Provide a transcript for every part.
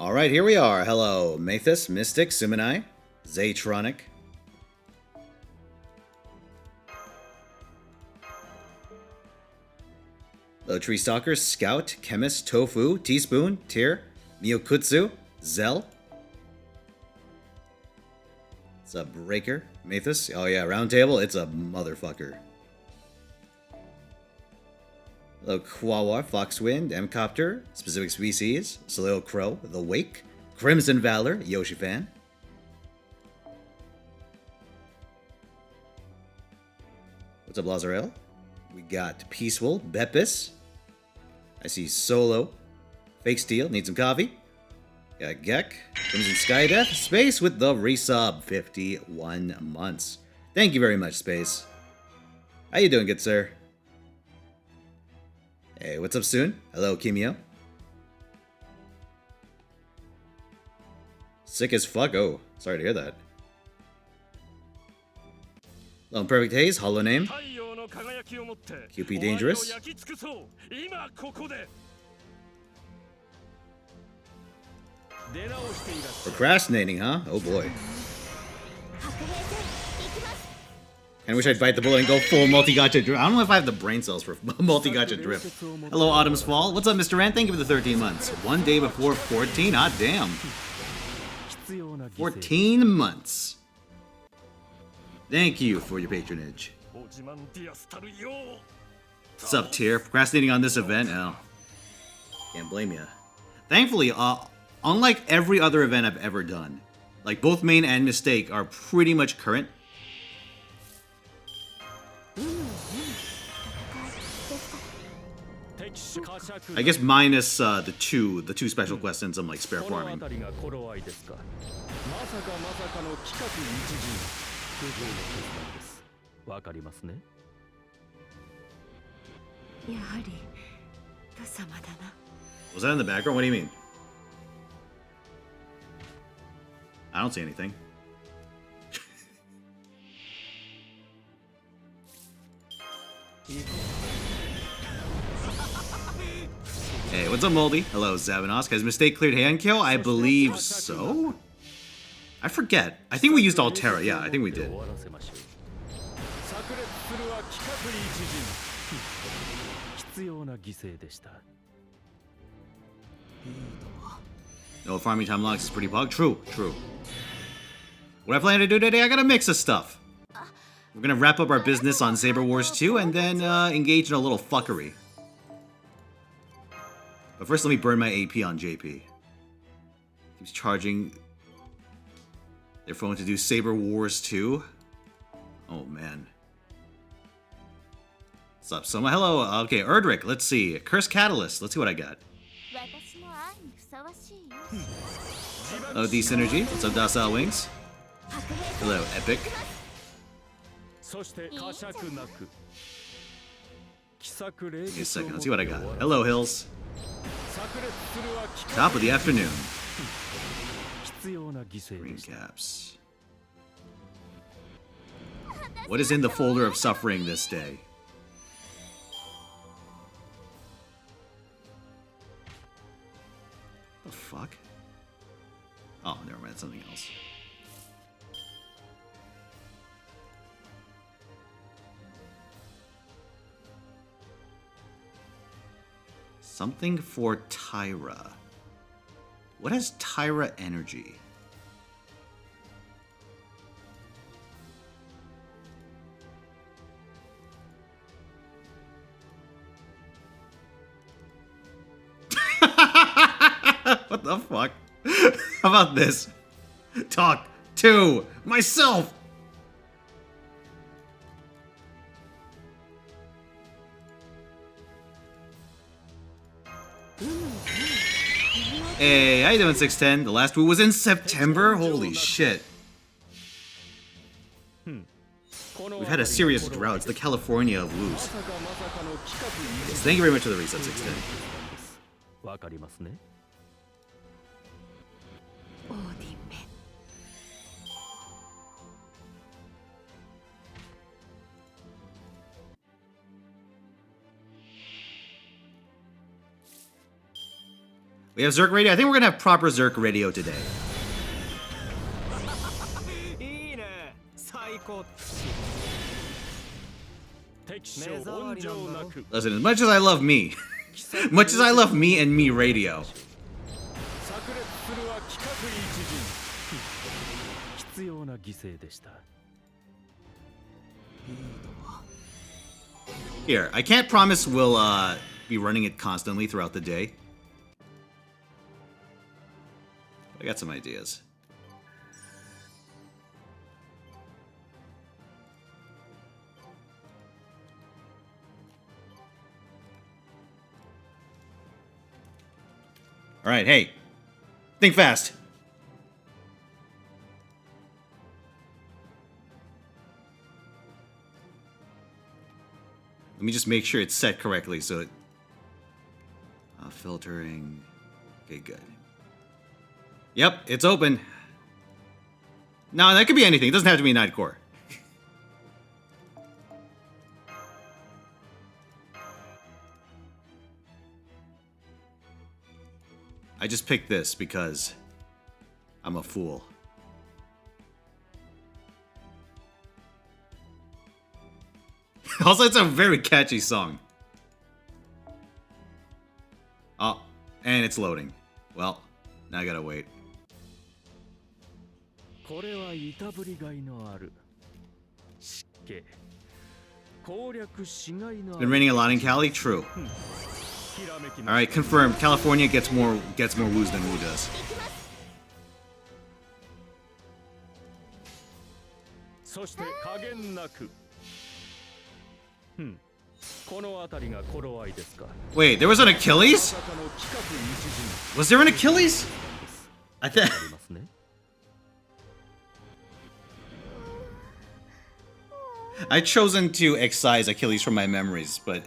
Alright, here we are. Hello, Mathis, Mystic, Suminai, Zaytronic. Hello, Tree Stalker, Scout, Chemist, Tofu, Teaspoon, Tyr, Miyokutsu, Zell. It's a Breaker, Mathis. Oh yeah, Roundtable, it's a motherfucker. Hello, Kwawa, Foxwind, M-Copter, Specific Species, Soleo Crow, The Wake, Crimson Valor, Yoshi Fan. What's up, Lazarel? We got Peaceful, Bepis. I see Solo, Fake Steel, need some coffee. Got Gek, Crimson Skydeath, Space with the resub, 51 months. Thank you very much, Space. How you doing, good sir? Hey, what's up, Soon? Hello, Kimio. Sick as fuck. Oh, sorry to hear that. Hello, Perfect Haze. Hollow Name. QP Dangerous. Procrastinating, huh? Oh boy. I wish I'd bite the bullet and go full multi-gacha drip. I don't know if I have the brain cells for multi-gacha drip. Hello, Autumn's Fall. What's up, Mr. Rand? Thank you for the 13 months. One day before 14. Ah, damn. 14 months. Thank you for your patronage. What's up, Tyr? Procrastinating on this event? Oh. Can't blame you. Thankfully, unlike every other event I've ever done, like both main and mistake are pretty much current. I guess minus the two special quests and some like spare farming. Was that in the background? What do you mean? I don't see anything. Hey, what's up, Moldy? Hello, Zabanos. Has Mistake cleared hand kill? I believe so. I forget. I think we used Altera. Yeah, I think we did. No farming time logs is pretty bug. True, true. What I plan to do today, I gotta mix of stuff. We're gonna wrap up our business on Saber Wars 2 and then engage in a little fuckery. But first, let me burn my AP on JP. Keeps charging their phone to do Saber Wars 2. Oh, man. What's up, Soma? Hello. Okay, Erdrick. Let's see. Curse Catalyst. Let's see what I got. Hello, D-Synergy. What's up, Docile Wings? Hello, Epic. Give me a second. Let's see what I got. Hello, Hills. Top of the afternoon. Green caps. What is in the folder of suffering this day? The fuck? Oh, never mind. Something else. Something for Tyra. What has Tyra energy? What the fuck? How about this? Talk to myself. Hey, how you doing, 610? The last woo was in September? Holy shit. We've had a serious drought. It's the California of woos. Yes, thank you very much for the reset, 610. We have Zerk radio. I think we're gonna have proper Zerk radio today. Listen, as much as I love me, much as I love me and me radio. Here, I can't promise we'll be running it constantly throughout the day. I got some ideas. All right, hey, think fast. Let me just make sure it's set correctly so it... filtering... Okay, good. Yep, it's open. No, that could be anything. It doesn't have to be Nightcore. I just picked this because I'm a fool. Also, it's a very catchy song. Oh, and it's loading. Well, now I gotta wait. It's been raining a lot in Cali? True. Alright, confirmed. California gets more woos than Woo does. Wait, there was an Achilles? Was there an Achilles? I think... I've chosen to excise Achilles from my memories, but...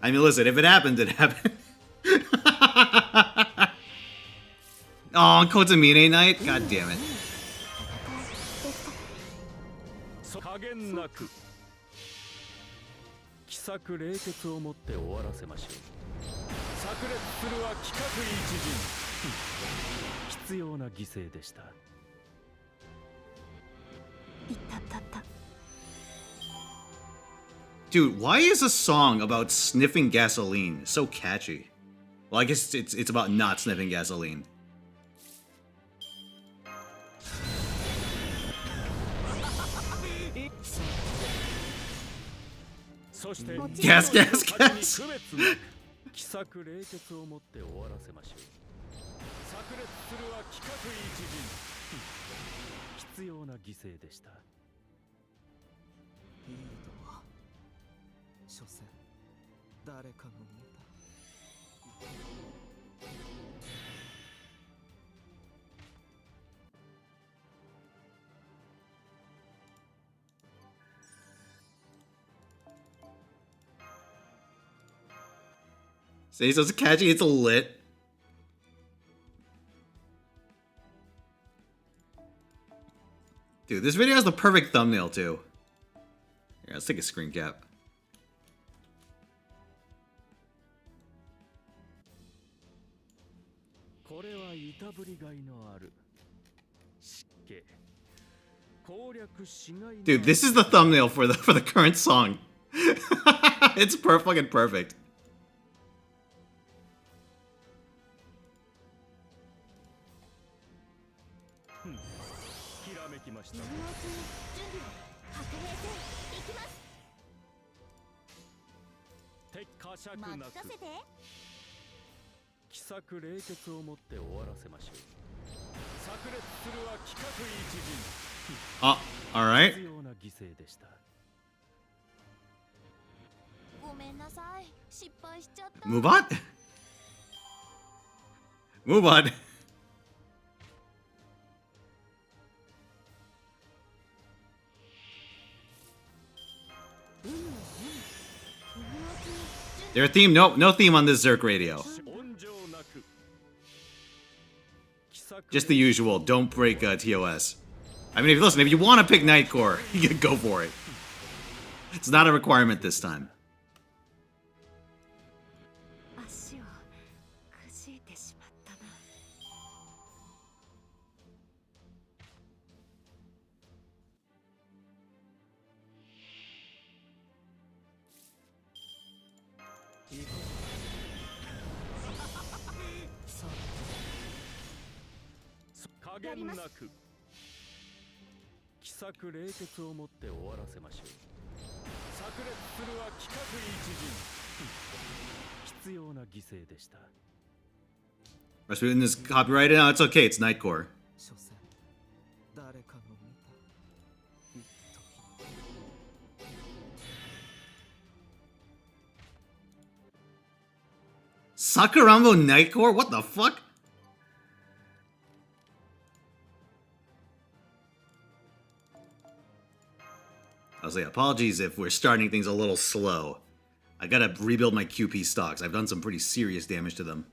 I mean, listen, if it happened, it happened. Oh, Kotamine Night? God damn it. Dude, why is a song about sniffing gasoline so catchy? Well, I guess it's about not sniffing gasoline. Gas, gas, gas! See, so it's catchy, it's lit. Dude, this video has the perfect thumbnail, too. Here, let's take a screen cap. Dude, this is the thumbnail for the current song. It's fucking perfect. Oh, all right. Move on. Move on. Their theme? Nope, no theme on this Zerk radio. Just the usual, don't break TOS. I mean, if you want to pick Nightcore, you can go for it. It's not a requirement this time. Rasputin is copyrighted? No, it's okay. It's Nightcore. Sakurambo Nightcore? What the fuck? I was like, apologies if we're starting things a little slow. I gotta rebuild my QP stocks. I've done some pretty serious damage to them.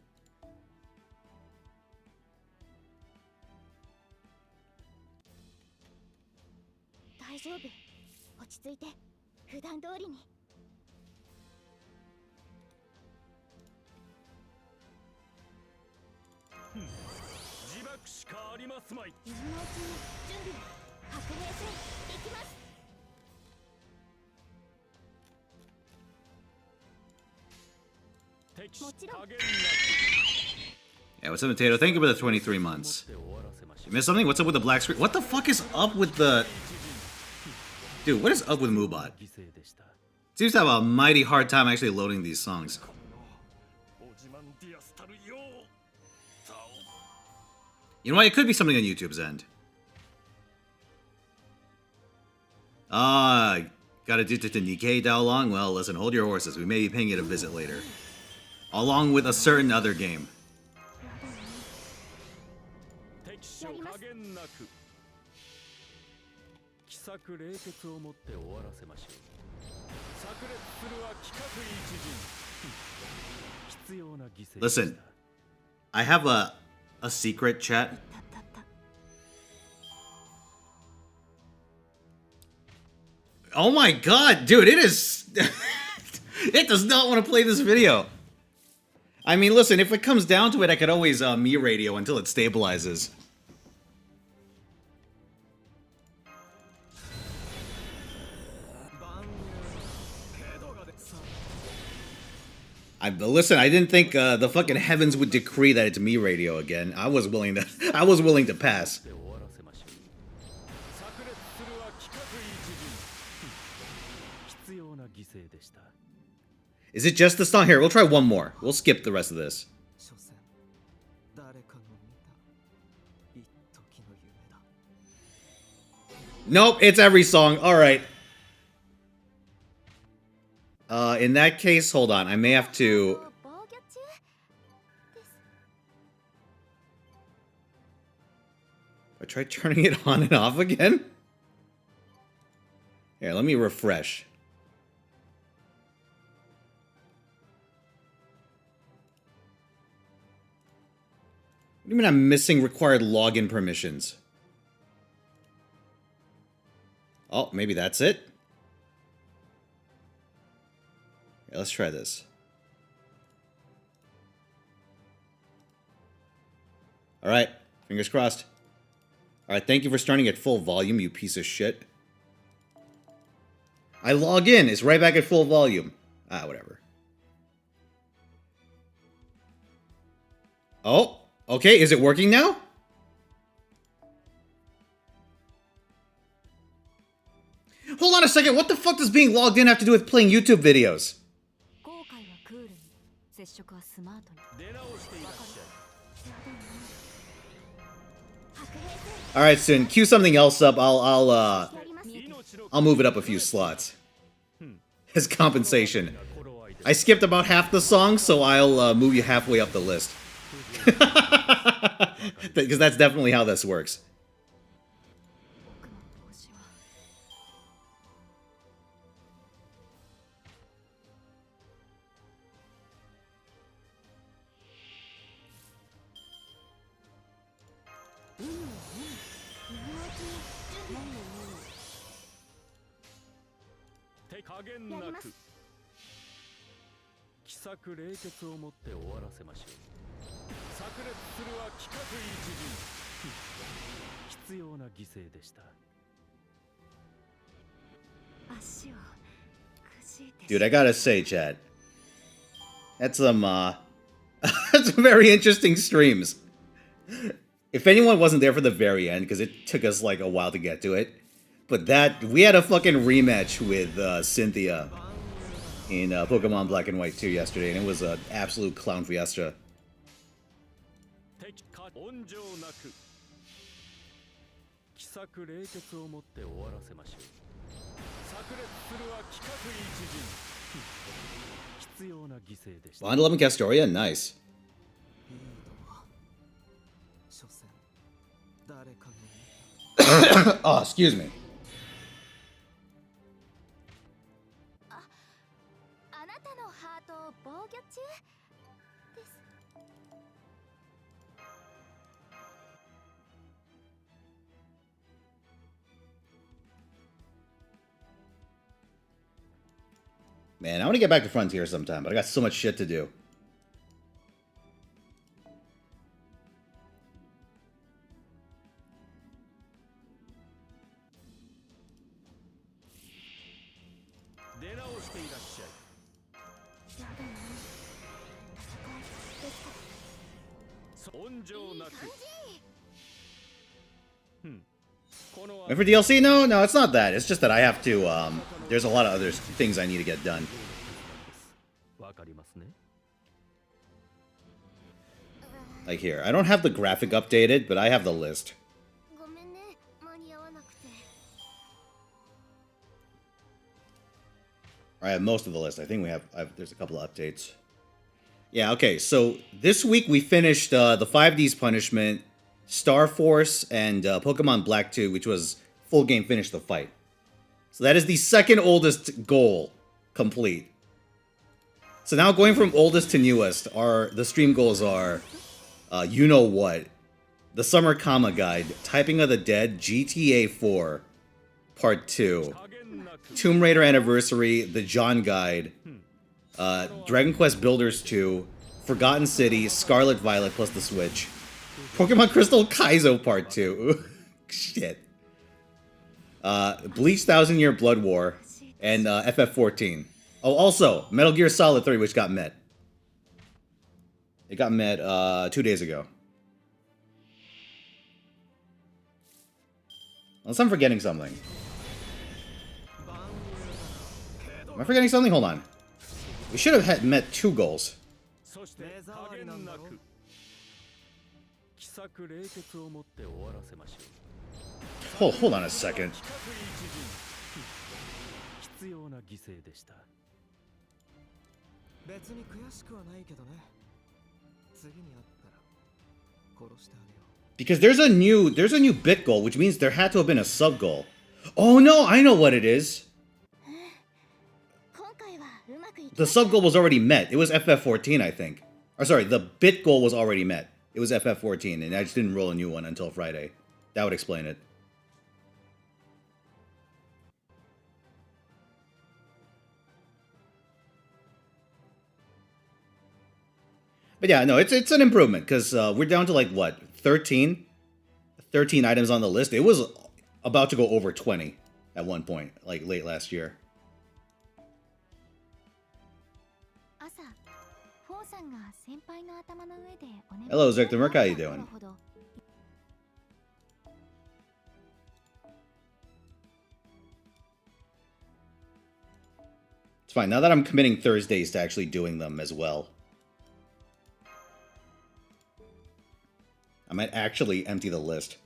Yeah, what's up, Potato? Thank you for the 23 months. You missed something? What's up with the black screen? What the fuck is up with the... Dude, what is up with Moobot? Seems to have a mighty hard time actually loading these songs. You know what? It could be something on YouTube's end. Got addicted to Nikke Dao Long? Well, listen, hold your horses. We may be paying it a visit later. Along with a certain other game. Listen, I have a secret, chat. Oh my god, dude, it is... It does not want to play this video. I mean, listen, if it comes down to it, I could always me radio until it stabilizes. Listen, I didn't think the fucking heavens would decree that it's me radio again. I was willing to pass. Is it just the song? Here, we'll try one more. We'll skip the rest of this. Nope, it's every song. Alright. In that case, hold on. I may have to... I try turning it on and off again? Here, let me refresh. What do you mean I'm missing required login permissions? Oh, maybe that's it? Yeah, let's try this. Alright, fingers crossed. Alright, thank you for starting at full volume, you piece of shit. I log in, it's right back at full volume. Ah, whatever. Oh, okay, is it working now? Hold on a second, what the fuck does being logged in have to do with playing YouTube videos? Alright, Sin, cue something else up. I'll move it up a few slots. As compensation. I skipped about half the song, so I'll move you halfway up the list. Because that's definitely how this works. Dude, I gotta say, chat. That's some, that's some very interesting streams. If anyone wasn't there for the very end, because it took us like a while to get to it, but we had a fucking rematch with Cynthia in Pokemon Black and White 2 yesterday, and it was an absolute clown fiesta. Bond 11 Castoria, nice. Oh, excuse me. Man, I want to get back to Frontier sometime, but I got so much shit to do. And for DLC? No, it's not that. It's just that I have to, there's a lot of other things I need to get done. Like here, I don't have the graphic updated, but I have the list. I have most of the list. I think there's a couple of updates. Yeah, okay, so this week we finished the 5D's Punishment, Star Force, and Pokemon Black 2, which was full game finish the fight. So that is the second oldest goal complete. So now going from oldest to newest, the stream goals are, you know what, the Summer Comma Guide, Typing of the Dead, GTA 4, Part 2, Tomb Raider Anniversary, The John Guide, Dragon Quest Builders 2, Forgotten City, Scarlet Violet plus the Switch, Pokemon Crystal Kaizo Part 2, shit, Bleach 1000 Year Blood War, and FF14. Oh, also, Metal Gear Solid 3, which got met. It got met 2 days ago. Unless I'm forgetting something. Am I forgetting something? Hold on. We should have met 2 goals. Hold on a second. Because there's a new bit goal, which means there had to have been a sub goal. Oh no, I know what it is. The sub goal was already met. It was FF14, I think. Or sorry, the bit goal was already met. It was FF14, and I just didn't roll a new one until Friday. That would explain it. But yeah, no, it's an improvement, because we're down to like, what, 13? 13 items on the list. It was about to go over 20 at one point, like late last year. Hello, Zector Merc, how you doing? It's fine, now that I'm committing Thursdays to actually doing them as well. I might actually empty the list.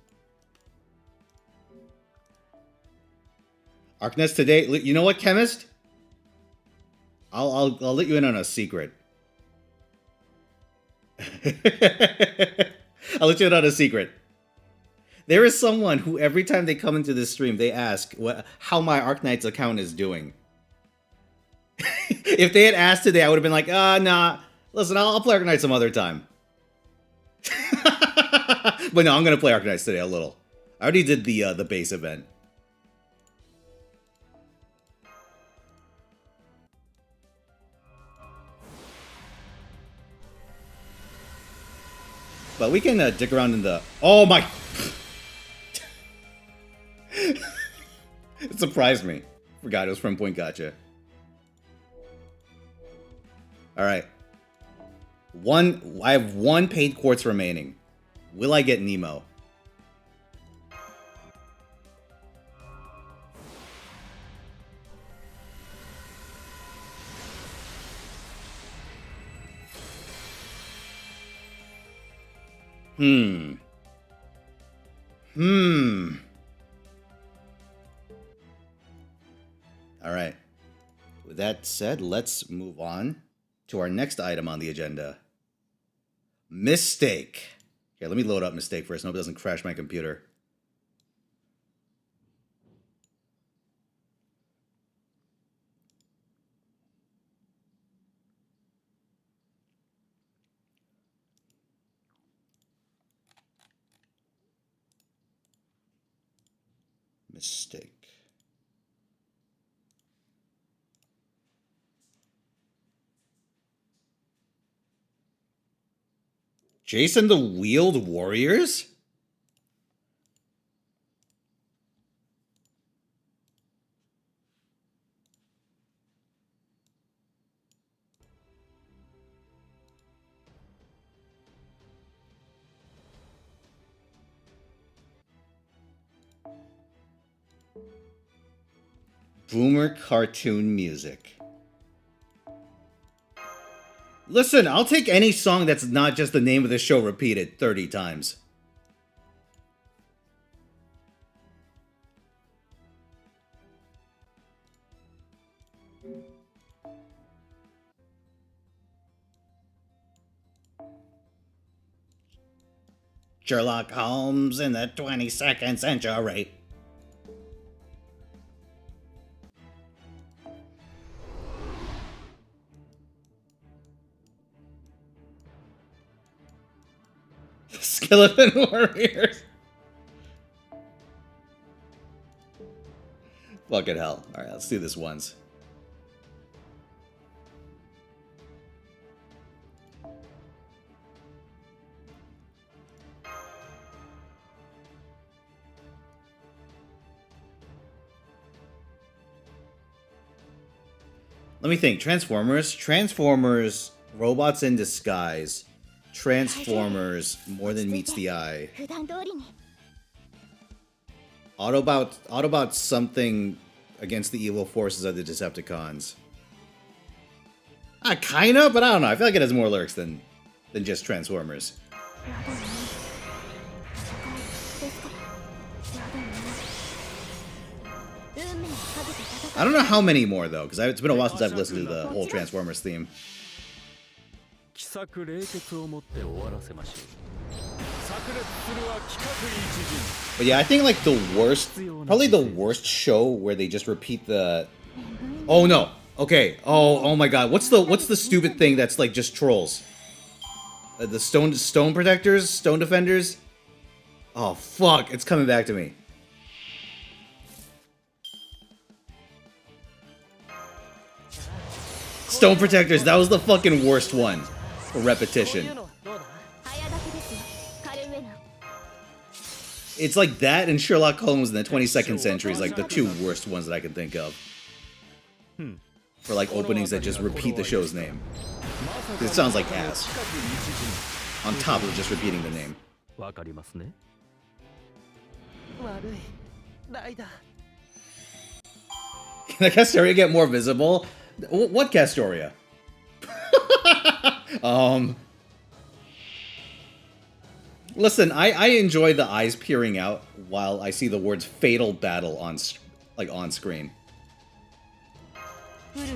Arknights today, you know what, Chemist? I'll let you in on a secret. I'll let you in on a secret. There is someone who every time they come into this stream, they ask how my Arknights account is doing. If they had asked today, I would have been like, nah, listen, I'll play Arknights some other time. But no, I'm gonna play Arknights today a little. I already did the base event. But we can dig around in the... Oh my... It surprised me. Forgot it was from Point Gacha. Alright. I have 1 paid quartz remaining. Will I get Nemo? Alright. With that said, let's move on to our next item on the agenda. Mistake. Here, let me load up Mistake first. I hope it doesn't crash my computer. Mistake. Jason the Wheeled Warriors? Boomer cartoon music. Listen, I'll take any song that's not just the name of the show repeated 30 times. Sherlock Holmes in the 22nd century. Skeleton Warriors. Fucking hell. Alright, let's do this once. Let me think. Transformers, Robots in Disguise. Transformers, More Than Meets the Eye. Autobot something against the evil forces of the Decepticons. Kinda, but I don't know. I feel like it has more lyrics than just Transformers. I don't know how many more, though, because it's been a while since I've listened to the whole Transformers theme. But yeah, I think like probably the worst show where they just repeat the... Oh no, okay, oh my god, what's the stupid thing that's like just trolls? The stone protectors, stone defenders? Oh fuck, it's coming back to me. Stone protectors, that was the fucking worst one. For repetition. It's like that and Sherlock Holmes in the 22nd century is like the 2 worst ones that I can think of. For like openings that just repeat the show's name. It sounds like ass. On top of just repeating the name. Can the Castoria get more visible? What Castoria? Listen, I enjoy the eyes peering out while I see the words "fatal battle" on screen. Let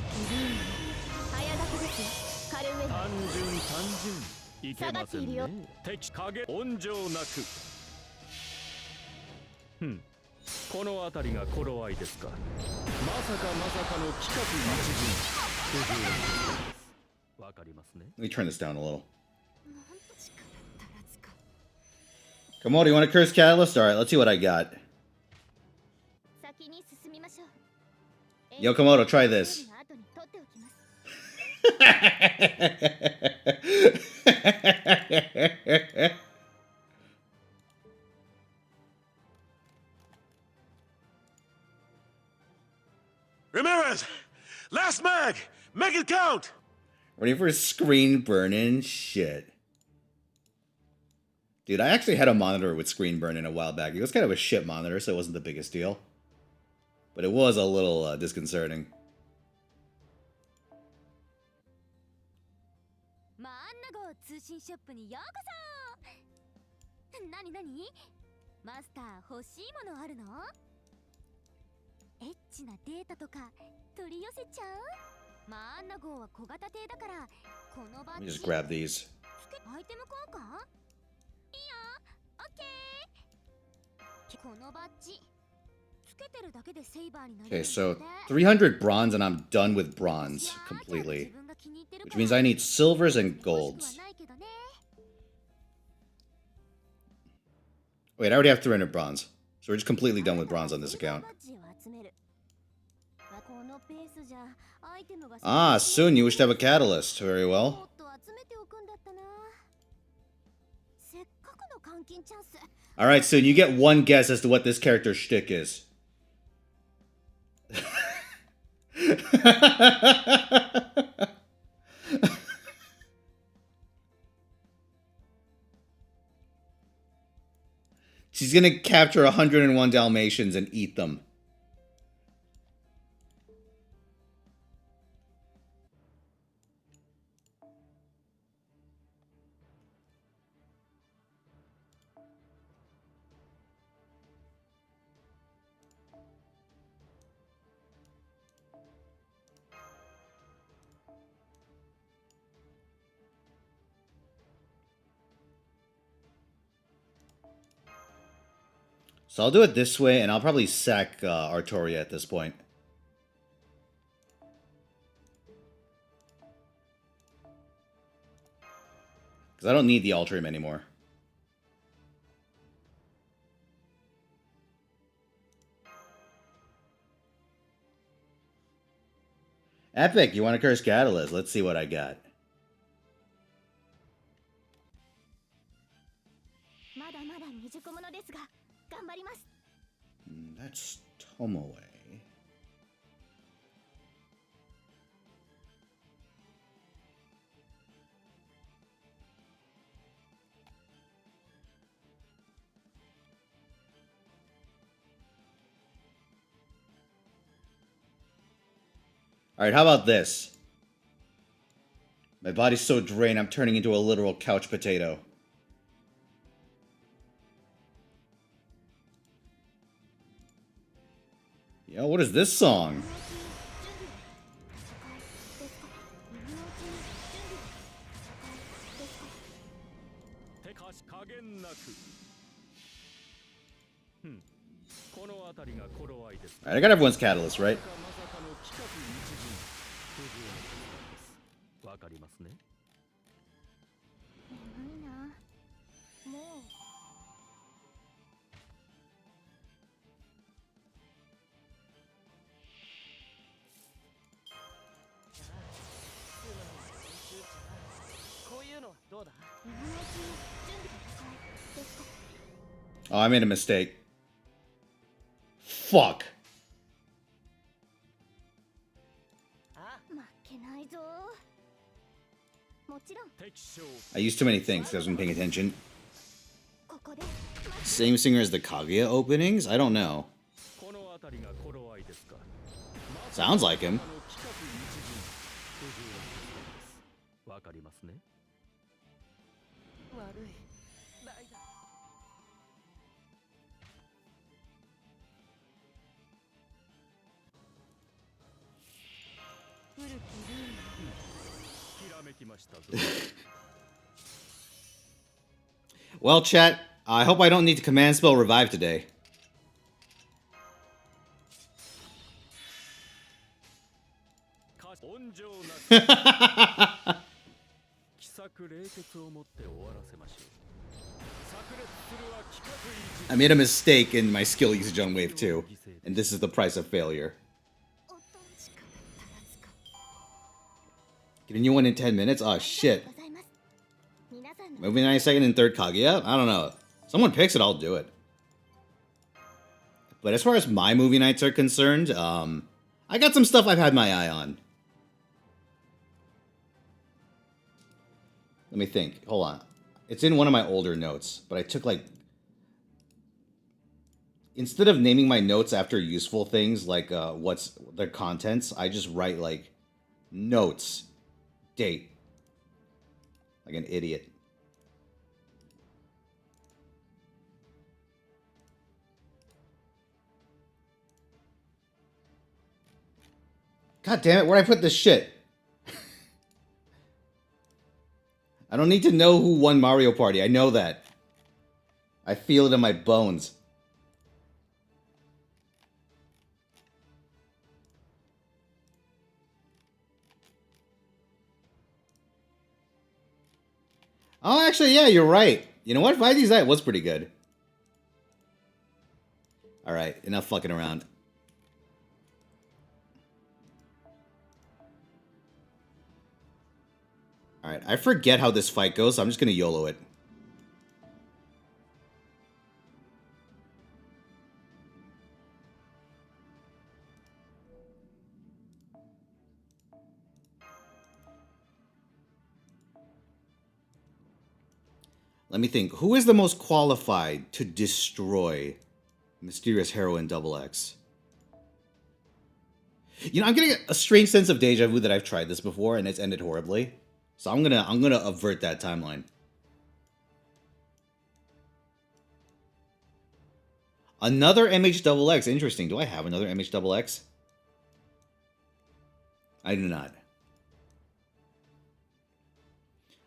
me turn this down a little. Komodo, you want a Curse Catalyst? Alright, let's see what I got. Yo, Komodo, try this. hands! Last mag! Make it count! Ready for screen burn-in? Shit. Dude, I actually had a monitor with screen burn-in a while back. It was kind of a shit monitor, so it wasn't the biggest deal. But it was a little disconcerting. Let me just grab these. Okay, so 300 bronze and I'm done with bronze completely. Which means I need silvers and golds. Wait, I already have 300 bronze. So we're just completely done with bronze on this account. Ah, soon you wish to have a catalyst. Very well. Alright, Soon, you get one guess as to what this character's shtick is. She's gonna capture 101 Dalmatians and eat them. So I'll do it this way, and I'll probably sack Artoria at this point. Because I don't need the Ultrium anymore. Epic, you want to curse Catalyst? Let's see what I got. That's Tomoe. Alright, how about this? My body's so drained, I'm turning into a literal couch potato. Yo, what is this song? Alright, I got everyone's catalyst, right? Oh, I made a mistake. Fuck. I used too many things because I wasn't paying attention. Same singer as the Kaguya openings? I don't know. Sounds like him. Well, chat, I hope I don't need to command spell revive today. I made a mistake in my skill usage on wave 2, and this is the price of failure. Getting you one in 10 minutes? Oh shit. Movie 92nd and 3rd Kaguya? I don't know. Someone picks it, I'll do it. But as far as my movie nights are concerned, I got some stuff I've had my eye on. Let me think. Hold on. It's in one of my older notes, but I took like... Instead of naming my notes after useful things, like what's the contents, I just write like notes, date. Like an idiot. God damn it, where'd I put this shit? I don't need to know who won Mario Party. I know that. I feel it in my bones. Oh, actually, yeah, you're right. You know what? Five Ds that was pretty good. Alright, enough fucking around. Alright, I forget how this fight goes, so I'm just gonna YOLO it. Let me think. Who is the most qualified to destroy Mysterious Heroine Double X? You know, I'm getting a strange sense of deja vu that I've tried this before and it's ended horribly. So I'm gonna avert that timeline. Another MH Interesting. Do I have another MH I do not.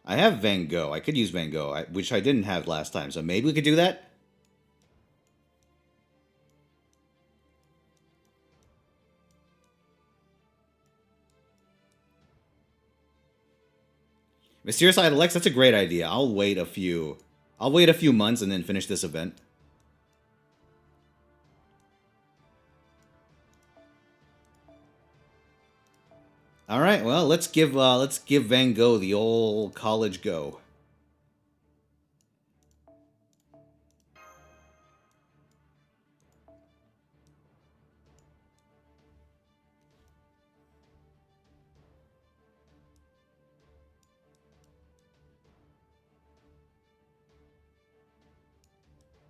I have Van Gogh. I could use Van Gogh, which I didn't have last time. So maybe we could do that? Mysterious Idol X, that's a great idea. I'll wait a few months and then finish this event. All right, well, let's give Van Gogh the old college go.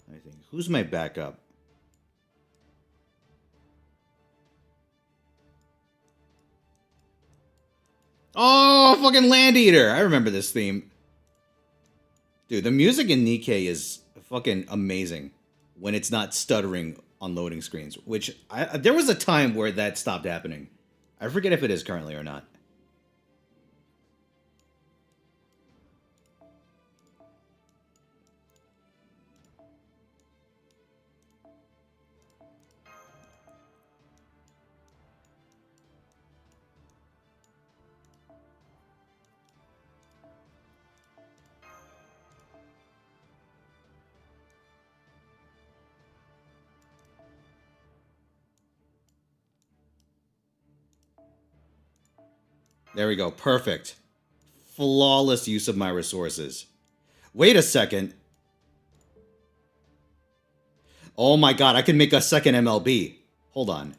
I think who's my backup? Oh, fucking Land Eater! I remember this theme. Dude, the music in Nikke is fucking amazing when it's not stuttering on loading screens, which there was a time where that stopped happening. I forget if it is currently or not. There we go. Perfect. Flawless use of my resources. Wait a second. Oh my god, I can make a second MLB. Hold on.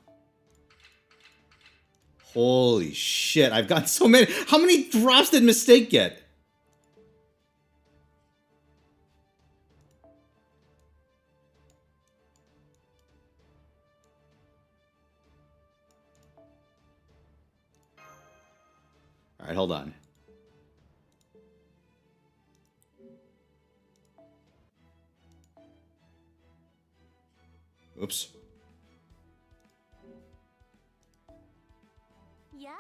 Holy shit, I've got so many. How many drops did Mistake get? Alright, hold on. Oops. Yeah.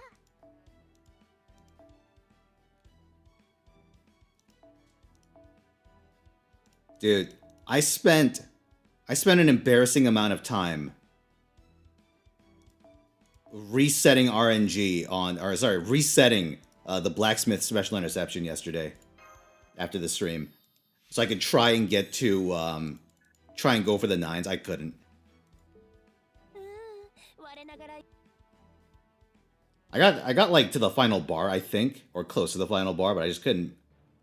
Dude, I spent an embarrassing amount of time resetting RNG on, or sorry, resetting the blacksmith special interception yesterday after the stream, so I could try and get to try and go for the 9s. I couldn't. I got like to the final bar, I think, or close to the final bar, but I just couldn't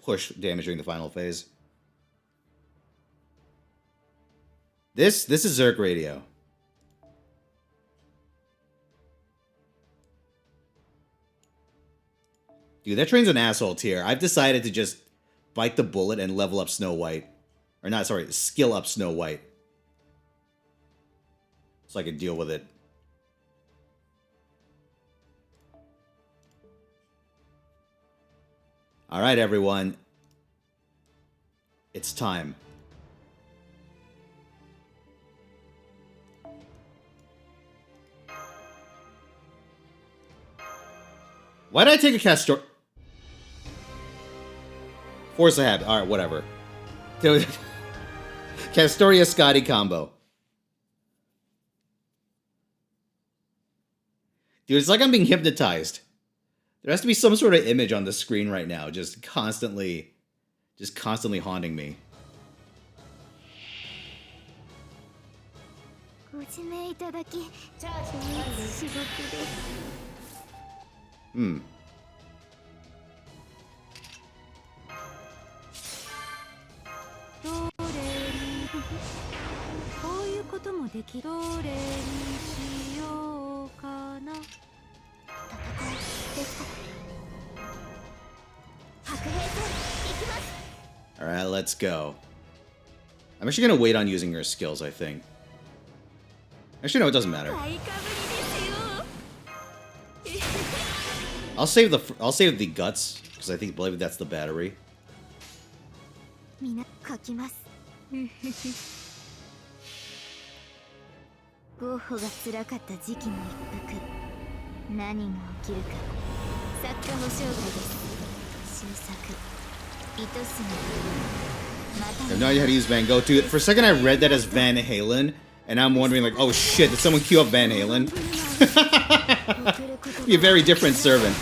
push damage during the final phase. This is Zerk Radio. Dude, that train's an asshole tier. I've decided to just bite the bullet and level up Snow White. Or not, sorry, skill up Snow White. So I can deal with it. Alright, everyone. It's time. Why did I take a Castor... Force a habit. Alright, whatever. Castoria Scotty combo. Dude, it's like I'm being hypnotized. There has to be some sort of image on the screen right now, just constantly haunting me. Hmm. Alright, let's go. I'm actually gonna wait on using your skills, I think. Actually, no, it doesn't matter. I'll save the guts, because I believe that's the battery. I have no idea how to use Van Gogh. Dude, for a second I read that as Van Halen, and I'm wondering like, oh shit, did someone queue up Van Halen? Be a very different servant.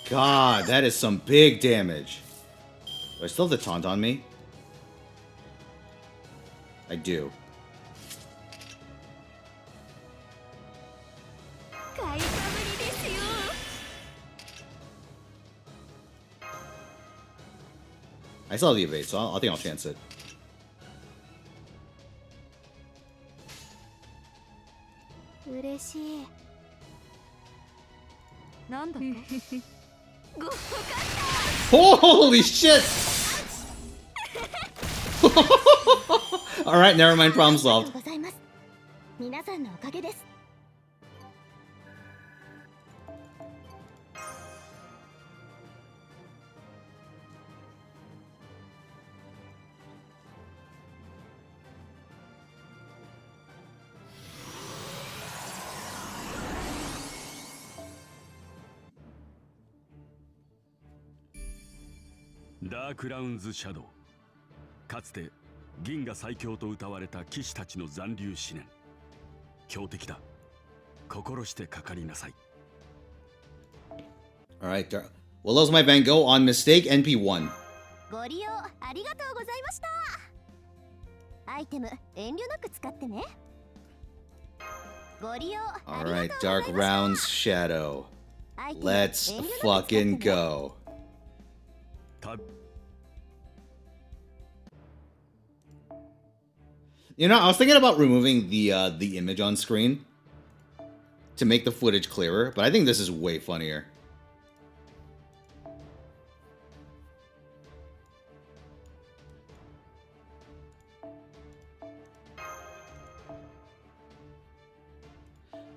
God, that is some big damage. Do I still have the taunt on me? I do. I still have the evade, so I think I'll chance it. Holy shit! Alright, never mind, problem solved. Dark Rounds Shadow かつて銀が最強と謳われた騎士たちの残留思念強敵だ心してかかりなさい Alright, well, that was my Van Gogh on mistake, NP1. ご利用ありがとうございましたアイテム遠慮なく使ってねご利用ありがとうございました Alright, Dark Rounds Shadow. Let's fucking go. You know, I was thinking about removing the image on screen to make the footage clearer, but I think this is way funnier.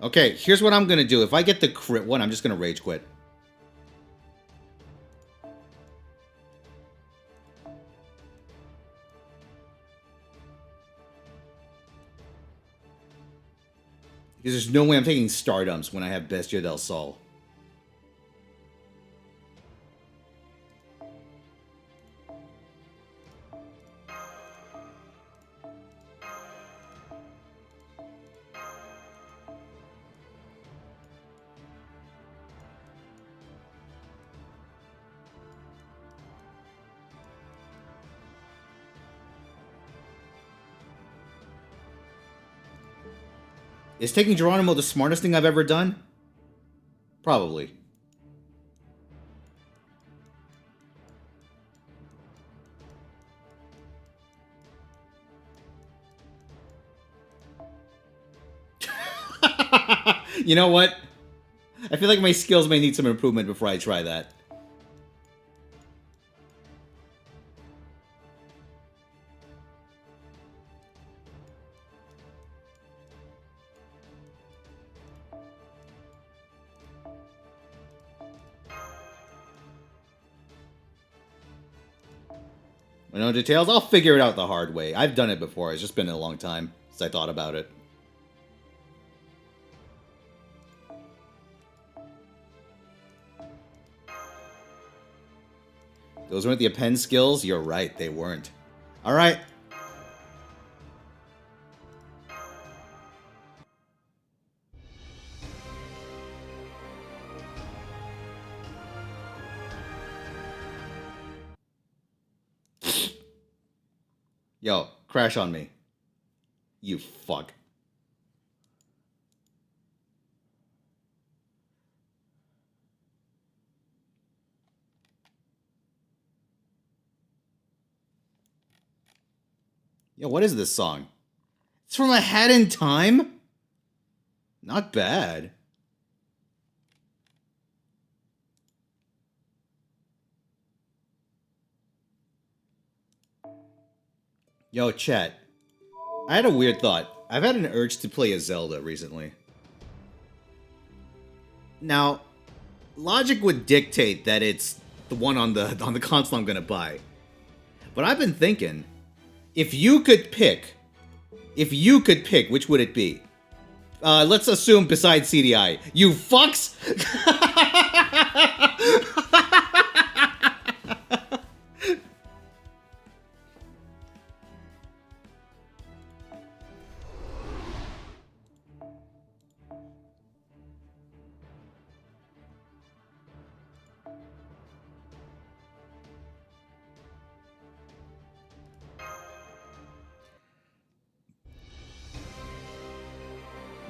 Okay, here's what I'm gonna do. If I get the crit one, I'm just gonna rage quit. Because there's no way I'm taking Stardumps when I have Bestia del Sol. Is taking Geronimo the smartest thing I've ever done? Probably. You know what? I feel like my skills may need some improvement before I try that. No details? I'll figure it out the hard way. I've done it before. It's just been a long time since I thought about it. Those weren't the append skills? You're right, they weren't. Alright. Yo, crash on me. You fuck. Yo, what is this song? It's from A Hat in Time? Not bad. Yo, chat. I had a weird thought. I've had an urge to play a Zelda recently. Now, logic would dictate that it's the one on the console I'm gonna buy. But I've been thinking, if you could pick, which would it be? Let's assume besides CDI. You fucks!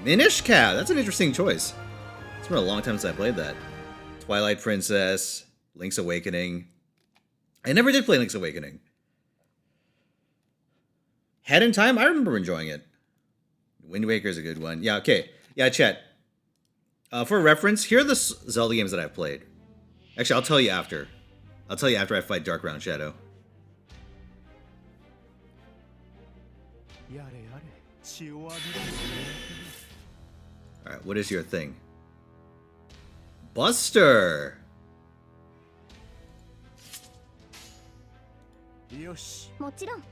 Minish Cow, that's an interesting choice. It's been a long time since I played that. Twilight Princess, Link's Awakening. I never did play Link's Awakening. Head in Time, I remember enjoying it. Wind Waker's a good one. Yeah, okay. Yeah, chat. For reference, here are the Zelda games that I've played. Actually, I'll tell you after. I'll tell you after I fight Dark Round Shadow. Alright, what is your thing? Buster! もちろん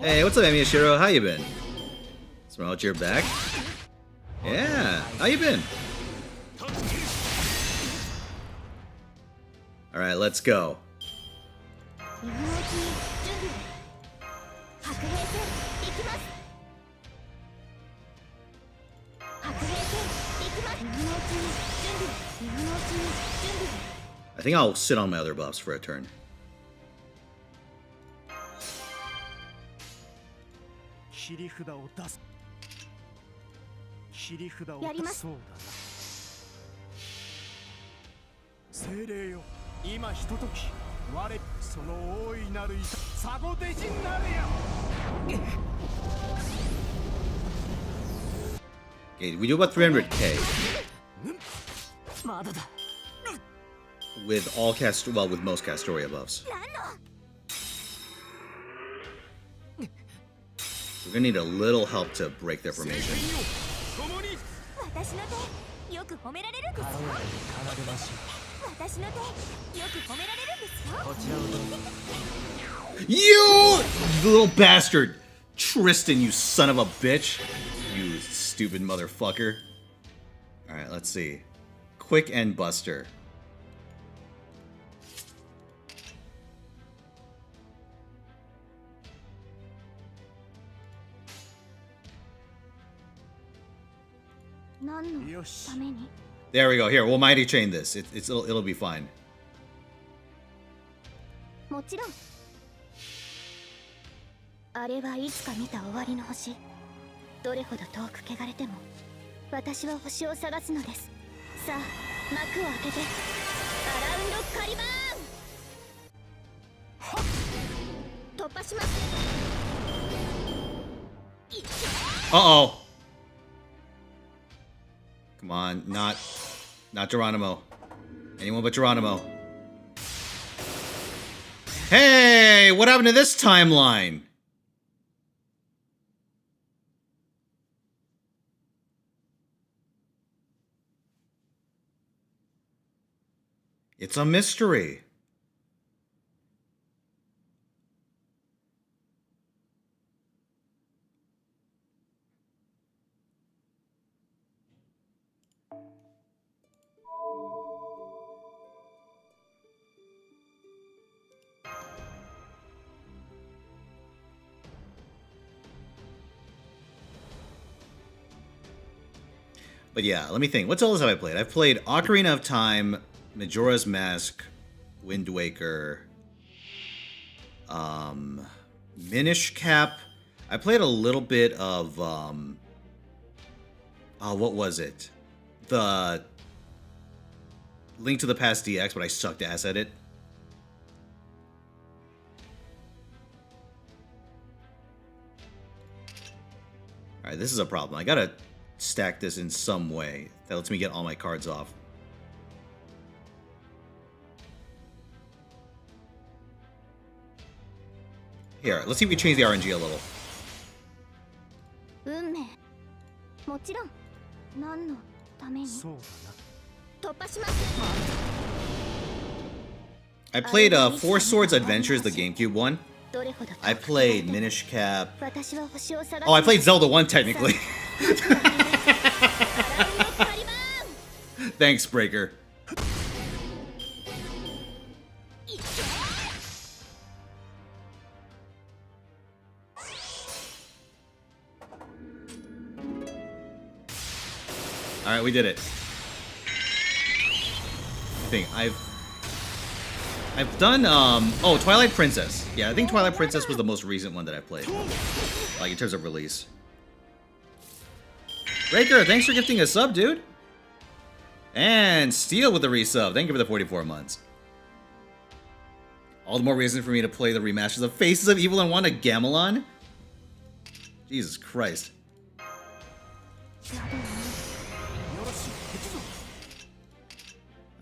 Hey, what's up, Amiyashiro? How you been? Smell out your back? Yeah, how you been? Alright, let's go. I think I'll sit on my other buffs for a turn. Okay, we do about 300k. With all with most Castoria buffs. We're gonna need a little help to break their formation. You little bastard! Tristan, you son of a bitch! You stupid motherfucker. Alright, let's see. Quick and Buster. There we go. Here, we'll mighty chain this. It'll be fine. あれはいつか見た終わりの星。どれほど遠く汚れても私は星を探すのです。さあ幕を開けてアラウンドカリバーン突破します。 Uh-oh. Come on, not Geronimo. Anyone but Geronimo. Hey, what happened to this timeline? It's a mystery. But yeah, let me think. What else have I played? I've played Ocarina of Time, Majora's Mask, Wind Waker, Minish Cap. I played a little bit of, what was it? The Link to the Past DX, but I sucked ass at it. Alright, this is a problem. I gotta stack this in some way that lets me get all my cards off. Here, let's see if we change the RNG a little. 運命もちろん何のために突破します。 I played Four Swords Adventures, the GameCube one. I played Minish Cap. Oh, I played Zelda 1 technically. Thanks, Breaker. Alright, we did it. I think I've done, oh, Twilight Princess. Yeah, I think Twilight Princess was the most recent one that I played. Like, in terms of release. Breaker, thanks for gifting a sub, dude. And Steel with the resub. Thank you for the 44 months. All the more reason for me to play the remasters of Faces of Evil and Wanda Gamelon. Jesus Christ.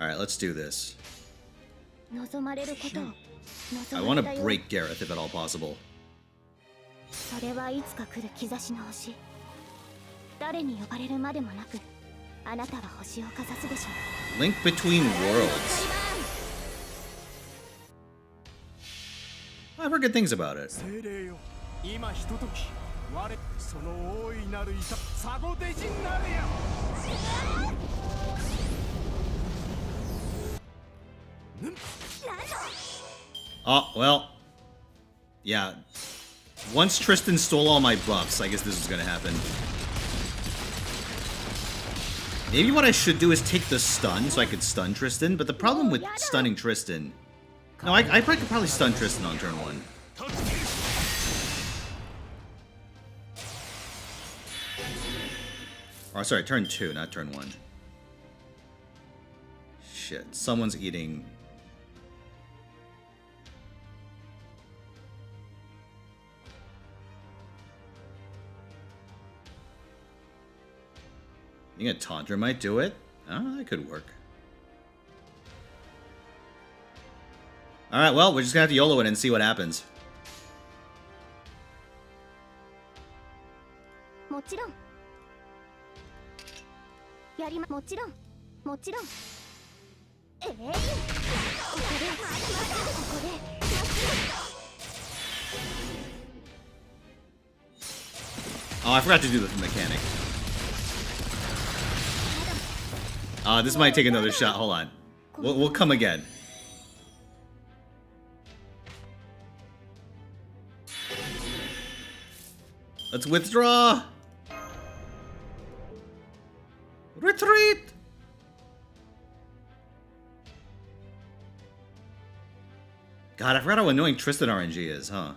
Alright, let's do this. I want to break Gareth if at all possible. Link Between Worlds. I've heard good things about it. Oh, well. Yeah. Once Tristan stole all my buffs, I guess this was gonna happen. Maybe what I should do is take the stun so I could stun Tristan, but the problem with stunning Tristan... No, I could probably stun Tristan on turn 1. Oh, sorry, turn 2, not turn 1. Shit, someone's eating... I think a Taunter might do it. Oh, that could work. Alright, well, we're just gonna have to YOLO it and see what happens. Oh, I forgot to do the mechanic. This might take another shot. Hold on. We'll come again. Let's withdraw. Retreat. God, I forgot how annoying Tristan RNG is, huh?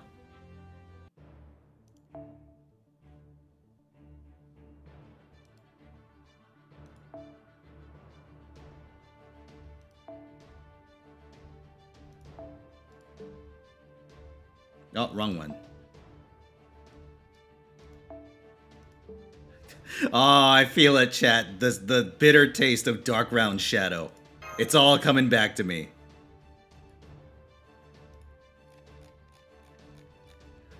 Oh, wrong one. Oh, I feel it, chat. The bitter taste of Dark Round Shadow. It's all coming back to me.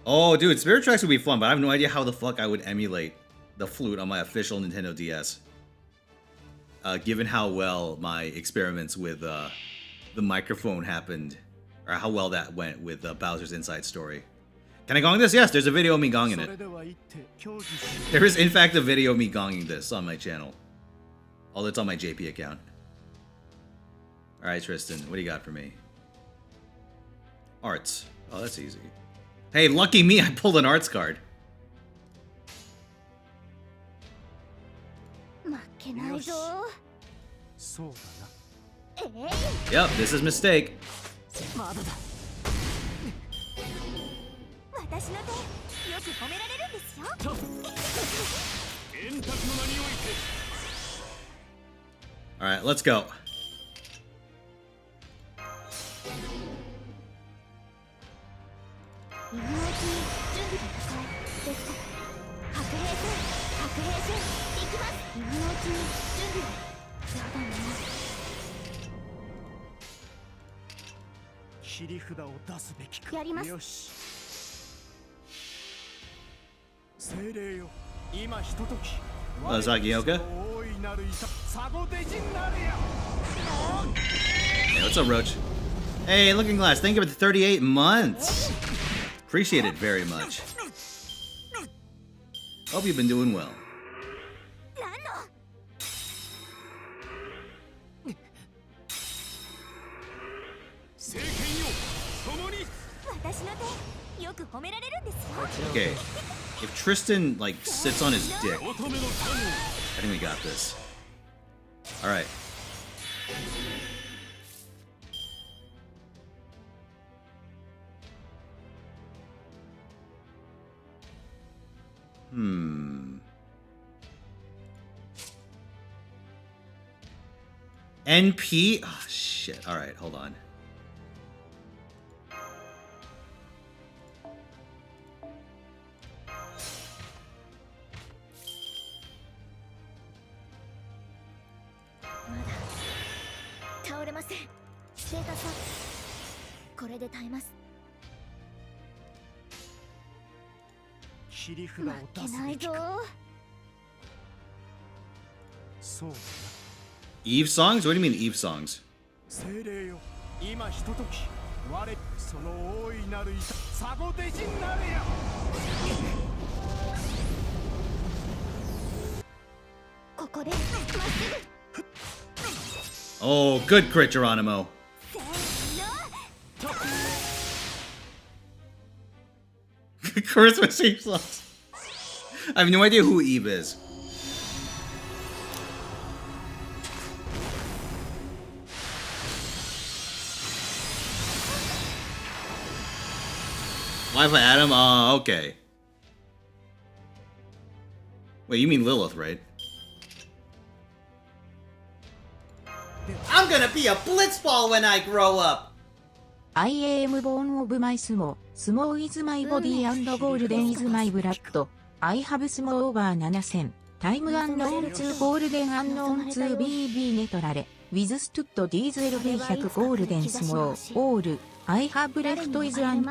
Oh, dude, Spirit Tracks would be fun, but I have no idea how the fuck I would emulate the flute on my official Nintendo DS. Given how well my experiments with the microphone happened, or how well that went with Bowser's Inside Story. Can I gong this? Yes, there's a video of me gonging it. There is, in fact, a video of me gonging this on my channel. Although it's on my JP account. Alright, Tristan, what do you got for me? Arts. Oh, that's easy. Hey, lucky me, I pulled an arts card. Yep, this is mistake. Alright, let's go. Zagioka? Hey, what's up, Roach? Hey, Looking Glass, thank you for the 38 months. Appreciate it very much. Hope you've been doing well. Okay, if Tristan, like, sits on his dick, I think we got this. Alright. NP? Oh, shit. Alright, hold on. Eve songs? What do you mean Eve songs? Oh, good crit, Geronimo. Christmas Eve songs. I have no idea who Eve is. Wi-Fi Adam? Oh, okay. Wait, you mean Lilith, right? I'm gonna be a blitzball when I grow up! I am born of my sumo. Sumo is my body and golden is my blood. I have sumo over 7000. Time unknown to golden unknown to be neutral. Withstood these 1200 golden sumo. All I have left is an...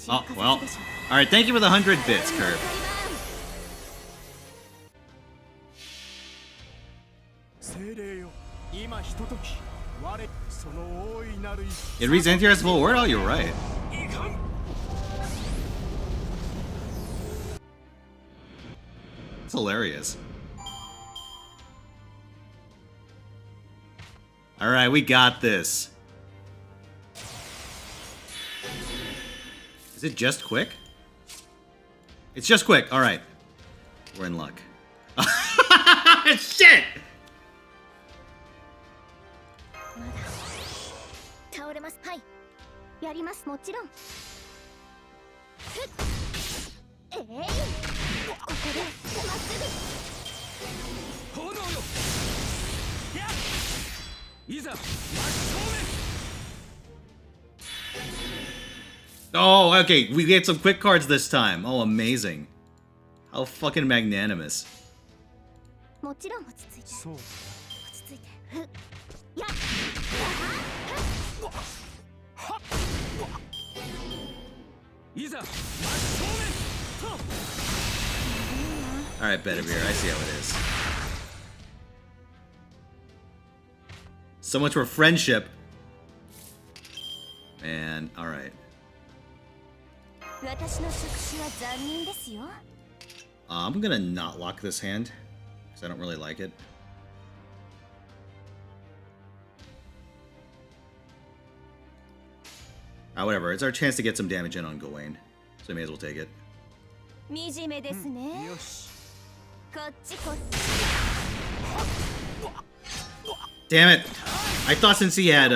Oh, well. Alright, thank you for the 100 bits, Curb. It reads NTR's full word? Oh, you're right. It's hilarious. Alright, we got this. Is it just quick? It's just quick. Alright. We're in luck. Shit! Oh, okay. We get some quick cards this time. Oh, amazing. How fucking magnanimous. もちろん落ち着いてそう。落ち着いてふっやっ いざ Alright, Bedivere, I see how it is. So much for friendship. Man, alright. 私の触手は残忍ですよ I'm gonna not lock this hand, because I don't really like it. Whatever, it's our chance to get some damage in on Gawain, so we may as well take it. 惨めですねよし。こっちこっち Damn it! I thought since he had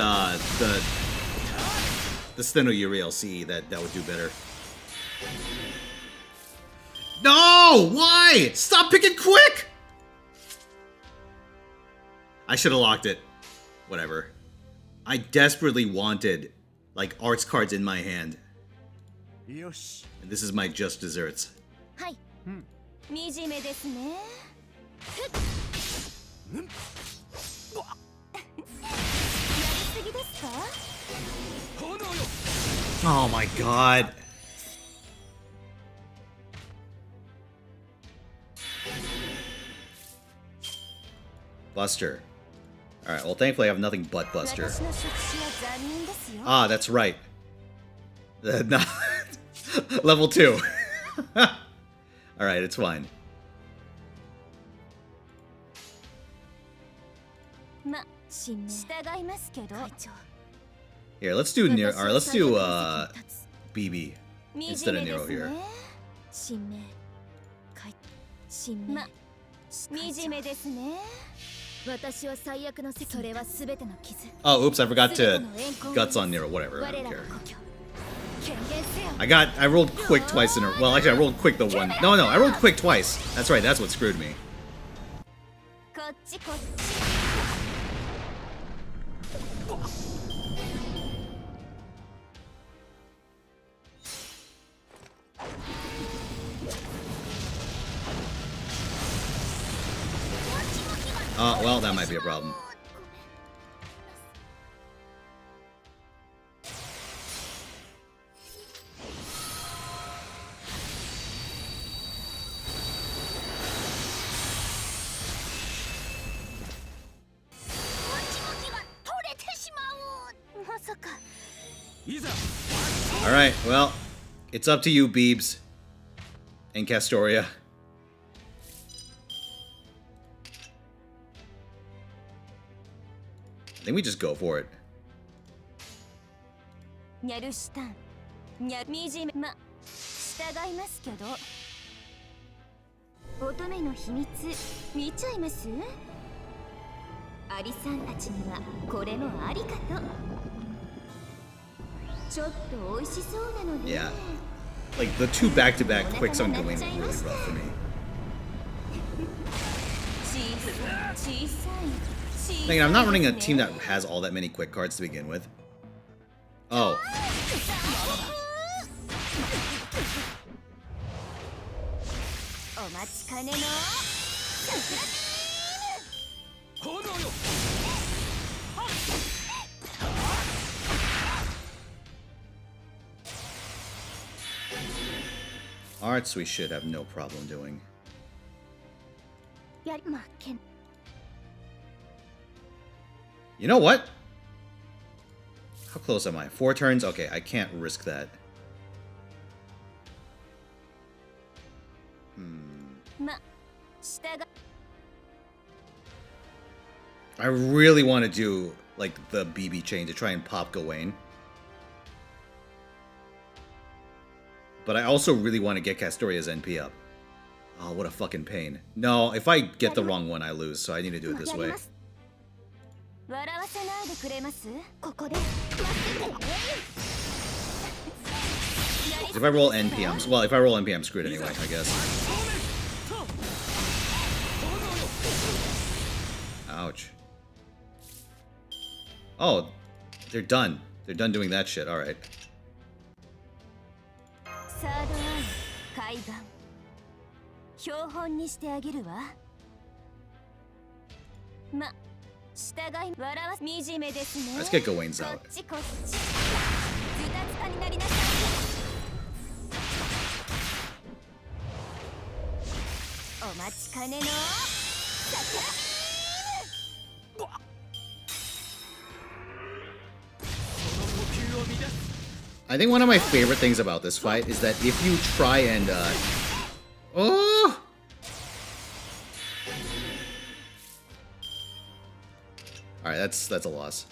the Steno Uriel CE that would do better. No! Why? Stop picking quick! I should have locked it. Whatever. I desperately wanted, like, arts cards in my hand. よし。 And this is my just desserts. はい惨めですねふっやりすぎですか Oh my god. Buster. Alright, well thankfully I have nothing but Buster. 私の触手は残忍ですよ Ah, that's right. Level 2. Alright, it's fine. ま従いますけど会長 Here, let's do Nero. Alright, let's do 私は最悪の BB 席 instead に of 立 Nero つ here. 神明会神明惨めですね私は最悪の席それは全ての傷 Oh, oops, I forgot to guts on Nero. Whatever, I 我 don't らの care. 故郷権限せよ I rolled quick twice in a well, actually I rolled quick the one. No, I rolled quick twice. That's right, that's what screwed me. こっちこっち Well, that might be a problem. Alright, well, it's up to you, Beebs. And Castoria. I think we just go for it. ニャルシュタンニャ惨めま従いますけど乙女の秘密見ちゃいますアリさんたちにはこれもありかとちょっと美味しそうなので Yeah. Like, the two back-to-back quicks on Gawain were really rough for me. 小さい Again, I'm not running a team that has all that many quick cards to begin with. Oh. お待ちかねの Arts we should have no problem doing. やりまけん You know what? How close am I? 4 turns? Okay, I can't risk that. ま従 I really want to do, like, the BB chain to try and pop Gawain. But I also really want to get Castoria's NP up. Oh, what a fucking pain. No, if I get the wrong one, I lose, so I need to do it this way. 笑わせないでくれますここで待ってて If I roll NP, well, if I roll NP, I'm screwed anyway, I guess. Ouch. Oh, they're done. They're done doing that shit. All right. サードアイ海岸標本にしてあげるわ。ま、従い笑わす惨めですね。 Let's get Gawain's こ out. っちこっち。ズタズタになりなさい。お待ちかねの桜。 I think one of my favorite things about this fight is that if you try and oh! Alright, that's a loss.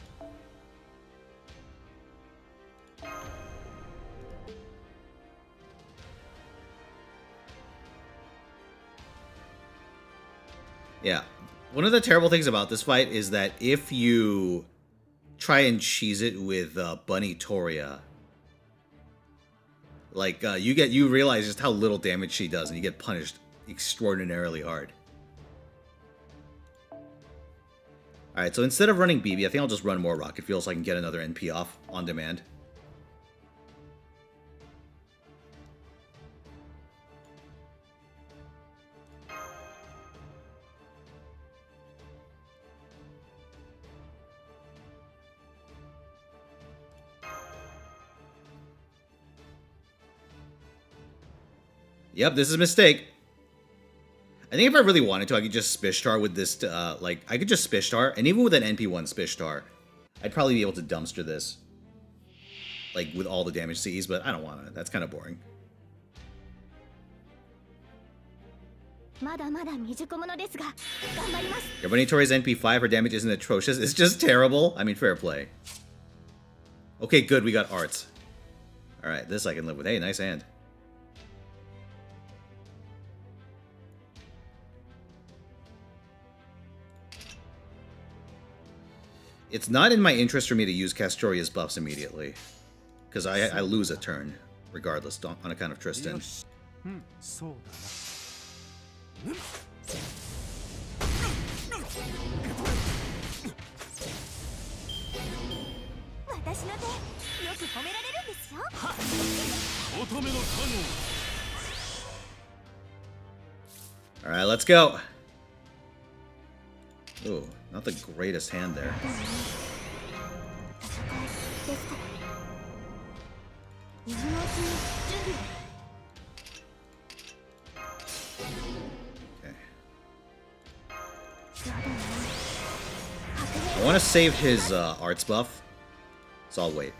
Yeah. One of the terrible things about this fight is that if you try and cheese it with Bunny Toria, like you realize just how little damage she does, and you get punished extraordinarily hard. Alright, so instead of running BB, I think I'll just run more Rocket Fuel so I can get another NP off on demand. Yep, this is a mistake. I think if I really wanted to, I could just Spishtar with this, like, I could just Spishtar, and even with an NP1 Spishtar, I'd probably be able to dumpster this. Like, with all the damage Cs, but I don't want to. That's kind of boring. Your Bunny Tori's NP5, her damage isn't atrocious, it's just terrible. I mean, fair play. Okay, good, we got arts. Alright, this I can live with. Hey, nice hand. It's not in my interest for me to use Castoria's buffs immediately, because I lose a turn, regardless, on account of Tristan. Alright, let's go. Ooh, not the greatest hand there. Okay. I want to save his arts buff, so I'll wait.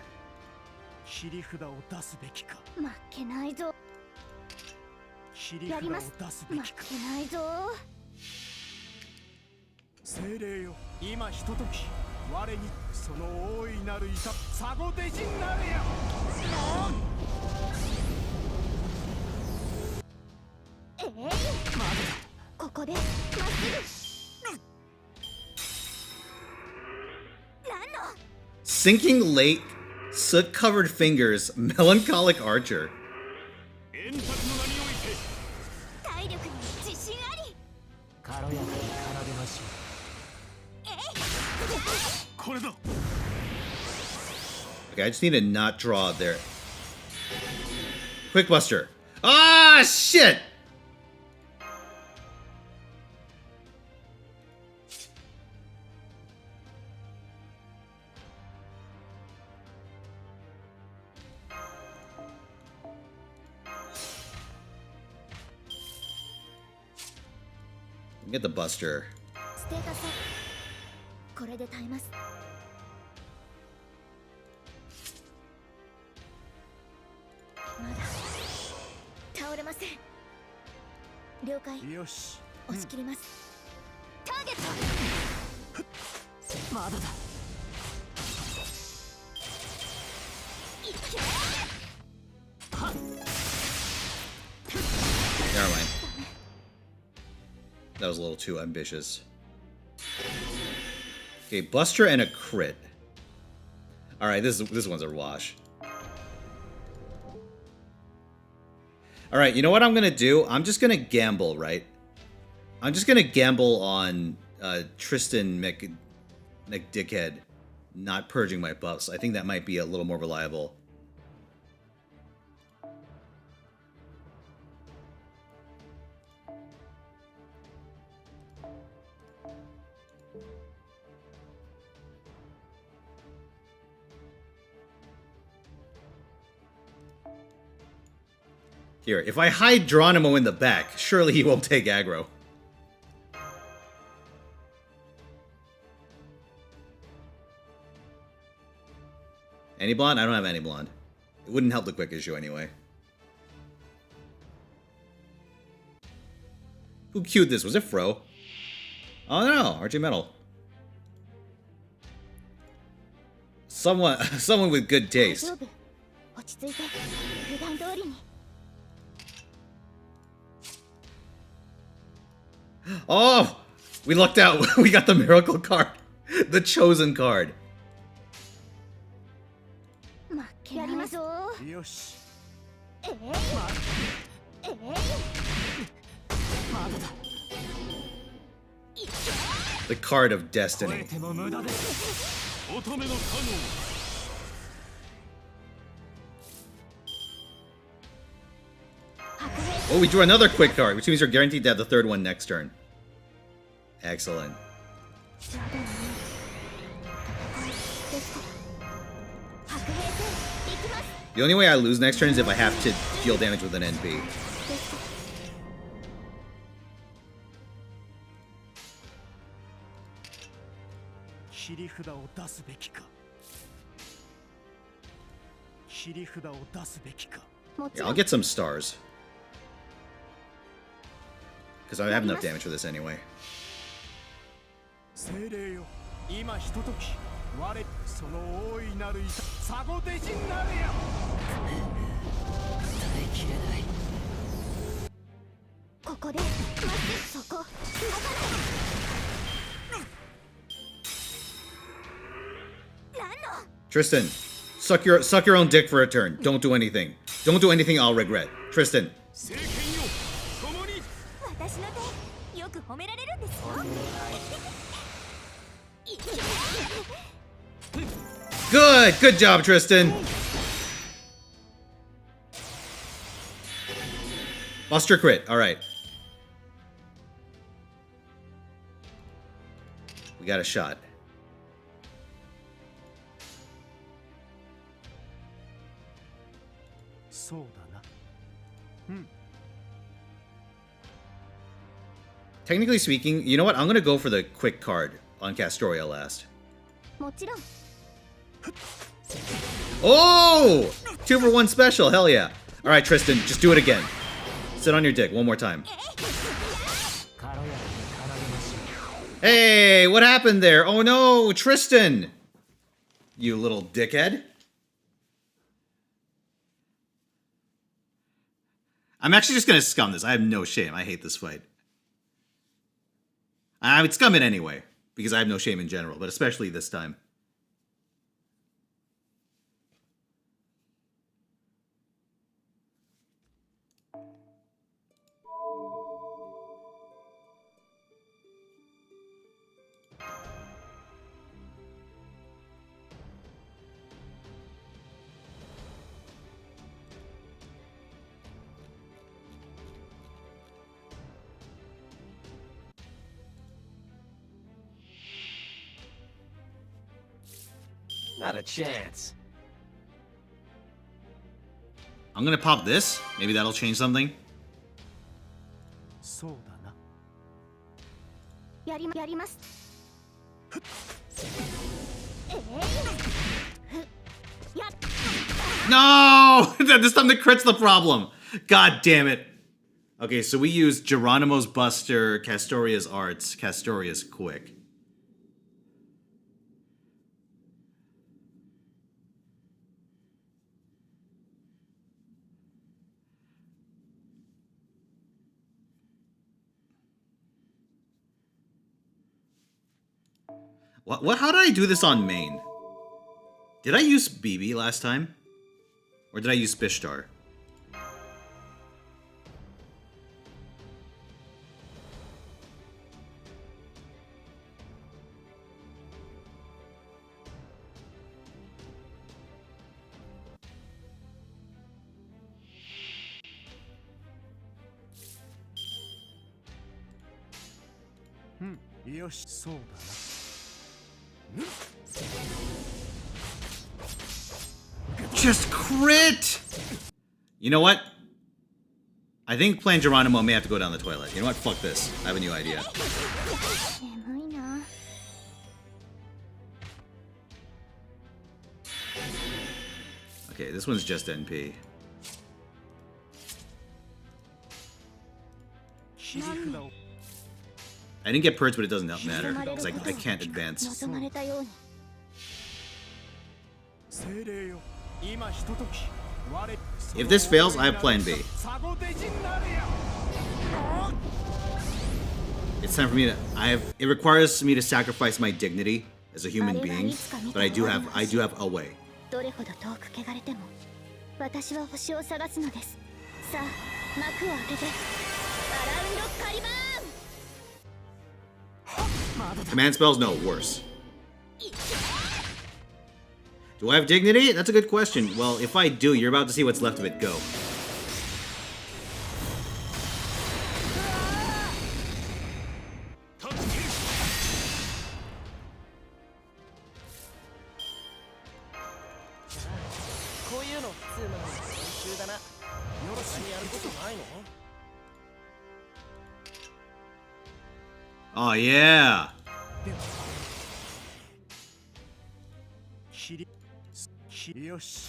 Sinking Lake, soot-covered fingers, melancholic archer. Okay, I just need to not draw there. Quick Buster. Ah, shit! Get the Buster. Never mind. That was a little too ambitious. Okay, Buster and a crit. Alright, this one's a wash. Alright, you know what I'm gonna do? I'm just gonna gamble, right? I'm just gonna gamble on Tristan McDickhead not purging my buffs. I think that might be a little more reliable. Here, if I hide Geronimo in the back, surely he won't take aggro. Any blonde? I don't have any blonde. It wouldn't help the quick issue anyway. Who queued this? Was it Fro? Oh no, RJ Metal. Someone with good taste. Oh! We lucked out. We got the miracle card. The chosen card. よし The card of destiny. Oh, we drew another quick card, which means you're guaranteed to have the third one next turn. Excellent. The only way I lose next turn is if I have to deal damage with an NP. 切り札を出すべきか切り札を出すべきか Yeah, I'll get some stars. Because I have enough damage for this anyway. 精霊よ今ひととき我その大いなるサゴ弟子になれや耐えきれない ここで待ってそこ動かない Tristan, suck your own dick for a turn. Don't do anything. Don't do anything I'll regret. Tristan. 政権よ共に 私の手よく褒められるんですよ Good! Good job, Tristan! Buster crit. Alright. We got a shot. So Technically speaking, you know what? I'm gonna go for the quick card on Castoria last. もちろん Oh! 2 for 1 special. Hell yeah. Alright, Tristan, just do it again. Sit on your dick one more time. Hey, what happened there? Oh no, Tristan! You little dickhead. I'm actually just gonna scum this. I have no shame. I hate this fight. I would scum it anyway, because I have no shame in general, but especially this time. Not a chance. I'm gonna pop this. Maybe that'll change something. そうだな やります No! This time the crit's the problem. God damn it. Okay, so we used Geronimo's Buster, Castoria's Arts, Castoria's Quick. What? How did I do this on main? Did I use BB last time? Or did I use Spishtar? Hmm. よしそうだな Just crit! You know what? I think playing Geronimo may have to go down the toilet. You know what? Fuck this. I have a new idea. 眠いな。 Okay, this one's just NP. 切り札を I didn't get purged, but it doesn't matter because I can't advance. 望まれたように。 精霊よ今ひととき我 If this fails, I have plan B. サゴデジになれや It's time for me to. It requires me to sacrifice my dignity as a human being, but I do have a way. どれほど遠く汚れても私は星を探すのです。さあ幕を開けてアラウンドカリバーン。 Command spells? No, worse. Do I have dignity? That's a good question. Well, if I do, you're about to see what's left of it go. Oh, yeah. 切りよし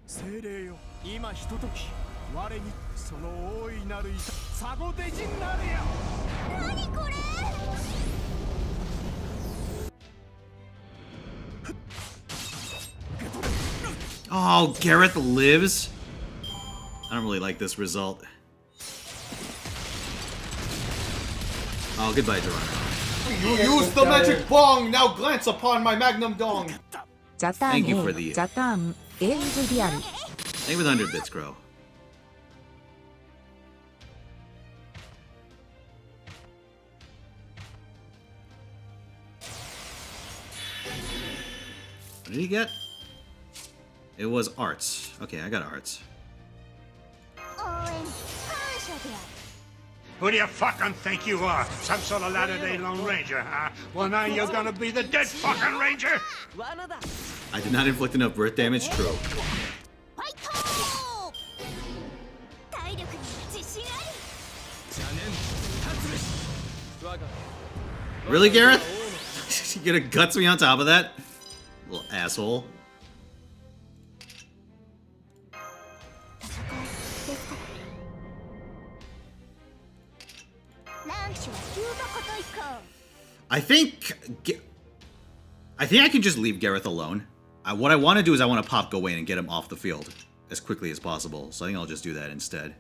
精霊よ今ひととき我にその大いなる痛サゴデジになれや何これ Oh, Gareth lives? I don't really like this result. Oh, goodbye, Geronimo. You use the magic bong! Now glance upon my magnum dong! ザター Thank you ン for A the- ザターン A is リアル Thank you for the 100 bits, Crow. What did he get? It was arts. Okay, I got arts. 応援感謝である。 Who do you fucking think you are? Some sort of Latter-day Lone Ranger, huh? Well, now you're gonna be the dead fucking Ranger! I did not inflict enough birth damage, true. ファイト体力に自信あり。 Really, Gareth? You gonna guts me on top of that? Little asshole. ランチは急箱と行こう。 I think I can just leave Gareth alone. What I want to do is I want to pop Gawain and get him off the field as quickly as possible. So I think I'll just do that instead.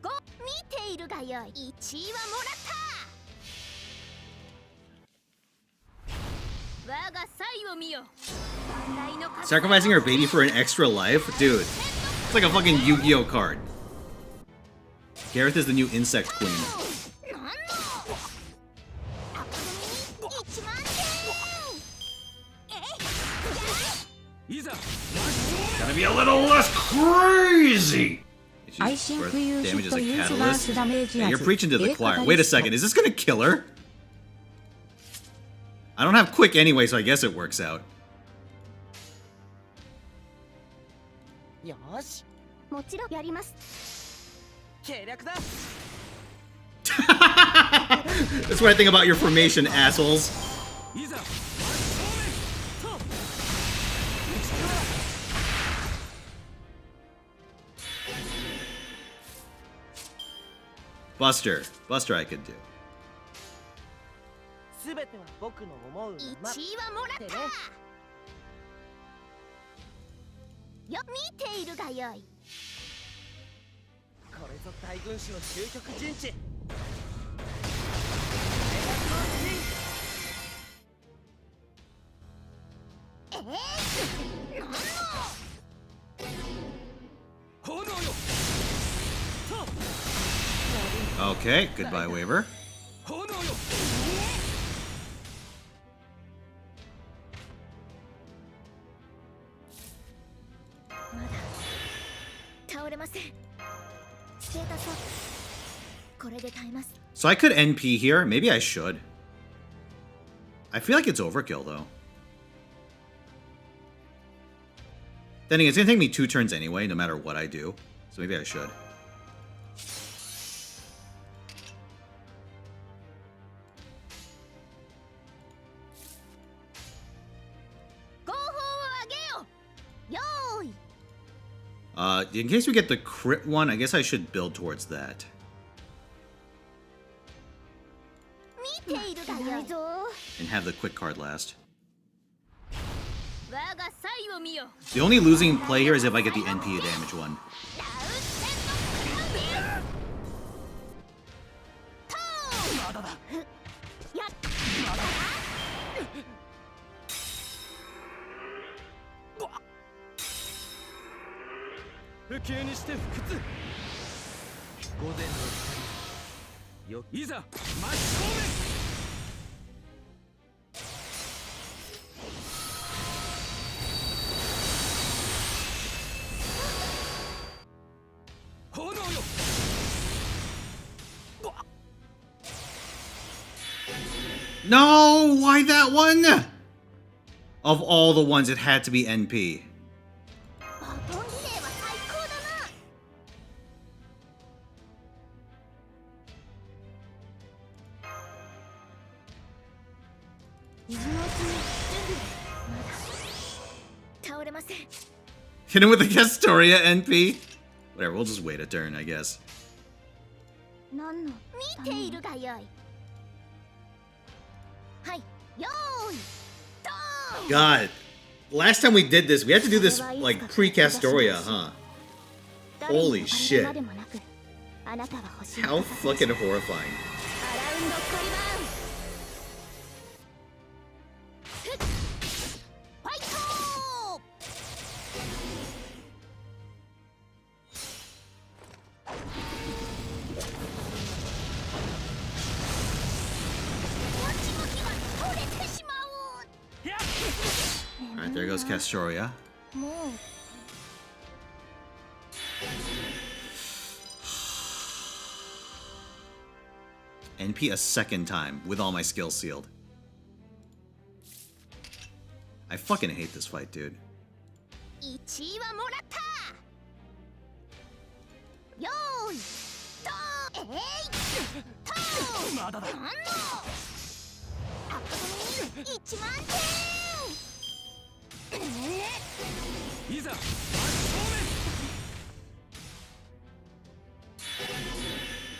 ご見ているがよい。1位はもらった。我が才を見よ。万来の勝ち Sacrificing her baby for an extra life? Dude, it's like a fucking Yu-Gi-Oh card. Gareth is the new insect queen. なんの赤組に1万点。いざ Gotta be a little less crazy! I She's think birth you damage should as a use catalyst. burst damage Yeah, as you're preaching to the a choir. Wait a catalyst. second, is this gonna kill her? I don't have quick anyway, so I guess it works out. よしもちろんやります。計略だ That's what I think about your formation, assholes. いざ Buster. Buster I could do. すべては僕の思うまま1位はもらった。よ見ているがよい。これぞ大軍師の究極陣地なんの 炎よ Okay, goodbye, Waver. 炎よ まだ倒れません。ステータスアップ。これで耐えます。 So I could NP here. Maybe I should. I feel like it's overkill, though. Then again, it's gonna take me 2 turns anyway, no matter what I do. So maybe I should. In case we get the crit one, I guess I should build towards that. And have the quick card last. The only losing play here is if I get the NP damage one. No! Why that one? Of all the ones, it had to be NP. Hit him with the Castoria NP? Whatever, we'll just wait a turn, I guess. God, last time we did this, we had to do this like pre-Castoria, huh? Holy shit. How fucking horrifying. Alright, there goes Castoria. NP a second time with all my skills sealed. I fucking hate this fight, dude.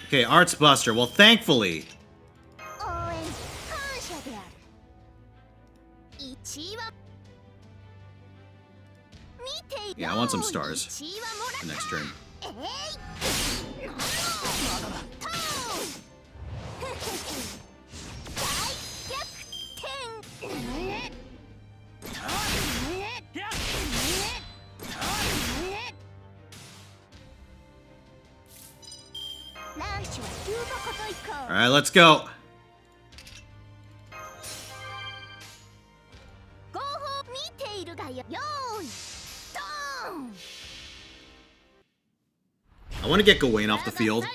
Okay, Arts Buster. Well, thankfully. Yeah, I want some stars the next turn. Alright, let's go. I want to get Gawain off the field,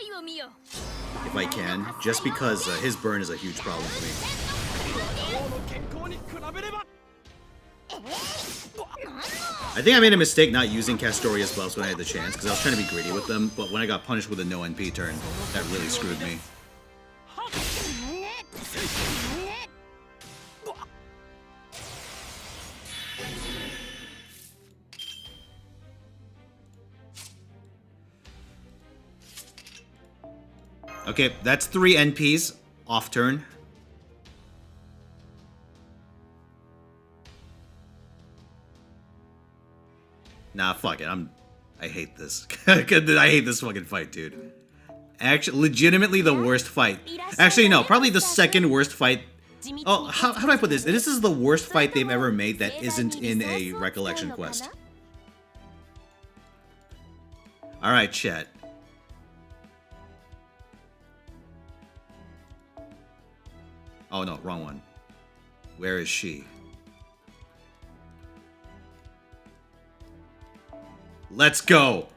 if I can, just because his burn is a huge problem for me. I think I made a mistake not using Castoria's buffs when I had the chance, because I was trying to be greedy with them, but when I got punished with a no NP turn, that really screwed me. Okay, that's 3 NPs off turn. Nah, fuck it. I hate this. I hate this fucking fight, dude. Actually, legitimately the worst fight. Actually, no, probably the second worst fight. Oh, how do I put this? This is the worst fight they've ever made that isn't in a recollection quest. Alright, chat. Oh no, wrong one. Where is she? Let's go!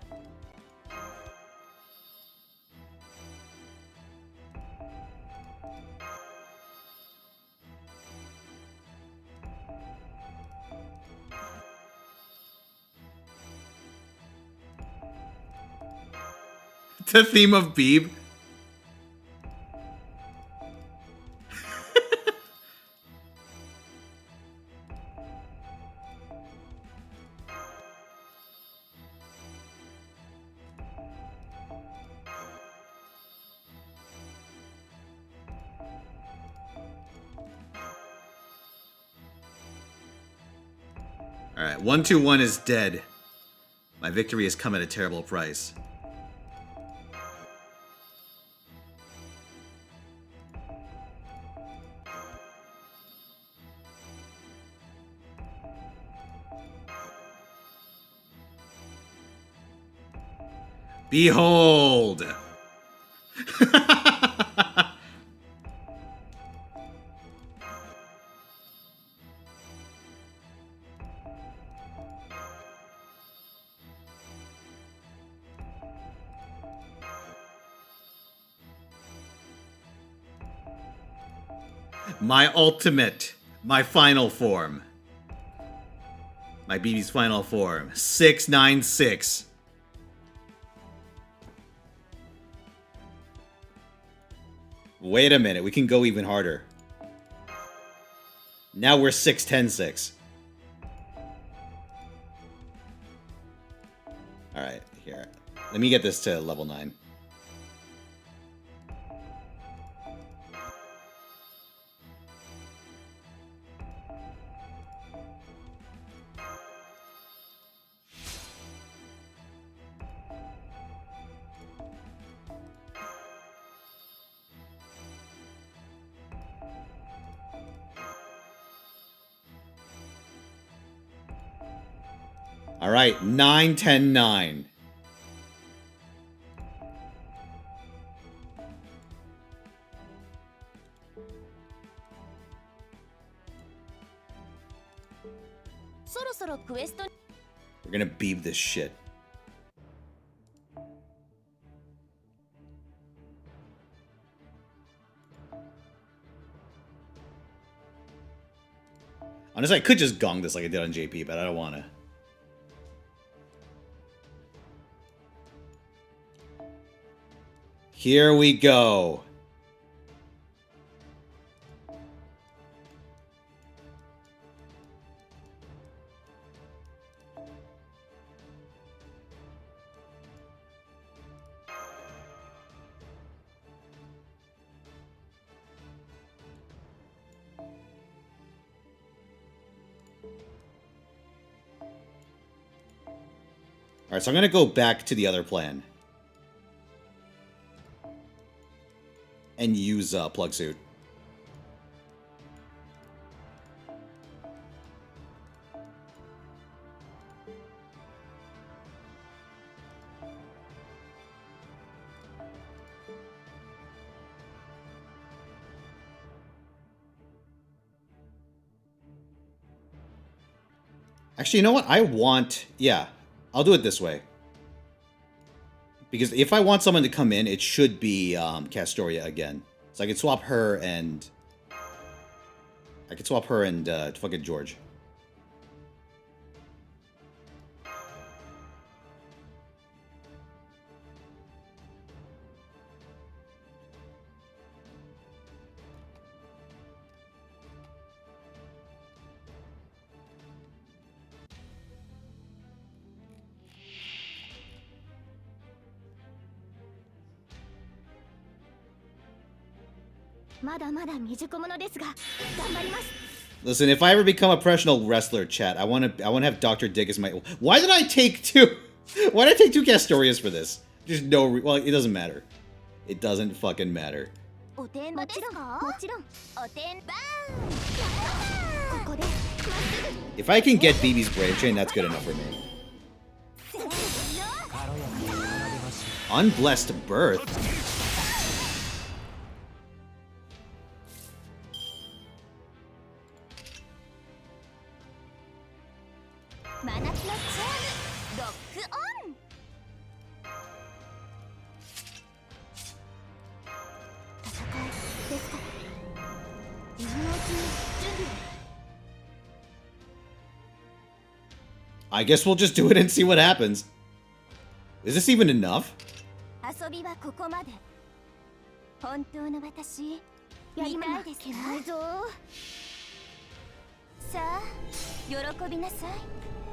The theme of Beeb. Alright, 121 is dead. My victory has come at a terrible price. Behold! My ultimate, my final form. My BB's final form. 696. Wait a minute, we can go even harder. Now we're 6106. Alright, here. Let me get this to level 9. Alright, 9, 10, 9. We're gonna beep this shit. Honestly, I could just gong this like I did on JP, but I don't wanna. Here we go. Alright, so I'm gonna go back to the other plan. And use plug suit. Actually, you know what? Yeah, I'll do it this way. Because if I want someone to come in, it should be Castoria again. So I could swap her and... fucking George. Listen, if I ever become a professional wrestler, chat, I want to have Dr. Dick as my... Why did I take two? Why did I take two Castorias for this? Just no... Well, it doesn't matter. It doesn't fucking matter. If I can get BB's Brave Chain, that's good enough for me. Unblessed Birth? I guess we'll just do it and see what happens. Is this even enough? 遊びはここまで。本当の私やりたいですか？さあ喜びなさい。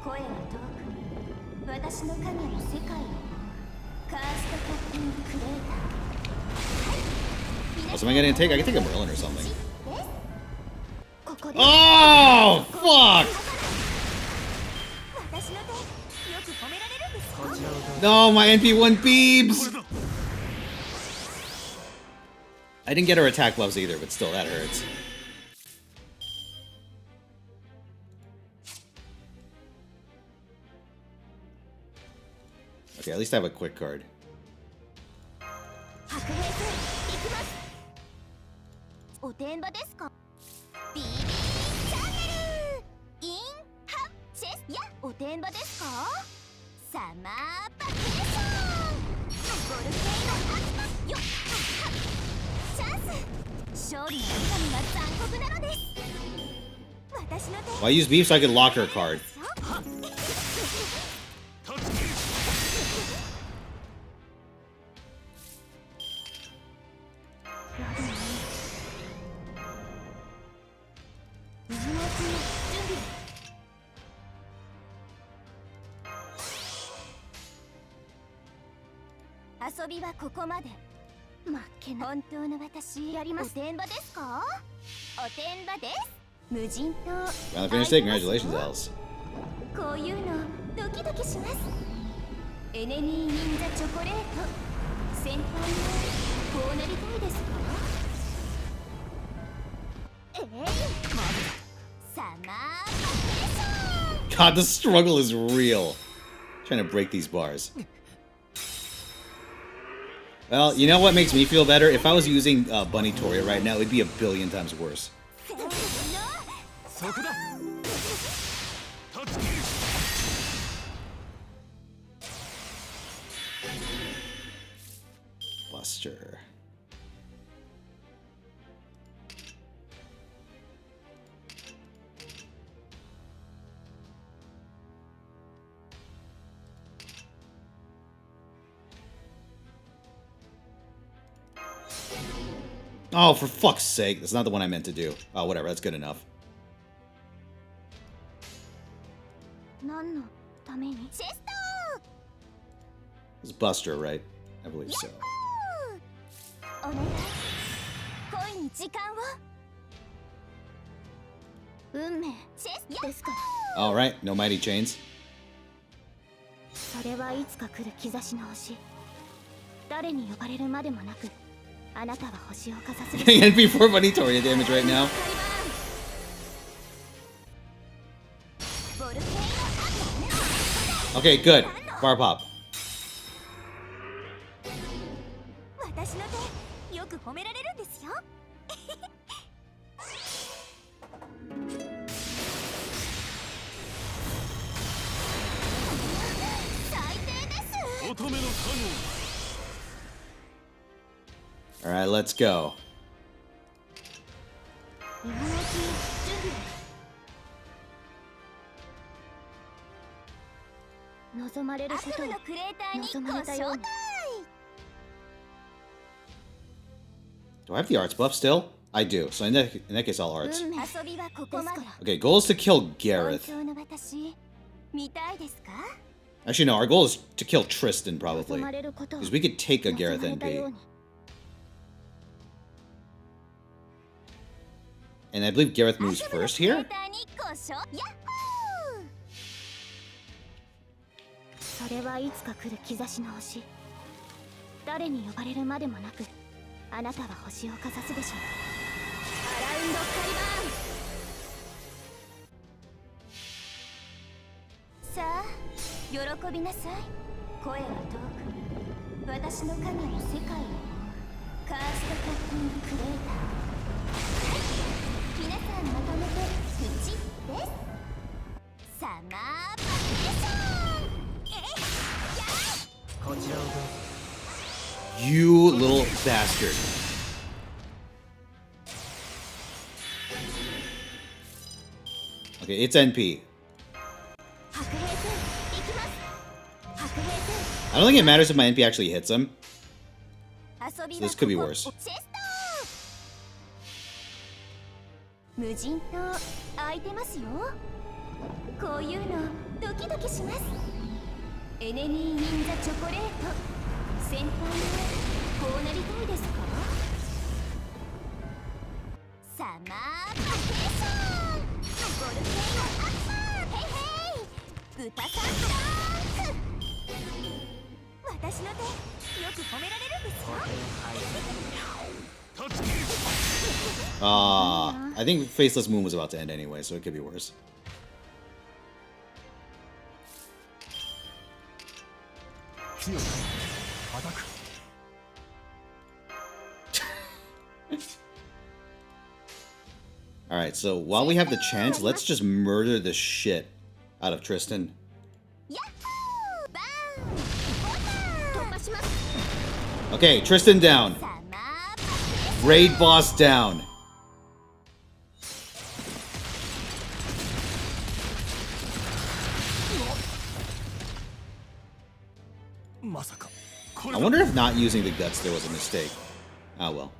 声は遠くに私の影の世界を。カーストキャッティングクレーター。 Oh, so am I getting a take? I can take a Merlin or something. ここで Oh, fuck! 私の手よく褒められるんですか？ No, my NP1 Beebs! I didn't get her attack buffs either, but still, that hurts. Okay, at least I have a quick card. 白兵戦行きます。おてんばですか？ BB チャンネルインハッチェスやおてんばですか？サマーバケーションボルケーノアクタよっチャンス勝利の女神は残酷なのです。私の手 Well, I used Beef so I could lock her card. 遊びはここまで。負けな本当の私やります。おてんばですか？おてんばです。無人島 Finally finished it. Congratulations, Alice. こういうのドキドキします。エネミー忍者チョコレート先輩もこうなりたいですか？サマーバケーション God, the struggle is real. Trying to break these bars. Well, you know what makes me feel better? If I was using Bunny Toria right now, it'd be a billion times worse. Buster. Oh, for fuck's sake. That's not the one I meant to do. Oh, whatever. That's good enough. 何のために？チェスト It's Buster, right? I believe so. お願い恋に時間を運命チェスですから Alright, no mighty chains. それはいつか来る兆しの星。誰に呼ばれるまでもなくあなたは星をかざす NP4 Bunny Toria damage right now. Okay, good. Bar pop. 私の手よく褒められるんですよ。最低です。乙女のカノン Alright, let's go. 今のうち準備望まれることを望まれたように Do I have the arts buff still? I do. So in that case, all arts. 遊びはここまで。 Okay, goal is to kill Gareth. 本当の私見たいですか？ Actually, no, our goal is to kill Tristan, probably. Because we could take a Gareth NP. And I believe Gareth moves first here? それはいつか来る兆しの星。誰に呼ばれるまでもなくあなたは星をかざすでしょう。アラウンドカリバーン。さあ喜びなさい。声は遠く私の影の世界を。カーストカッティングクレーター。皆さんまとめてプチです。サマーバケーション。こちらをどうぞ。 You little bastard. Okay, it's NP. I don't think it matters if my NP actually hits him. this could be worse. 無人島空いてますよ。こういうのドキドキします。エネミー・イン・ザ・チョコレート。先輩はこうなりたいですか？サマーバケーション。ボルケーノアッパー。ヘイヘイ。豚さんダンク。私の手よく褒められるんですよ。I think Faceless Moon was about to end anyway, so it could be worse. Alright, so while we have the chance, let's just murder the shit out of Tristan. Okay, Tristan down. Raid boss down. I wonder if not using the guts there was a mistake. Ah well.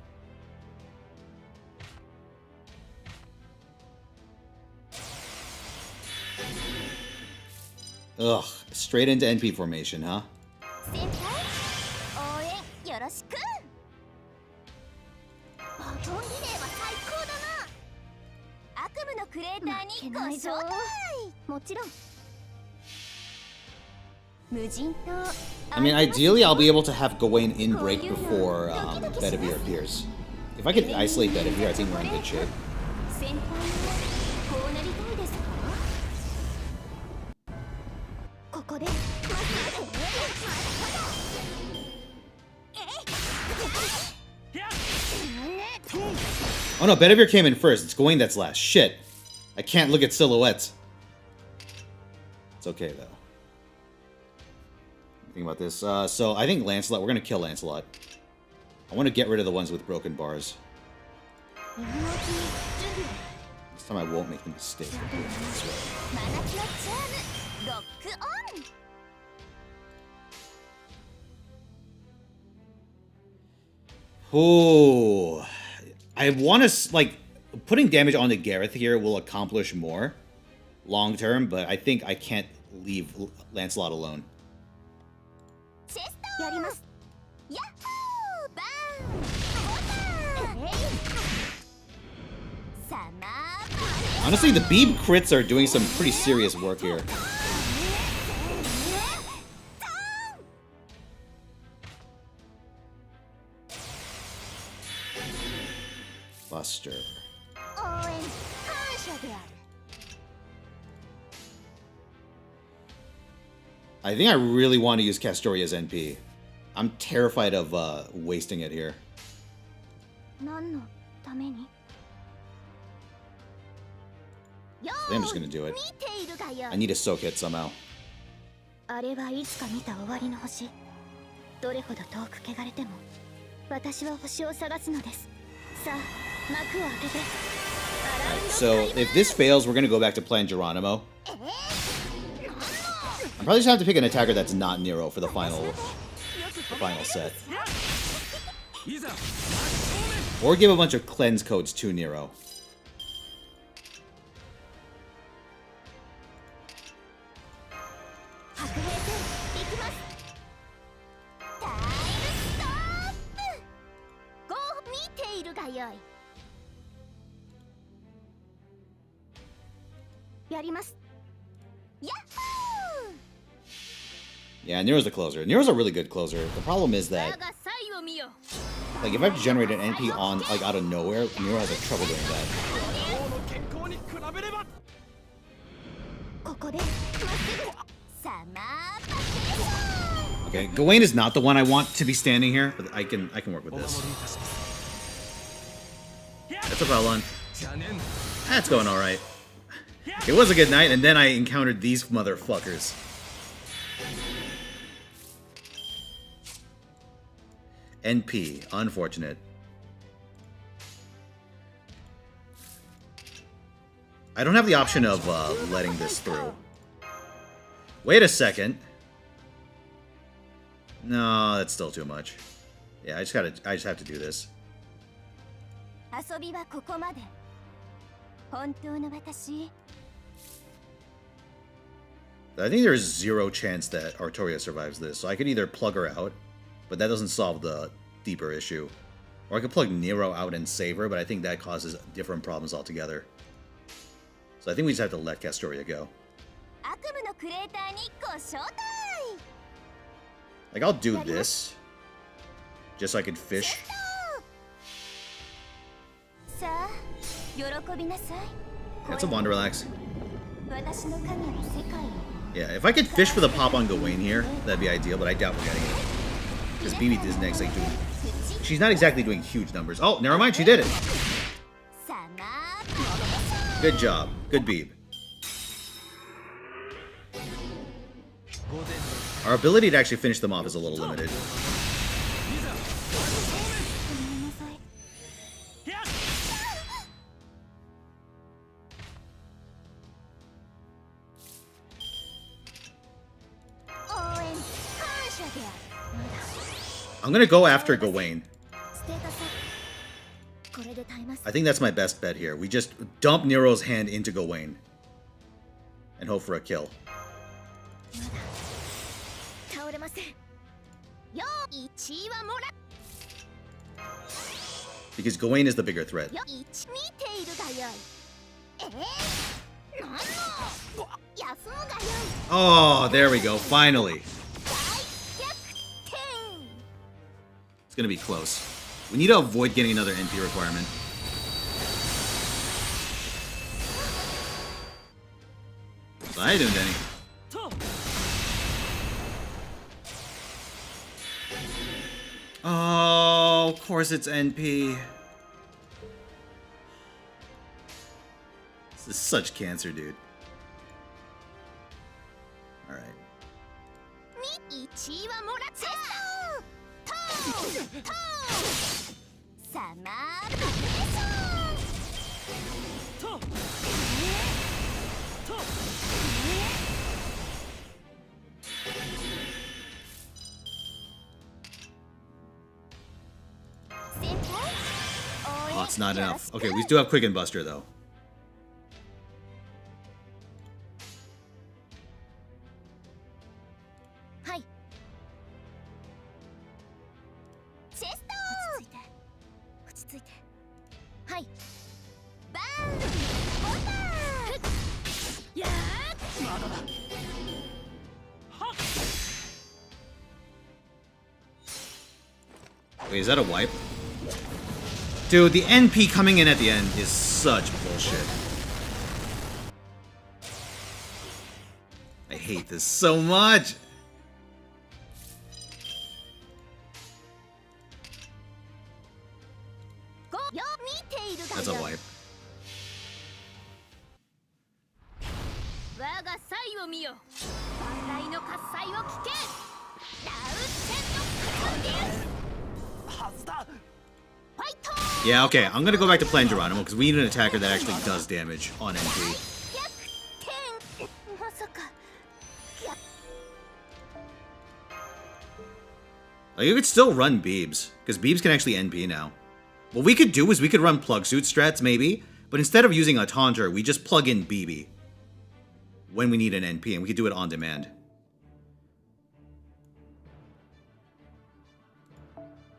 Ugh, straight into NP formation, huh? I mean, ideally, I'll be able to have Gawain in break before Bedivere appears. If I can isolate Bedivere, I think we're in good shape. Oh no, Bedivere came in first. It's Gawain that's last. Shit. I can't look at silhouettes. It's okay, though. Think about this. So I think Lancelot, we're gonna kill Lancelot. I want to get rid of the ones with broken bars. This time I won't make the mistake of doing it this way. Oh, I want to, like, putting damage onto Gareth here will accomplish more long term, but I think I can't leave Lancelot alone. Honestly, the Beeb crits are doing some pretty serious work here. Buster. I think I really want to use Castoria's NP. I'm terrified of wasting it here. So I'm just gonna do it. I need a soak hit somehow. So if this fails, we're gonna go back to playing Geronimo. I'm probably just gonna have to pick an attacker that's not Nero for the final set. Or give a bunch of cleanse codes to Nero. Yeah, Nero's the closer. Nero's a really good closer. The problem is that, like, if I have to generate an NP on, like, out of nowhere, Nero has a trouble doing that. Okay, Gawain is not the one I want to be standing here, but I can work with this. That's a Valon. That's going alright. It was a good night, and then I encountered these motherfuckers. NP. Unfortunate. I don't have the option of letting this through. Wait a second. No, that's still too much. Yeah, I just have to do this. 遊びはここまで。本当の私。I think there's zero chance that Artoria survives this, so I could either plug her out, but that doesn't solve the deeper issue. Or I could plug Nero out and save her, but I think that causes different problems altogether. So I think we just have to let Castoria go. 悪夢のクレーターにご招待。 Like, I'll do this, just so I can fish. さあ、喜びなさい。 That's a Wanderlax. 私の神の世界を。 Yeah, if I could fish for the pop on Gawain here, that'd be ideal, but I doubt we're getting it. Because BB Disney's like doing... She's not exactly doing huge numbers. Oh, never mind, she did it. Good job. Good Beeb. Our ability to actually finish them off is a little limited. I'm gonna go after Gawain. I think that's my best bet here. We just dump Nero's hand into Gawain. And hope for a kill. Because Gawain is the bigger threat. Oh, there we go. Finally. It's gonna be close. We need to avoid getting another NP requirement. So how you doing, Denny? Oh, of course it's NP. This is such cancer, dude. Alright. Oh, it's not enough. Okay, we still have Quicken Buster, though. Wait, is that a wipe? Dude, the NP coming in at the end is such bullshit. I hate this so much. That's a wipe. Yeah, okay, I'm gonna go back to playing Geronimo because we need an attacker that actually does damage on NP. Like, you could still run Beebs, because Beebs can actually NP now. What we could do is we could run plug suit strats, maybe, but instead of using a taunter, we just plug in BB when we need an NP, and we could do it on demand.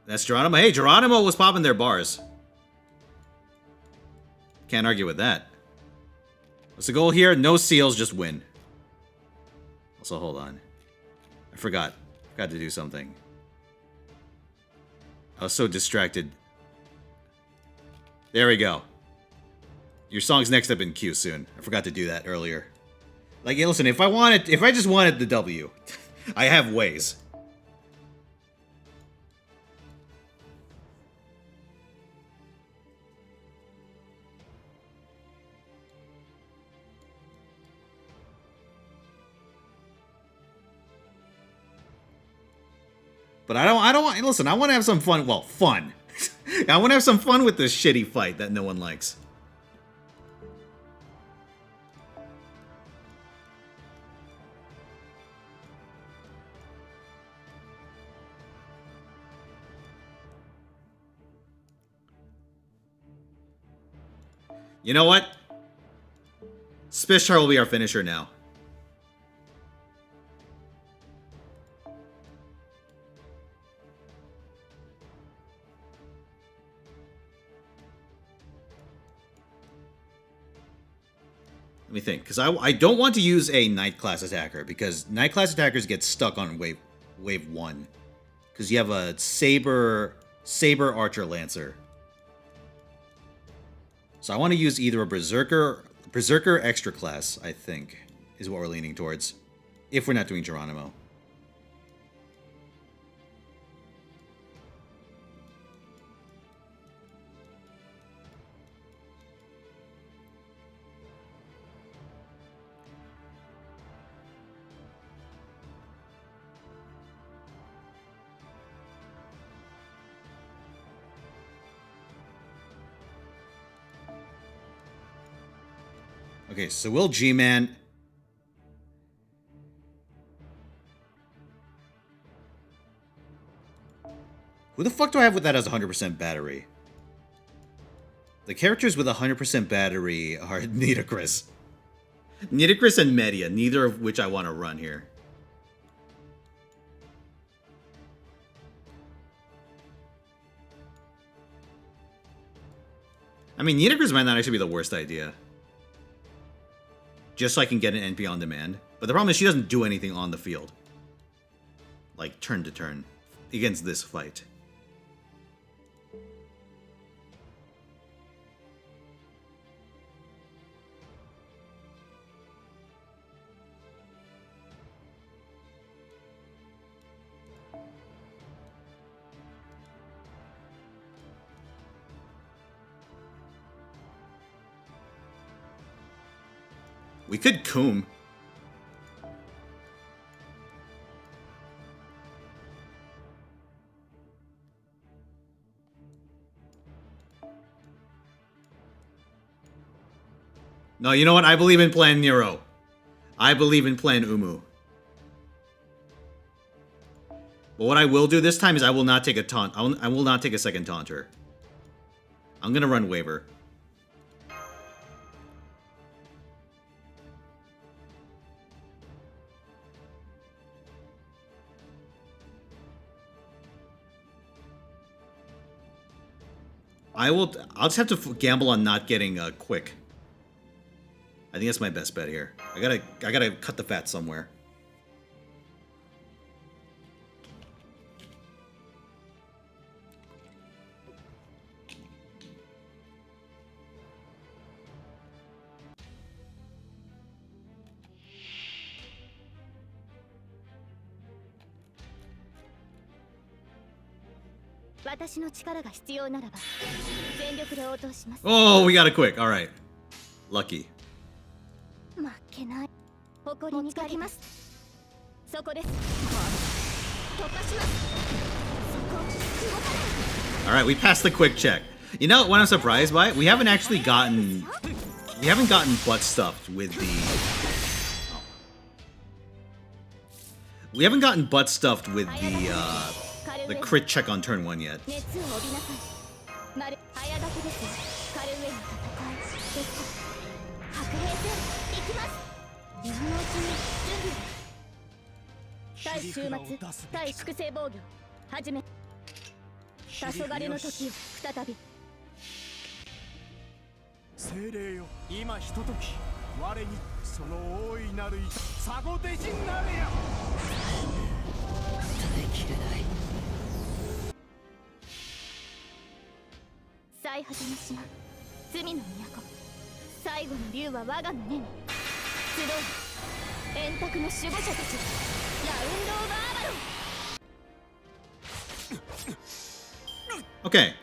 That's Geronimo. Hey, Geronimo was popping their bars. Can't argue with that. What's the goal here? No seals, just win. Also, hold on. I forgot. Forgot to do something. I was so distracted. There we go. Your song's next up in queue soon. I forgot to do that earlier. Like, hey, listen, if I just wanted the W, I have ways. But I don't want, listen, I want to have some fun. Well, fun. I want to have some fun with this shitty fight that no one likes. You know what? Spishar will be our finisher now. Let me think, because I don't want to use a Knight class attacker, because Knight class attackers get stuck on wave 1. Because you have a Saber Archer Lancer. So I want to use either a Berserker extra class, I think, is what we're leaning towards. If we're not doing Geronimo. Okay, so we'll G-Man. Who the fuck do I have with that as 100% battery? The characters with 100% battery are Nidacris. Nidacris and Media, neither of which I want to run here. I mean, Nidacris might not actually be the worst idea. Just so I can get an NP on demand. But the problem is she doesn't do anything on the field. Like, turn to turn. Against this fight. We could Coom. No, you know what? I believe in Plan Nero. I believe in Plan Umu. But what I will do this time is I will not take a taunt. I will not take a second taunter. I'm gonna run Waver. I'll just have to gamble on not getting quick. I think that's my best bet here. I gotta cut the fat somewhere. Oh, we got it quick. All right. Lucky. All right, we passed the quick check. You know what I'm surprised by? We haven't actually gotten... We haven't gotten butt stuffed with the... We haven't gotten butt stuffed with the crit check on turn 1 yet. Okay.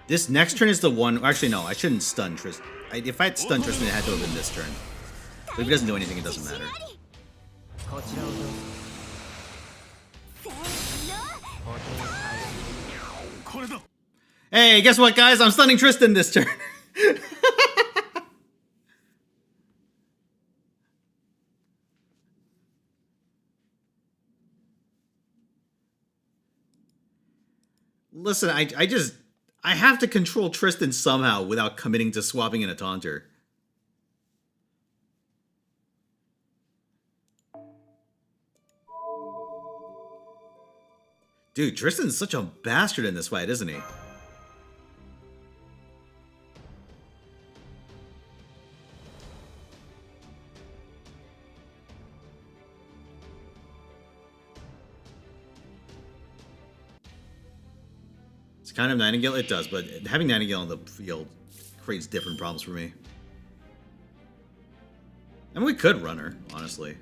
This next turn is the one... Actually, no, I shouldn't stun Tristan. If I had stunned Tristan, it had to have been this turn. But if he doesn't do anything, it doesn't matter. Hey, guess what, guys? I'm stunning Tristan this turn. Listen, I have to control Tristan somehow without committing to swapping in a taunter. Dude, Tristan's such a bastard in this fight, isn't he? It's kind of Nightingale? It does, but having Nightingale on the field creates different problems for me. I mean, we could run her, honestly.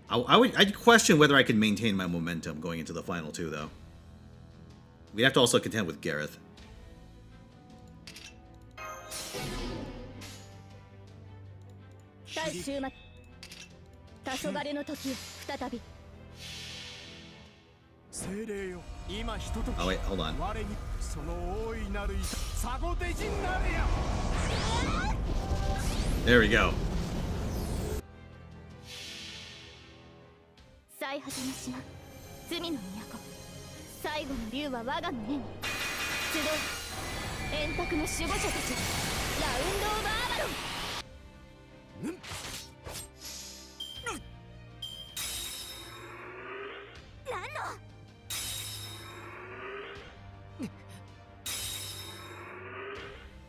I'd question whether I could maintain my momentum going into the final two, though. We'd have to also contend with Gareth. Oh wait, hold on. There we go. 最果ての島罪の都最後の竜は我が胸に集う円卓の守護者たちラウンド・オブ・アバロンラン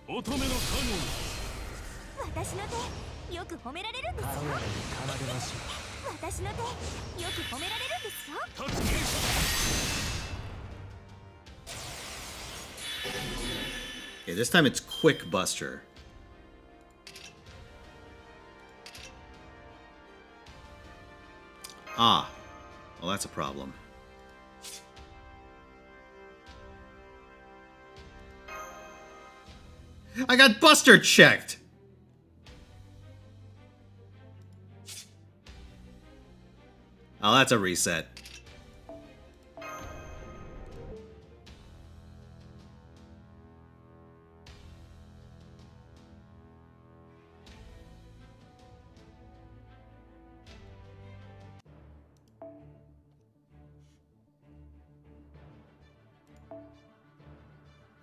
ノ乙女のカノン私の手よく褒められるんですよ私の手よく褒められるんですよ Okay, this time it's Quick Buster. Ah. Well, that's a problem. I got Buster checked! Oh, that's a reset.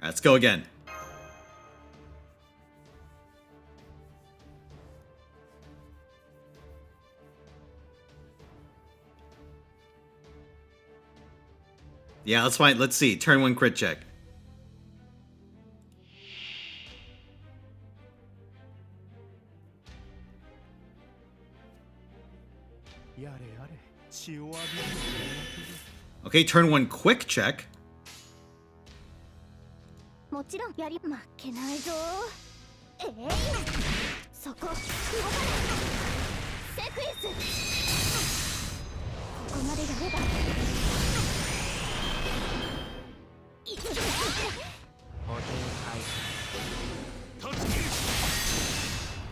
Let's go again. Yeah, that's fine. Let's see. Turn one crit check. Okay, turn one quick check. もちろんやり負けないぞそこ動かないセクエンスここまでやれば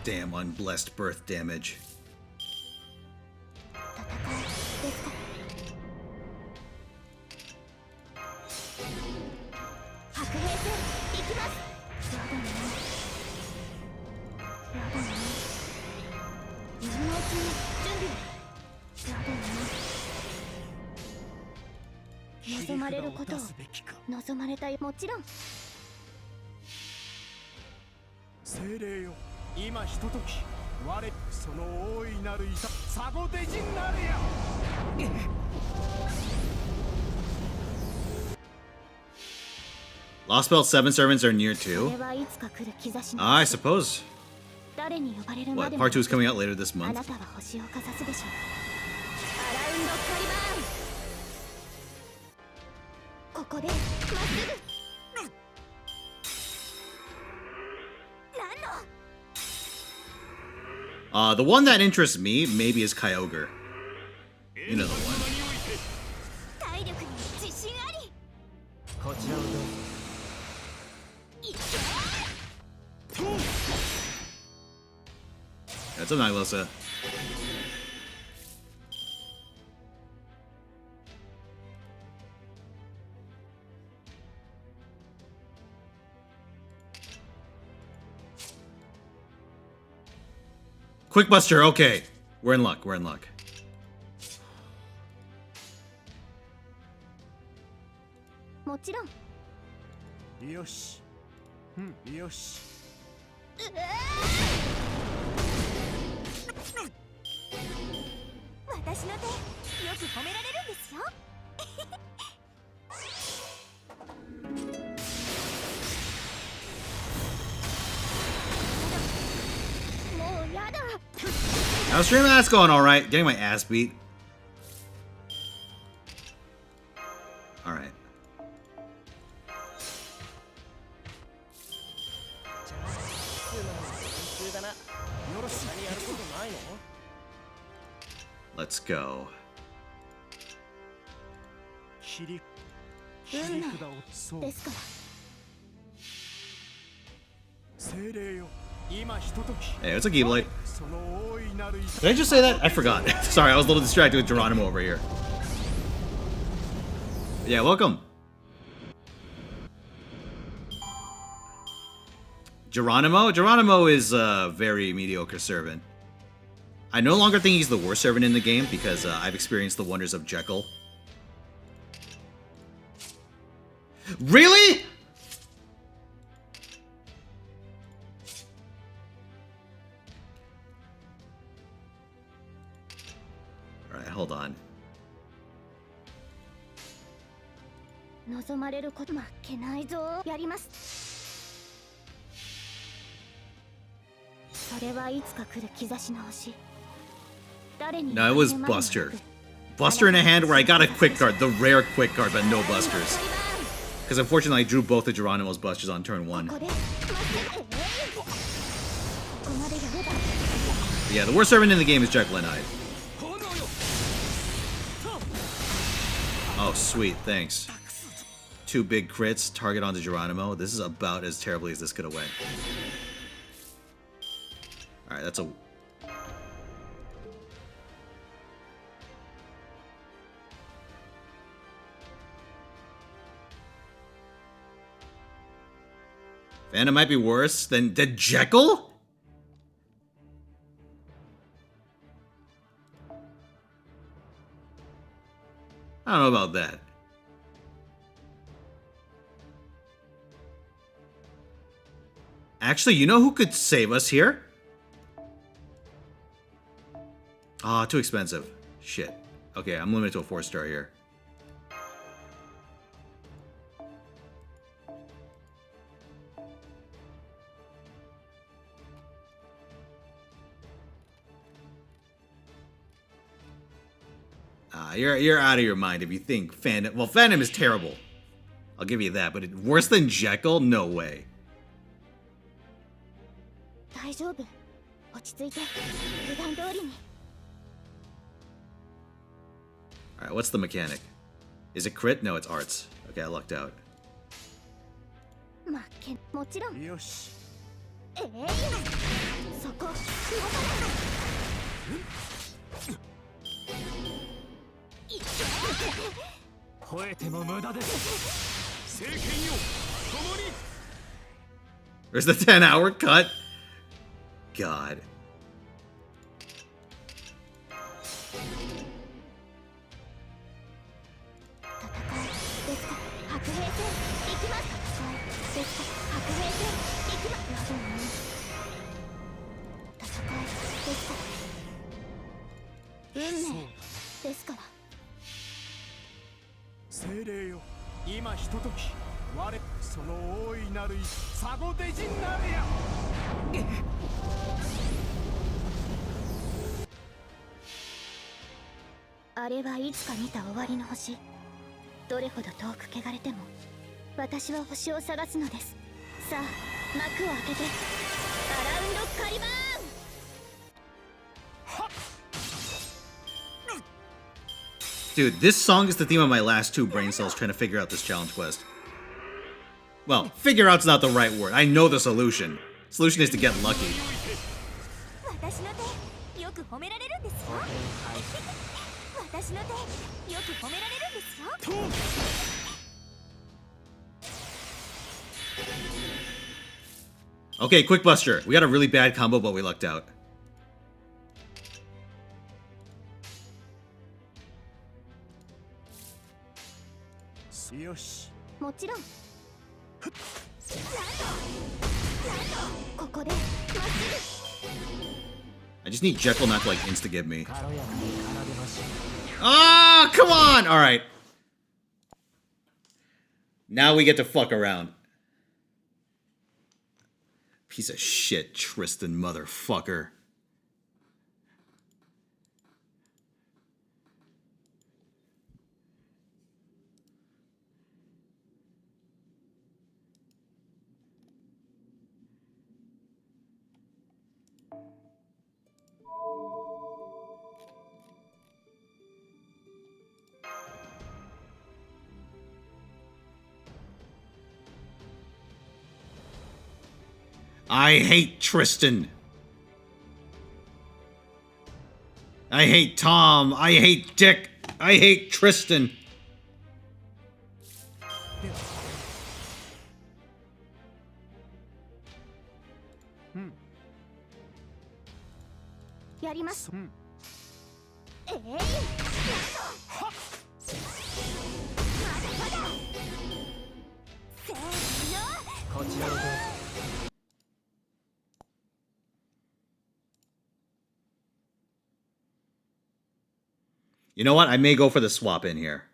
Damn unblessed birth damage. Lost Belt 7 servants are near too. I suppose. What, part 2 is coming out later this month? The one that interests me maybe is Kyogre. You know the one. That's a Nylosa. Quick Buster, okay. We're in luck, we're in luck. もちろん。よし。よし。私の手、よく褒められるんですよ。もうやだ。Now streaming, that's going alright. Getting my ass beat. Alright. だな。よろしく何やることないの？ Let's go. 切り運命札をそうですから。精霊よ。今ひととき。 Hey, what's a Geeblite? その大いなる痛 Did I just say that? I forgot. Sorry, I was a little distracted with Geronimo over here. Yeah, welcome. Geronimo? Geronimo is a very mediocre servant. I no longer think he's the worst servant in the game because I've experienced the wonders of Jekyll. Really? Alright, hold on. 望まれること負けないぞ。やります。それはいつか来る兆しの星。誰に No, it was Buster. Buster in a hand where I got a quick card, the rare quick card, but no busters. Because unfortunately I drew both of Geronimo's busters on turn 1. ここで Yeah, the worst servant in the game is Jekyll and Hyde. Oh, sweet, thanks. 2 big crits, target onto Geronimo. This is about as terribly as this could have went. Alright, that's a... Phantom might be worse than Jekyll? I don't know about that. Actually, you know who could save us here? Ah, too expensive. Shit. Okay, I'm limited to a 4-star here. You're out of your mind if you think Phantom... Well, Phantom is terrible. I'll give you that, but worse than Jekyll? No way. 大丈夫。落ち着いて。普段通りに。 Alright, what's the mechanic? Is it crit? No, it's arts. Okay, I lucked out. 負けもちろん。よし。そこ動かない。吠えても無駄です。聖剣よ、共に。 There's the 10-hour cut? God. Deska. 精霊よ、今ひととき、我その大いなるサゴデジになれや。あれはいつか見た終わりの星。どれほど遠く汚れても、私は星を探すのです。さあ、幕を開けて、アラウンドカリバーン。 Dude, this song is the theme of my last 2 brain cells trying to figure out this challenge quest. Well, figure out's not the right word. I know the solution. Solution is to get lucky. Okay, quick buster. We got a really bad combo, but we lucked out. よし。もちろん。ここでまっす I just need Jekyll not to like insta-give me. Ah, come on! Alright. Now we get to fuck around. Piece of shit, Tristan motherfucker. I hate Tristan. I hate Tom. I hate Dick. I hate Tristan. You know what? I may go for the swap in here.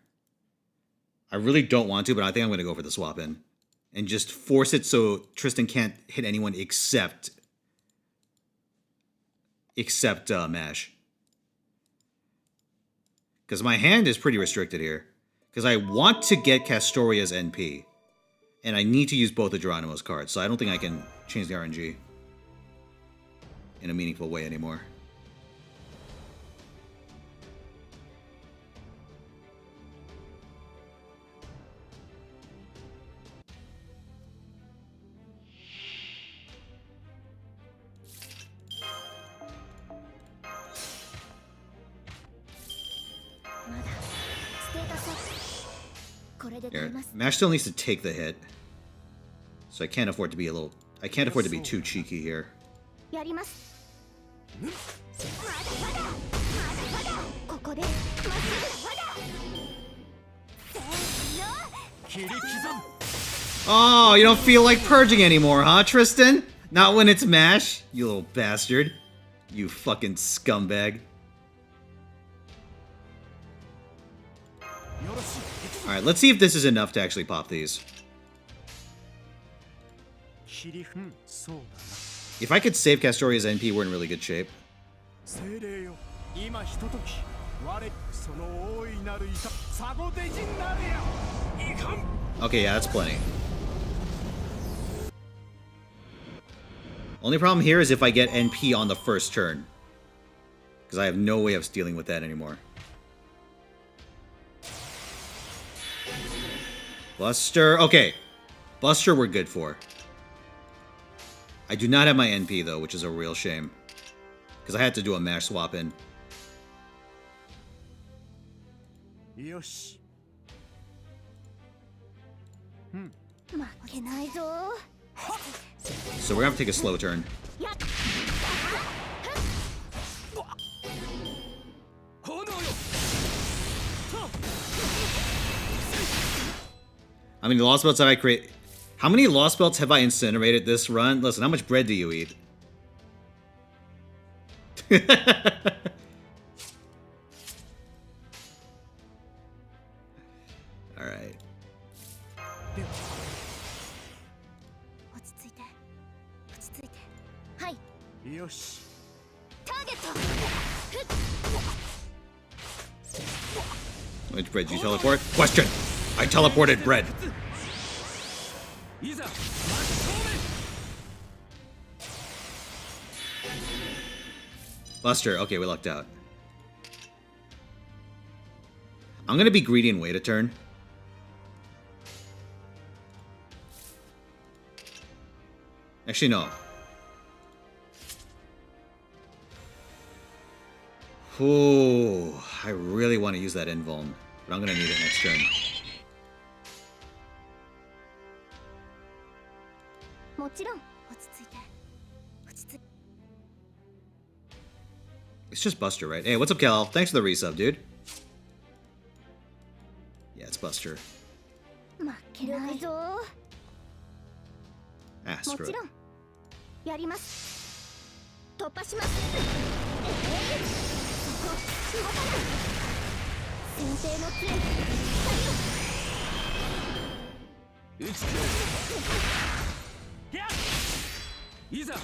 I really don't want to, but I think I'm going to go for the swap in. And just force it so Tristan can't hit anyone except Mash. Because my hand is pretty restricted here. Because I want to get Castoria's NP. And I need to use both of Geronimo's cards, so I don't think I can change the RNG in a meaningful way anymore. Here, Mash still needs to take the hit, so I can't afford to be I can't afford to be too cheeky here. Oh, you don't feel like purging anymore, huh, Tristan? Not when it's Mash, you little bastard. You fucking scumbag. Alright, let's see if this is enough to actually pop these. If I could save Castoria's NP, we're in really good shape. Okay, yeah, that's plenty. Only problem here is if I get NP on the first turn. Because I have no way of dealing with that anymore. Buster. Okay. Buster we're good for. I do not have my NP, though, which is a real shame. Because I had to do a Mash swap in. Yosh. So we're going to have to take a slow turn. How many lost belts have I created? How many lost belts have I incinerated this run? Listen, how much bread do you eat? Alright. Yosh. Which bread did you teleport? Question! I teleported bread. Buster. Okay, we lucked out. I'm gonna be greedy and wait a turn. Actually, no. Ooh, I really want to use that invuln, but I'm gonna need it next turn. It's just Buster, right? Hey, what's up, Cal? Thanks for the resub, dude. Yeah, it's Buster. 負けないぞ。 Ah, も screw ち it. ろんやります。突破します。そこ動かない。先制の杖。いざ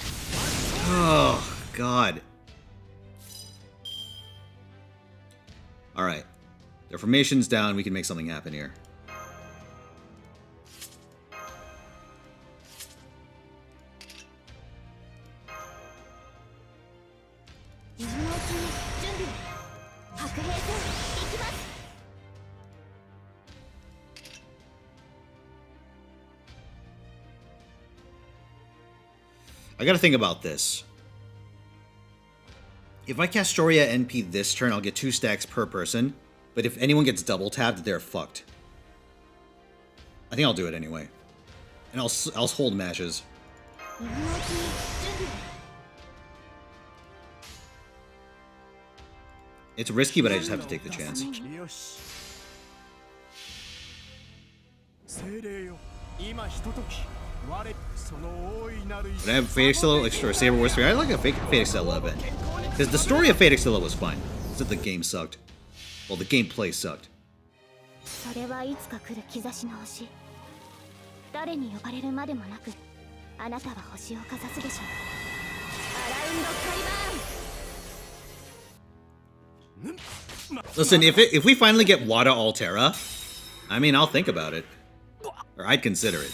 Oh, God. Alright. Their formation's down. We can make something happen here. I gotta think about this. If I cast Storia NP this turn, I'll get 2 stacks per person. But if anyone gets double tapped, they're fucked. I think I'll do it anyway. And I'll hold mashes. It's risky, but I just have to take the chance. よし。精霊よ、今ひととき、我その大いなる。 But I have Fate Extella or Saber Wars 3. I like a Fate Extella event. Because the story of Fate Extella was fine. It's that the game sucked. Well, the gameplay sucked. それはいつか来る兆しの星。誰に呼ばれるまでもなく、あなたは星をかざすでしょう。アラウンドカリバーン。 Listen, if we finally get Wada Altera, I mean, I'll think about it. Or I'd consider it.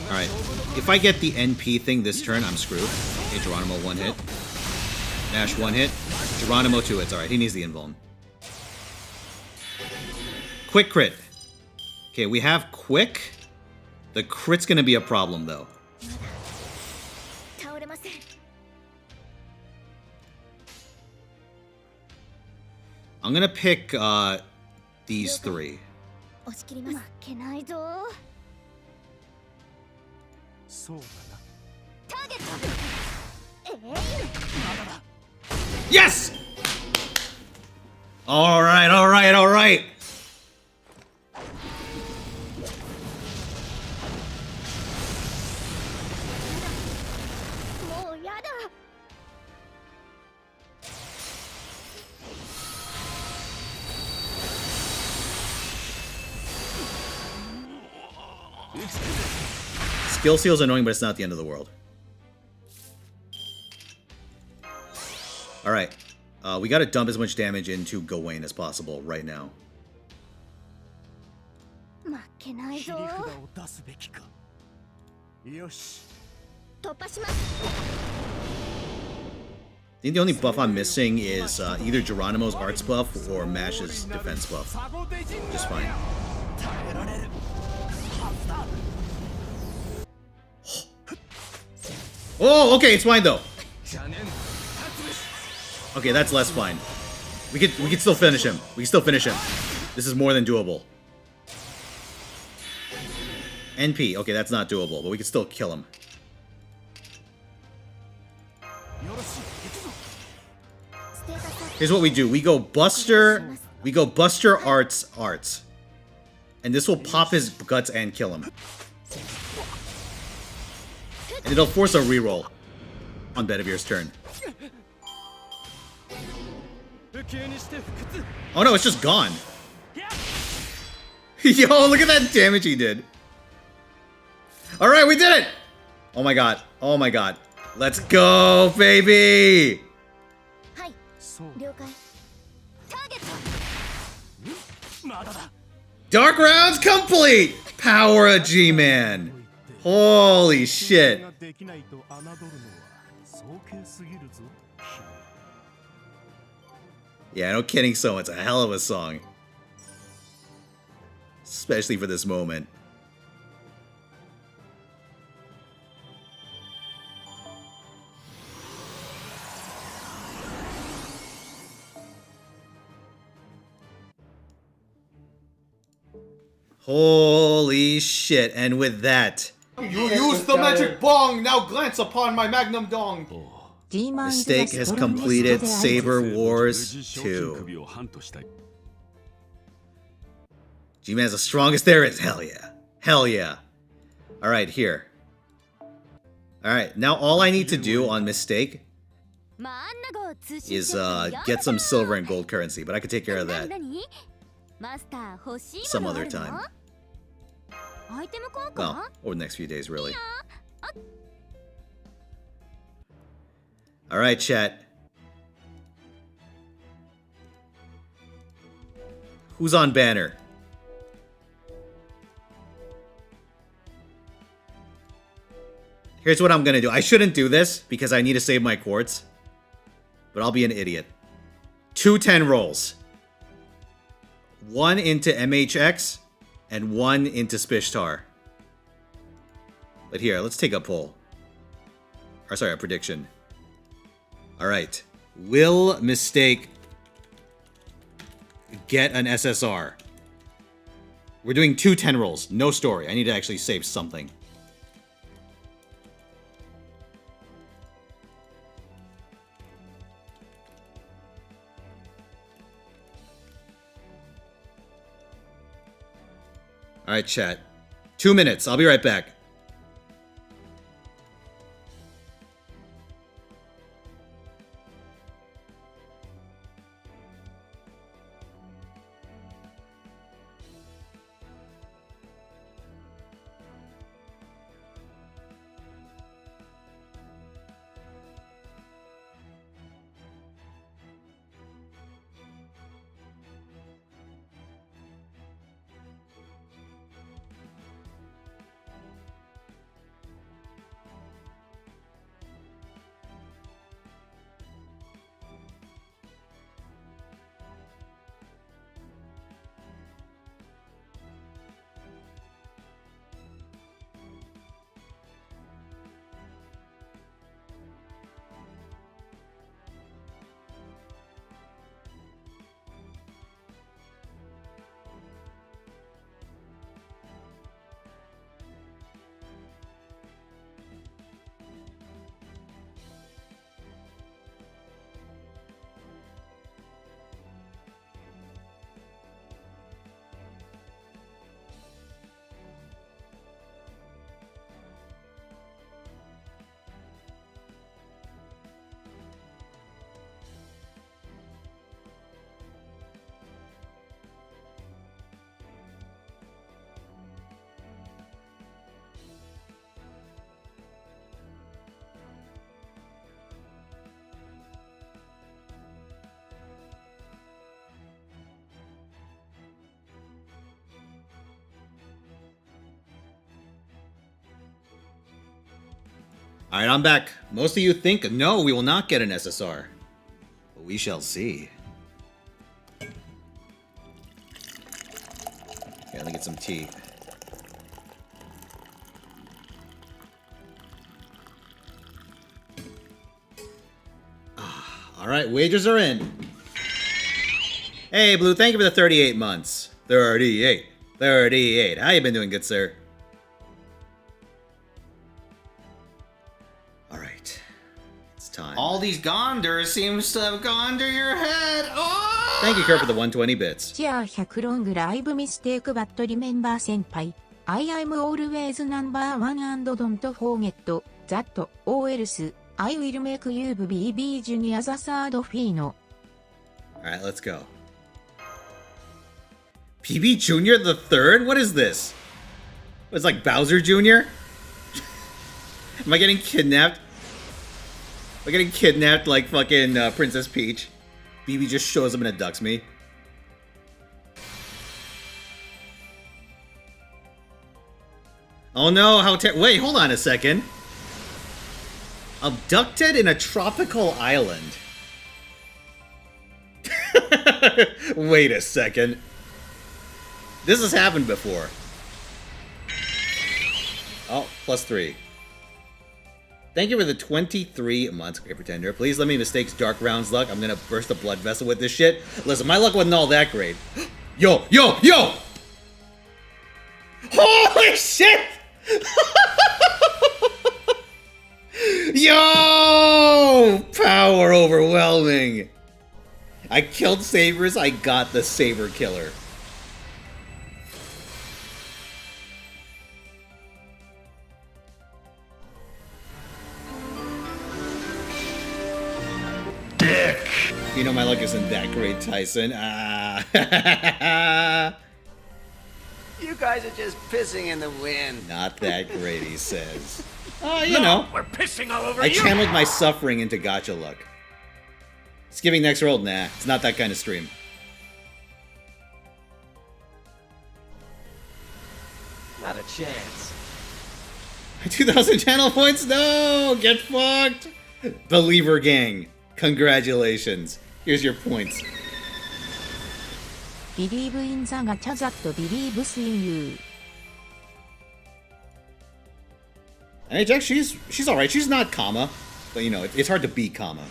Alright, if I get the NP thing this turn, I'm screwed. Okay, Geronimo 1 hit. Nash 1 hit. Geronimo 2 hits. Alright, he needs the invuln. Quick crit. Okay, we have quick. The crit's gonna be a problem, though. I'm gonna pick these 3. 負けないぞ。そうだな。ターゲット。Yes! Alright, alright, alright. もうやだ。 Skill Seal's annoying, but it's not the end of the world. Alright. We gotta dump as much damage into Gawain as possible right now. 負けないぞ。切り札を出すべきか。よし。突破します。 I think the only buff I'm missing is either Geronimo's arts buff or Mash's defense buff. Just fine. Oh, okay, it's fine though. Okay, that's less fine. We could still finish him. We can still finish him. This is more than doable. NP, okay, that's not doable, but we can still kill him. Here's what we do. We go Buster Arts. And this will pop his guts and kill him. And it'll force a reroll on Bedevir's turn. Oh no, it's just gone. Yo, look at that damage he did. Alright, we did it! Oh my god. Oh my god. Let's go, baby! Dark rounds complete! Power of G-Man! Holy shit. Yeah, no kidding, so it's a hell of a song. Especially for this moment. Holy shit, and with that... You used the magic bong, now glance upon my magnum dong. Mistake has completed Saber Wars 2. G-Man's the strongest there is. Hell yeah. Hell yeah. Alright, here. Alright, now all I need to do on Mistake is get some silver and gold currency, but I could take care of that some other time. Well, over the next few days, really. Alright, chat. Who's on banner? Here's what I'm gonna do. I shouldn't do this because I need to save my quartz. But I'll be an idiot. 2 10 rolls. 1 into MHX and 1 into Spishtar. But here, let's take a poll. Or sorry, a prediction. Alright. Will Mistake get an SSR? We're doing 2 10 rolls. No story. I need to actually save something. Alright, chat. 2 minutes. I'll be right back. Alright, I'm back. Most of you think, no, we will not get an SSR. But we shall see. Okay, let me get some tea. Alright, wagers are in. Hey, Blue, thank you for the 38 months. 38. 38. How you been doing, good sir? All these Gondors seems to have gone to your head. Oh! Thank you, Kurt, for the 120 bits. じゃあ100ロングライブミステイクバットリメンバー先輩。I am always number one and don't forget that or else I will make you BB Junior the third Fino. Alright, let's go. PB Junior the third? What is this? It's like Bowser Jr.? Am I getting kidnapped? Am I getting kidnapped like fucking Princess Peach? BB just shows up and abducts me. Oh no, how wait, hold on a second. Abducted in a tropical island. Wait a second. This has happened before. Oh, +3. Thank you for the 23 months, Great Pretender. Please let me mistakes Dark Round's luck. I'm gonna burst a blood vessel with this shit. Listen, my luck wasn't all that great. Yo, yo, yo! Holy shit! Yo! Power overwhelming. I killed Sabers, I got the Saber Killer. You know my luck isn't that great, Tyson. You guys are just pissing in the wind. Not that great, he says. You know. We're pissing all over I you. channeled my suffering into gacha luck. Skipping next roll? Nah, it's not that kind of stream. Not a chance. 2,000 channel points? No! Get fucked! Believer gang, congratulations. Here's your points. Believe in the gacha that believes in you. And Jack, she's alright. She's not Kama, but you know, it's hard to beat Kama.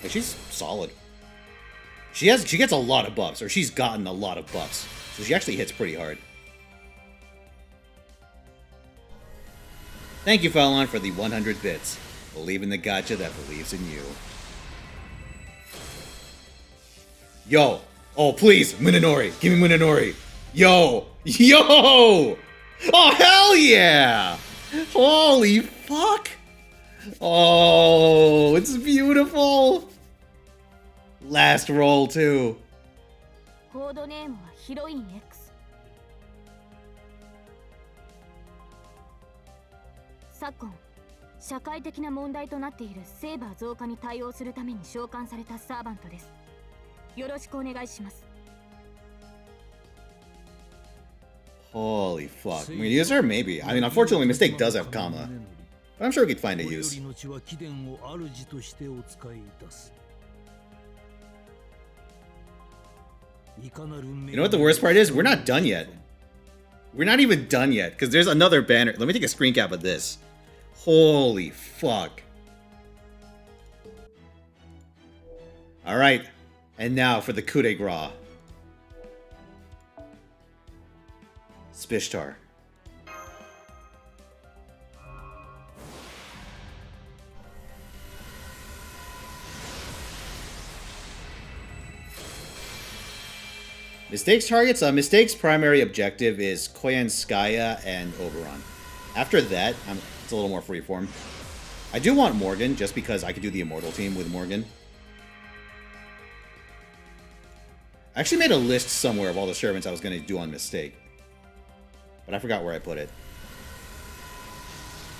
But she's solid. She gets a lot of buffs, or she's gotten a lot of buffs. So she actually hits pretty hard. Thank you, Fallon, for the 100 bits. Believe in the gacha that believes in you. Yo! Oh, please! Munenori! Give me Munenori! Yo! Yo! Oh, hell yeah! Holy fuck! Oh, it's beautiful! Last roll, too. コードネームはヒロイン X。昨今、社会的な問題となっているセーバー増加に対応するために召喚されたサーバントです。よろしくお願いします。Holy fuck. Can we use her? Maybe. I mean, unfortunately, Mistake does have Kama. But I'm sure we could find a use. You know what the worst part is? We're not done yet. We're not even done yet, because there's another banner. Let me take a screen cap of this. Holy fuck. Alright. And now for the coup de grace. Spishtar. Mistake's targets? Mistake's primary objective is Koyanskaya and Oberon. After that, it's a little more freeform. I do want Morgan, just because I could do the Immortal team with Morgan. I actually made a list somewhere of all the servants I was going to do on Mistake. But I forgot where I put it.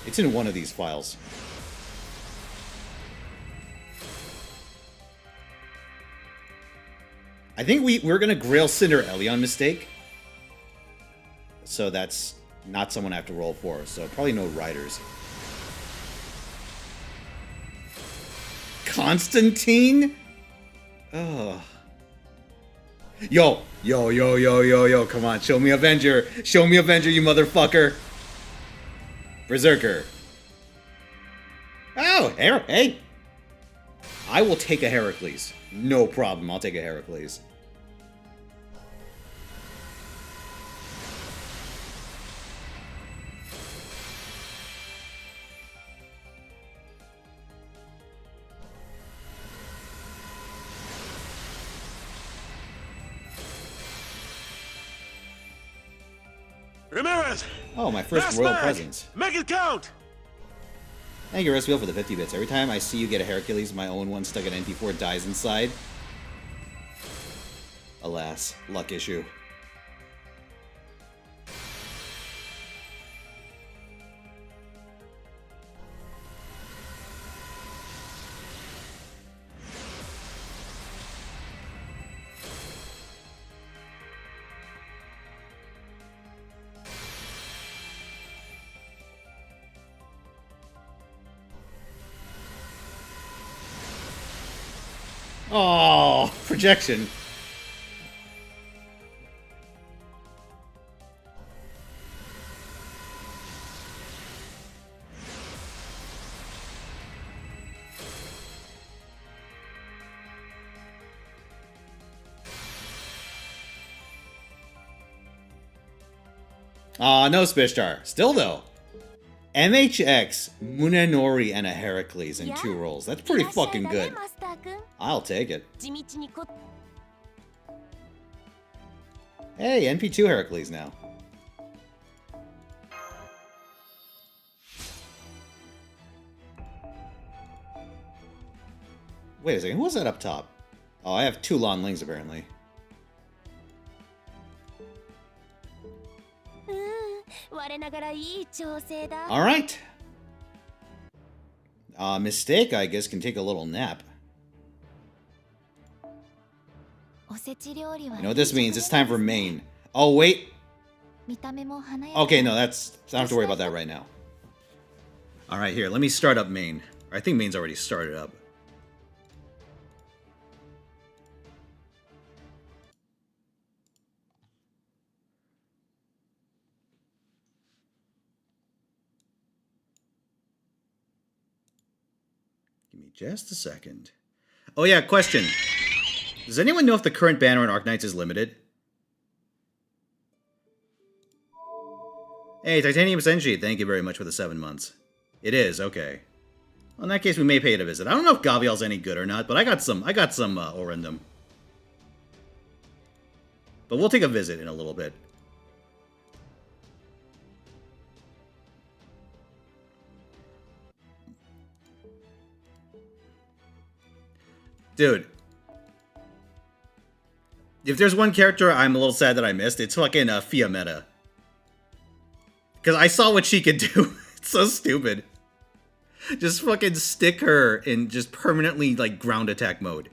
It's in one of these files. I think we're going to Grail Cinder Ellie on Mistake. So that's not someone I have to roll for. So probably no riders. Constantine? Ugh. Yo, come on, show me Avenger. Show me Avenger, you motherfucker. Berserker. Oh, hey. I will take a Heracles. No problem, I'll take a Heracles. Ramirez! Oh, my first royal presence. Make it count! Thank you, Restwheel, for the 50 bits. Every time I see you get a Hercules, my own one stuck at NP4 dies inside. Alas, luck issue. Oh, projection. Aw, no Spishtar. Still though. MHX, Munenori, and a Heracles in 2 rolls. That's pretty fucking good. I'll take it. Hey, NP2 Heracles now. Wait a second, who was that up top? Oh, I have 2 Lon Lings apparently. 我ながらいい調整だ。 Alright. Mistake, I guess, can take a little nap. おせち料理は You know what this means? It's time for main. Oh, wait. 見た目も華やか。 Okay, no, that's... I don't have to worry about that right now. Alright, here, let me start up main. I think main's already started up. Give me just a second. Oh yeah, question. Does anyone know if the current banner in Arknights is limited? Hey, Titanium Senshi, thank you very much for the 7 months. It is, okay. Well, in that case, we may pay it a visit. I don't know if Gavial's any good or not, but I got some Orendum. But we'll take a visit in a little bit. Dude. If there's one character I'm a little sad that I missed, it's fucking Fiametta. Because I saw what she could do. It's so stupid. Just fucking stick her in just permanently, like, ground attack mode.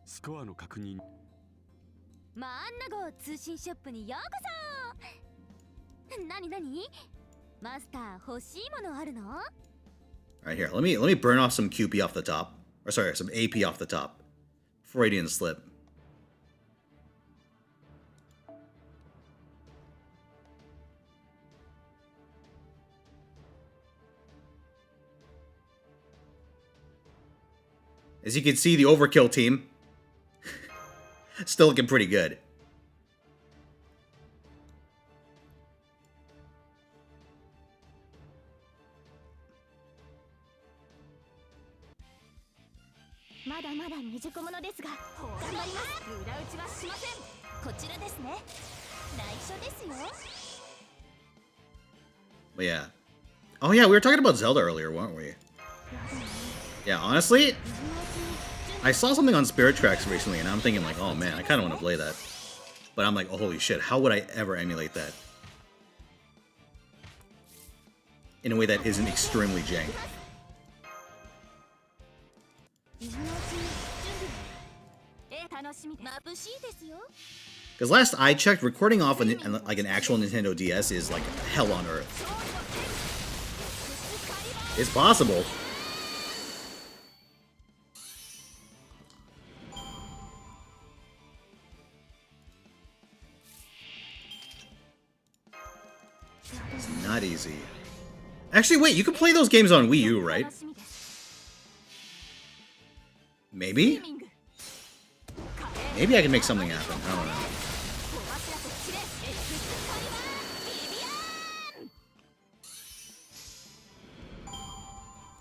Score の確認。マンナ号通信ショップにようこそ。なになに？マスター欲しいものあるの？ Alright, here, let me burn off some QP off the top. Or sorry, some AP off the top. Freudian slip. As you can see, the overkill team still looking pretty good. But yeah. Oh yeah, we were talking about Zelda earlier, weren't we? Yeah, honestly, I saw something on Spirit Tracks recently, and I'm thinking like, oh man, I kind of want to play that. But I'm like, oh, holy shit, how would I ever emulate that? In a way that isn't extremely jank. Because last I checked, recording off like an actual Nintendo DS is like hell on earth. It's possible. It's not easy. Actually, wait, you can play those games on Wii U, right? Maybe? Maybe I can make something happen. I don't know.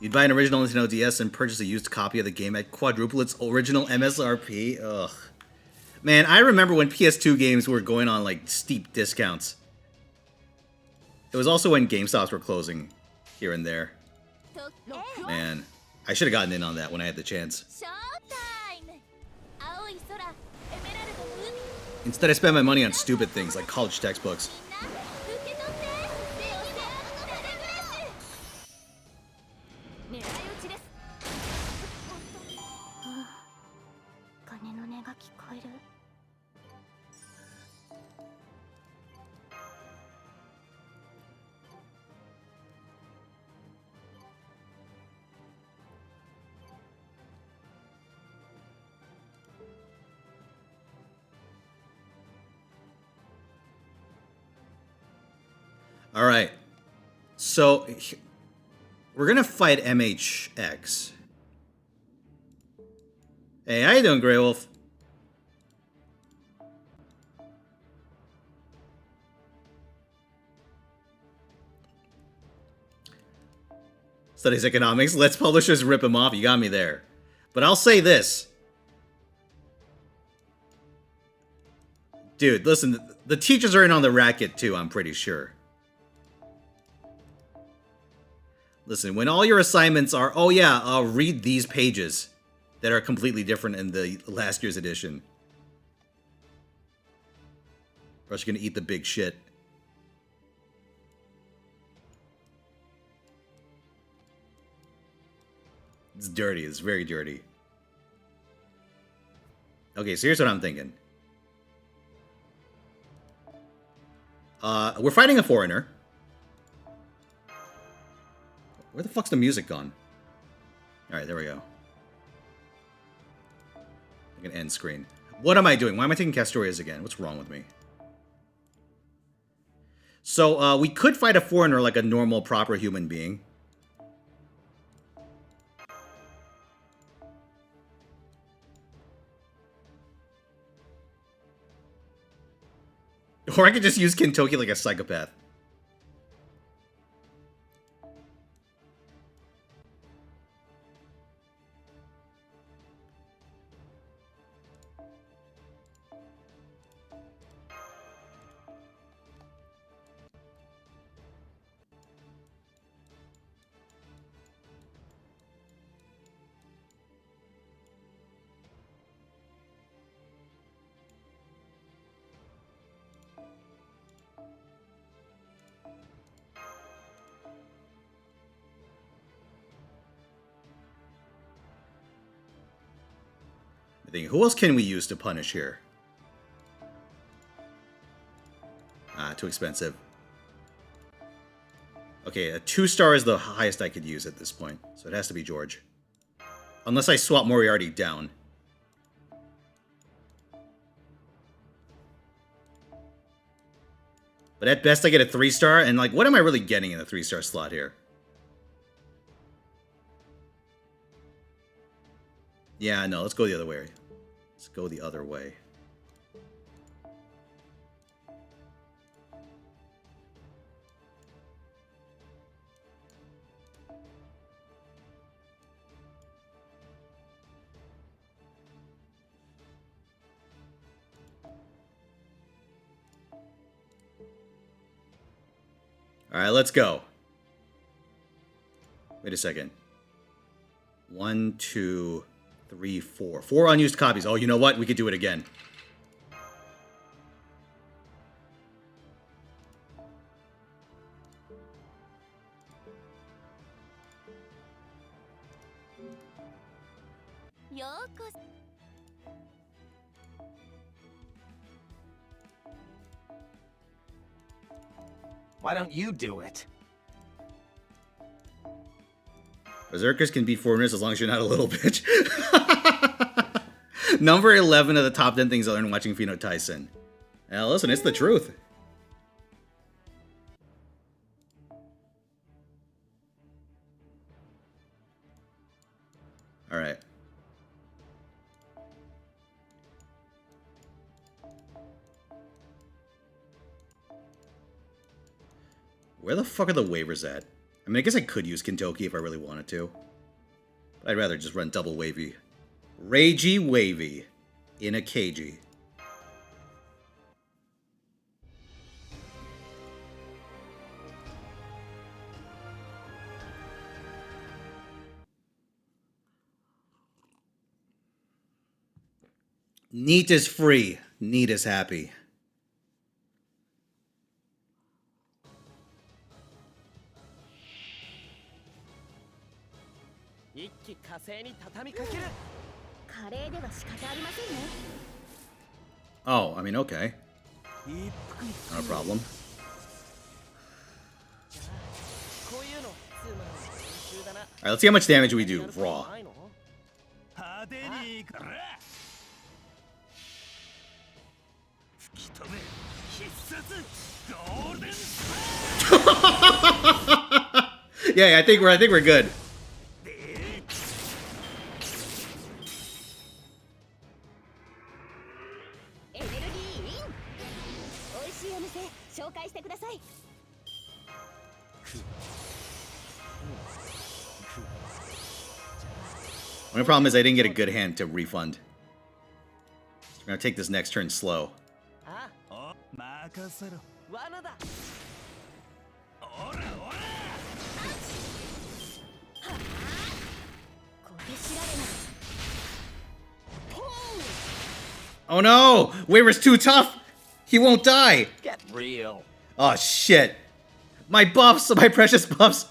You'd buy an original Nintendo DS and purchase a used copy of the game at quadruple its original MSRP? Ugh. Man, I remember when PS2 games were going on, like, steep discounts. It was also when GameStops were closing here and there. Man, I should have gotten in on that when I had the chance. Instead, I spent my money on stupid things like college textbooks. All right, so we're gonna fight MHX. Hey, how you doing, Grey Wolf? Studies economics. Let's publishers rip him off. You got me there. But I'll say this. Dude, listen, the teachers are in on the racket too, I'm pretty sure. Listen, when all your assignments are, oh yeah, I'll read these pages that are completely different in the last year's edition. Or else you're gonna eat the big shit. It's dirty, it's very dirty. Okay, so here's what I'm thinking. We're fighting a foreigner. Where the fuck's the music gone? Alright, there we go. Like an end screen. What am I doing? Why am I taking Castorias again? What's wrong with me? So, we could fight a foreigner like a normal, proper human being. Or I could just use Kintoki like a psychopath. Who else can we use to punish here? Ah, too expensive. Okay, a 2-star is the highest I could use at this point, so it has to be George. Unless I swap Moriarty down. But at best I get a 3-star, and like, what am I really getting in the 3-star slot here? Yeah, no, let's go the other way. Let's go the other way. Alright, let's go. Wait a second. 1, 2, 3, 4. 4 unused copies. Oh, you know what? We could do it again. Why don't you do it? Berserkers can beat foreigners as long as you're not a little bitch. Number 11 of the top 10 things I learned watching Fino Tyson. Now listen, it's the truth. Alright. Where the fuck are the waivers at? I mean, I guess I could use Kintoki if I really wanted to. But I'd rather just run double wavy. Ragey wavy. In a KG. Neat is free. Neat is happy. Oh, I mean, okay. Not a problem. Alright, let's see how much damage we do, raw. Yeah, I think we're good. The only problem is I didn't get a good hand to refund. So we're gonna take this next turn slow. 任せろ。罠だ。小手調べな。 Oh no! Waver's too tough! He won't die! Get real. Oh shit! My buffs! My precious buffs!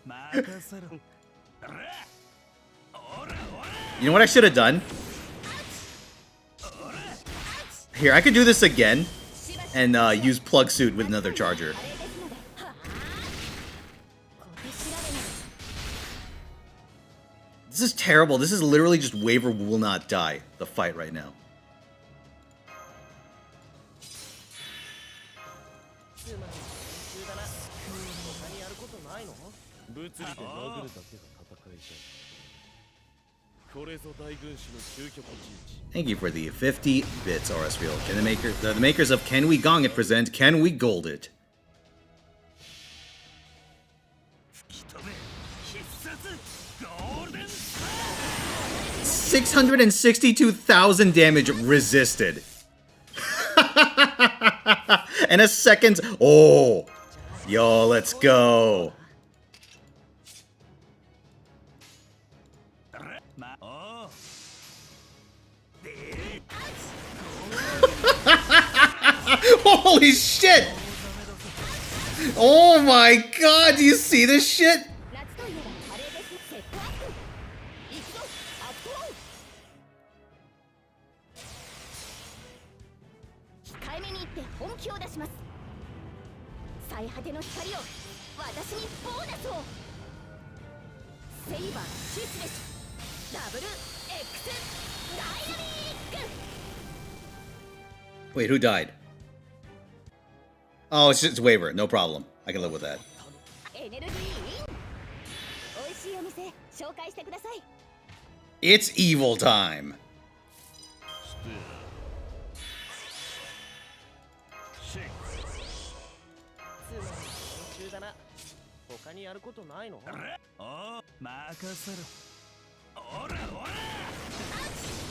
任せろ。 You know what I should have done? Here, I could do this again and use plug suit with another charger. This is terrible. This is literally just Waver will not die, the fight right now. Thank you for the 50 bits, RS Field. And the makers of Can We Gong It present Can We Gold It? $662,000 damage resisted. And a second. Oh, yo, let's go. Holy shit! Oh my god, do you see this shit? Wait, who died? Oh, it's just Waver. No problem. I can live with that. It's evil time.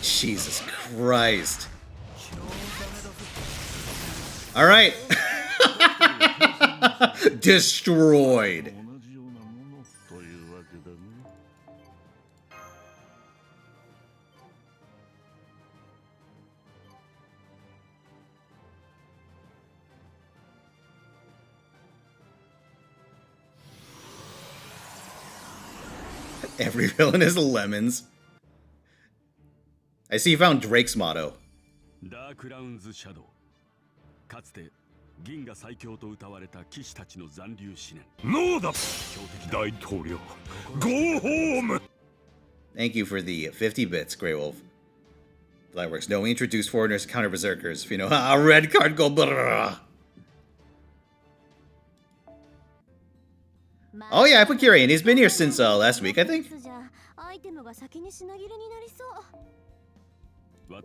Jesus Christ. All right. Destroyed. Every villain is lemons. I see you found Drake's motto. かつて銀河最強と歌われた騎士たちの残留思念。ノーだ。大統領。Go home. Thank you for the 50 bits, Grey Wolf. Lightworks. No, we introduced foreigners, counter berserkers. Fino, a red card go. Brrr. Oh yeah, I put Kiri in. He's been here since last week, I think. What?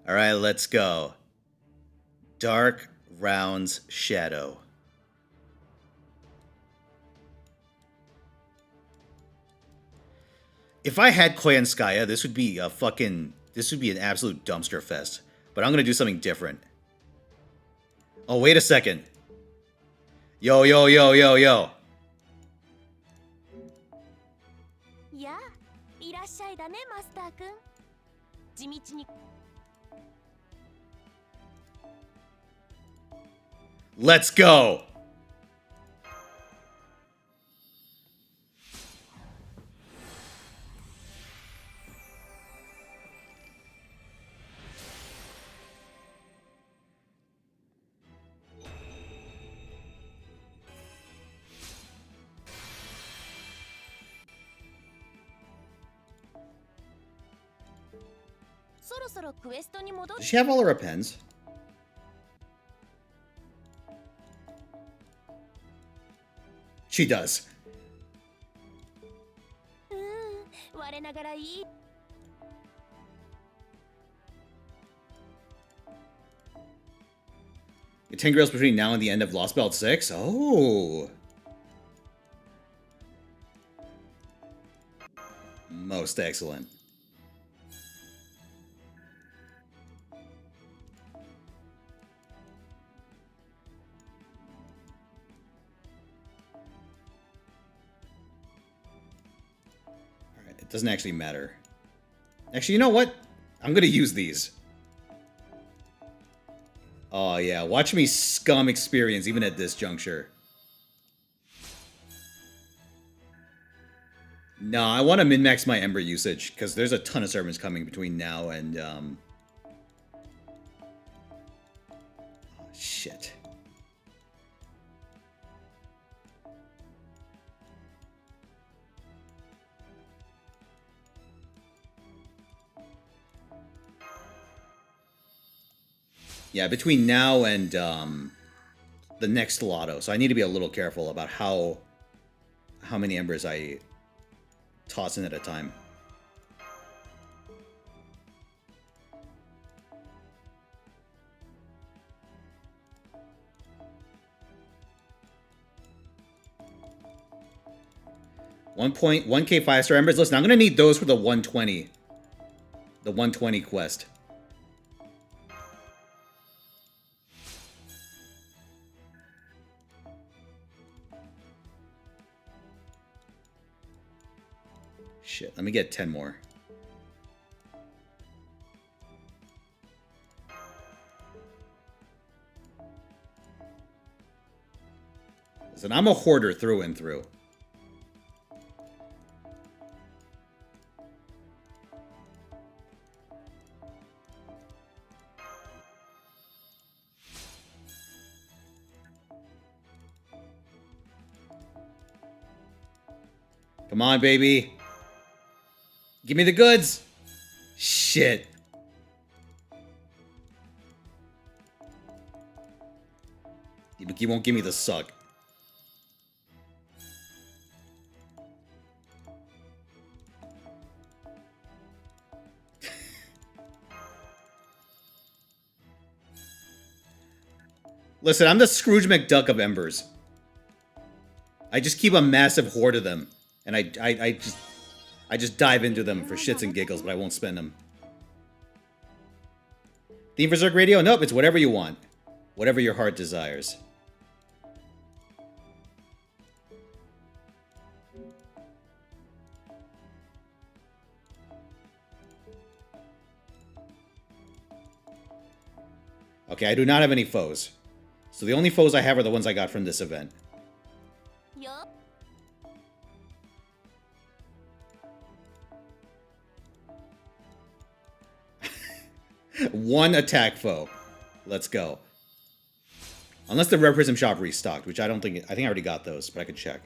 All right, let's go. Dark Rounds Shadow. If I had Koyanskaya, this would be a fucking... This would be an absolute dumpster fest. But I'm gonna do something different. Oh, wait a second. Yo, yo, yo, yo, yo. Yeah, いらっしゃいだね、マスターくん。地道に Let's go! Does she have all her pens? She does. The 10 girls between now and the end of Lost Belt 6? Oh. Most excellent. doesn't actually matter. Actually, you know what? I'm gonna use these. Oh yeah, watch me scum experience even at this juncture. No, I want to min-max my Ember usage, because there's a ton of servants coming between now and, oh, shit. Yeah, between now and, the next lotto, so I need to be a little careful about how many Embers I toss in at a time. $1.1K 5-star Embers. Listen, I'm gonna need those for the 120. The 120 quest. Shit, let me get 10 more. Listen, I'm a hoarder through and through. Come on, baby. Give me the goods. Shit. He won't give me the suck. Listen, I'm the Scrooge McDuck of Embers. I just keep a massive hoard of them. And I just dive into them for shits and giggles, but I won't spend them. Theme for Zerg Radio? Nope, it's whatever you want. Whatever your heart desires. Okay, I do not have any foes. So the only foes I have are the ones I got from this event. One attack foe. Let's go. Unless the Red Prism shop restocked, which I don't think... I think I already got those, but I could check.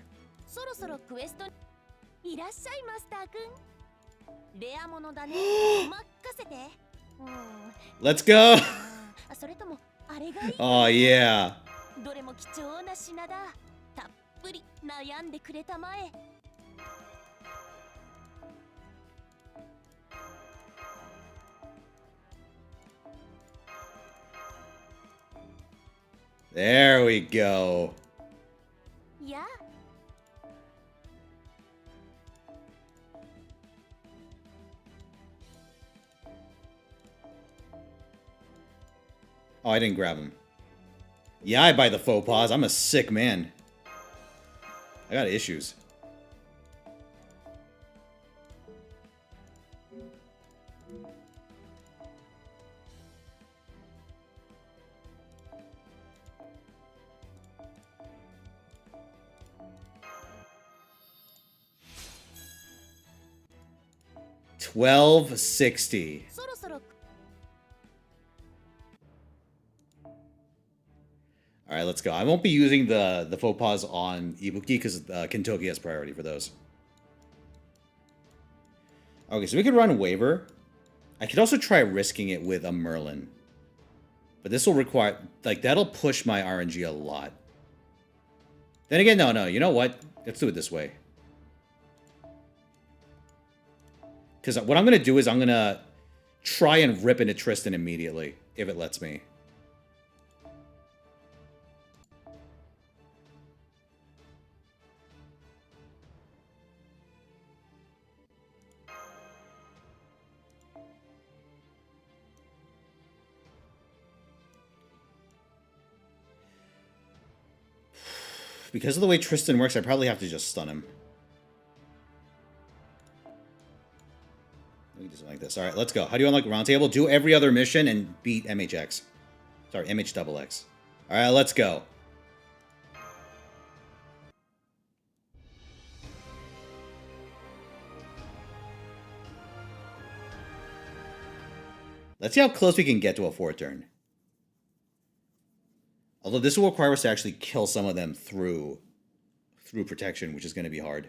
Let's go! Oh, yeah. There we go. Yeah. Oh, I didn't grab him. Yeah, I buy the faux pas. I'm a sick man. I got issues. $12.60. All right, let's go. I won't be using the faux pas on Ibuki because Kintoki has priority for those. Okay, so we could run Waver. I could also try risking it with a Merlin. But this will require... Like, that'll push my RNG a lot. Then again, no. You know what? Let's do it this way. Because what I'm going to do is I'm going to try and rip into Tristan immediately, if it lets me. Because of the way Tristan works, I probably have to just stun him. this. All right, let's go. How do you unlock Roundtable? Do every other mission and beat MHX. Sorry, MHXX. All right, let's go. Let's see how close we can get to a 4-turn. Although this will require us to actually kill some of them through protection, which is going to be hard.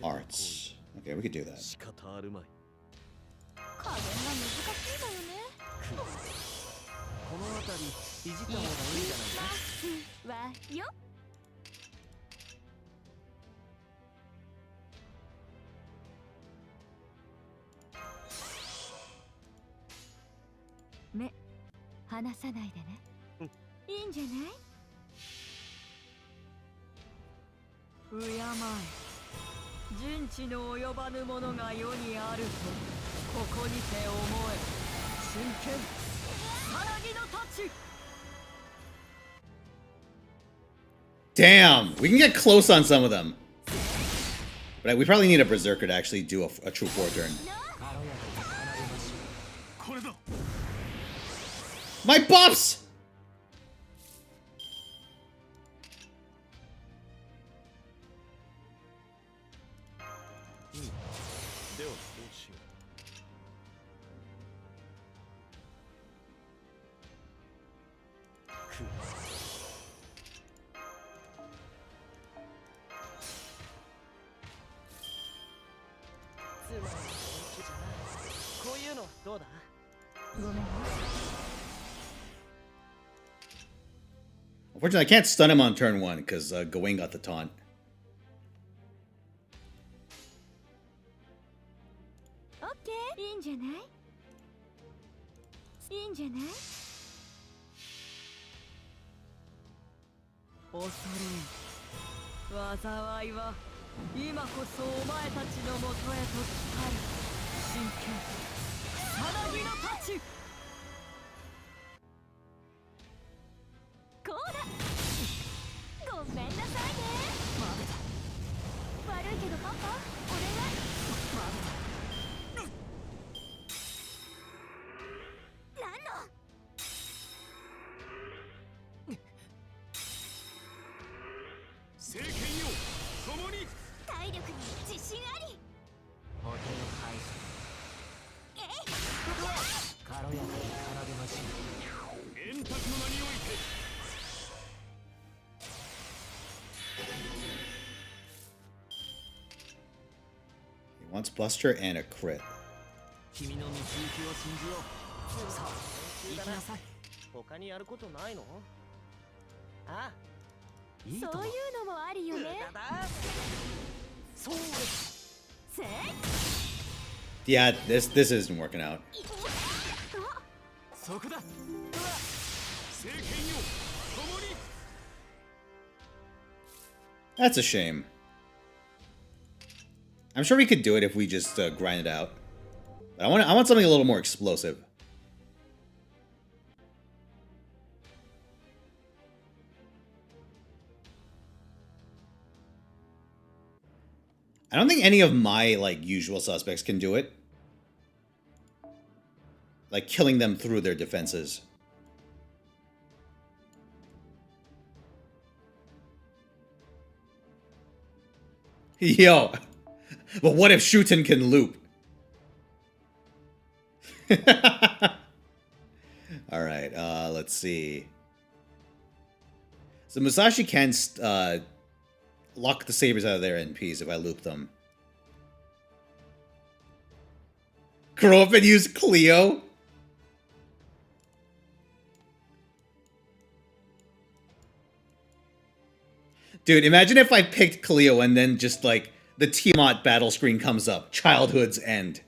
Arts. Okay, we could do that. 加減が難しいのよね。この辺りいじった方がいいんじゃないか。わよ。目離さないでね。いいんじゃない？敬え。人知の及ばぬものが世にあるとここにて思え。真剣さらぎの太刀。 Damn! We can get close on some of them. But we probably need a Berserker to actually do a true 4-turn. My buffs! Unfortunately, I can't stun him on turn 1 because Gawain got the taunt. Okay, いいんじゃない？いいんじゃない？恐れん。災いは今こそお前たちのもとへと来たる。真剣さらぎの太刀。こうだ。ごめんなさいね。悪いけどパパ、お願い。何の？政権よ、共に。体力に自信あり。お手を返す。えい。軽やかに奏でましょう。円卓の名において。 He wants Buster and a crit. 君の導きを信じよう。さあ、行きなさい。他にやることないの？あ、そういうのもありよね。そうです。Yeah, this isn't working out. そこだ。政権よ、共に。 That's a shame. I'm sure we could do it if we just grind it out. But I want something a little more explosive. I don't think any of my usual suspects can do it. Like killing them through their defenses. Yo. But what if Shuten can loop? Alright, let's see. So Musashi can lock the sabers out of their NPs if I loop them. Grow up and use Cleo? Dude, imagine if I picked Cleo and then just the Tiamat battle screen comes up. Childhood's End.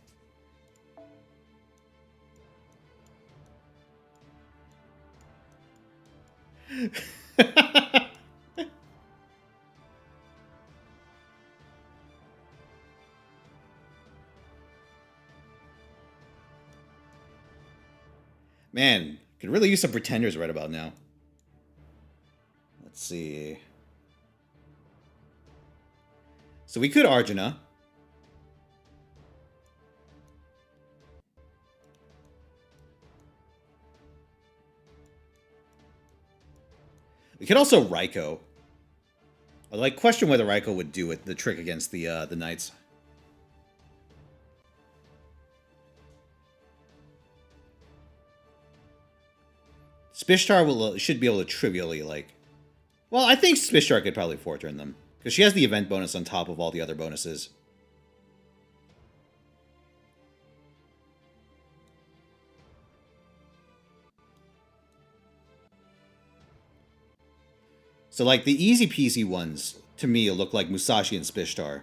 Man, could really use some pretenders right about now. Let's see. So we could Arjuna. We could also Raiko. I like question whether Raiko would do it, the trick against the Knights. Spishtar should be able to trivially, like... Well, I think Spishtar could probably 4-turn them. Because she has the event bonus on top of all the other bonuses. So, like, the easy peasy ones, to me, look like Musashi and Spishtar.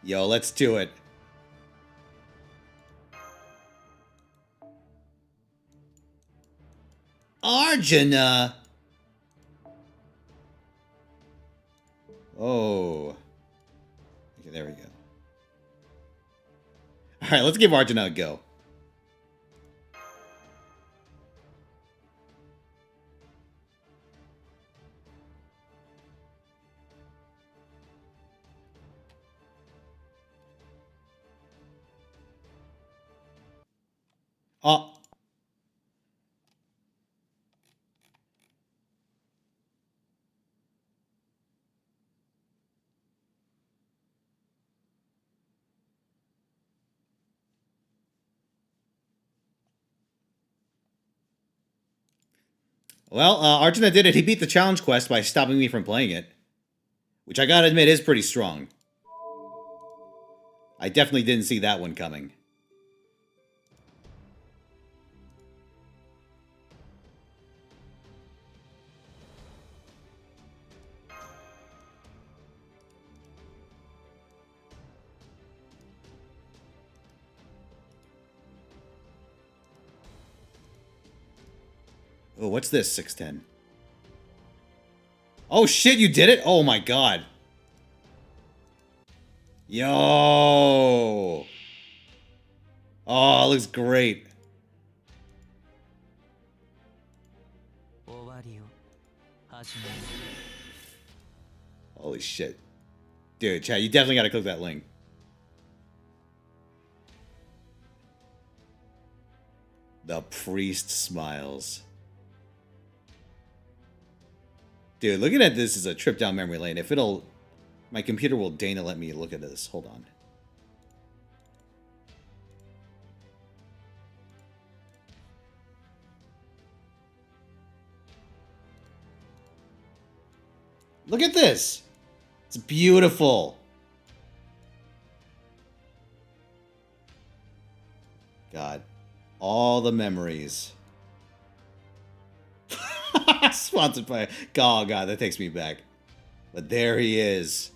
Yo, let's do it. Arjuna! Oh. Okay, there we go. Alright, let's give Arjuna a go. Oh. Well, Arjuna did it. He beat the challenge quest by stopping me from playing it. Which I gotta admit is pretty strong. I definitely didn't see that one coming. Oh, what's this? 610. Oh shit, you did it? Oh my god. Yo. Oh, it looks great. Holy shit. Dude, chat, you definitely gotta click that link. The priest smiles. Dude, looking at this is a trip down memory lane. If it'll... My computer will deign to let me look at this. Hold on. Look at this! It's beautiful! God. All the memories. Sponsored by... Oh, God, that takes me back. But there he is.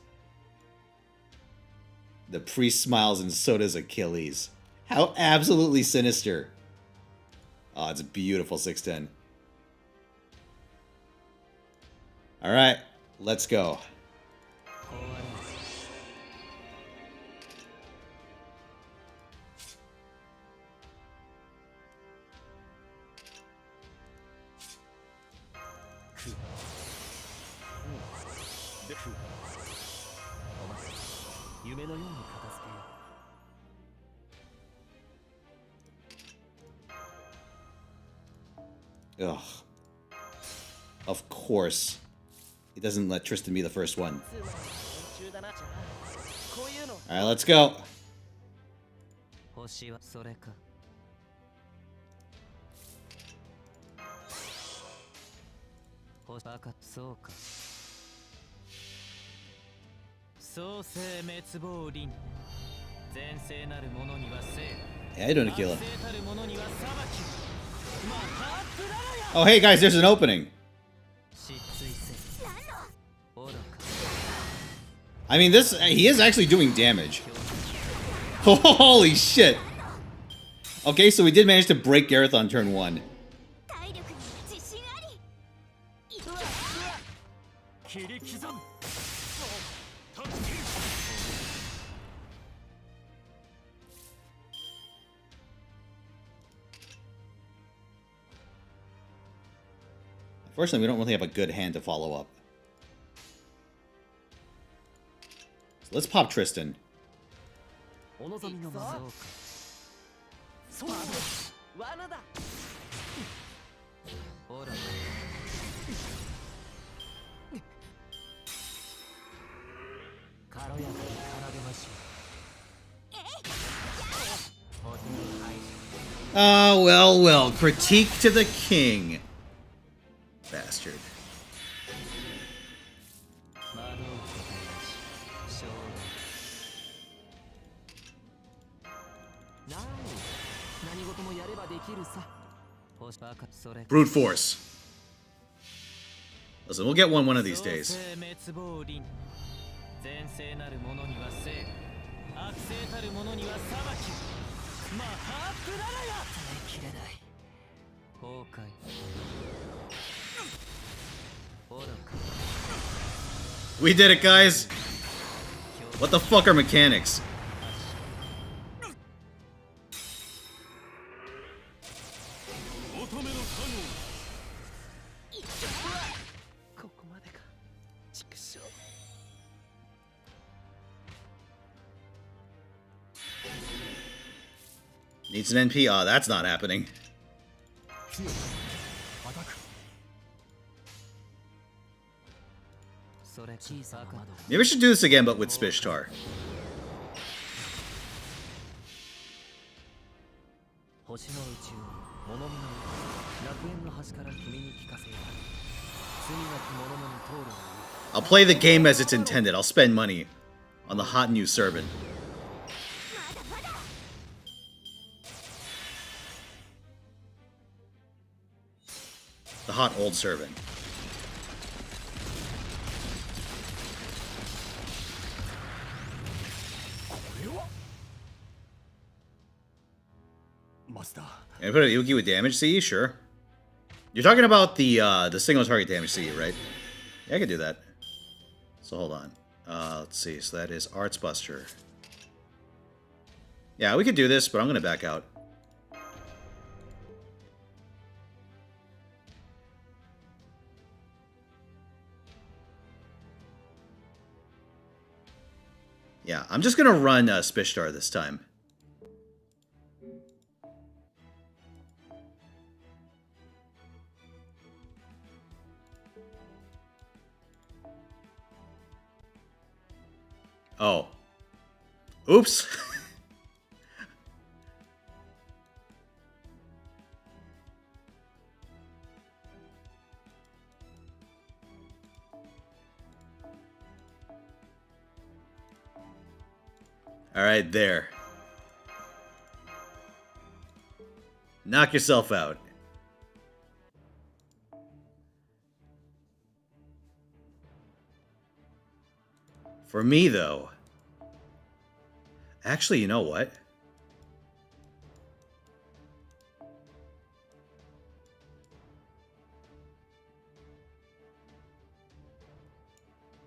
The priest smiles and so does Achilles. How absolutely sinister. Oh, it's a beautiful 610. Alright, let's go. Ugh. Of course. He doesn't let Tristan be the first one. Alright, let's go. Yeah, I don't kill him. Oh, hey guys, there's an opening. I mean, he is actually doing damage. Holy shit. Okay, so we did manage to break Gareth on turn 1. Fortunately, we don't really have a good hand to follow up. So let's pop Tristan. Oh, well, well. Critique to the king. Bastard. Brute force. Listen, we'll get one of these days. We did it, guys! What the fuck are mechanics? Needs an NP? Oh, that's not happening. Maybe we should do this again, but with Spishtar. I'll play the game as it's intended. I'll spend money on the hot new servant. The hot old servant. And put a Yuki with damage CE, sure. You're talking about the single target damage CE, right? Yeah, I could do that. So hold on. Let's see. So that is Arts Buster. Yeah, we could do this, but I'm gonna back out. Yeah, I'm just gonna run Spishtar this time. Oh. Oops. All right, there. Knock yourself out. For me, though, actually, you know what?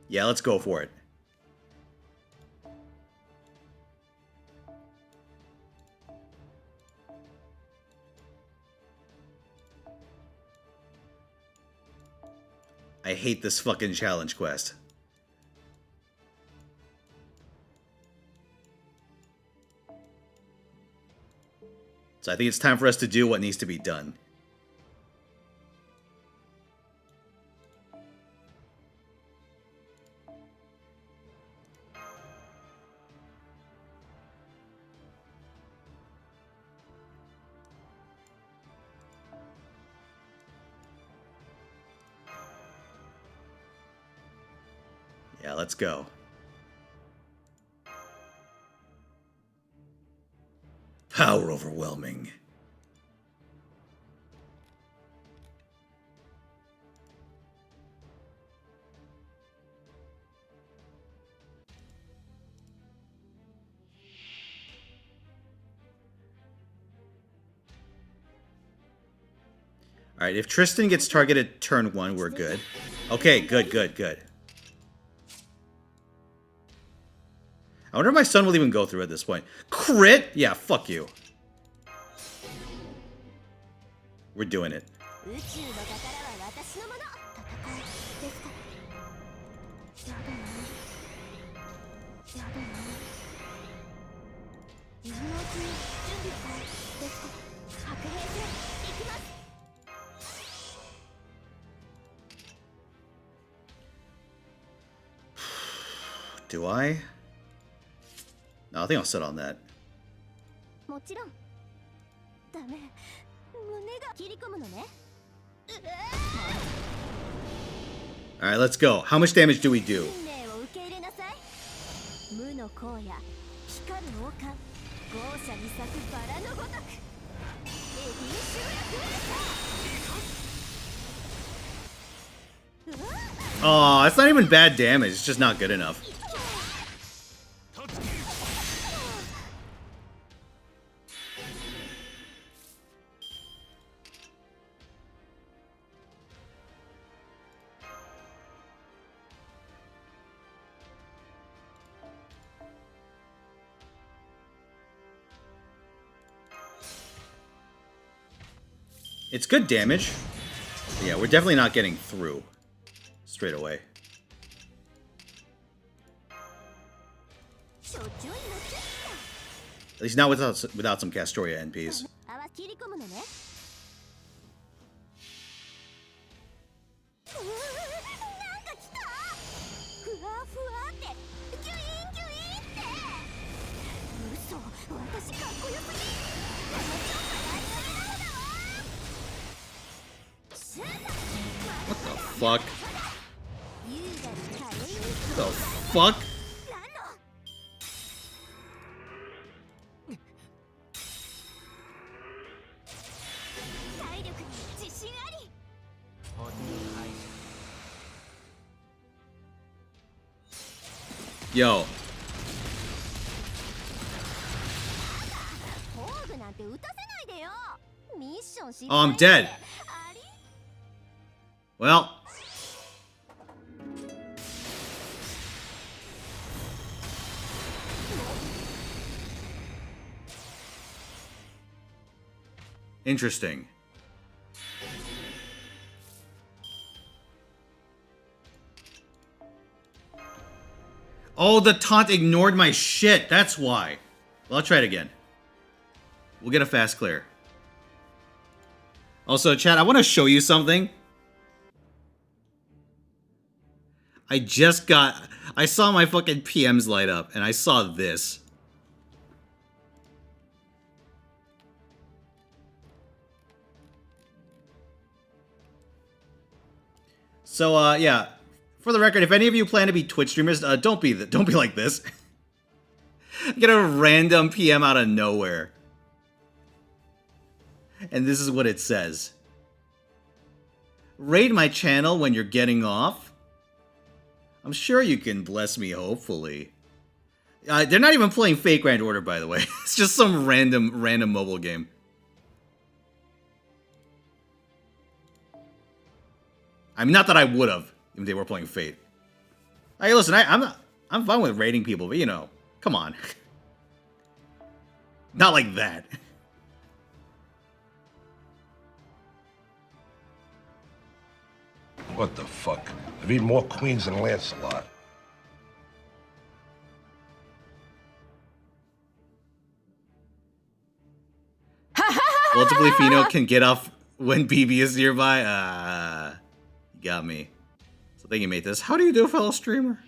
Yeah, let's go for it. I hate this fucking challenge quest. So I think it's time for us to do what needs to be done. Yeah, let's go. Power overwhelming. Alright, if Tristan gets targeted turn 1, we're good. Okay, good, good, good. I wonder if my son will even go through at this point. Crit? Yeah, fuck you. We're doing it. Do I? No, I think I'll sit on that. もちろんダメ胸が切り込むのね Alright, let's go. How much damage do we do? 運命を受け入れなさい無の荒野光る王冠豪奢に咲くバラのごとくエディ集約 Oh, it's not even bad damage. It's just not good enough. It's good damage. But yeah, we're definitely not getting through straight away. At least not without some Castoria NPs. 切り込むのねなんか来たふわふわってギュインギュインって嘘私かっこよすぎちょっとやりすぎなのだわ What the fuck? What the fuck? Yo. Oh, I'm dead. Well. Interesting. Oh, the taunt ignored my shit. That's why. Well, I'll try it again. We'll get a fast clear. Also, chat, I want to show you something. I saw my fucking PMs light up, and I saw this. So, yeah. For the record, if any of you plan to be Twitch streamers, don't be like this. Get a random PM out of nowhere. And this is what it says. Raid my channel when you're getting off. I'm sure you can bless me, hopefully. They're not even playing Fate Grand Order, by the way. It's just some random mobile game. I mean, not that I would have. If they were playing Fate. Hey, listen, I'm fine with raiding people, but you know, come on. Not like that. What the fuck? I've eaten more queens than Lancelot. Multiple Fino can get off when BB is nearby. You got me. Thank you, mate. This. How do you do, fellow streamer?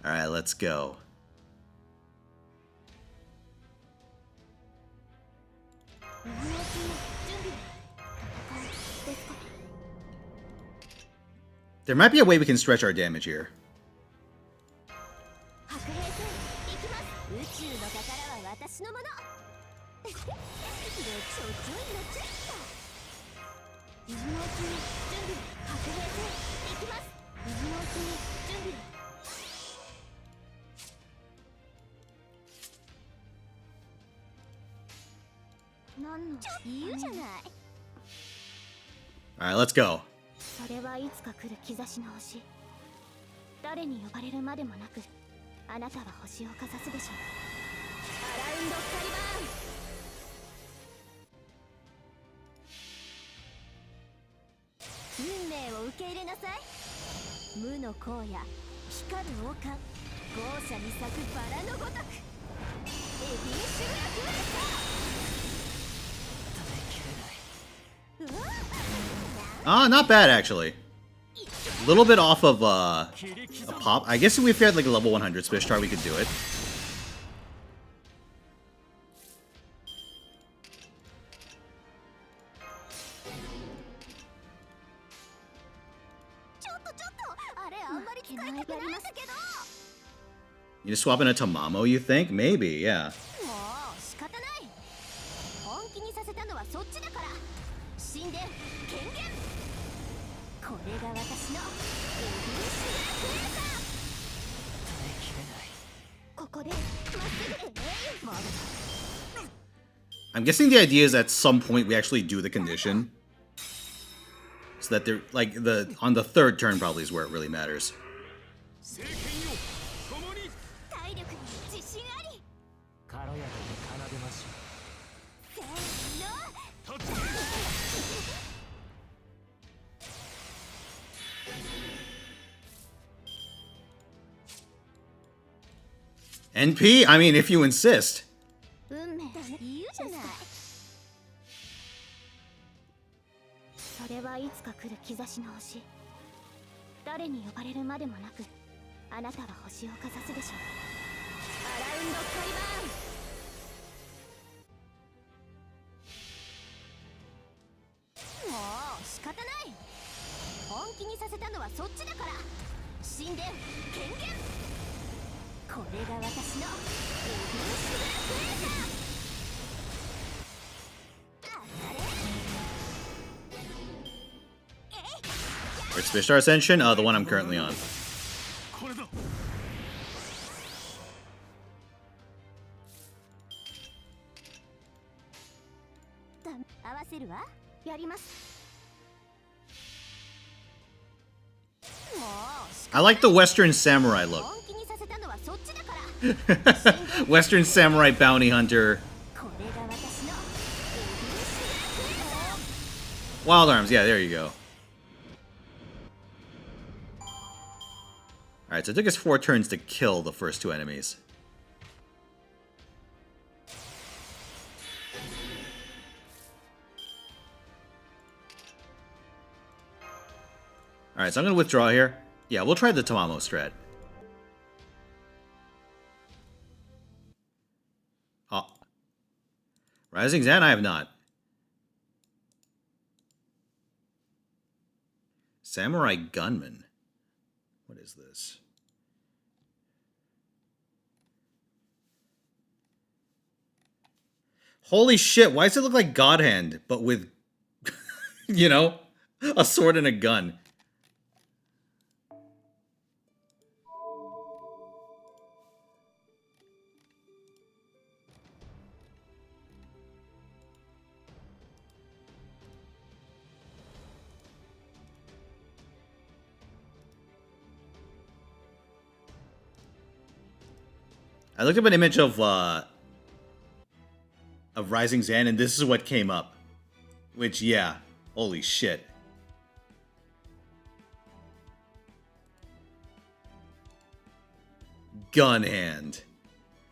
All right, let's go. There might be a way we can stretch our damage here. All right, let's go. それはいつか来る兆しの星。誰に呼ばれるまでもなく、あなたは星をかざすでしょう。アラウンドカリバーン。運命を受け入れなさい。無の荒野、光る王冠、豪奢に咲くバラのごとく。エディ Ah, not bad actually. A little bit off of a pop. I guess if we had like a level 100 Swiss chart, we could do it. You just swap in a Tamamo, you think? Maybe, yeah. I'm guessing the idea is at some point we actually do the condition. So that they're like on the third turn probably is where it really matters. NP? I mean, if you insist. それはいつか来る兆しの星。誰に呼ばれるまでもなく、あなたは星をかざすでしょう。アラウンド開番。もう仕方ない。本気にさせたのはそっちだから。神殿権限。これが私のエビシュラクエーター。 Where's Fish Star Ascension? The one I'm currently on. I like the Western Samurai look. Western Samurai Bounty Hunter. Wild Arms, yeah, there you go. Alright, so it took us 4 turns to kill the first 2 enemies. Alright, so I'm going to withdraw here. Yeah, we'll try the Tamamo strat. Oh. Rising Zan, I have not. Samurai Gunman. What is this? Holy shit, why does it look like God Hand, but with, you know, a sword and a gun? I looked up an image of Rising Zan, and this is what came up. Which, yeah, holy shit. Gun hand.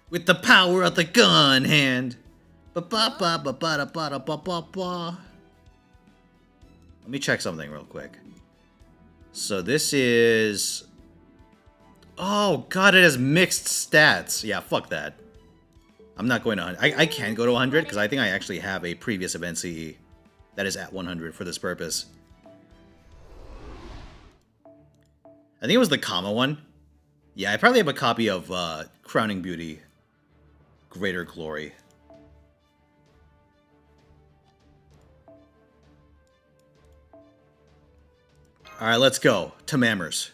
With the power of the gun hand. Ba-ba-ba-ba-ba-da-ba-da-ba-ba-ba. Let me check something real quick. So this is... Oh, God, it has mixed stats. Yeah, fuck that. I'm not going to 100. I can go to 100 because I think I actually have a previous event CE that is at 100 for this purpose. I think it was the comma one. Yeah, I probably have a copy of Crowning Beauty, Greater Glory. Alright, let's go. Tamammers.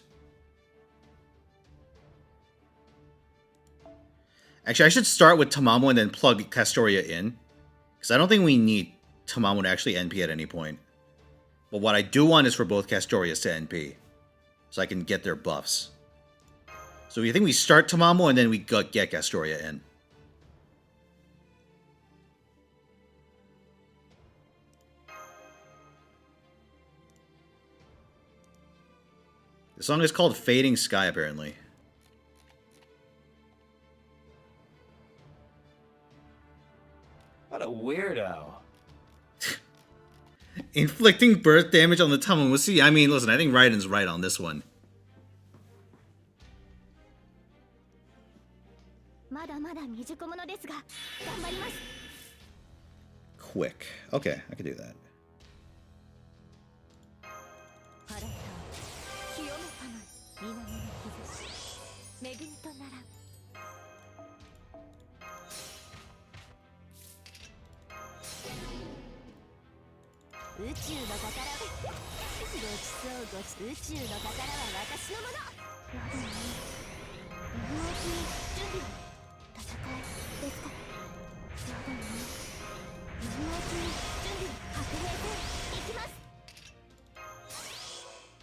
Actually, I should start with Tamamo and then plug Castoria in. Because I don't think we need Tamamo to actually NP at any point. But what I do want is for both Castorias to NP. So I can get their buffs. So you think we start Tamamo and then we get Castoria in. The song is called Fading Sky, apparently. What a weirdo. Inflicting birth damage on the Tamon. We'll see. I mean, listen, I think Raiden's right on this one. Quick. Okay, I can do that.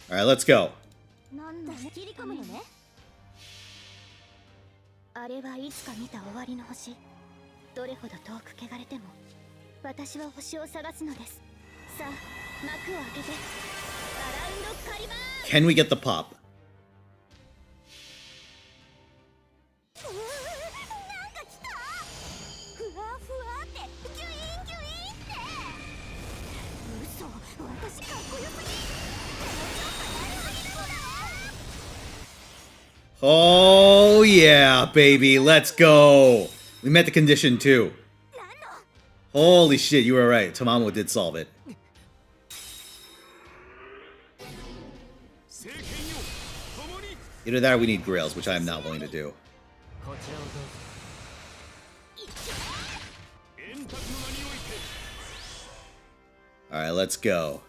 Alright, let's go. あれはいつか見た終わりの星。どれほど遠く汚れても、私は星を探すのです。さあ、幕を開けて、アラウンドカリバー。 Can we get the pop? なんか来た。ふわふわって、キュイーンキュイーンって。嘘、私かっこよすぎ。Oh yeah, baby, let's go. We met the condition too. Holy shit, you were right. Tamamo did solve it. Either that or we need grails, which I am not willing to do. Alright, let's go.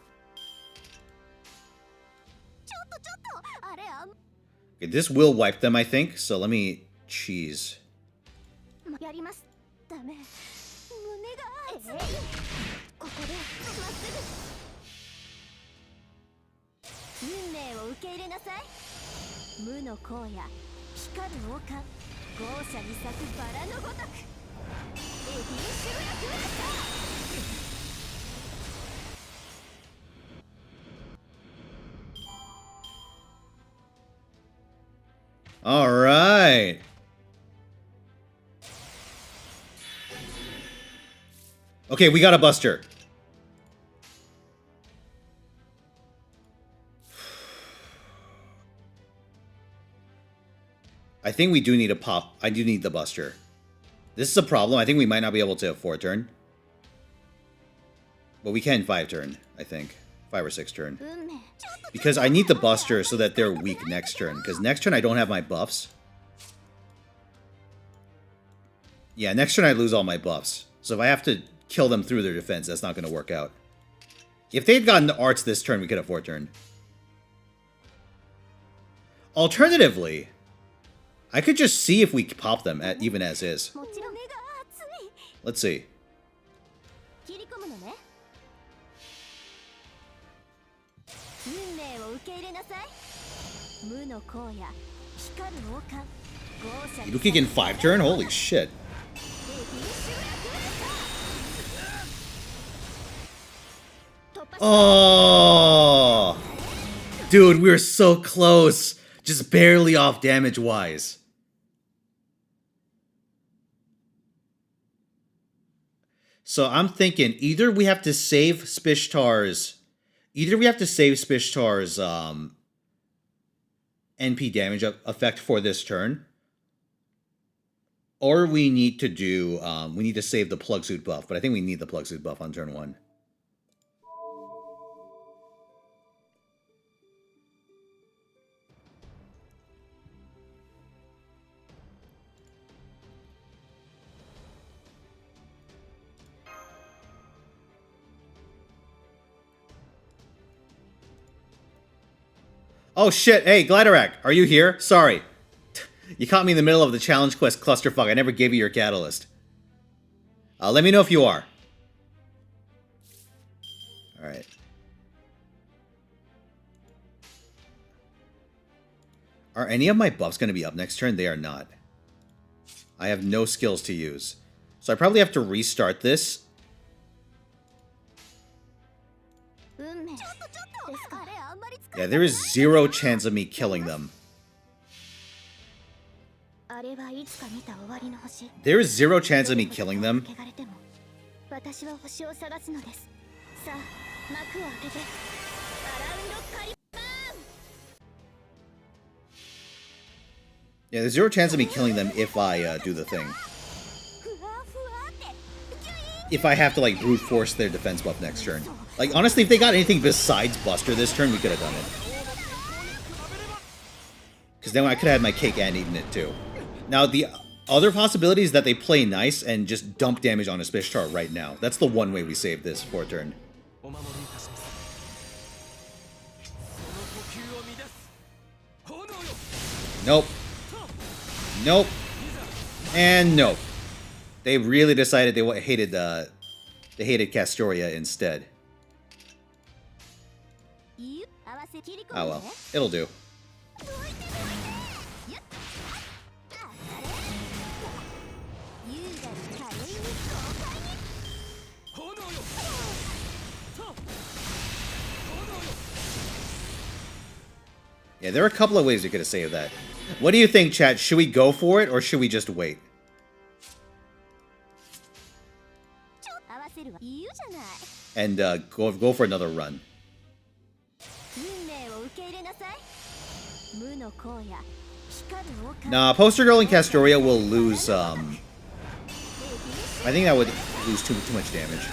Okay, this will wipe them, I think, so let me cheese. All right. Okay, we got a buster. I think we do need a pop. I do need the buster. This is a problem. I think we might not be able to 4-turn. But we can 5-turn, I think. 5 or 6 turn. Because I need the buster so that they're weak next turn. Because next turn I don't have my buffs. Yeah, next turn I lose all my buffs. So if I have to kill them through their defense, that's not going to work out. If they'd gotten the arts this turn, we could have 4-turn. Alternatively, I could just see if we pop them at even as is. Let's see. Ibuki in 5-turn? Holy shit. Oh! Dude, we were so close. Just barely off damage-wise. So I'm thinking either we have to save Spishtar's... Either we have to save Spishtar's NP damage effect for this turn, or we need to do we need to save the plug suit buff. But I think we need the plug suit buff on turn 1. Oh shit, hey, Gliderack, are you here? Sorry. You caught me in the middle of the challenge quest clusterfuck. I never gave you your catalyst. Let me know if you are. Alright. Are any of my buffs going to be up next turn? They are not. I have no skills to use. So I probably have to restart this. Yeah, there is 0 chance of me killing them. There is 0 chance of me killing them. Yeah, there's zero chance of me killing them if I do the thing. If I have to, like, brute force their defense buff next turn. Like, honestly, if they got anything besides Buster this turn, we could have done it. Because then I could have had my cake and eaten it, too. Now, the other possibility is that they play nice and just dump damage on a Spishtar right now. That's the one way we save this for a turn. Nope. Nope. And nope. They really decided they hated Castoria instead. Oh well, it'll do. Yeah, there are a couple of ways we could have saved that. What do you think, chat? Should we go for it or should we just wait? And go for another run. Nah, Poster Girl and Castoria will lose. I think that would lose too much damage.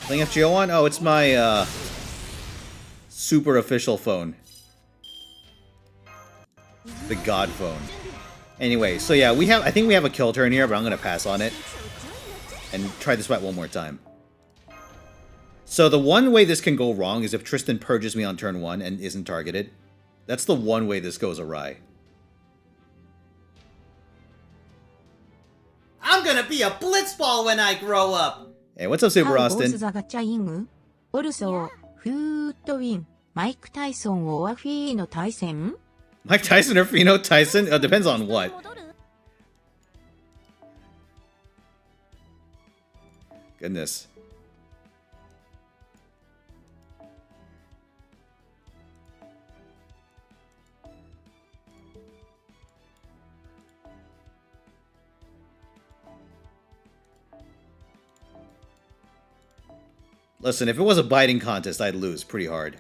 Playing FGO on? Oh, it's my super official phone. The God phone. Anyway, so yeah, I think we have a kill turn here, but I'm gonna pass on it and try this fight one more time. So the one way this can go wrong is if Tristan purges me on turn 1 and isn't targeted. That's the one way this goes awry. I'm gonna be a blitzball when I grow up! Hey, what's up, Saber Austin? Also, who would win? Mike Tyson or Fino Tyson? Mike Tyson or Fino Tyson? It depends on what. Goodness. Listen, if it was a biting contest, I'd lose pretty hard.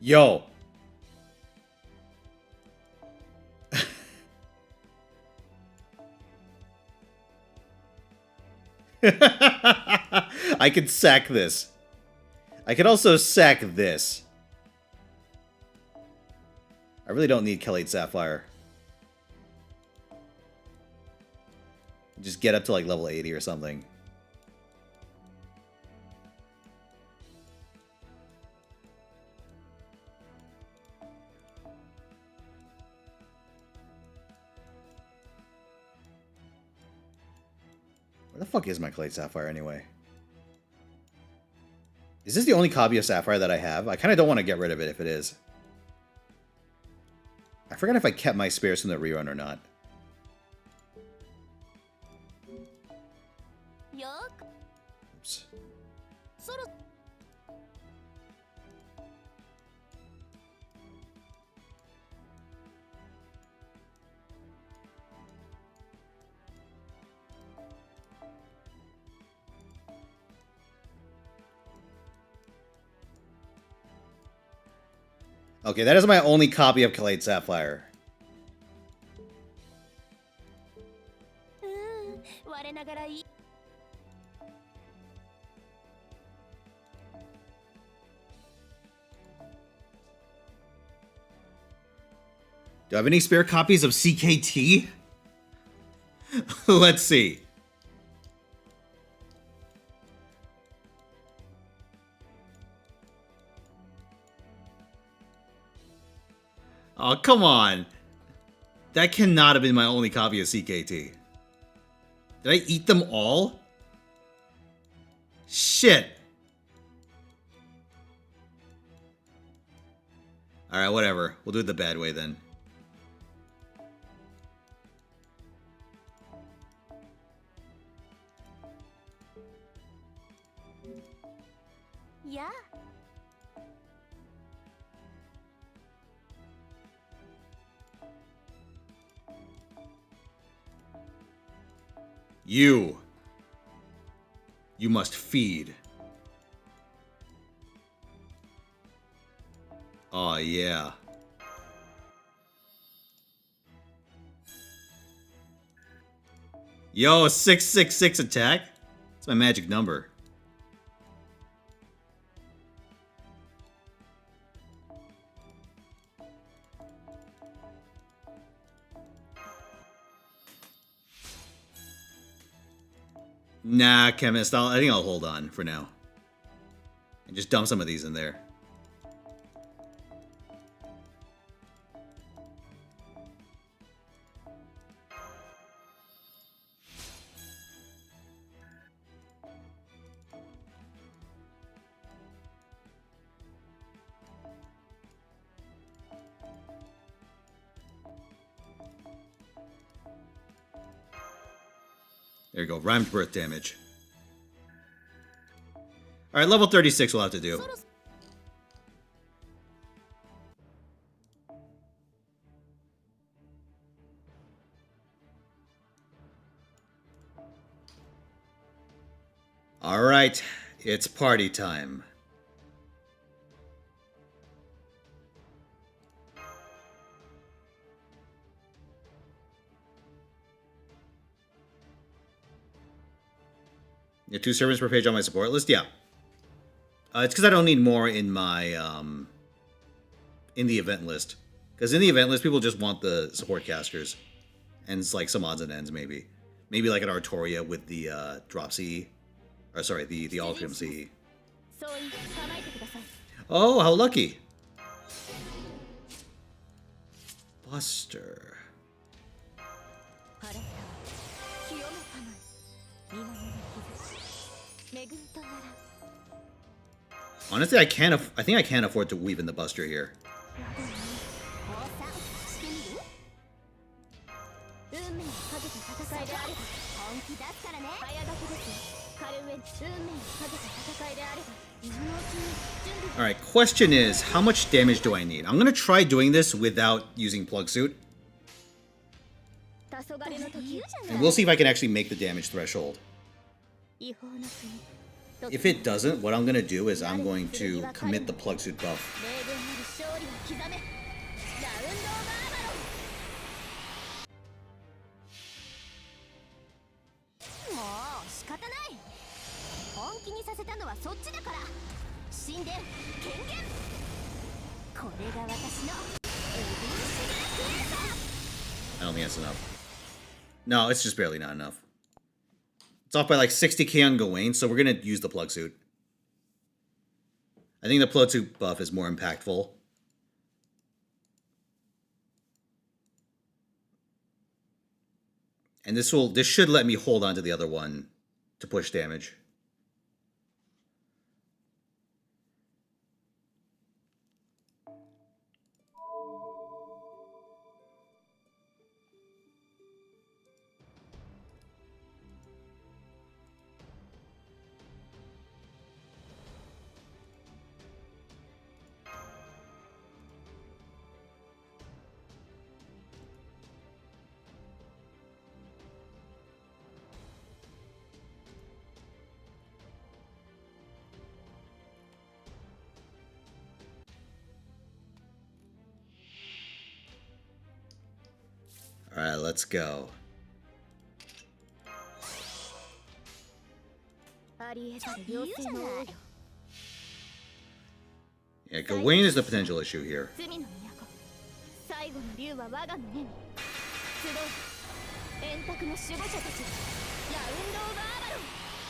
Yo. I could sack this. I could also sack this. I really don't need Kelate Sapphire. Just get up to like level 80 or something. Where the fuck is my Kelate Sapphire anyway? Is this the only copy of Sapphire that I have? I kind of don't want to get rid of it if it is. I forgot if I kept my spares from the rerun or not. Oops. Okay, that is my only copy of Kelate Sapphire. Do I have any spare copies of CKT? Let's see. Oh, come on. That cannot have been my only copy of CKT. Did I eat them all? Shit. Alright, whatever. We'll do it the bad way then. Yeah. You must feed. Oh, yeah. Yo, 666 attack? That's my magic number. Nah, Chemist, I think I'll hold on for now. And just dump some of these in there. There you go, rhymed birth damage. Alright, level 36 we'll have to do. Alright, it's party time. Yeah, 2 servants per page on my support list? Yeah. It's because I don't need more in my, in the event list. Because in the event list, people just want the support casters. And it's like some odds and ends, maybe. Maybe like an Artoria with the, drop CE. Or sorry, the Altrium CE. Oh, how lucky! Buster. Honestly, I think I can't afford to weave in the Buster here. Alright, question is, how much damage do I need? I'm gonna try doing this without using Plug Suit. And we'll see if I can actually make the damage threshold. If it doesn't, what I'm going to do is I'm going to commit the Plug Suit buff. I don't think that's enough. No, it's just barely not enough. It's off by like 60k on Gawain, so we're going to use the Plug Suit. I think the Plug Suit buff is more impactful. And this should let me hold on to the other one to push damage. Alright, let's go. Yeah, Gawain is the potential issue here. If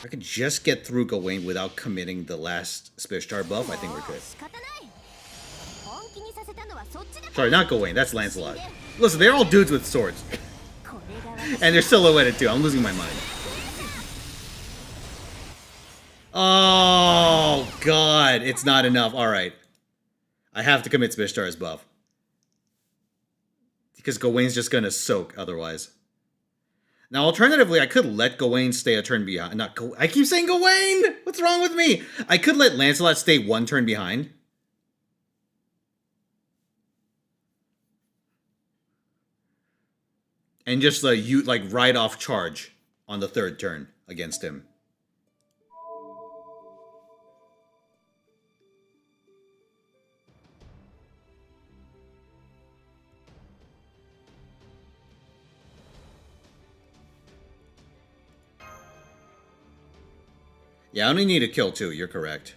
I could just get through Gawain without committing the last Spishtar buff, I think we're good. Sorry, not Gawain, that's Lancelot. Listen, they're all dudes with swords. And they're silhouetted too, I'm losing my mind. Oh, God, it's not enough. Alright. I have to commit Spishtar's buff. Because Gawain's just gonna soak otherwise. Now, alternatively, I could let Gawain stay a turn behind. I keep saying Gawain! What's wrong with me? I could let Lancelot stay one turn behind. And just ride off charge on the third turn against him. Yeah, I only need to kill 2. You're correct.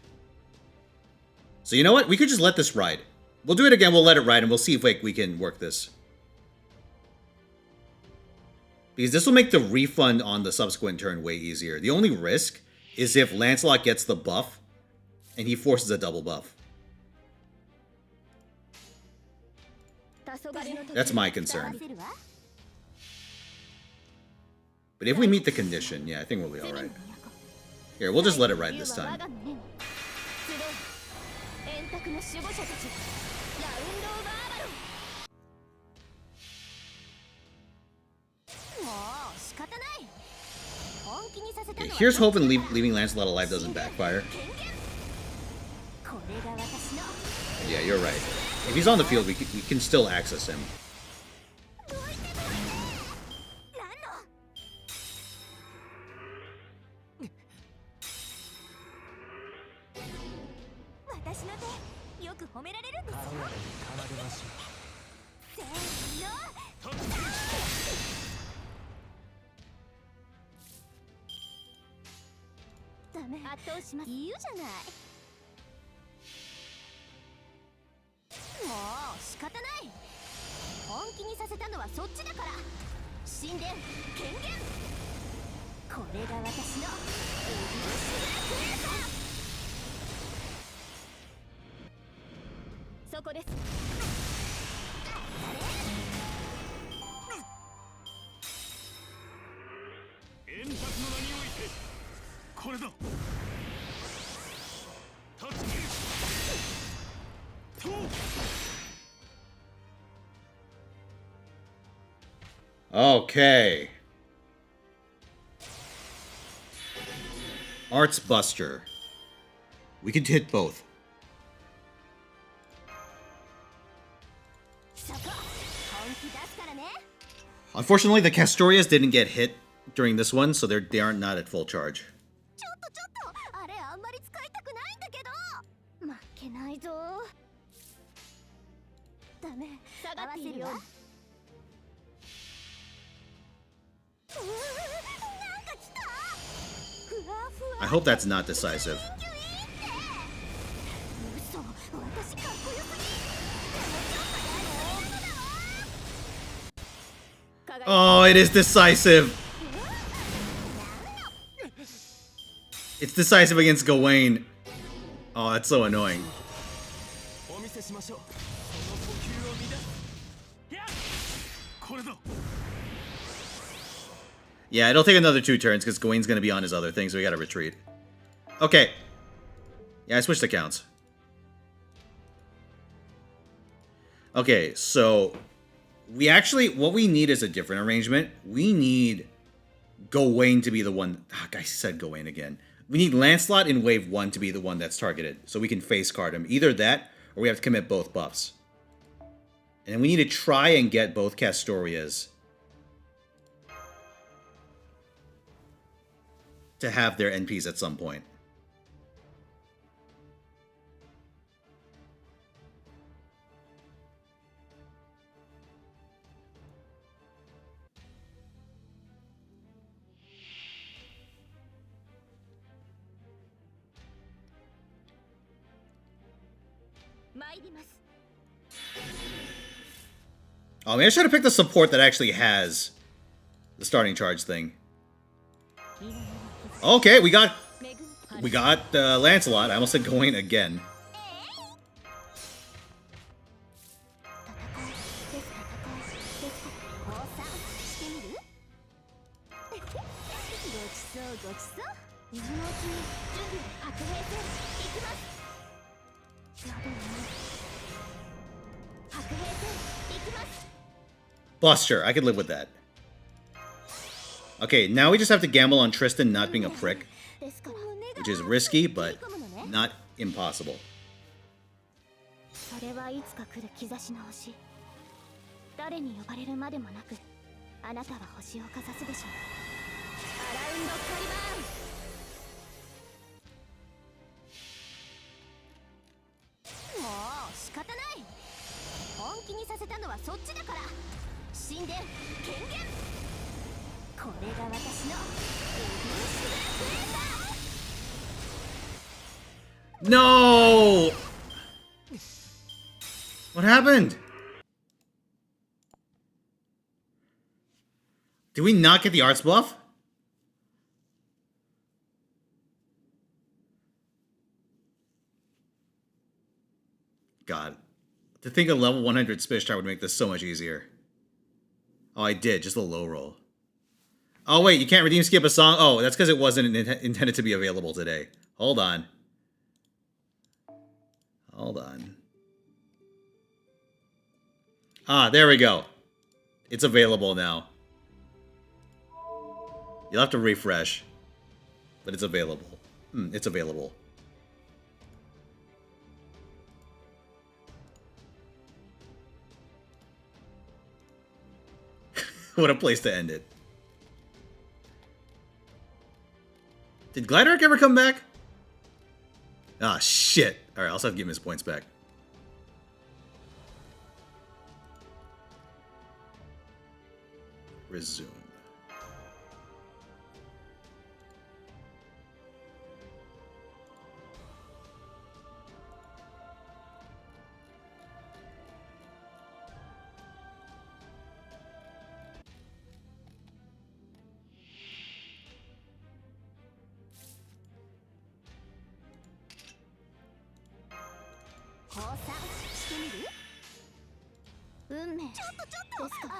So you know what? We could just let this ride. We'll do it again. We'll let it ride, and we'll see if we can work this. Because this will make the refund on the subsequent turn way easier. The only risk is if Lancelot gets the buff, and he forces a double buff. That's my concern. But if we meet the condition, yeah, I think we'll be alright. Here, we'll just let it ride this time. Okay, here's hoping leaving Lancelot alive doesn't backfire. Yeah, you're right. If he's on the field, we can still access him. Okay. Arts Buster. We could hit both. Unfortunately, the Castorias didn't get hit during this one, so they aren't not at full charge. I hope that's not decisive. Oh, it is decisive. It's decisive against Gawain. Oh, that's so annoying. Yeah, it'll take another 2 turns because Gawain's going to be on his other thing, so we gotta retreat. Okay. Yeah, I switched accounts. Okay, so what we need is a different arrangement. We need Gawain to be the one. I said Gawain again. We need Lancelot in wave 1 to be the one that's targeted, so we can face card him. Either that, or we have to commit both buffs. And we need to try and get both Castorias to have their NPs at some point. Oh, maybe I should have picked a support that actually has the starting charge thing. Okay, we got Lancelot. I almost said Gawain again. Buster, I could live with that. Okay, now we just have to gamble on Tristan not being a prick, which is risky, but not impossible. それはいつか来る兆しの星。誰に呼ばれるまでもなく、あなたは星をかざすでしょう。アラウンドカリバーン。もう仕方ない。本気にさせたのはそっちだから。神殿権限。これが私のエビンシュルクエーター。 No! What happened? Did we not get the arts buff? God. To think a level 100 Spishtar would make this so much easier. Oh, I did. Just a low roll. Oh, wait. You can't redeem skip a song? Oh, that's because it wasn't intended to be available today. Hold on. Hold on. Ah, there we go. It's available now. You'll have to refresh. But it's available. It's available. What a place to end it. Did Glidark ever come back? Ah, shit. Alright, I'll also have to give him his points back. Resume.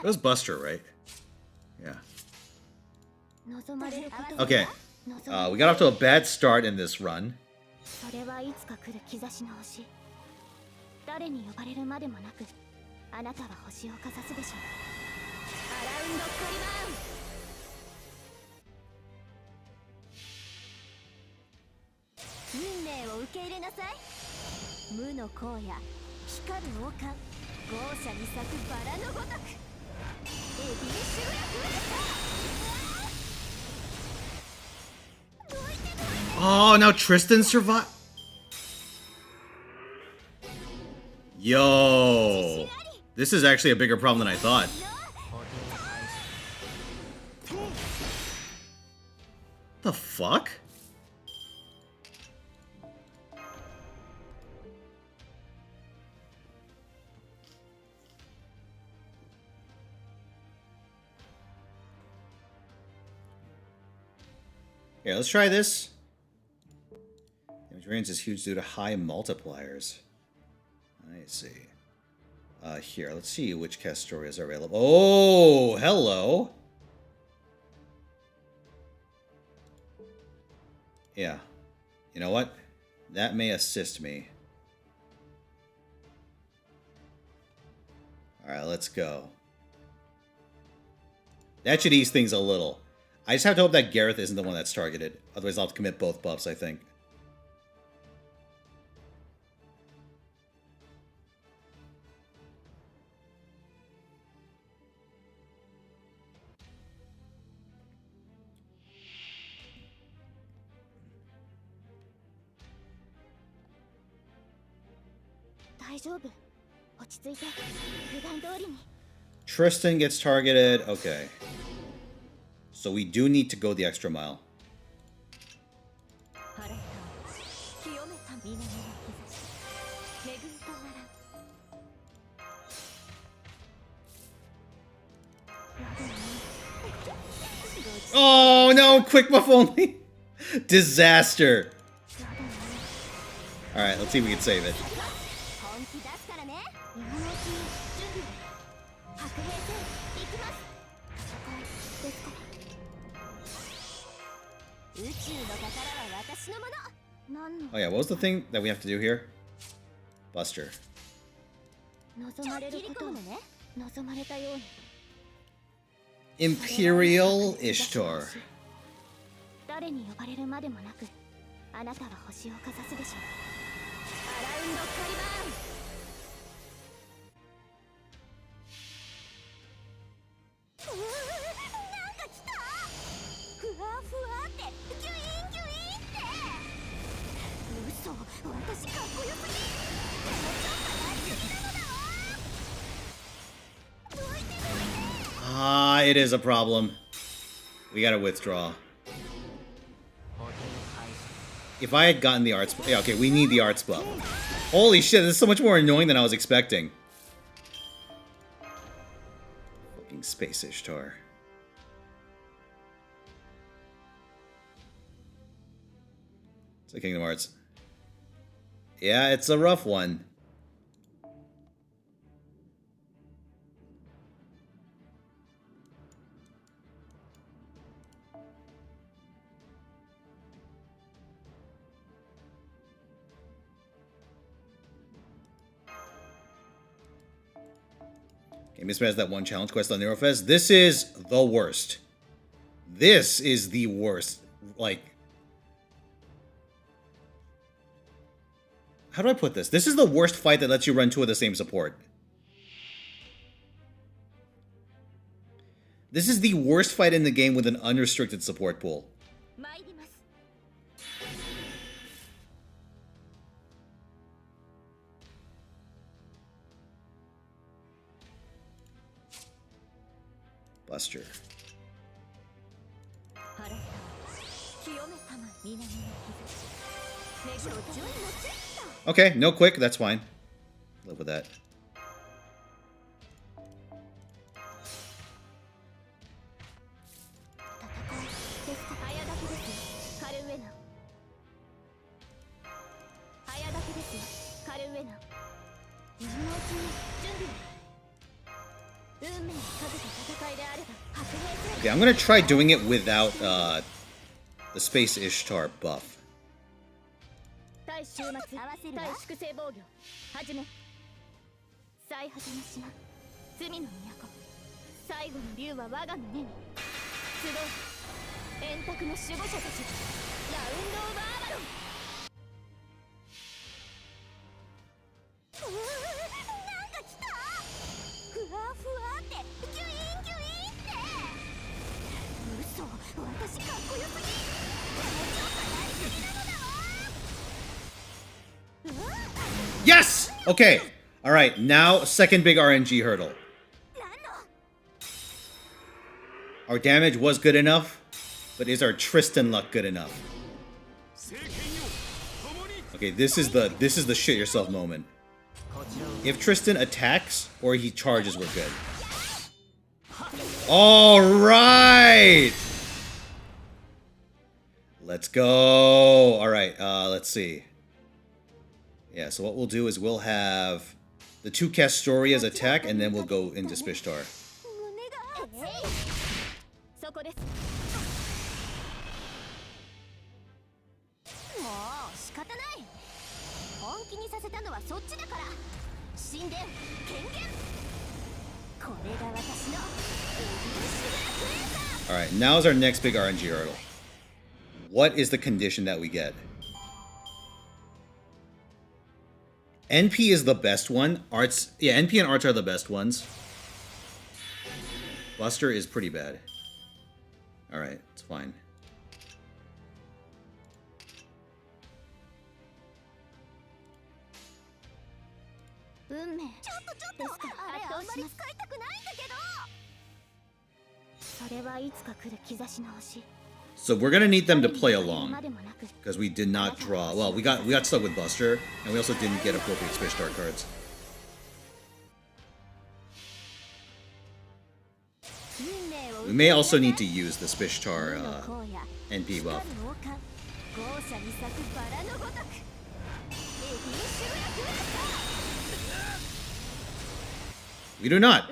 It was Buster, right? Yeah. Okay. We got off to a bad start in this run. Oh, now Tristan survived. Yo, this is actually a bigger problem than I thought. The fuck? Yeah, let's try this. Damage range is huge due to high multipliers. I see. Here, let's see which Castorias are available. Oh, hello. Yeah. You know what? That may assist me. Alright, let's go. That should ease things a little. I just have to hope that Gareth isn't the one that's targeted. Otherwise, I'll have to commit both buffs, I think. Tristan gets targeted. Okay. So we do need to go the extra mile. Oh no, quick buff only. Disaster. Alright, let's see if we can save it. Oh yeah, what was the thing that we have to do here? Buster. Imperial Ishtar. 誰に呼ばれるまでもなく、あなたは星をかざすでしょう。アラウンドカリバーン。なんか来た。ふわふわってギュインギュインって。嘘、私かっこよすぎ。でもちょっとやりすぎなのだわ。どいてどいて。Ah, it is a problem. We gotta withdraw. If I had gotten the arts... Yeah, okay, we need the arts buff. Holy shit, this is so much more annoying than I was expecting. Fucking Space Ishtar. So Kingdom Hearts. Yeah, it's a rough one. Okay, mismatched that one challenge quest on Neurofest. This is the worst. This is the worst. Like, how do I put this? This is the worst fight that lets you run two of the same support. This is the worst fight in the game with an unrestricted support pool. Buster. Okay, no quick, that's fine. Live with that. Okay, I'm gonna try doing it without the Space Ishtar buff. Yes! Okay. Alright, now second big RNG hurdle. Our damage was good enough, but is our Tristan luck good enough? Okay, this is the shit yourself moment. If Tristan attacks or he charges, we're good. Alright! Let's go! Alright, let's see. Yeah, so what we'll do is we'll have the 2 cast story as attack, and then we'll go into Spishtar. Alright, now is our next big RNG hurdle. What is the condition that we get? NP is the best one. Arts, yeah, NP and Arts are the best ones. Buster is pretty bad. Alright, it's fine. So we're gonna need them to play along, because we did not draw. Well, we got stuck with Buster, and we also didn't get appropriate Spishtar cards. We may also need to use the Spishtar NP buff. We do not.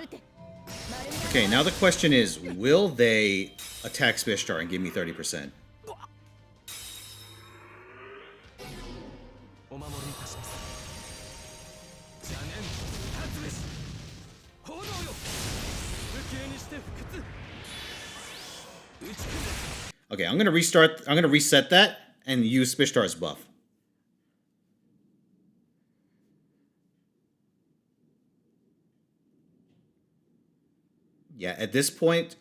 Okay, now the question is, will they attack Spishtar and give me 30%? Okay, I'm gonna restart. I'm gonna reset that and use Spishtar's buff. Yeah, at this point,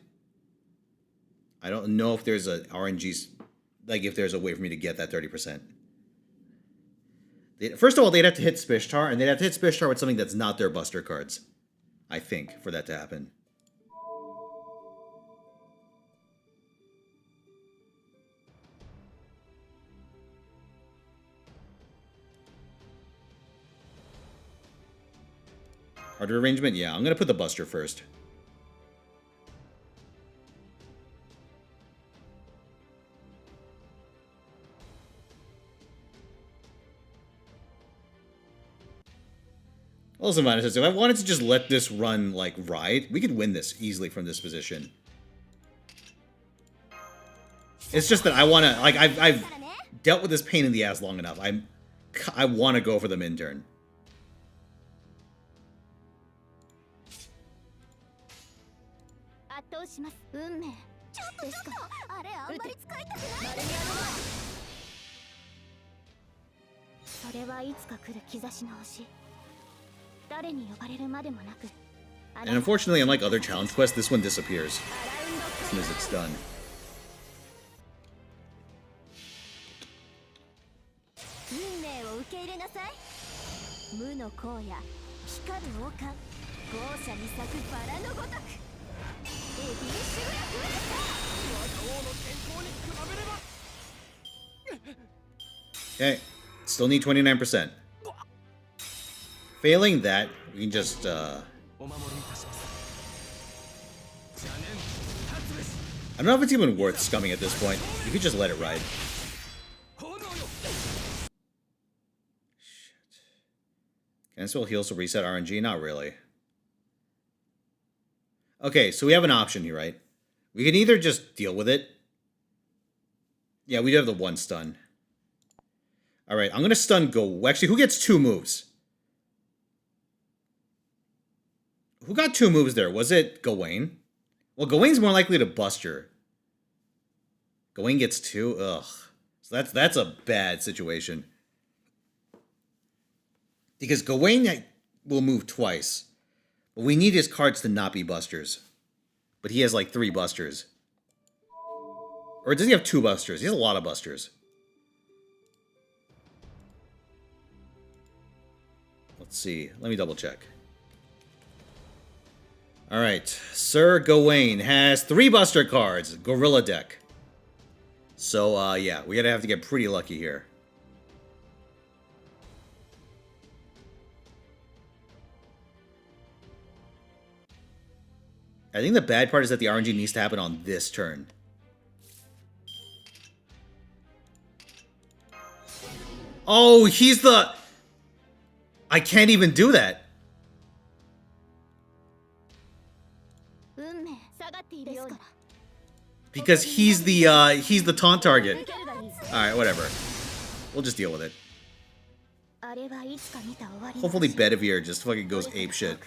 I don't know if there's a RNG, like if there's a way for me to get that 30%. First of all, they'd have to hit Spishtar, and they'd have to hit Spishtar with something that's not their Buster cards, I think, for that to happen. Harder arrangement? Yeah, I'm going to put the Buster first. Also, if I wanted to just let this run, like, ride, we could win this easily from this position. It's just that I want to, like, I've dealt with this pain in the ass long enough. I want to go for the min turn. And unfortunately, unlike other challenge quests, this one disappears as soon as it's done. Okay, still need 29%. Failing that, we can just, I don't know if it's even worth scumming at this point. You could just let it ride. Shit. Can I still heal to reset RNG? Not really. Okay, so we have an option here, right? We can either just deal with it. Yeah, we do have the one stun. Alright, I'm going to stun Go. Actually, who gets 2 moves? Who got 2 moves there? Was it Gawain? Well, Gawain's more likely to Buster. Gawain gets 2? Ugh. So that's a bad situation. Because Gawain will move twice. But we need his cards to not be Busters. But he has like 3 Busters. Or does he have 2 Busters? He has a lot of Busters. Let's see. Let me double check. Alright. Sir Gawain has 3 Buster cards. Gorilla deck. So, yeah. We're gonna have to get pretty lucky here. I think the bad part is that the RNG needs to happen on this turn. Oh, he's the... I can't even do that. Because he's the taunt target. Alright, whatever. We'll just deal with it. Hopefully Bedivere just fucking goes apeshit.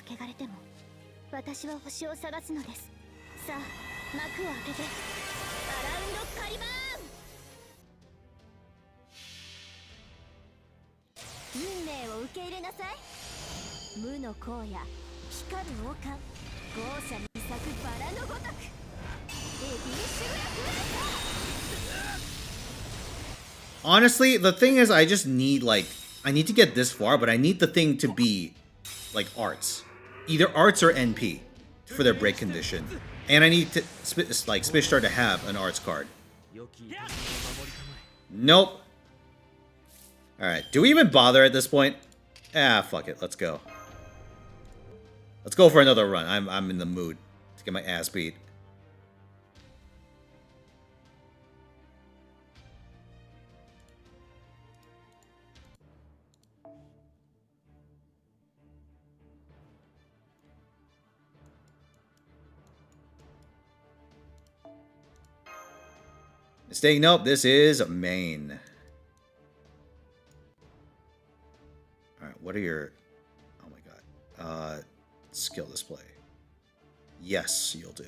Honestly, the thing is, I just need, like, I need to get this far, but I need the thing to be, like, arts. Either arts or NP for their break condition. And I need to, like, Spishtar to have an arts card. Nope. Alright, do we even bother at this point? Ah, fuck it, let's go. Let's go for another run. I'm in the mood to get my ass beat. Mistake, nope, this is main. Alright, what are your... Oh my god. Skill display. Yes, you'll do.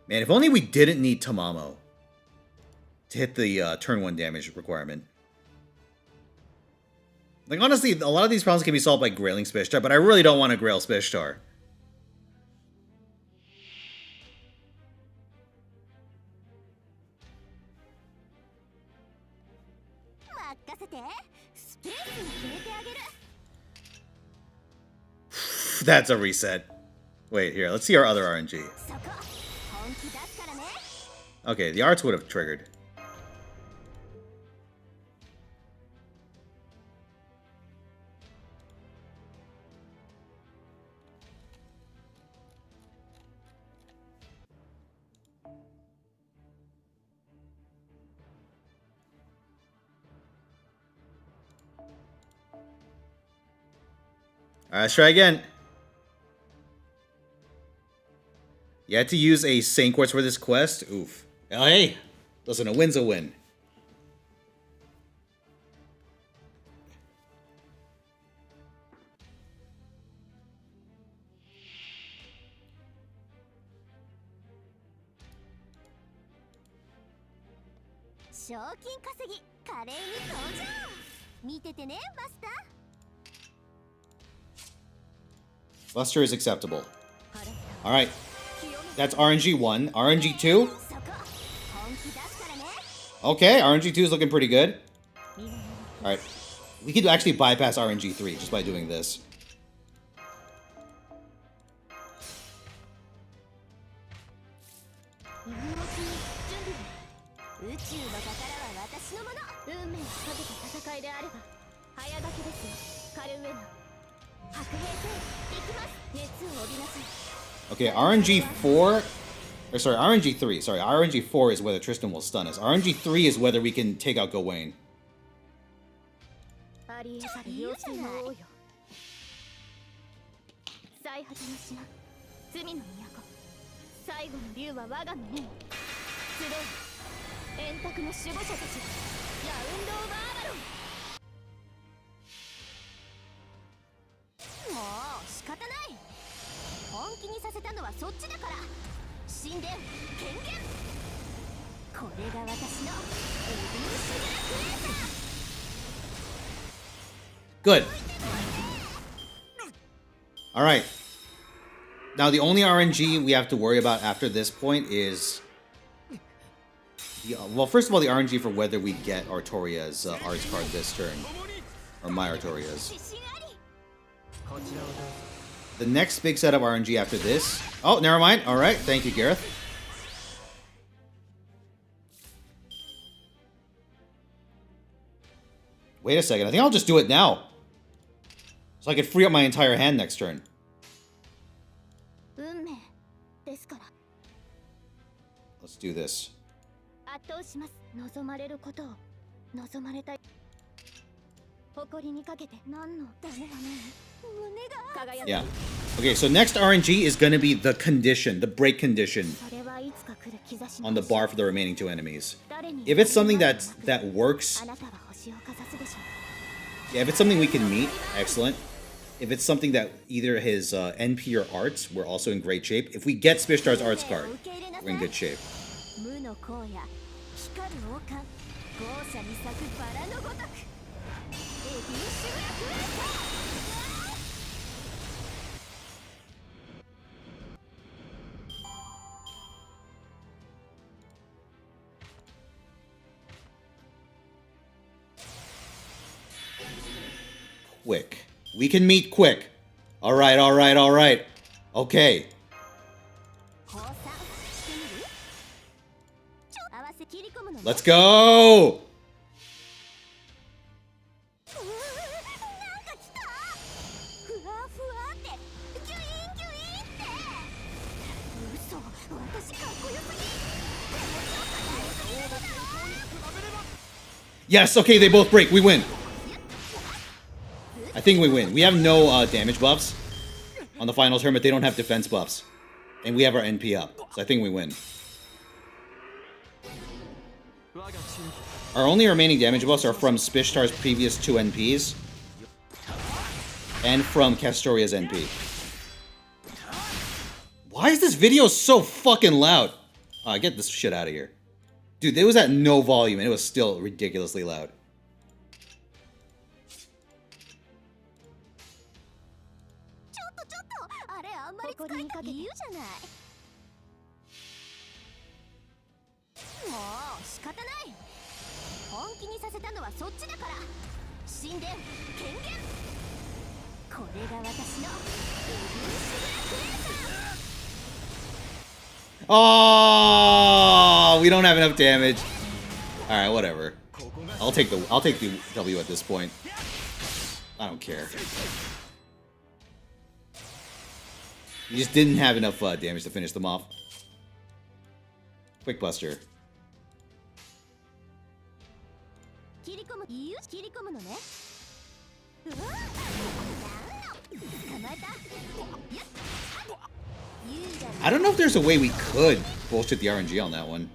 Man, if only we didn't need Tamamo to hit the turn 1 damage requirement. Like, honestly, a lot of these problems can be solved by grailing Spishtar, but I really don't want to grail Spishtar. That's a reset. Wait, here, let's see our other RNG. Okay, the arts would have triggered. Alright, let's try again. You had to use a Saint Quartz for this quest? Oof. Oh, hey! Listen, a win's a win. Buster is acceptable. Alright. That's RNG 1. RNG 2? Okay, RNG 2 is looking pretty good. Alright. We could actually bypass RNG 3 just by doing this. Okay, RNG 4... Or sorry, RNG 3. Sorry, RNG 4 is whether Tristan will stun us. RNG 3 is whether we can take out Gawain. Good. Alright. Now the only RNG we have to worry about after this point is... well, first of all, the RNG for whether we get Artoria's arts card this turn. Or my Artoria's. The next big set of RNG after this... Oh, never mind. Alright, thank you, Gareth. Wait a second, I think I'll just do it now. So I can free up my entire hand next turn. Let's do this. Yeah. Okay, so next RNG is going to be the condition, the break condition on the bar for the remaining 2 enemies. If it's something that works... Yeah, if it's something we can meet, excellent. If it's something that either his NP or arts, we're also in great shape. If we get Spishtar's arts card, we're in good shape. Quick. We can meet quick. Alright, alright, alright. Okay. Let's go! Yes, okay, they both break. We win. I think we win. We have no damage buffs on the final turn, but they don't have defense buffs. And we have our NP up. So I think we win. Our only remaining damage buffs are from Spishtar's previous 2 NPs. And from Castoria's NP. Why is this video so fucking loud? Get this shit out of here. Dude, it was at no volume and it was still ridiculously loud. Oh, we don't have enough damage. All right, whatever. I'll take the W at this point. I don't care. You just didn't have enough damage to finish them off. Quick Buster. I don't know if there's a way we could bullshit the RNG on that one.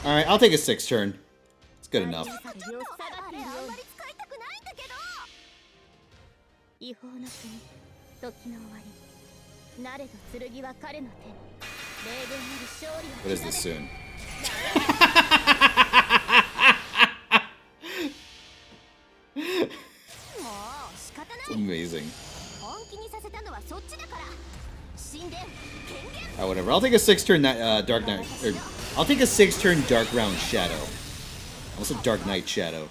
Alright, I'll take a 6 turn. It's good enough. What is this soon? It's amazing. Oh, whatever. I'll take a 6-turn Dark Knight. I'll take a 6-turn Dark Round Shadow. Also, Dark Knight Shadow.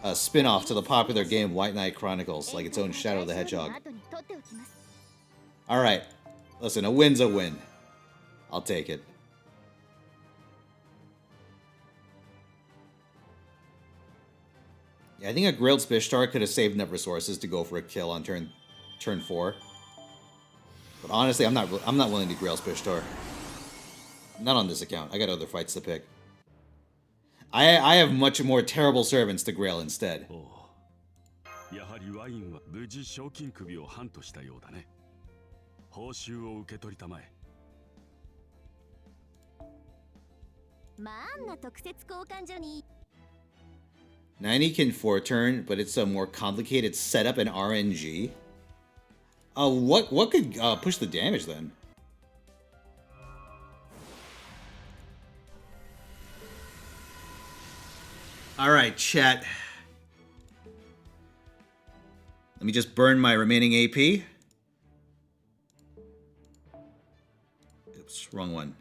A spin-off to the popular game White Knight Chronicles, like its own Shadow the Hedgehog. Alright. Listen, a win's a win. I'll take it. Yeah, I think a grilled Spishtar could have saved enough resources to go for a kill on turn 4. But honestly, I'm not willing to grill Spishtar. Not on this account. I got other fights to pick. I have much more terrible servants to grail instead. Ninety can 4-turn, but it's a more complicated setup and RNG. What could push the damage then? All right, chat. Let me just burn my remaining AP. Oops, wrong one.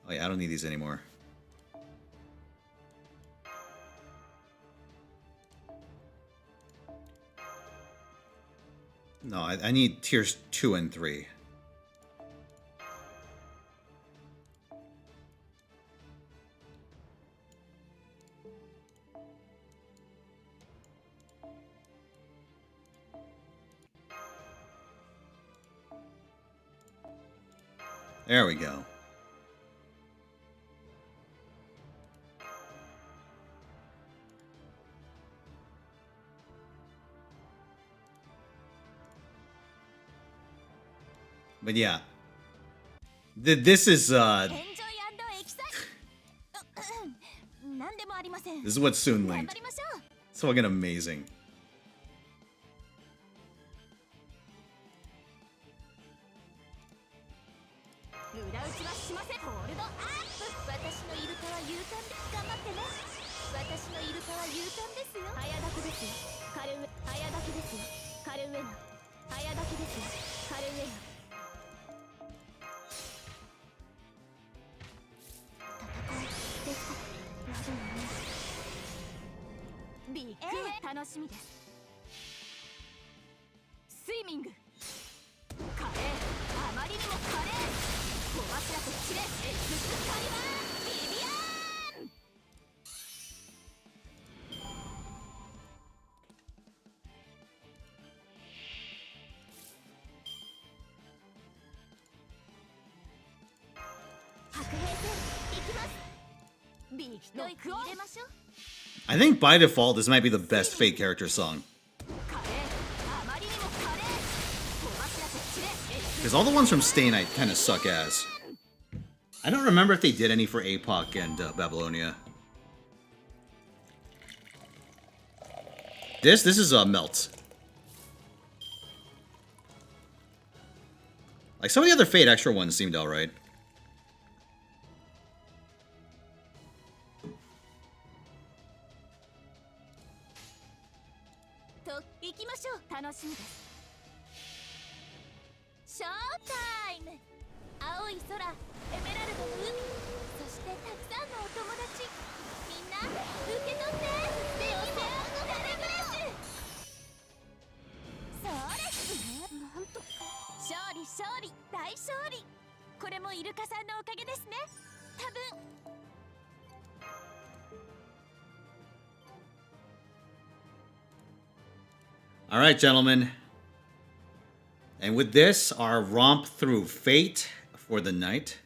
Oh yeah, I don't need these anymore. No, I need tiers 2 and 3. There we go. But yeah, this is this is what's soon linked. It's fucking amazing. I think by default, this might be the best Fate character song. Because all the ones from Stay Night kind of suck ass. I don't remember if they did any for APOC and Babylonia. This is Melt. Like, some of the other Fate extra ones seemed alright. Alright, gentlemen. And with this, our romp through Fate for the night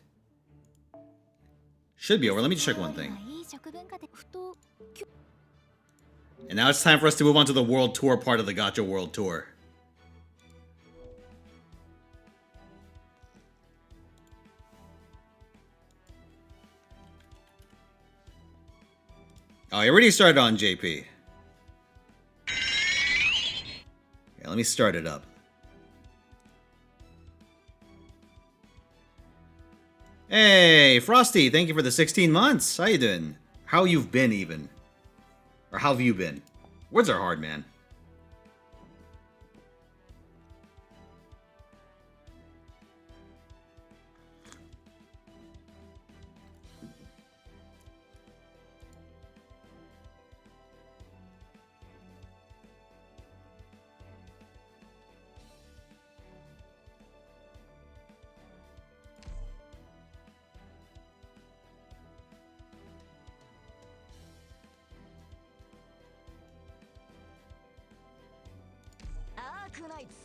should be over. Let me just check one thing. And now it's time for us to move on to the World Tour part of the Gacha World Tour. Oh, I already started on JP. Okay, let me start it up. Hey, Frosty, thank you for the 16 months. How you doing? How you've been, even. Or how have you been? Words are hard, man. Arknights.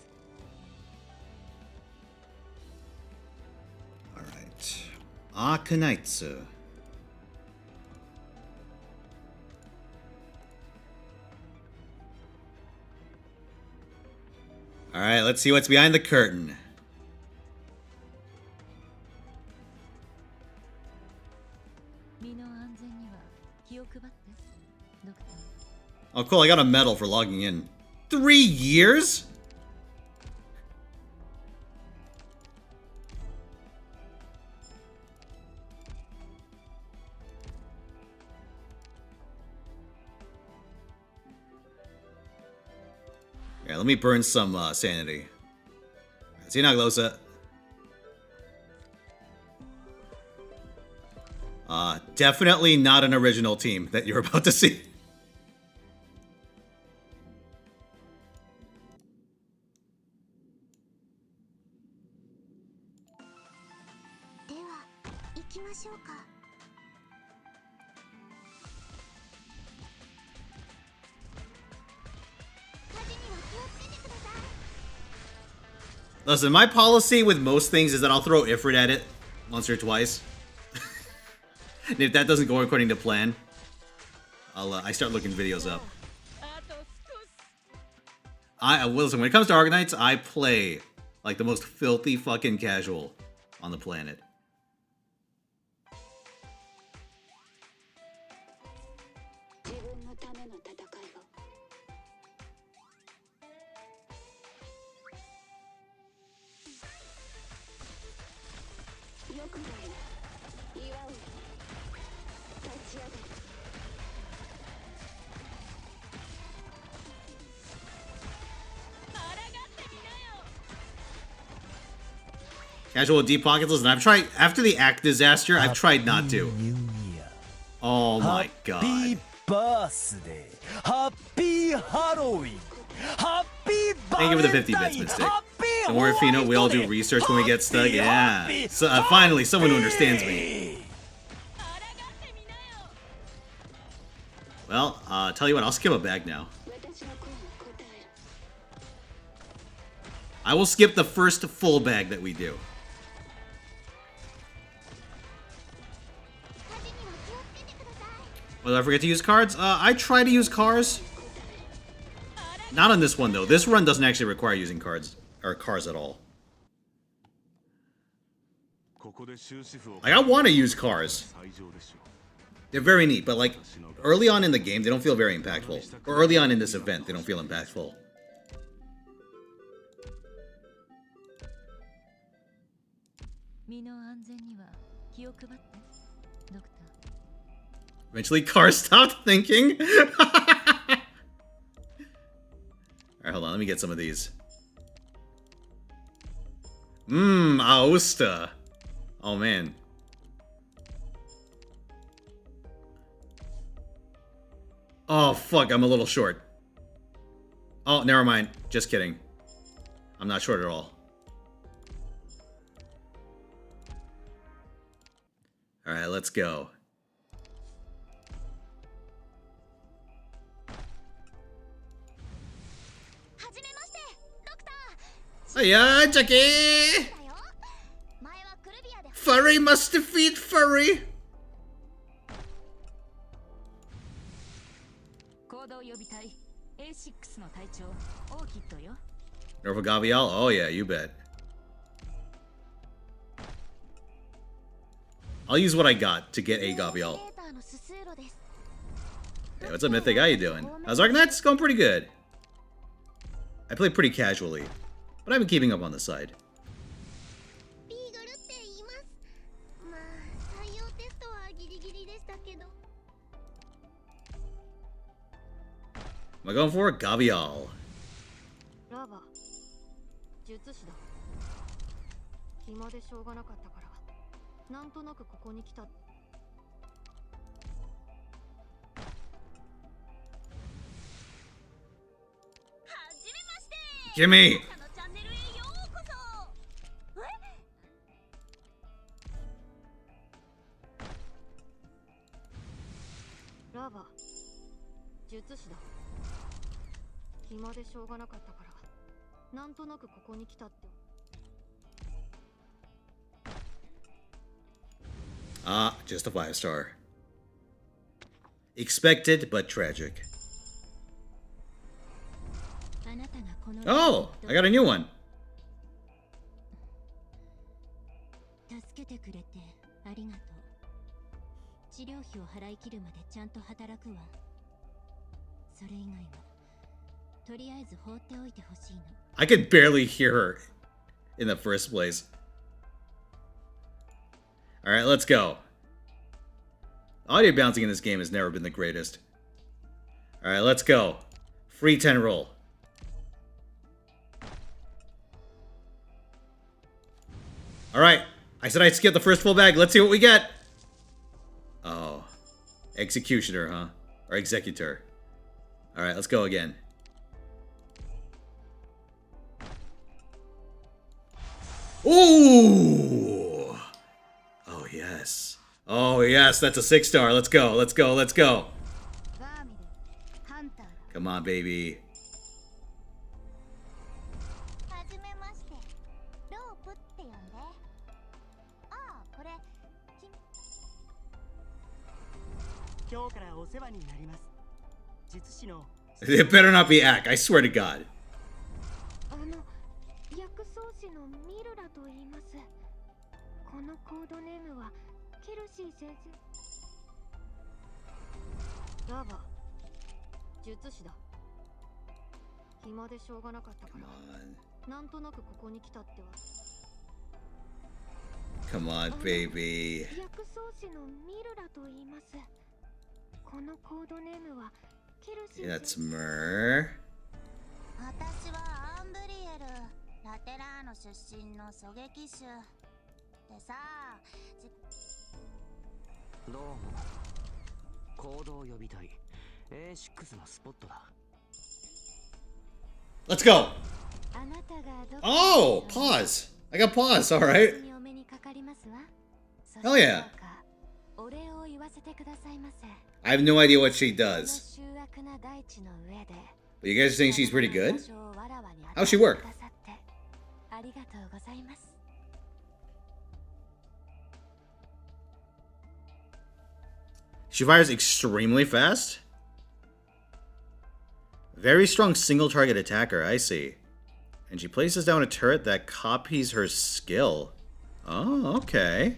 Alright. Arknights. Alright, let's see what's behind the curtain. Oh, cool, I got a medal for logging in. 3 years? Yeah, let me burn some sanity. See you now, Glosa. Definitely not an original team that you're about to see. Listen, my policy with most things is that I'll throw Ifrit at it once or twice. And if that doesn't go according to plan, I start looking videos up. Listen, when it comes to Arknights, I play like the most filthy fucking casual on the planet. Casual deep pockets. Listen, I've tried after the Act disaster. I've tried not to. Oh my god! Happy birthday! Happy Halloween! Happy Thank you for the 50 bits, Mystic. Don't worry, Fino. We all do research when we get stuck. Yeah. So, finally, someone who understands me. Well, tell you what. I'll skip a bag now. I will skip the first full bag that we do. Oh, did I forget to use cards? I try to use cars. Not on this one, though. This run doesn't actually require using cards, or cars at all. Like, I want to use cars. They're very neat, but like, early on in the game, they don't feel very impactful. Or early on in this event, they don't feel impactful. Eventually, cars stopped thinking. Alright, hold on, let me get some of these. Aosta. Oh, man. Oh, fuck, I'm a little short. Oh, never mind. Just kidding. I'm not short at all. Alright, let's go. Hiya, Jackie! Furry must defeat Furry! Nerva Gavial? Oh yeah, you bet. I'll use what I got to get a Gavial. Hey, what's up, Mythic? How you doing? How's Arknights? Going pretty good. I play pretty casually, but I've been keeping up on the side. Am I going for a Gavial? Gimme! Ah, just a 5-star. Expected, but tragic. Oh, I got a new one. I could barely hear her in the first place. Alright, let's go. Audio bouncing in this game has never been the greatest. Alright, let's go. Free 10 roll. Alright, I said I'd skip the first full bag. Let's see what we get. Oh. Executioner, huh? Or Executor. Alright, let's go again. Ooh! Oh, yes. Oh, yes, that's a 6-star. Let's go, let's go, let's go. Come on, baby. It better not be Ak, I swear to God. Come on, baby. That's Mer. Let's go. Oh, pause. I got pause, alright. Hell yeah. I have no idea what she does. But you guys are saying she's pretty good? How's she work? She fires extremely fast? Very strong single target attacker, I see. And she places down a turret that copies her skill. Oh, okay.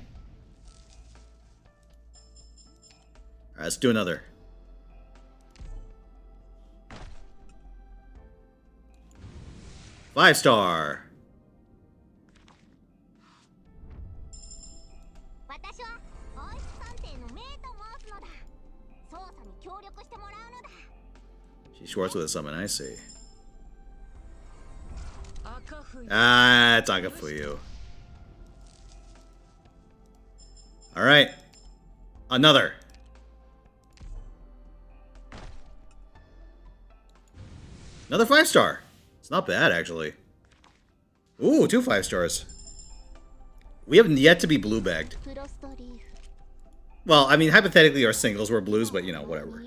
Alright, let's do another. Five-star. She Schwartz with a summon, I see. Ah, it's not good for you. Alright. Another. Another 5-star. It's not bad, actually. Ooh, 2 5-stars. We haven't yet to be blue-bagged. Well, I mean, hypothetically our singles were blues, but, you know, whatever.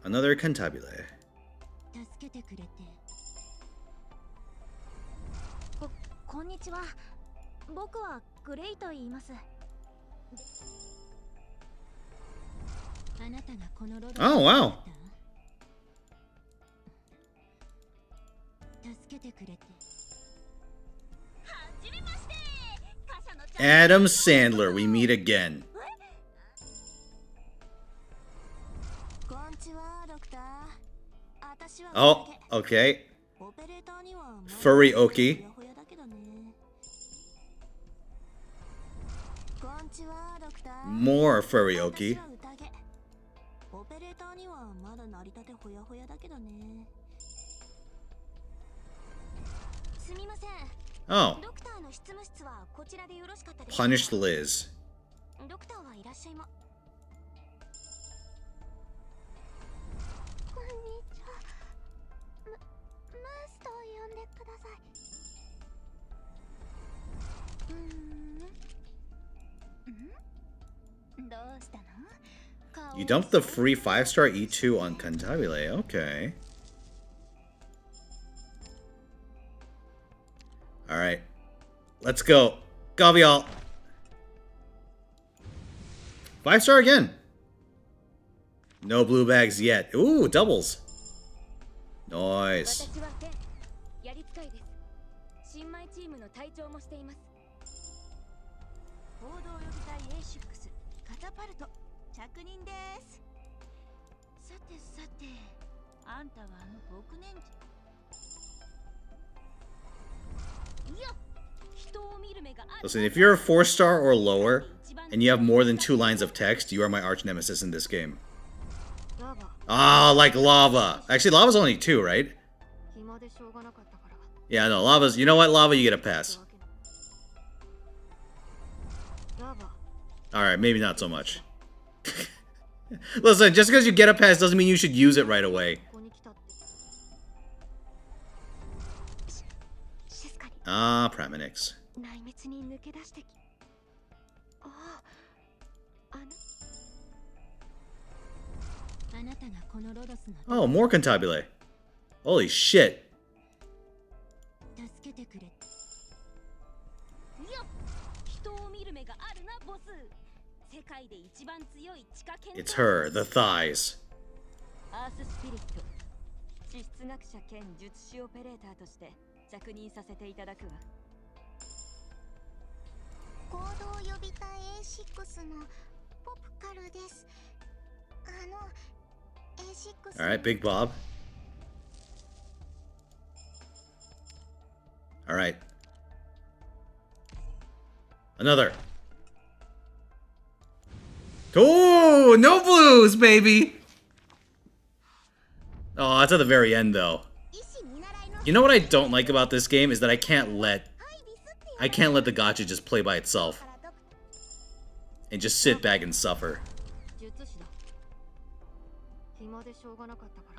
Another Cantabile. Oh, wow. Adam Sandler, we meet again. Oh, okay. Furry Oki. More Furry Oki. Oh. Punished Liz. You dumped the free 5-star E2 on Cantabile, okay. Alright. Let's go. Gavial. 5-star again. No blue bags yet. Ooh, doubles. Nice. Listen, if you're a 4-star or lower, and you have more than 2 lines of text, you are my arch nemesis in this game. Ah, like lava. Actually, lava's only 2, right? Yeah, no, lava's... You know what? Lava, you get a pass. Alright, maybe not so much. Listen, just because you get a pass doesn't mean you should use it right away. Ah, Praminix. Oh, more Cantabile. Holy shit. It's her, the thighs. Alright, Big Bob. Alright. Another. Oh, no blues, baby! Oh, it's at the very end, though. You know what I don't like about this game is that I can't let the gacha just play by itself. And just sit back and suffer.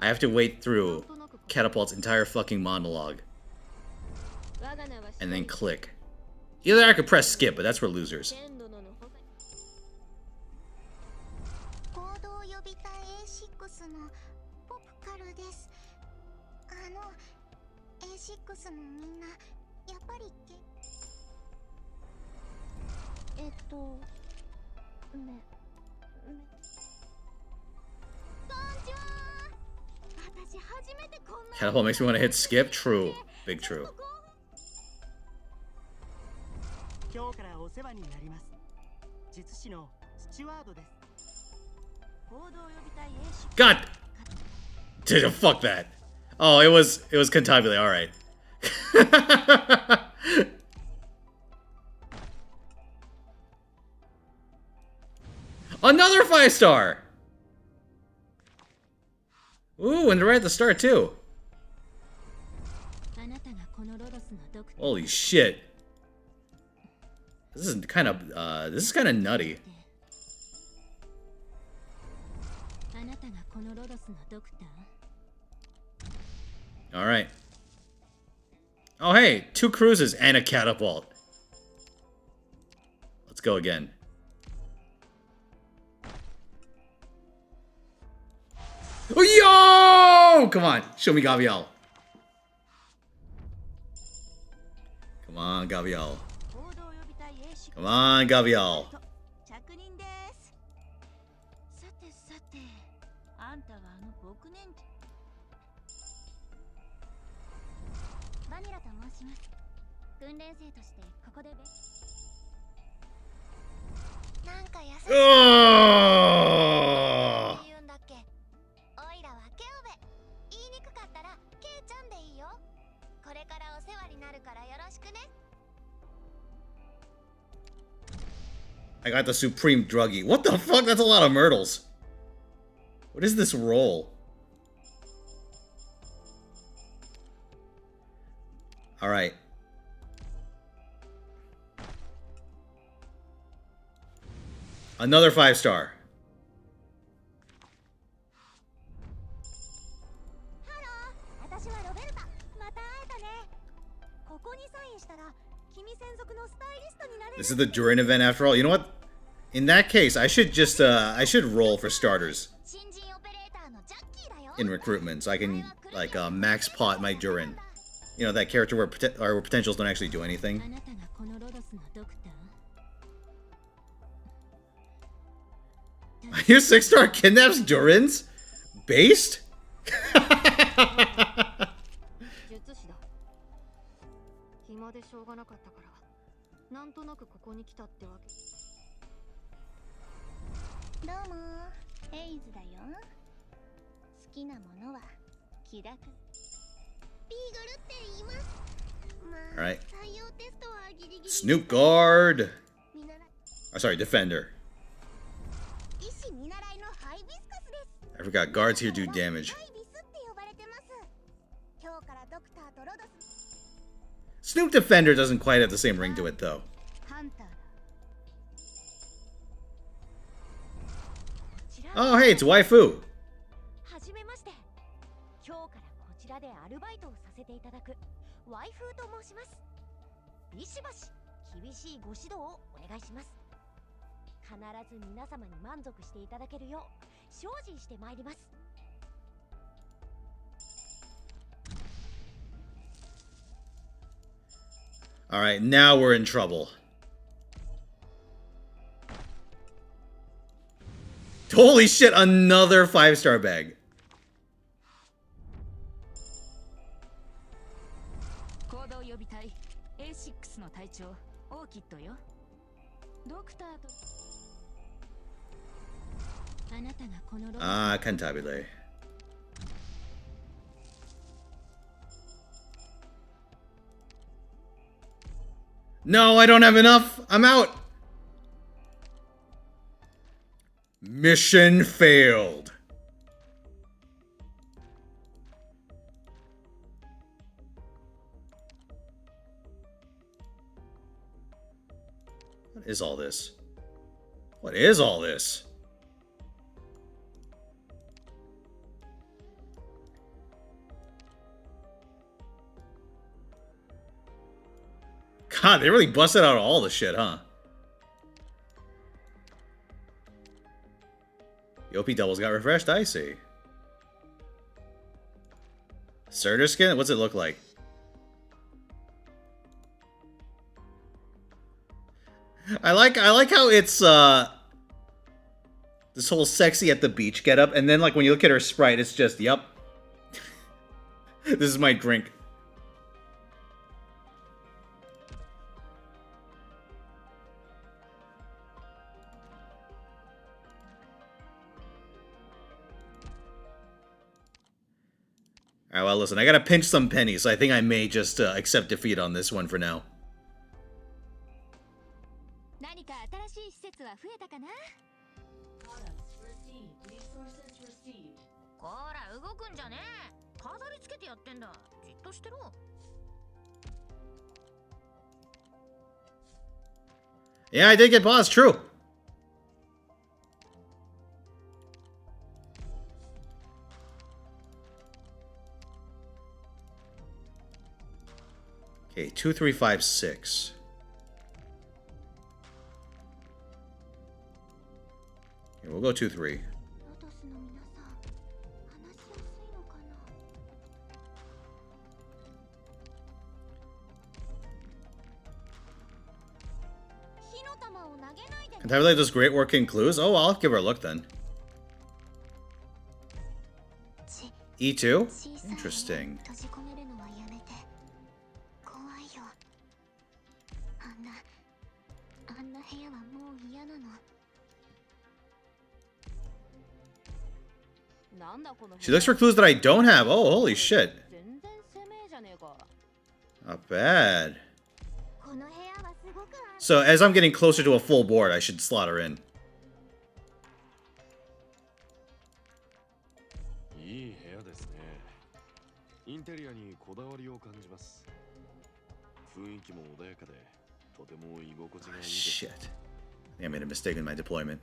I have to wait through Catapult's entire fucking monologue. And then click. Either I could press skip, but that's for losers. やっぱりCatapult makes me want to hit skip. True. Big true. 今日からお世話になります。術師のスチュワードです。行動予備隊 A 士 God! Dude, fuck that. Oh, it was Cantabile. All right. Another 5-star. Ooh, and right at the start too. Holy shit. This is kind of nutty. All right. Oh, hey, 2 cruises and a catapult. Let's go again. Oh, yo! Come on, show me Gavial. Come on, Gavial. Come on, Gavial. Oh! I got the Supreme Druggie. What the fuck? That's a lot of myrtles. What is this roll? Alright. Another 5-star. This is the Durin event after all. You know what? In that case, I should just I should roll for starters in recruitment, so I can like max pot my Durin. You know, that character where potentials don't actually do anything. You 6-star kidnaps Durins? Based? Alright. Snoop Guard! Oh, sorry, Defender. I forgot, guards here do damage. Snoop Defender doesn't quite have the same ring to it, though. Oh, hey, it's Waifu! Alright, now we're in trouble. Holy shit, another 5-star bag. Ah, Cantabile. No, I don't have enough. I'm out. Mission failed. What is all this? What is all this? God, they really busted out all the shit, huh? The OP doubles got refreshed, I see. Surtur skin? What's it look like? I like how it's this whole sexy at the beach getup, and then like when you look at her sprite, it's just yep. This is my drink. Alright, well, listen, I gotta pinch some pennies, so I think I may just accept defeat on this one for now. Yeah, I did get paused, true. Okay, 2, 3, 5, 6. Here, we'll go 2, 3. Can I relate those great working clues? Oh, I'll give her a look then. E2? Interesting. She looks for clues that I don't have. Oh, holy shit. Not bad. So, as I'm getting closer to a full board, I should slot her in. Shit. I think I made a mistake in my deployment.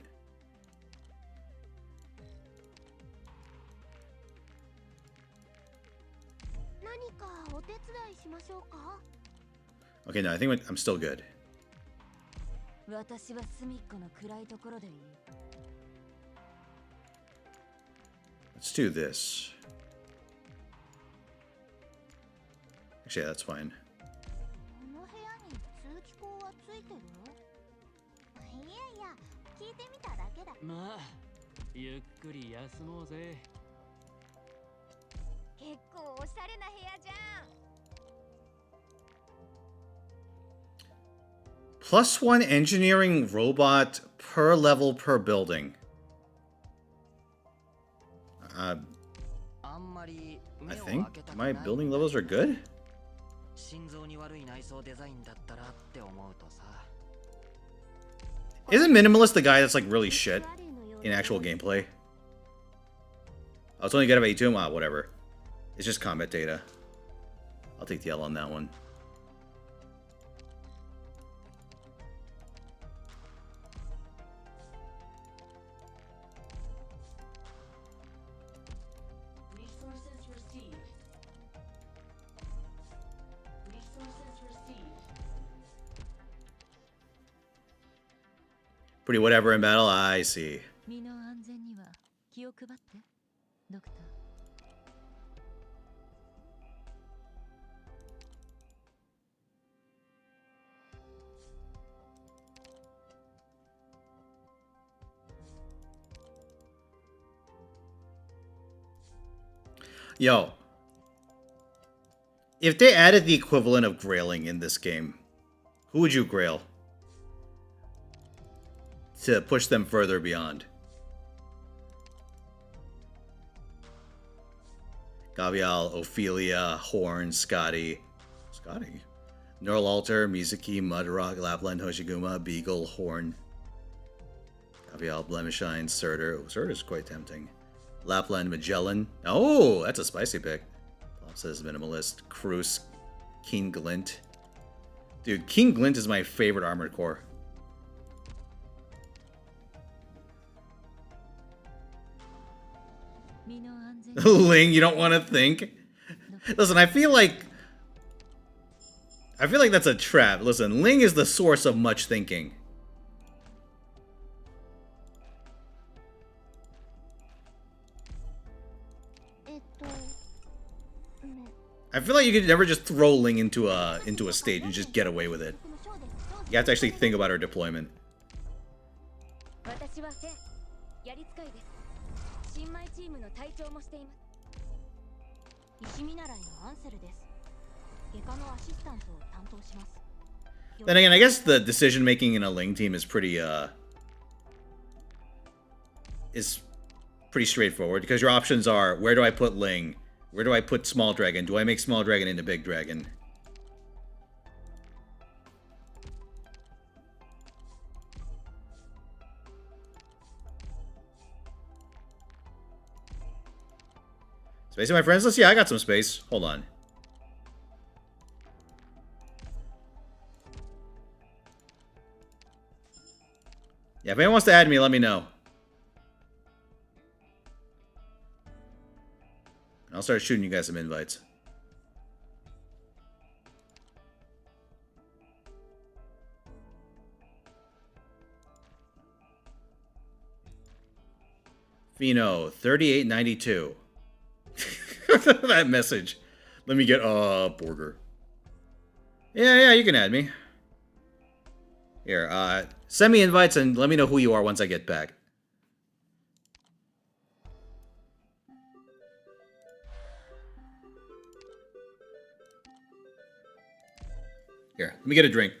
Okay, no, I think I'm still good. Let's do this. Actually, yeah, that's fine. +1 engineering robot per level per building. I think my building levels are good. Isn't Minimalist the guy that's like really shit in actual gameplay? Oh, it's only good about E2. Ah, whatever. It's just combat data. I'll take the L on that one. Pretty whatever in battle, I see. Yo. If they added the equivalent of grailing in this game, who would you grail? To push them further beyond. Gavial, Ophelia, Horn, Scotty. Neural Alter, Mizuki, Mudrock, Lapland, Hoshiguma, Beagle, Horn. Gavial, Blemishine, Surtur. Oh, Surtur's quite tempting. Lapland, Magellan. Oh, that's a spicy pick. Pop says Minimalist. Cruz, King Glint. Dude, King Glint is my favorite armored core. Ling, you don't want to think? Listen, I feel like that's a trap. Listen, Ling is the source of much thinking. I feel like you could never just throw Ling into a stage and just get away with it. You have to actually think about our deployment. 私はフェンやり使いです新米チームの隊長もしています石見習いのアンセルです外科のアシスタントを担当します Then again, I guess the decision making in a Ling team is pretty straightforward because your options are where do I put Ling? Where do I put Small Dragon? Do I make Small Dragon into Big Dragon? Space, my friends? Let's see. I got some space. Hold on. Yeah, if anyone wants to add me, let me know. I'll start shooting you guys some invites. Fino, 3892. That message. Let me get Borger. Yeah, you can add me. Here, send me invites and let me know who you are once I get back. Here, let me get a drink.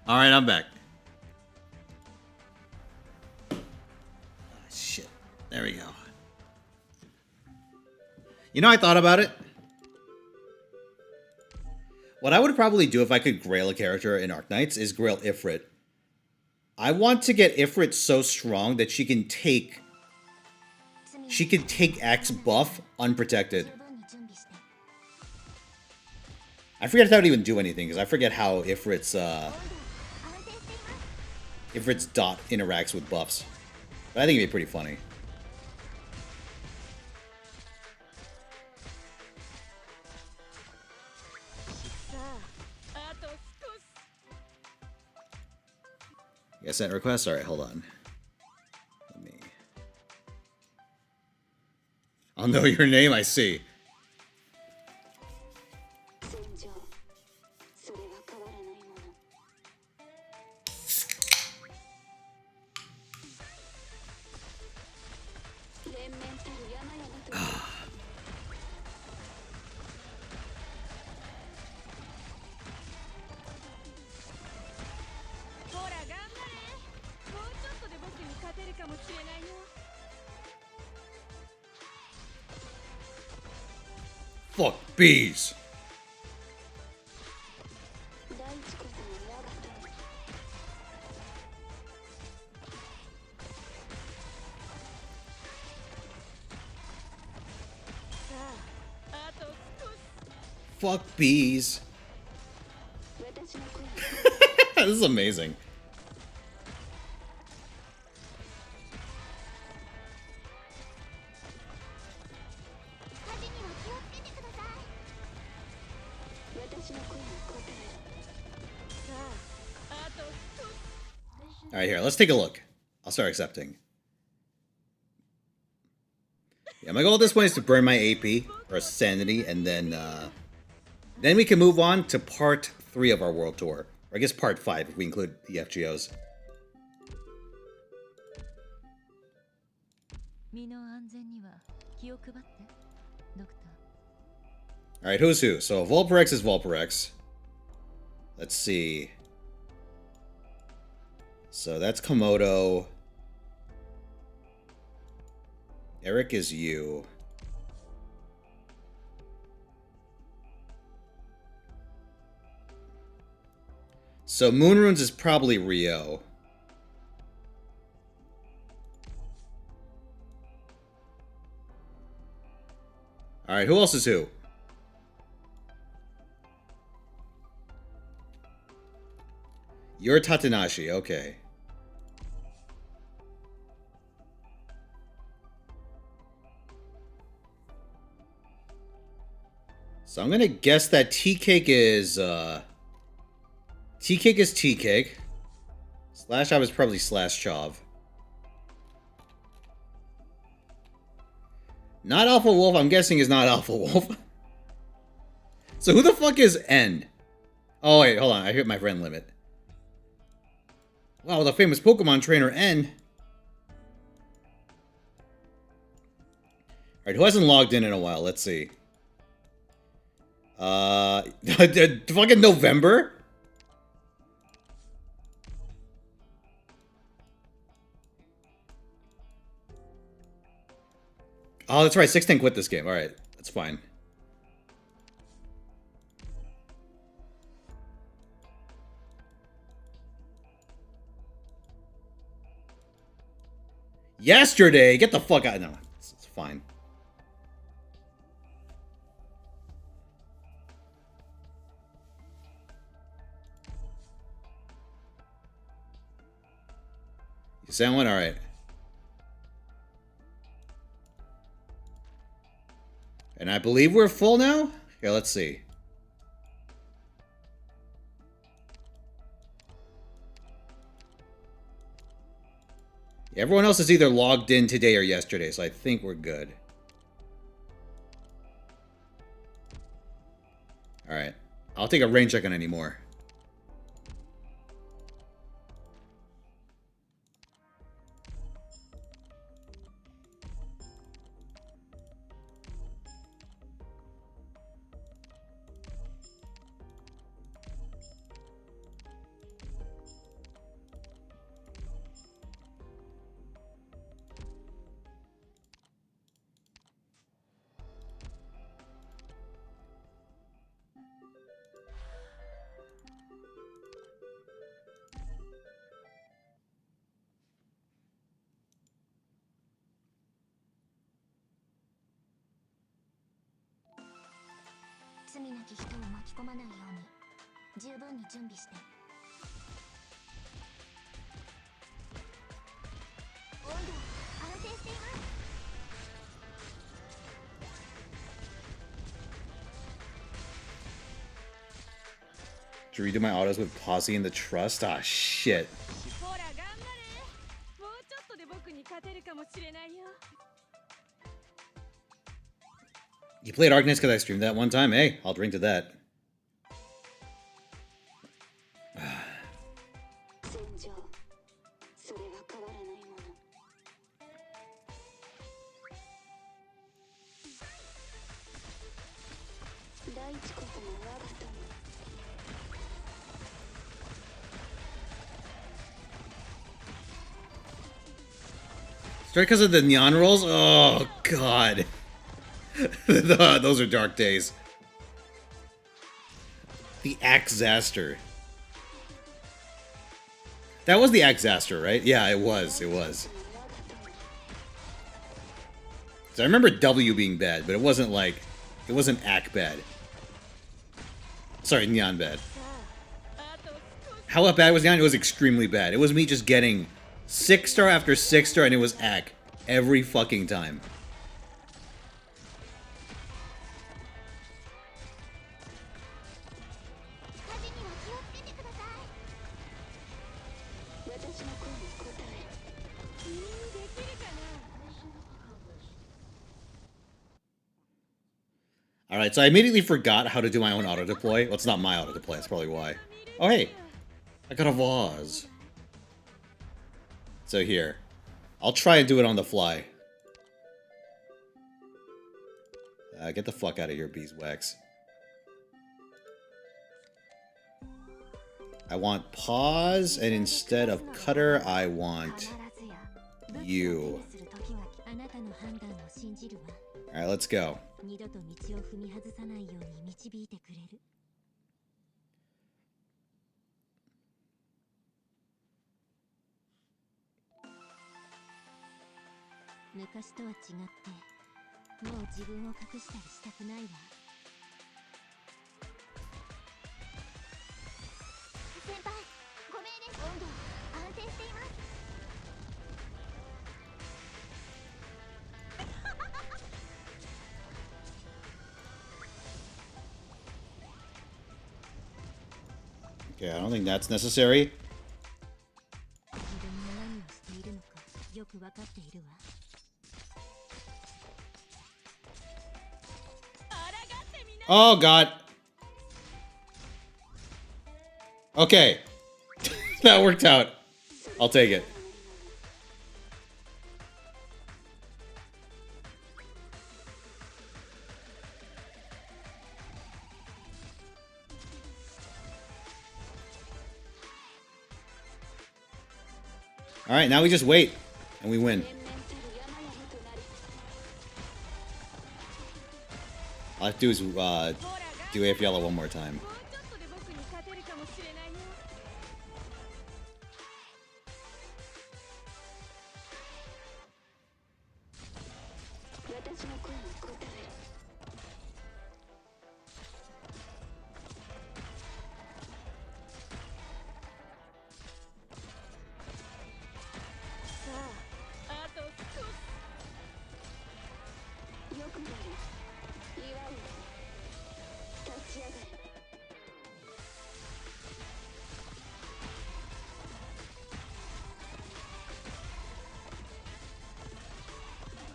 All right, I'm back. Oh, shit. There we go. You know, I thought about it. What I would probably do if I could grail a character in Arknights is grail Ifrit. I want to get Ifrit so strong that she can take Axe buff unprotected. I forget how to even do anything because I forget how Ifrit's dot interacts with buffs. But I think it'd be pretty funny. You guys sent requests? Alright, hold on. Let me... I'll know your name, I see. Fuck bees. Fuck bees. This is amazing. Alright, here, let's take a look. I'll start accepting. Yeah, my goal at this point is to burn my AP, or sanity, and then we can move on to part 3 of our world tour. Or I guess part 5, if we include the FGOs. Alright, who's who? So, Volparex is Volparex. Let's see. So, that's Komodo. Eric is you. So Moonrunes is probably Rio. Alright, who else is who? You're Tatanashi, okay. So I'm gonna guess that Tea-Cake is, Tea-Cake is Tea-Cake. Slash Chov is probably Slash Chov. Not Alpha Wolf, I'm guessing is not Alpha Wolf. So who the fuck is N? Oh wait, hold on, I hit my friend limit. Wow, the famous Pokemon trainer N. Alright, who hasn't logged in a while? Let's see. Fucking November? Oh, that's right. 16 quit this game. Alright, that's fine. Yesterday? Get the fuck out. No, it's fine. You sound one? Alright. And I believe we're full now? Here, let's see. Everyone else is either logged in today or yesterday, so I think we're good. Alright. I'll take a rain check on any more. To redo my autos with Posse and the Trust? Ah, shit. You played Arknights because I streamed that one time? Hey, I'll drink to that. Straight because of the neon rolls? Oh, God. Those are dark days. The Axaster. That was the Axaster, right? Yeah, it was. It was. So I remember W being bad, but it wasn't like... It wasn't Ak bad. Sorry, Neon bad. How bad was Neon? It was extremely bad. It was me just getting 6-star after 6-star, and it was Ak. Every fucking time. Alright, so I immediately forgot how to do my own auto-deploy. Well, it's not my auto-deploy, that's probably why. Oh, hey! I got a vase. So here. I'll try and do it on the fly. Get the fuck out of here, beeswax. I want pause, and instead of cutter, I want you. Alright, let's go. Okay, I don't think that's necessary. Oh, God. Okay. That worked out. I'll take it. Alright, now we just wait. And we win. All I have to do is do AF Yellow one more time.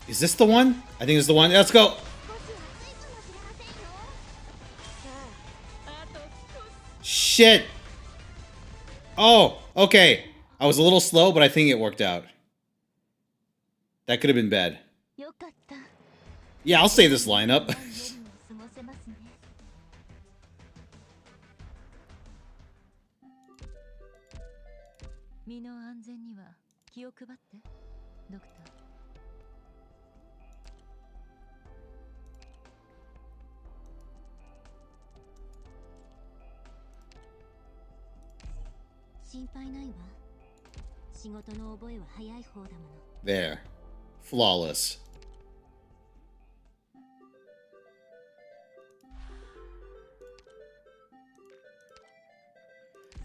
Is this the one? I think it's the one. Let's go. Shit. Oh, okay. I was a little slow, but I think it worked out. That could have been bad. Yeah, I'll save this lineup. There. Flawless.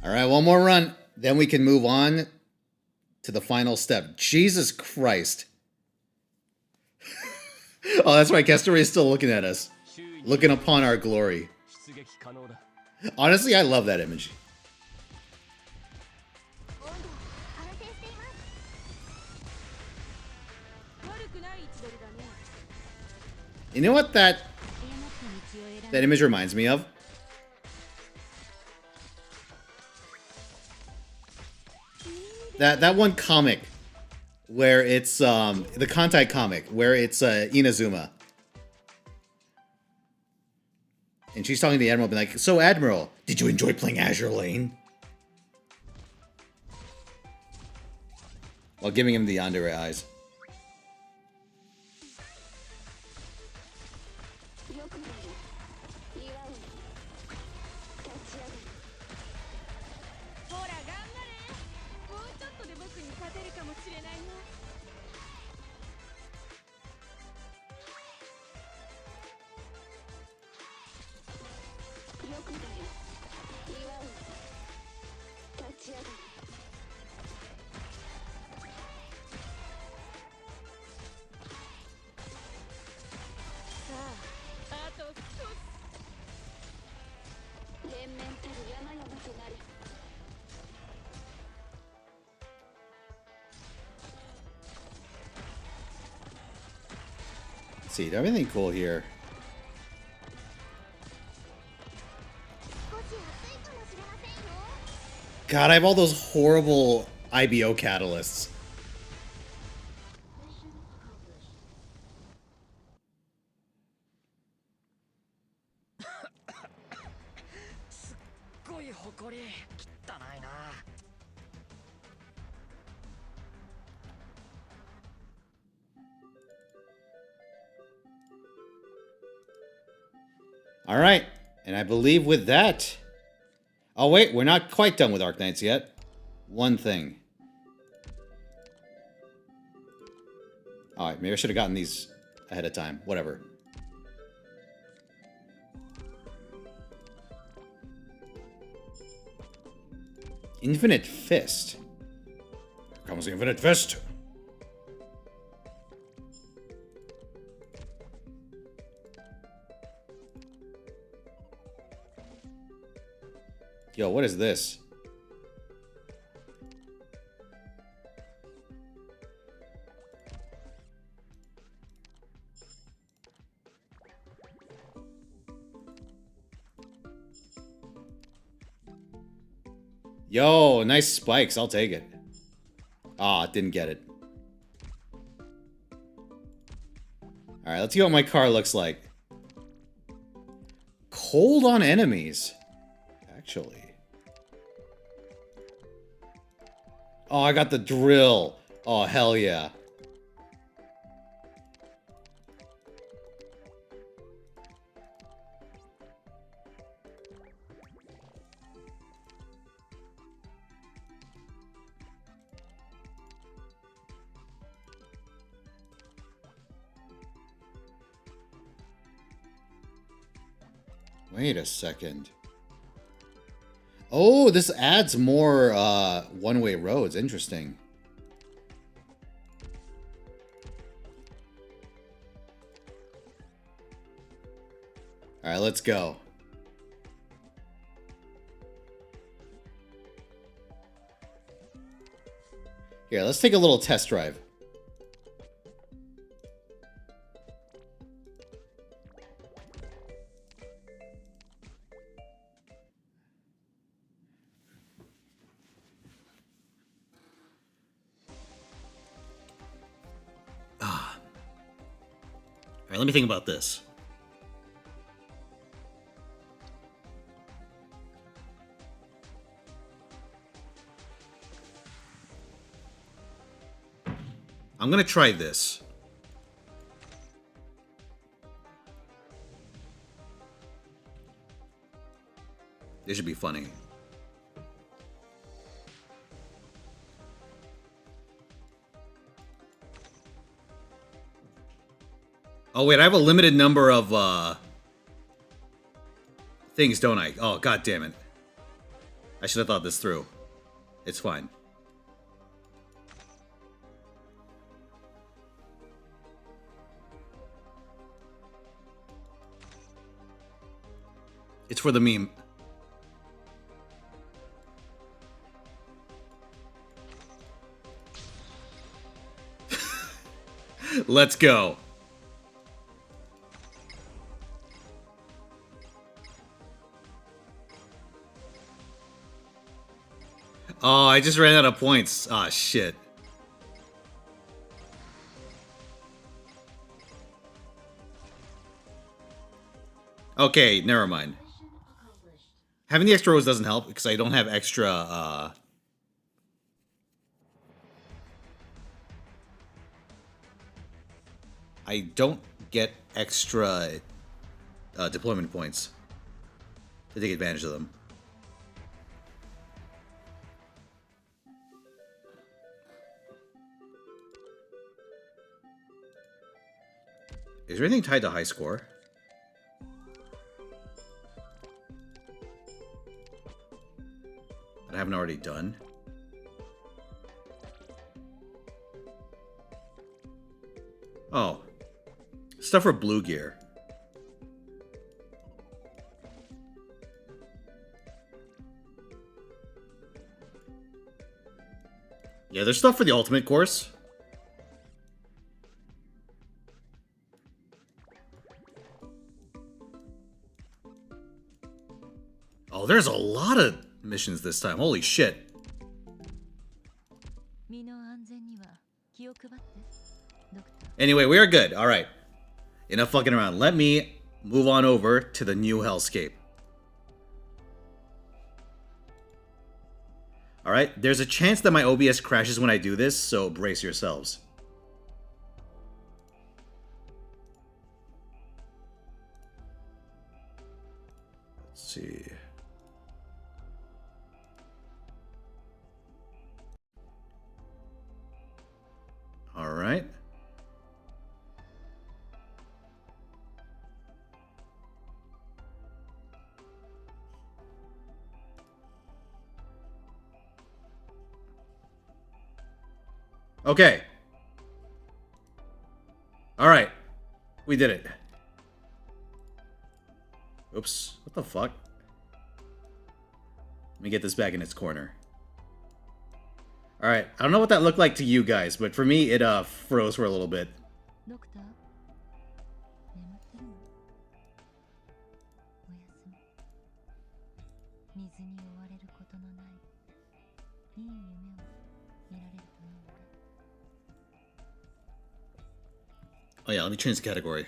Alright, one more run. Then we can move on to the final step. Jesus Christ. Oh, that's right. Kestori is still looking at us. Looking upon our glory. Honestly, I love that image. You know what that image reminds me of? That one comic where it's the Kantai comic where it's Inazuma. And she's talking to the Admiral, being like, "So Admiral, did you enjoy playing Azure Lane?" While giving him the yandere eyes. Let's see, do I have anything cool here? God, I have all those horrible IBO catalysts. All right, and I believe with that... Oh wait, we're not quite done with Arknights yet. One thing. Alright, maybe I should have gotten these ahead of time. Whatever. Infinite Fist. Here comes the Infinite Fist. Yo, what is this? Yo, nice spikes. I'll take it. Ah, didn't get it. Alright, let's see what my car looks like. Cold on enemies. Actually. Oh, I got the drill. Oh, hell yeah. Wait a second. Oh, this adds more one-way roads. Interesting. All right, let's go. Here, let's take a little test drive. Alright, let me think about this. I'm gonna try this. This should be funny. Oh, wait, I have a limited number of, things, don't I? Oh, god damn it. I should have thought this through. It's fine. It's for the meme. Let's go. Oh, I just ran out of points. Ah, shit. Okay, never mind. Having the extra rows doesn't help because I don't have extra, I don't get extra deployment points to take advantage of them. Is there anything tied to high score? That I haven't already done? Oh. Stuff for blue gear. Yeah, there's stuff for the ultimate course. Oh, there's a lot of missions this time. Holy shit. Anyway, we are good. All right. Enough fucking around. Let me move on over to the new hellscape. All right. There's a chance that my OBS crashes when I do this, so brace yourselves. Let's see. All right. Okay. All right. We did it. Oops. What the fuck? Let me get this back in its corner. All right. I don't know what that looked like to you guys, but for me, it froze for a little bit. Oh yeah, let me change the category.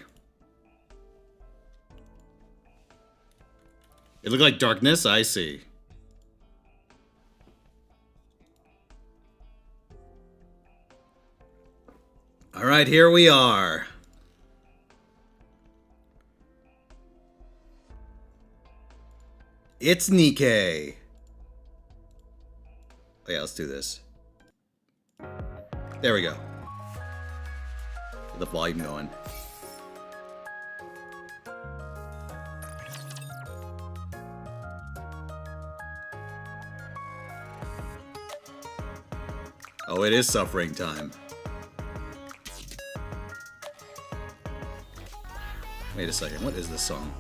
It looked like darkness? I see. Alright, here we are. It's Nikke. Oh yeah, let's do this. There we go. Get the volume going. Oh, it is suffering time. Wait a second, what is this song?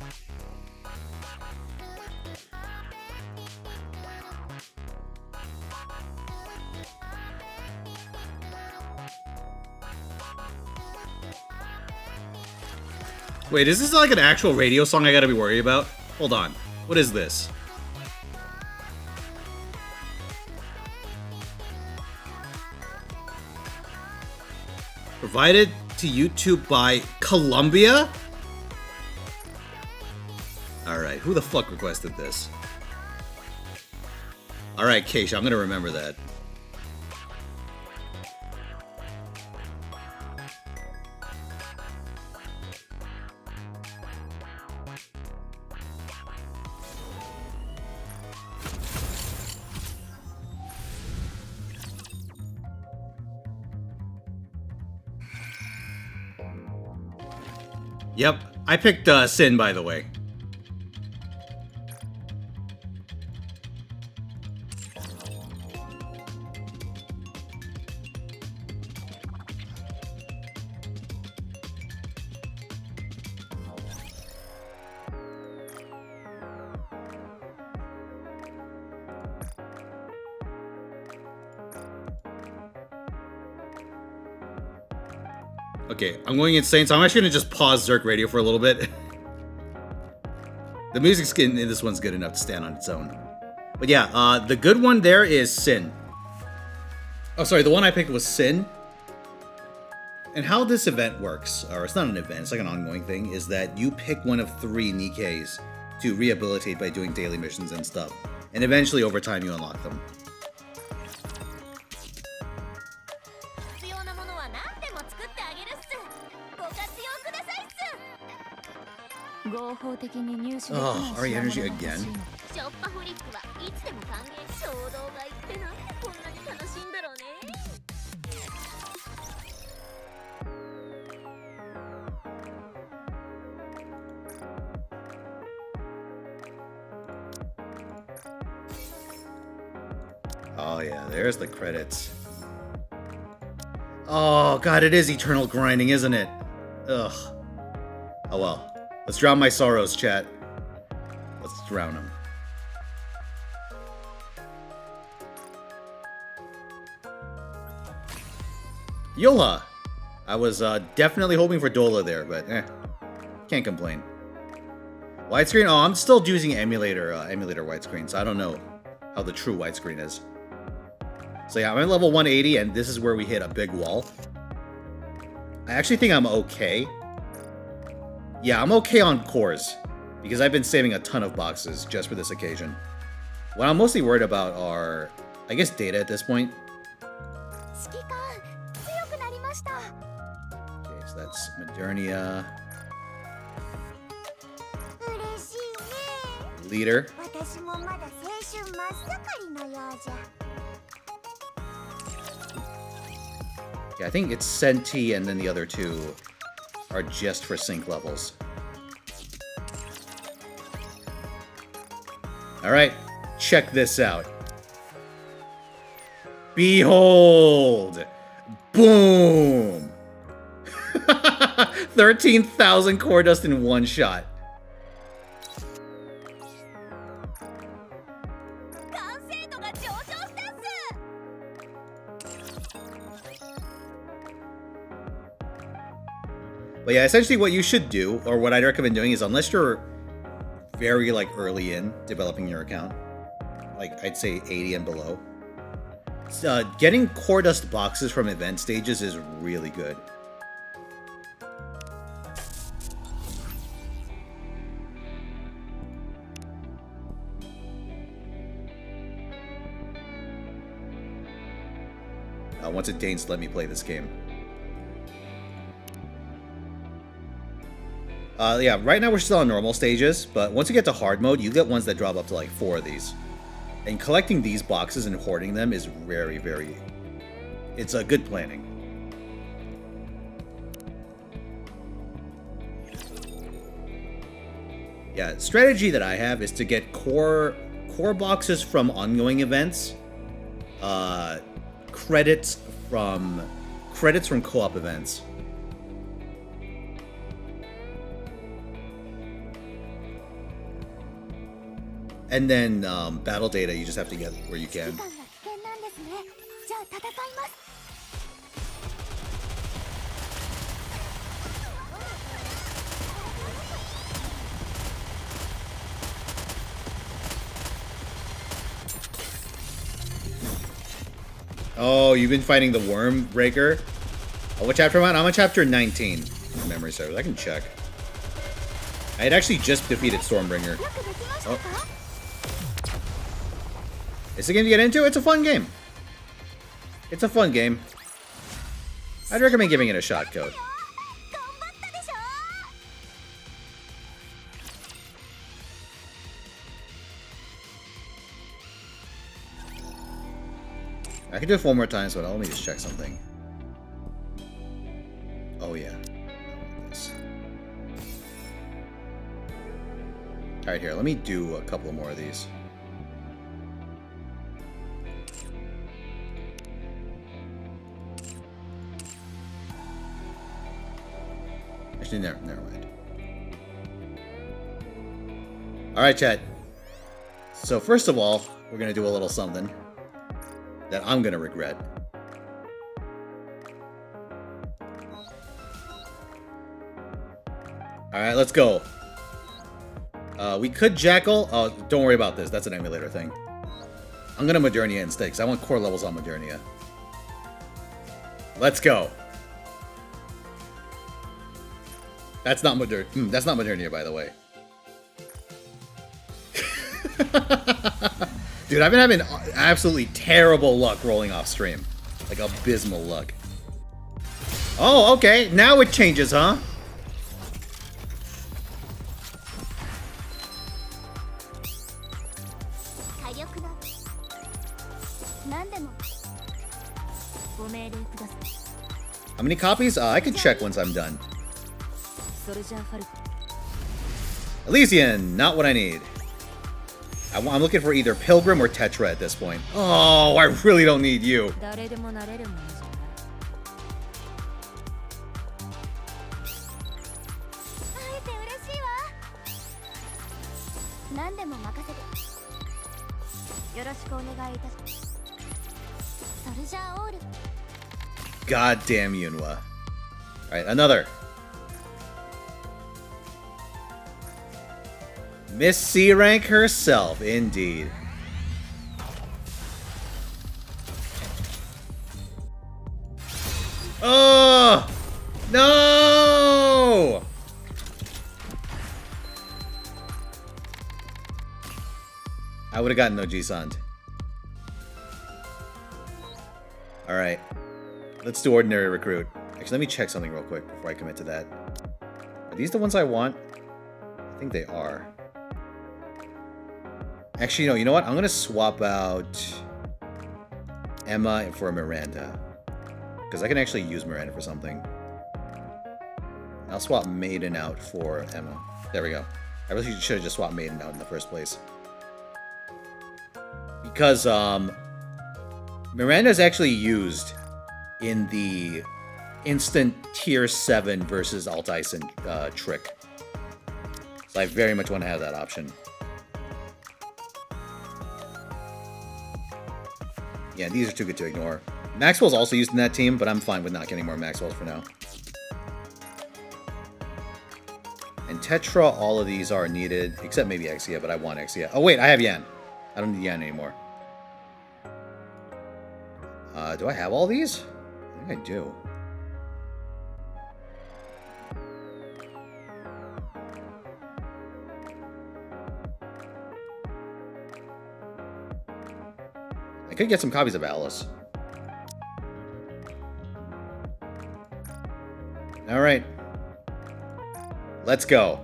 Wait, is this like an actual radio song I gotta be worried about? Hold on. What is this? Provided to YouTube by Columbia? Alright, who the fuck requested this? Alright, Keisha, I'm gonna remember that. Yep, I picked Sin, by the way. Okay, I'm going insane, so I'm actually gonna just pause Zerk Radio for a little bit. The music's in this one's good enough to stand on its own. But yeah, the good one there is Sin. Oh, sorry, the one I picked was Sin. And how this event works, or it's not an event, it's like an ongoing thing, is that you pick one of 3 Nikkes to rehabilitate by doing daily missions and stuff. And eventually, over time, you unlock them. Oh, Ari Energy again? Oh yeah, there's the credits. Oh god, it is eternal grinding, isn't it? Ugh. Oh well. Let's drown my sorrows, chat. Let's drown them. Yola! I was definitely hoping for Dola there, but can't complain. Widescreen? Oh, I'm still using emulator widescreen, so I don't know how the true widescreen is. So yeah, I'm at level 180, and this is where we hit a big wall. I actually think I'm okay. Yeah, I'm okay on cores, because I've been saving a ton of boxes just for this occasion. What I'm mostly worried about are, I guess, data at this point. Okay, so that's Modernia. Leader. Yeah, I think it's Senti and then the other two are just for sync levels. Alright, check this out. Behold! Boom! 13,000 core dust in one shot. But yeah, essentially what you should do, or what I'd recommend doing, is unless you're very early in developing your account, like I'd say 80 and below, getting core dust boxes from event stages is really good. Once it deigns to let me play this game. Yeah, right now we're still on normal stages, but once you get to hard mode, you get ones that drop up to 4 of these. And collecting these boxes and hoarding them is very, very... It's a good planning. Yeah, strategy that I have is to get core boxes from ongoing events, credits from co-op events. And then battle data, you just have to get where you can. Oh, you've been fighting the Worm Breaker? Oh, what chapter am I on? I'm on chapter 19. Memory serves. I can check. I had actually just defeated Stormbringer. Oh. Is it a game to get into? It's a fun game. It's a fun game. I'd recommend giving it a shot, Code. I can do it 4 more times, but let me just check something. Oh yeah. Alright, here, let me do a couple more of these. Actually, never mind. Alright, chat. So first of all, we're gonna do a little something that I'm gonna regret. Alright, let's go. We could Jackal. Oh, don't worry about this. That's an emulator thing. I'm gonna Modernia instead, because I want core levels on Modernia. Let's go. That's not That's not Modernia, by the way. Dude, I've been having absolutely terrible luck rolling off stream. Like, abysmal luck. Oh, okay. Now it changes, huh? How many copies? I can check once I'm done. Elysian, not what I need. I'm looking for either Pilgrim or Tetra at this point. Oh, I really don't need you. 誰でもなれるものじゃない。会えて嬉しいわ。何でも任せて。よろしくお願いいたします。ソルジャーオール。 God damn Yunwa. Alright, another. Miss C rank herself, indeed. Oh! No! I would have gotten no G-Sand. Alright. Let's do ordinary recruit. Actually, let me check something real quick before I commit to that. Are these the ones I want? I think they are. Actually, no, you know what? I'm going to swap out Emma for Miranda. Because I can actually use Miranda for something. I'll swap Maiden out for Emma. There we go. I really should have just swapped Maiden out in the first place. Because, Miranda is actually used in the instant tier 7 versus Alt Ison trick. So I very much want to have that option. Yeah, these are too good to ignore. Maxwell's also used in that team, but I'm fine with not getting more Maxwells for now. And Tetra, all of these are needed, except maybe Exia, but I want Exia. Oh wait, I have Yan. I don't need Yan anymore. Do I have all these? I think I do. I could get some copies of Alice. Alright. Let's go.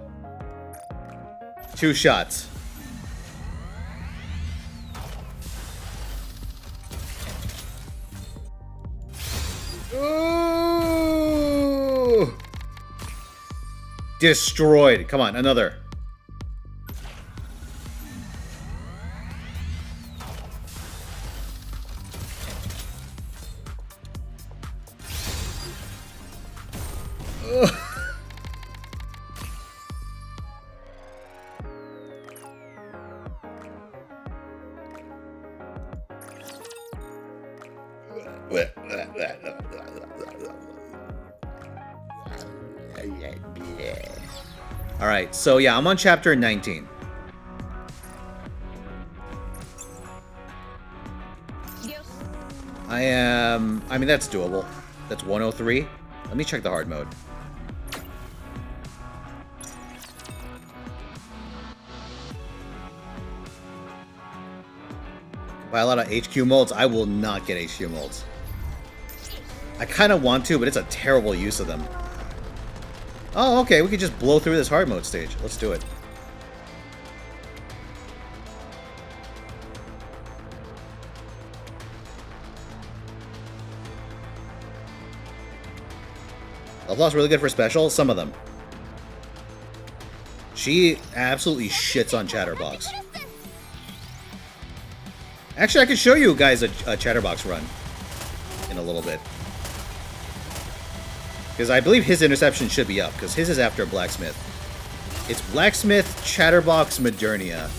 2 shots. Ooh! Destroyed. Come on, another. Alright, so yeah, I'm on chapter 19. I mean, that's doable. That's 103. Let me check the hard mode. Buy a lot of HQ molds. I will not get HQ molds. I kind of want to, but it's a terrible use of them. Oh, okay, we could just blow through this hard mode stage. Let's do it. Lovelock's really good for special. Some of them. She absolutely shits on Chatterbox. Actually, I can show you guys a Chatterbox run in a little bit. Because I believe his interception should be up, because his is after Blacksmith. It's Blacksmith, Chatterbox, Modernia.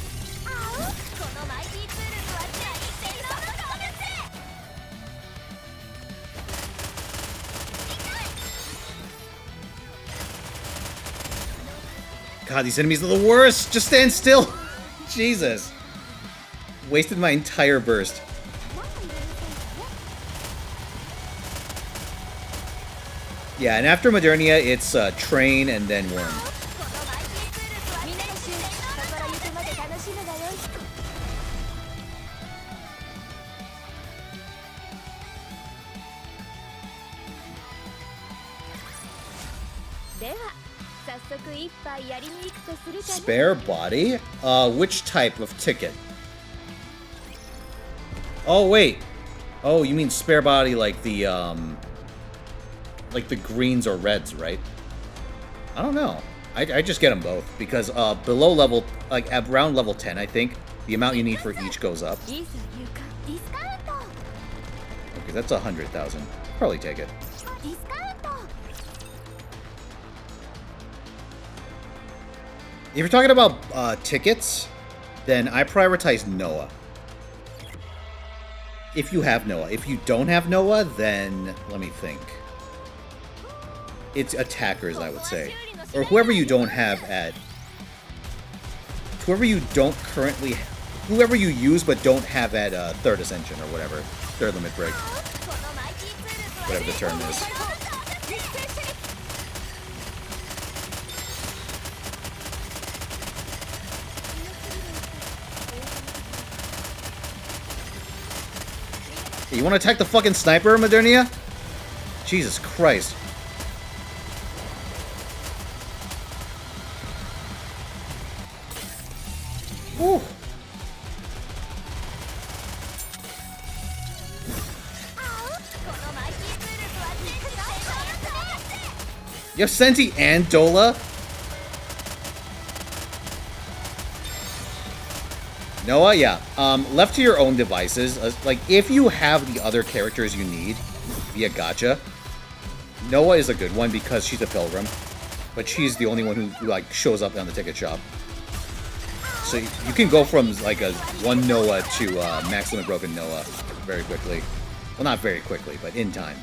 God, these enemies are the worst! Just stand still! Jesus. Wasted my entire burst. Yeah, and after Modernia, it's Train and then Worm. Spare body? Which type of ticket? Oh, wait. Oh, you mean spare body like the greens or reds, right? I don't know. I just get them both because below level, like around level 10, I think, the amount you need for each goes up. Okay, that's 100,000. Probably take it. If you're talking about tickets, then I prioritize Noah. If you have Noah. If you don't have Noah, then let me think. It's attackers, I would say. Or whoever you don't have at... Whoever you don't currently... Whoever you use but don't have at 3rd Ascension or whatever. 3rd Limit Break. Whatever the term is. You want to attack the fucking sniper, Modernia? Jesus Christ. Whew. You have Senti and Dola? Noah, yeah. Left to your own devices, like, if you have the other characters you need via Gacha, Noah is a good one because she's a pilgrim, but she's the only one who like, shows up on the ticket shop. So you can go from, like, a 1 Noah to max limit broken Noah very quickly. Well, not very quickly, but in time.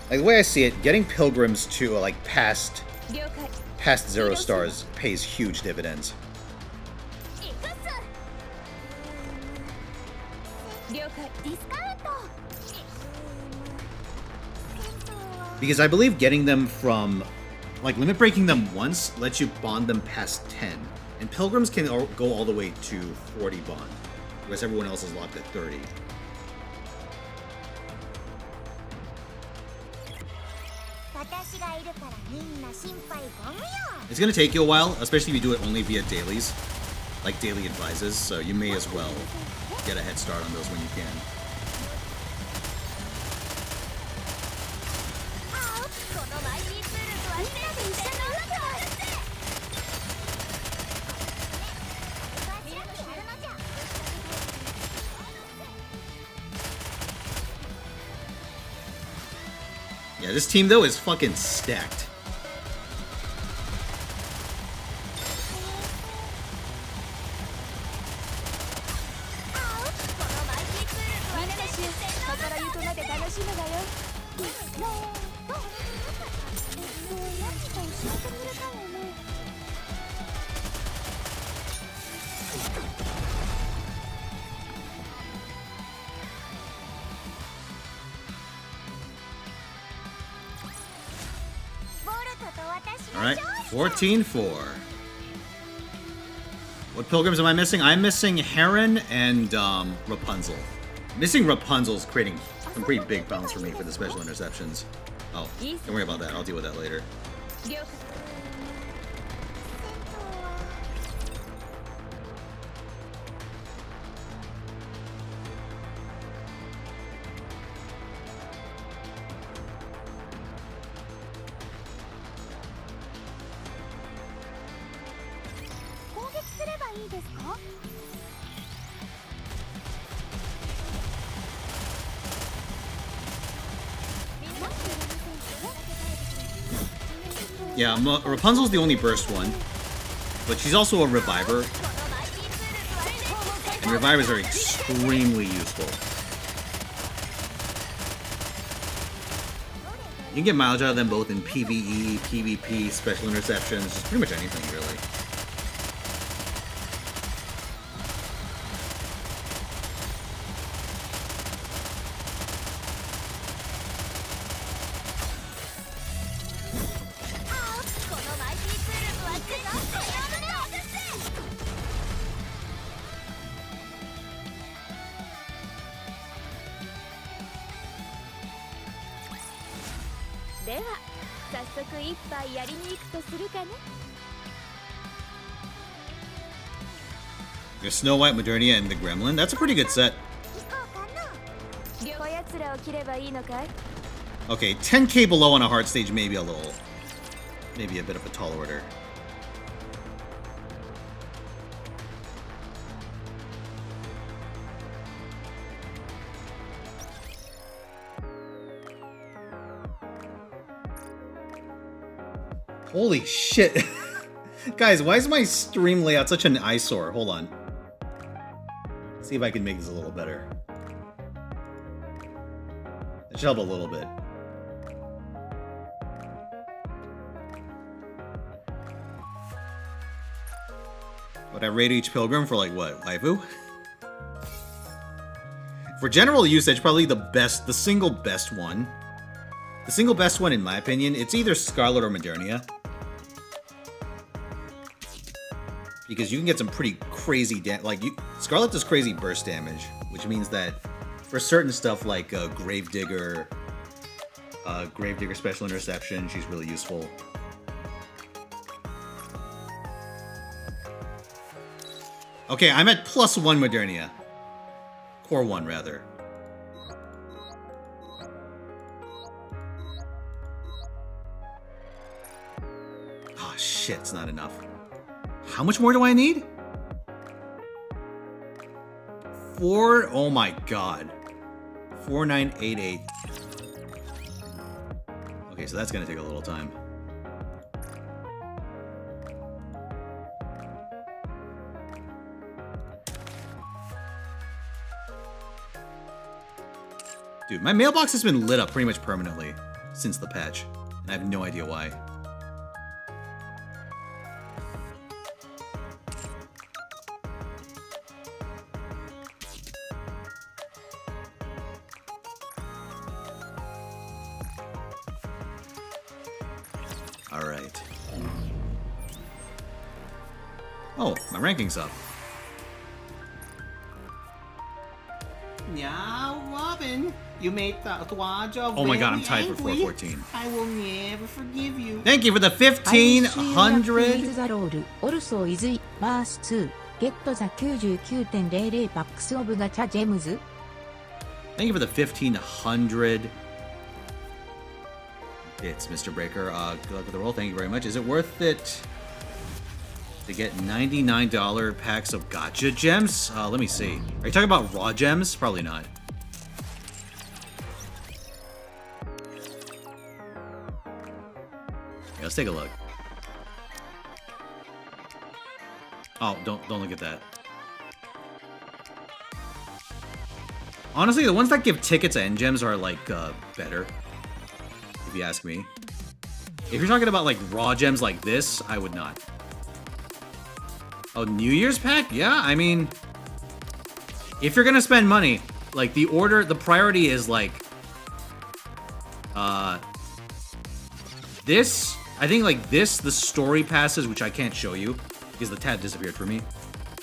Like, the way I see it, getting pilgrims to, like, past 0 stars pays huge dividends. Because I believe getting them from, like, limit breaking them once lets you bond them past 10. And pilgrims can go all the way to 40 bond, whereas everyone else is locked at 30. It's gonna take you a while, especially if you do it only via dailies, like daily advices, so you may as well get a head start on those when you can. Yeah, this team, though, is fucking stacked. Alright, 14-4. What pilgrims am I missing? I'm missing Heron and Rapunzel. Missing Rapunzel is creating some pretty big bounce for me for the special interceptions. Oh, don't worry about that. I'll deal with that later. Yeah, Rapunzel's the only burst one, but she's also a reviver, and revivers are extremely useful. You can get mileage out of them both in PvE, PvP, special interceptions, just pretty much anything, really. There's Snow White, Modernia, and the Gremlin. That's a pretty good set. Okay, 10k below on a hard stage, maybe a bit of a tall order. Holy shit. Guys, why is my stream layout such an eyesore? Hold on. Let's see if I can make this a little better. It should help a little bit. Would I rate each pilgrim for like what? Waifu? For general usage, probably the single best one. The single best one, in my opinion, it's either Scarlet or Modernia. Because you can get some pretty crazy Scarlet does crazy burst damage, which means that for certain stuff like Gravedigger Special Interception, she's really useful. Okay, I'm at +1 Modernia. Core 1, rather. Oh shit, it's not enough. How much more do I need? 4, oh my god. 4988. Okay, so that's gonna take a little time. Dude, my mailbox has been lit up pretty much permanently since the patch, and I have no idea why. Alright. Oh, my ranking's up. Now, Robin, you made Tatuaja Oh my god, I'm tied for 414. I will never forgive you. Thank you for the 1500. Also is verse 2. Get the 99.00 packs of gacha gems. Thank you for the 1500 bits, Mr. Breaker. Good luck with the roll. Thank you very much. Is it worth it to get $99 packs of gacha gems? Let me see. Are you talking about raw gems? Probably not. Yeah, let's take a look. Oh, don't look at that. Honestly, the ones that give tickets and gems are like better, if you ask me. If you're talking about like raw gems like this, I would not. Oh, New Year's pack? Yeah, I mean, if you're gonna spend money, like the priority is like this. I think like this, the story passes, which I can't show you because the tab disappeared for me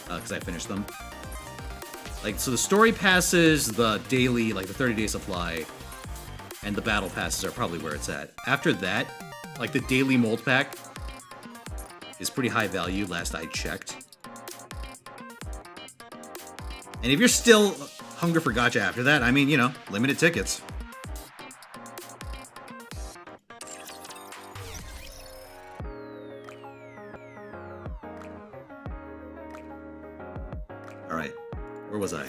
because I finished them. Like, so the story passes, the daily, like the 30-day supply, and the battle passes are probably where it's at. After that, like the daily mold pack is pretty high value, last I checked. And if you're still hungry for gacha after that, I mean, you know, limited tickets. Alright, where was I?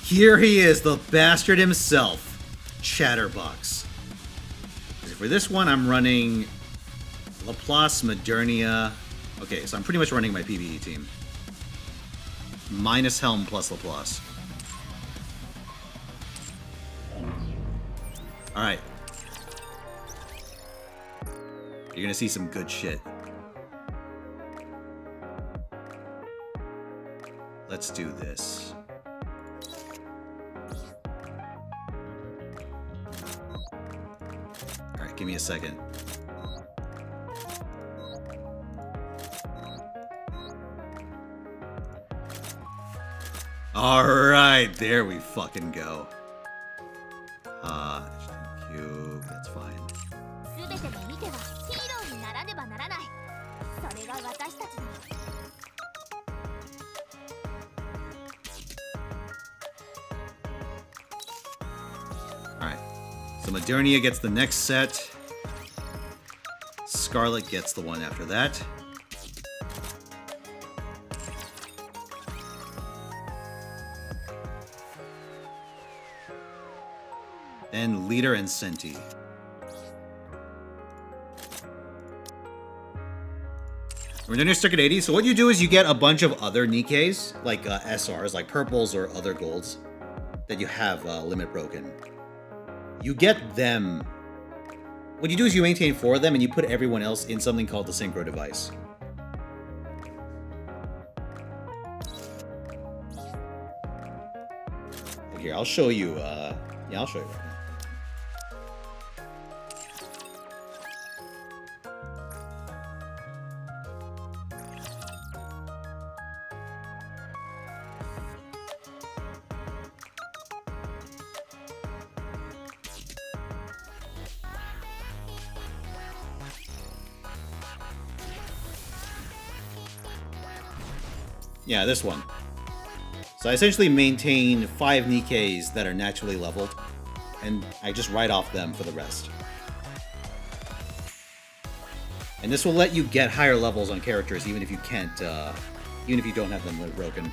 Here he is, the bastard himself, Chatterbox. For this one, I'm running Laplace, Modernia. Okay, so I'm pretty much running my PvE team. Minus Helm plus Laplace. Alright. You're gonna see some good shit. Let's do this. Alright, give me a second. Alright, there we fucking go. Cube, that's fine. Alright. So Modernia gets the next set. Scarlet gets the one after that. Then Leader and Senti. We're near Circuit 80, so what you do is you get a bunch of other Nikkes, like SRs, like purples or other golds, that you have limit broken. You get them. What you do is you maintain 4 of them and you put everyone else in something called the Synchro device. Here, I'll show you, yeah, I'll show you right now. Yeah, this one. So I essentially maintain 5 Nikkes that are naturally leveled, and I just write off them for the rest. And this will let you get higher levels on characters even if you can't, even if you don't have them broken.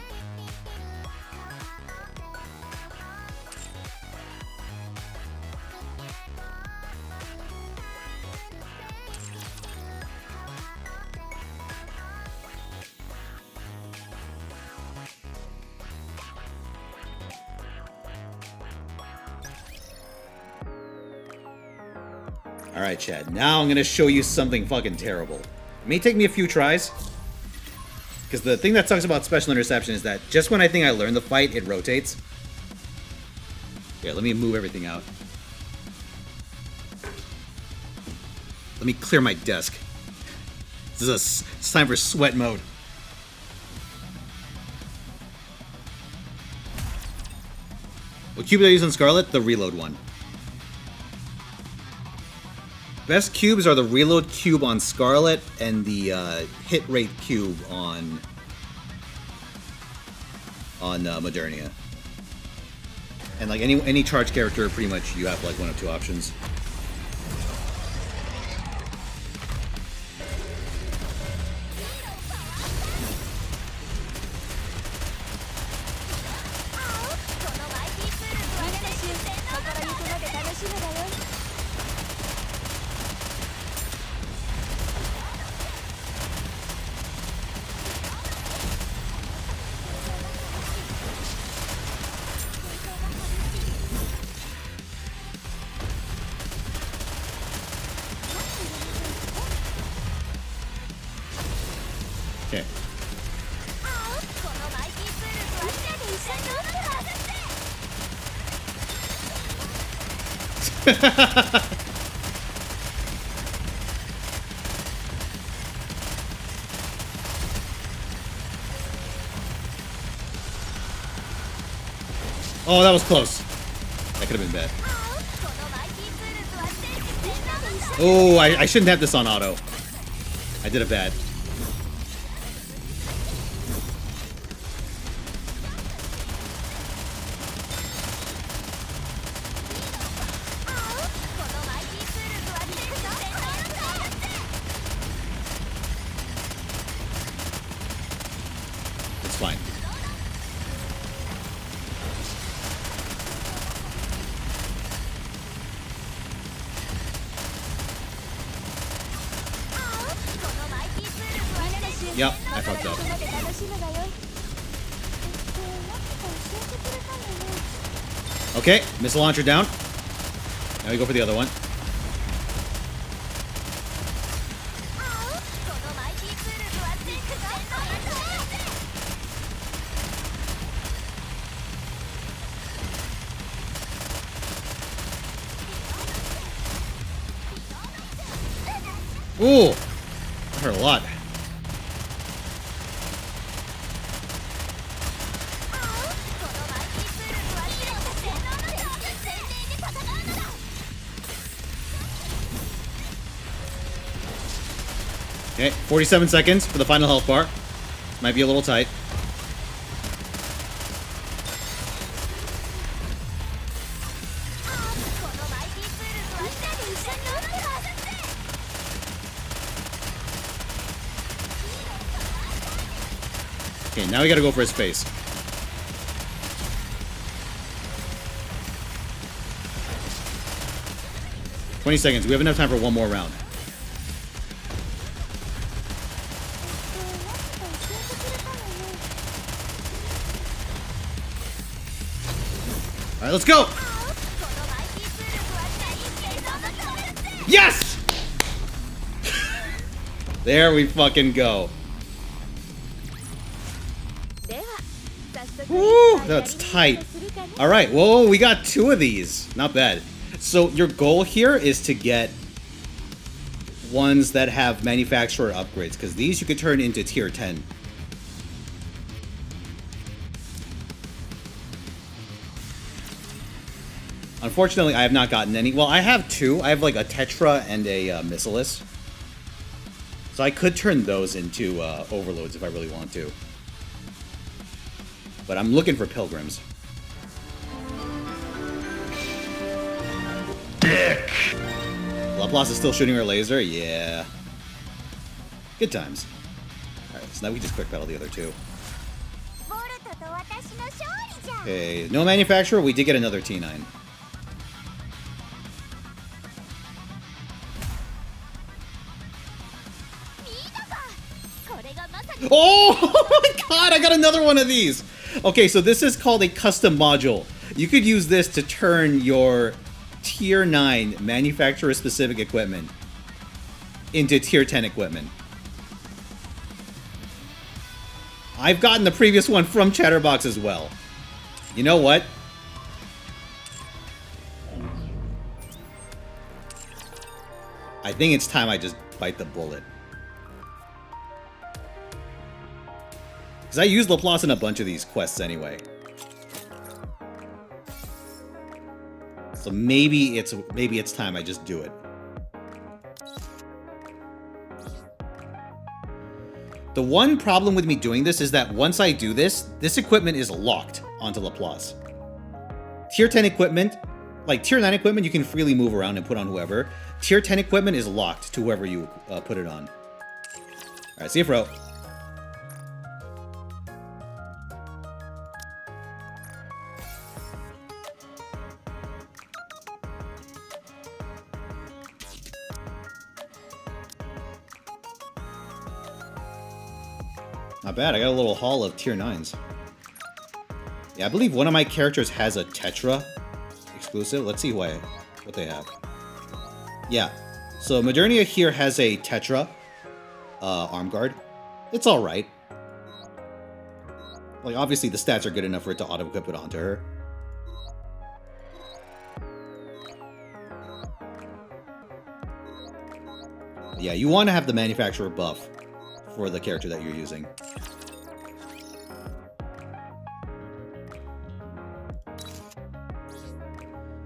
Alright, Chad. Now I'm gonna show you something fucking terrible. It may take me a few tries. Because the thing that sucks about special interception is that just when I think I learned the fight, it rotates. Here, let me move everything out. Let me clear my desk. It's time for sweat mode. What cube did I use on Scarlet? The reload one. Best cubes are the reload cube on Scarlet and the hit rate cube on Modernia. And like any charge character, pretty much you have like one of 2 options. Okay. Oh, that was close. That could have been bad. Oh, I shouldn't have this on auto. I did it bad. It's fine. Yep, I fucked up. Okay, missile launcher down. Now we go for the other one. Ooh, that hurt a lot. Okay, 47 seconds for the final health bar. Might be a little tight. Okay, now we gotta go for his face. "20 seconds. We have enough time for one more round." All right, let's go. Yes! There we fucking go. Woo, that's tight. All right, whoa, we got 2 of these. Not bad. So your goal here is to get ones that have manufacturer upgrades, because these you could turn into tier 10. Unfortunately, I have not gotten any. Well, I have 2. I have like a Tetra and a Missilis. So I could turn those into overloads if I really want to. But I'm looking for pilgrims. Dick! Laplace is still shooting her laser? Yeah. Good times. Alright, so now we just quick battle the other 2. Okay, no manufacturer. We did get another T9. Oh my god, I got another one of these! Okay, so this is called a custom module. You could use this to turn your tier 9 manufacturer-specific equipment into tier 10 equipment. I've gotten the previous one from Chatterbox as well. You know what? I think it's time I just bite the bullet. Because I use Laplace in a bunch of these quests anyway. So maybe it's time I just do it. The one problem with me doing this is that once I do this, this equipment is locked onto Laplace. Tier 10 equipment, like Tier 9 equipment, you can freely move around and put on whoever. Tier 10 equipment is locked to whoever you put it on. Alright, see you, Fro. Not bad, I got a little haul of tier 9s. Yeah, I believe one of my characters has a Tetra exclusive. Let's see what they have. Yeah, so Modernia here has a Tetra arm guard. It's alright. Like, obviously the stats are good enough for it to auto-equip it onto her. Yeah, you want to have the manufacturer buff for the character that you're using.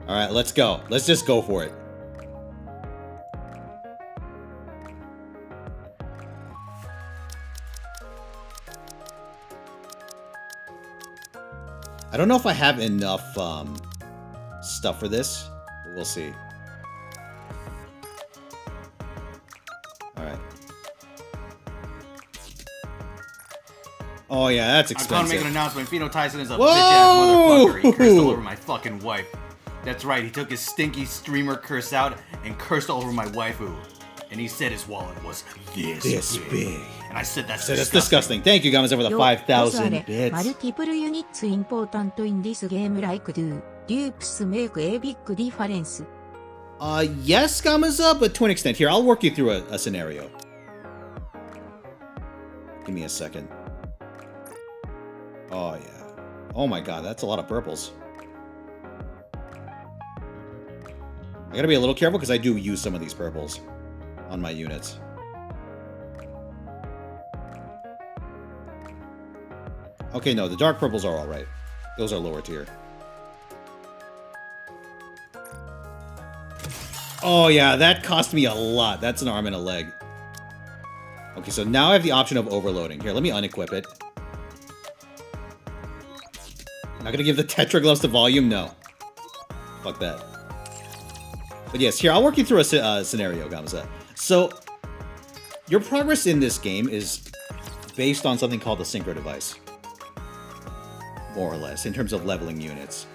Alright, let's go. Let's just go for it. I don't know if I have enough stuff for this, but we'll see. Alright. Oh yeah, that's expensive. I'm gonna make an announcement. Fino Tyson is a bitch-ass motherfucker. He cursed all over my fucking wife. That's right, he took his stinky streamer curse out and cursed all over my waifu. And he said his wallet was this big. And I said that's disgusting. Thank you, Gamma, for the 5,000 bits. Multiple units important in this game like do dupes make a big difference. Yes, Gamaza, but to an extent. Here, I'll work you through a scenario. Give me a second. Oh, yeah. Oh my god, that's a lot of purples. I gotta be a little careful because I do use some of these purples on my units. Okay, no, the dark purples are alright. Those are lower tier. Oh yeah, that cost me a lot. That's an arm and a leg. Okay, so now I have the option of overloading. Here, let me unequip it. Not gonna give the Tetra gloves to volume? No. Fuck that. But yes, here, I'll work you through a scenario, Gamza. So, your progress in this game is based on something called the Synchro device. More or less, in terms of leveling units.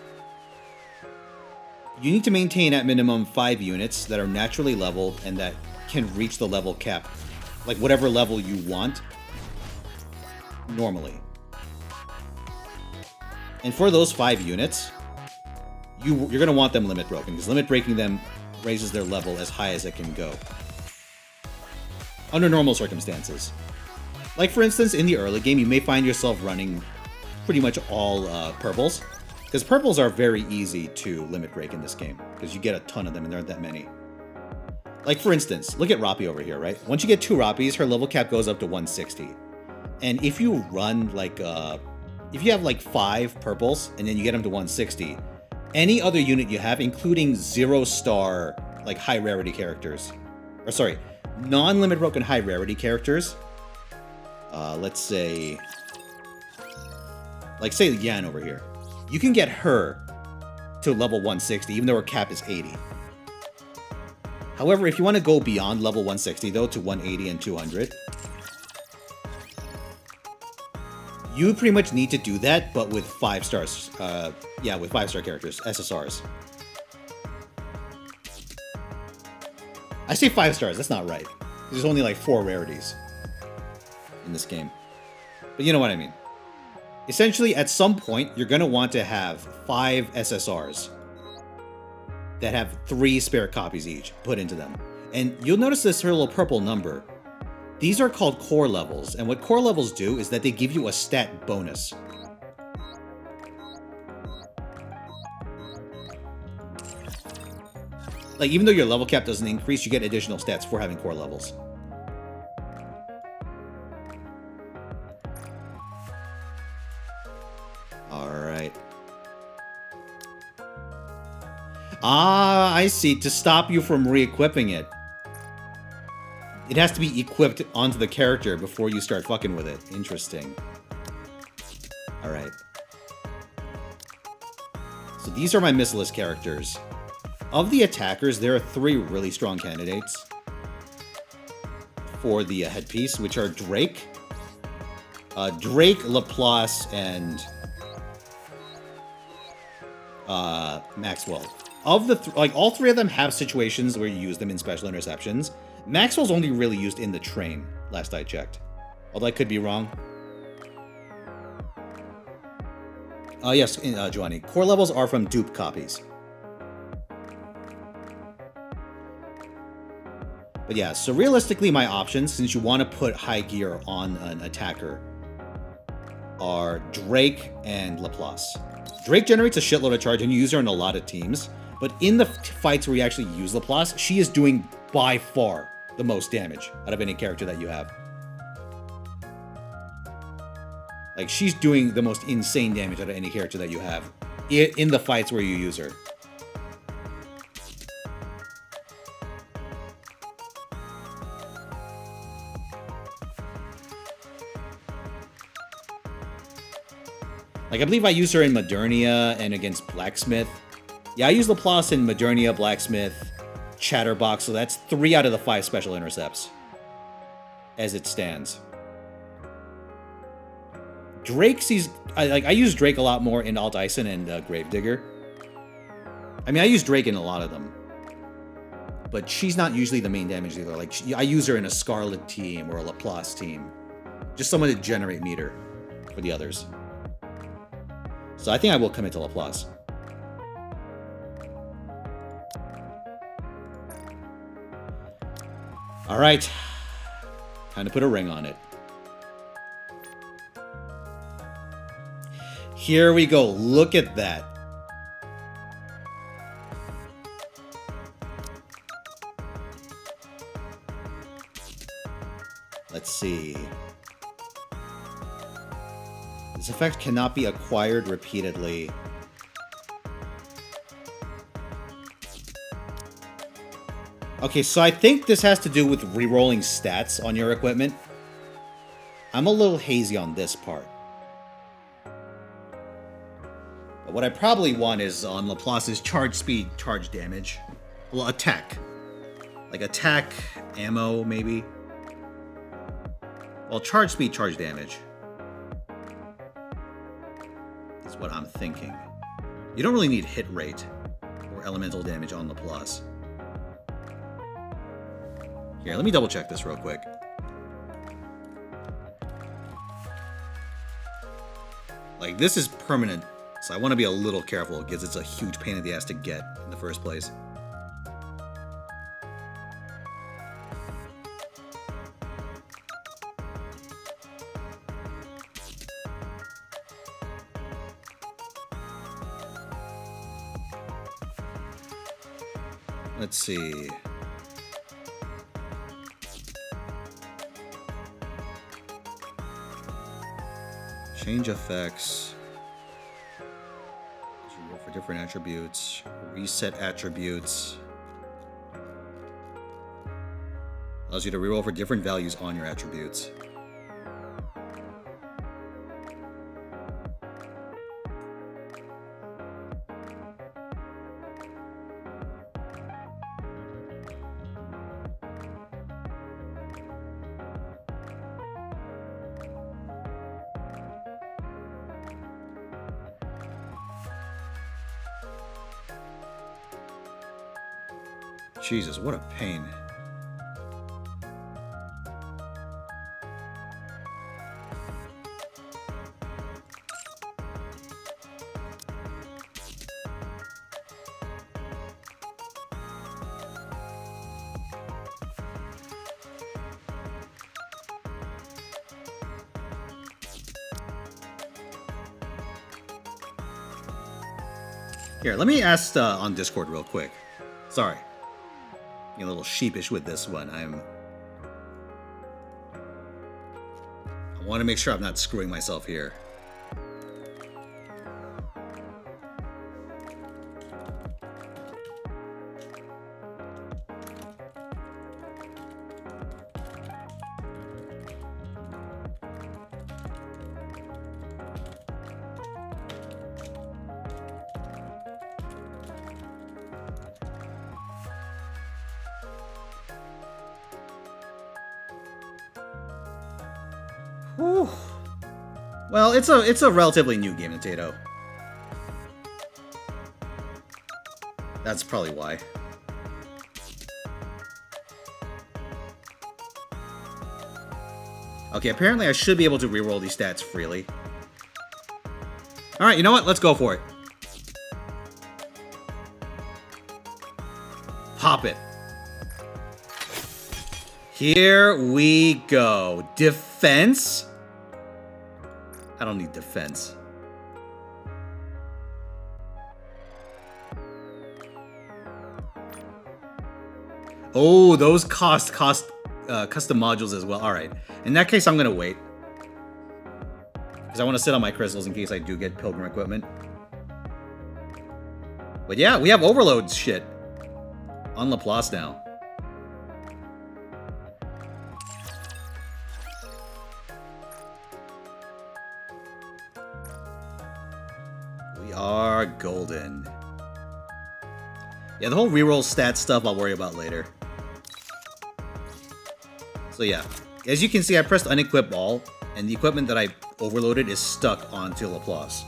You need to maintain at minimum 5 units that are naturally leveled and that can reach the level cap. Like whatever level you want, normally. And for those 5 units, you're going to want them limit broken, because limit breaking them raises their level as high as it can go. Under normal circumstances. Like for instance, in the early game, you may find yourself running pretty much all purples. Because purples are very easy to limit break in this game, because you get a ton of them and there aren't that many. Like for instance, look at Rappi over here, right? Once you get 2 Rappis, her level cap goes up to 160. And if you run like, if you have like 5 purples and then you get them to 160, any other unit you have, including 0-star like high rarity characters, or sorry, non-limit broken high rarity characters, let's say, like say Yan over here, you can get her to level 160 even though her cap is 80. However, if you want to go beyond level 160 though to 180 and 200, you pretty much need to do that, but with 5 stars. Yeah, with 5-star characters, SSRs. I say 5 stars, that's not right. There's only like 4 rarities in this game. But you know what I mean. Essentially, at some point, you're going to want to have 5 SSRs that have 3 spare copies each put into them. And you'll notice this little purple number. These are called core levels, and what core levels do is that they give you a stat bonus. Like, even though your level cap doesn't increase, you get additional stats for having core levels. Alright. Ah, I see. To stop you from re-equipping it. It has to be equipped onto the character before you start fucking with it. Interesting. Alright. So these are my missileless characters. Of the attackers, there are 3 really strong candidates for the headpiece, which are Drake, Laplace, and Maxwell. Of the like, all 3 of them have situations where you use them in special interceptions. Maxwell's only really used in the train, last I checked. Although I could be wrong. Yes, Giovanni. Core levels are from dupe copies. But yeah, so realistically my options, since you want to put high gear on an attacker, are Drake and Laplace. Drake generates a shitload of charge and you use her in a lot of teams, but in the fights where you actually use Laplace, she is doing by far the most damage out of any character that you have. Like, she's doing the most insane damage out of any character that you have in the fights where you use her. Like, I believe I used her in Modernia and against Blacksmith. Yeah, I use Laplace in Modernia, Blacksmith, Chatterbox, so that's 3 out of the 5 special intercepts. As it stands. Drake sees... I use Drake a lot more in Alt Ison and Gravedigger. I mean, I use Drake in a lot of them. But she's not usually the main damage either. Like, I use her in a Scarlet team or a Laplace team. Just someone to generate meter for the others. So I think I will commit to Laplace. Alright. Time to put a ring on it. Here we go. Look at that. Let's see. This effect cannot be acquired repeatedly. Okay, so I think this has to do with re-rolling stats on your equipment. I'm a little hazy on this part. But what I probably want is on Laplace's charge speed, charge damage. Well, attack. Like attack, ammo, maybe. Well, charge speed, charge damage. That's what I'm thinking. You don't really need hit rate or elemental damage on Laplace. Here, let me double check this real quick. Like, this is permanent, so I want to be a little careful because it's a huge pain in the ass to get in the first place. Let's see. Change effects. For different attributes. Reset attributes. Allows you to reroll for different values on your attributes. Jesus, what a pain. Here, let me ask on Discord real quick. Sorry. A little sheepish with this one. I want to make sure I'm not screwing myself here. Whew. Well, it's a relatively new game, Nintendo. That's probably why. Okay, apparently I should be able to reroll these stats freely. Alright, you know what? Let's go for it. Pop it. Here we go. Defense? I don't need defense. Oh, those cost custom modules as well. All right. In that case, I'm gonna wait because I want to sit on my crystals in case I do get pilgrim equipment. But yeah, we have overload shit on Laplace now. We are golden. Yeah, the whole reroll stat stuff I'll worry about later. So yeah, as you can see, I pressed unequip all, and the equipment that I overloaded is stuck onto Laplace.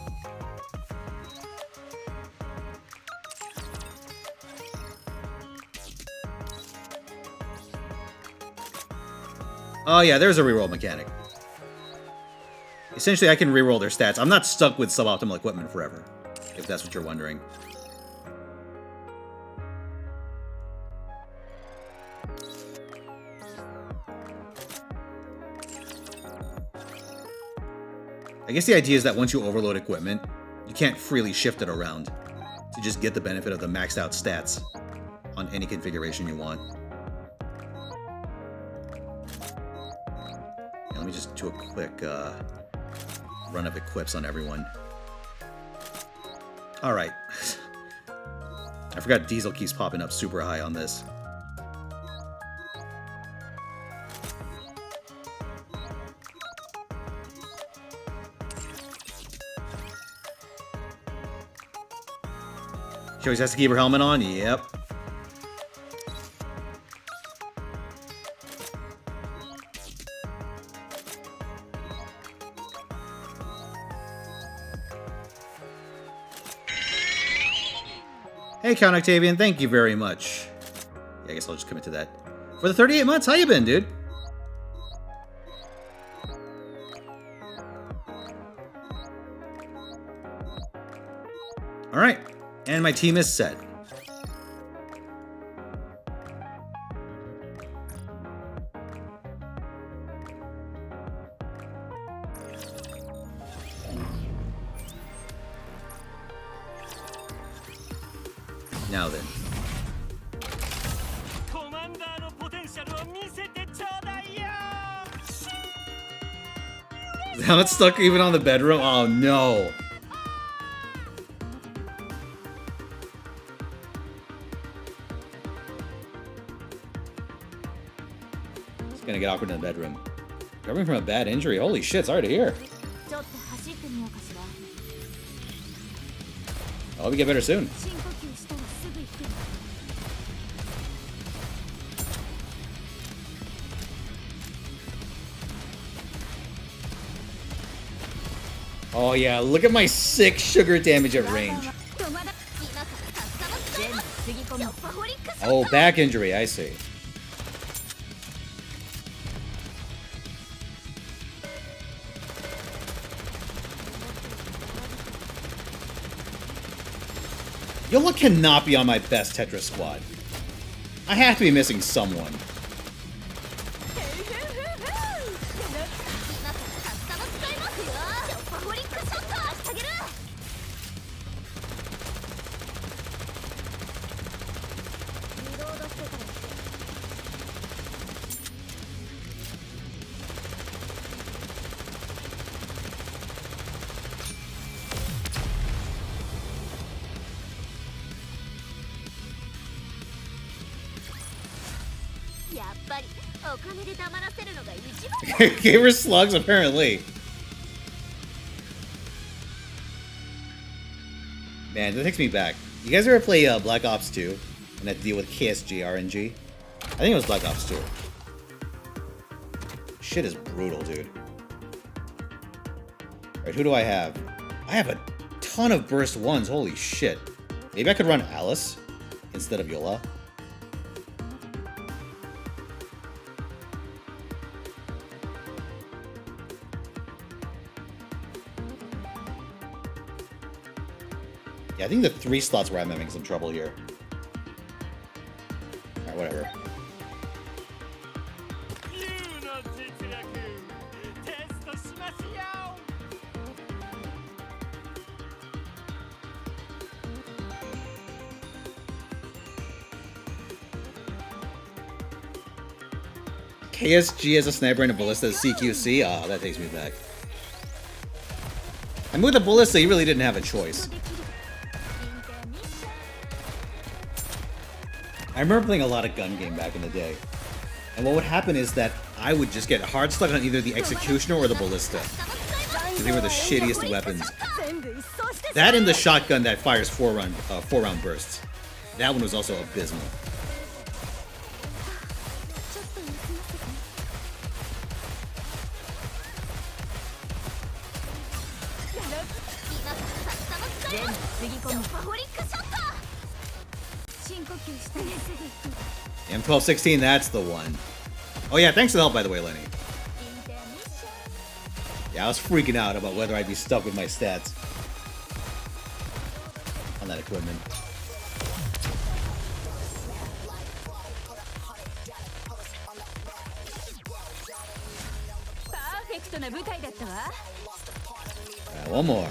Oh yeah, there's a reroll mechanic. Essentially, I can reroll their stats. I'm not stuck with suboptimal equipment forever, if that's what you're wondering. I guess the idea is that once you overload equipment, you can't freely shift it around to just get the benefit of the maxed out stats on any configuration you want. Yeah, let me just do a quick run of equips on everyone. Alright. I forgot Diesel keeps popping up super high on this. She always has to keep her helmet on? Yep. Hey, Count Octavian, thank you very much. Yeah, I guess I'll just commit to that. For the 38 months, how you been, dude? Alright, and my team is set. Now then. Is the helmet stuck even on the bedroom? Oh no. It's gonna get awkward in the bedroom. Recovering from a bad injury. Holy shit, sorry to hear. I hope you get better soon. Oh yeah, look at my 6 sugar damage at range. Oh, back injury, I see. Yola cannot be on my best Tetris squad. I have to be missing someone. Gave her slugs, apparently. Man, that takes me back. You guys ever play Black Ops 2? And that deal with KSG RNG? I think it was Black Ops 2. Shit is brutal, dude. Alright, who do I have? I have a ton of burst 1s, holy shit. Maybe I could run Alice instead of Yola. Yeah, I think the 3 slots where I'm having some trouble here. Alright, whatever. KSG as a sniper and a ballista as CQC? Oh, that takes me back. I mean, with the ballista, he really didn't have a choice. I remember playing a lot of gun game back in the day. And what would happen is that I would just get hard stuck on either the executioner or the ballista. They were the shittiest weapons. That and the shotgun that fires 4-round bursts. That one was also abysmal. M1216, that's the one. Oh yeah, thanks for the help, by the way, Lenny. Yeah, I was freaking out about whether I'd be stuck with my stats on that equipment. Alright, one more.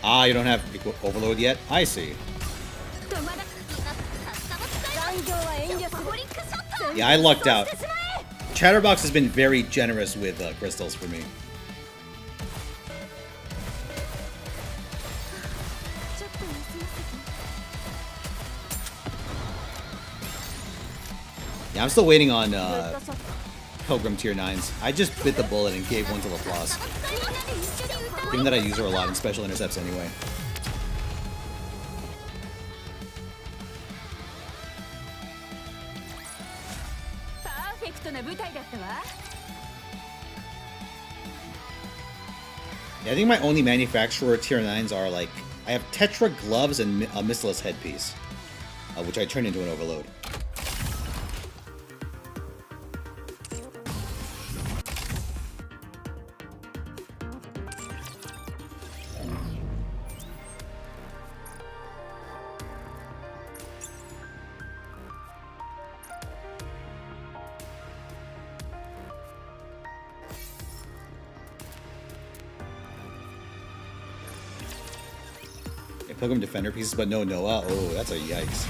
Ah, you don't have overload yet? I see. Yeah, I lucked out. Chatterbox has been very generous with crystals for me. Yeah, I'm still waiting on Pilgrim tier 9s. I just bit the bullet and gave one to Laplace. Given that I use her a lot in special intercepts anyway. Yeah, I think my only manufacturer tier 9s are like, I have Tetra gloves and a mistless headpiece, which I turned into an overload. Pilgrim Defender pieces, but no Noah. Oh, that's a yikes.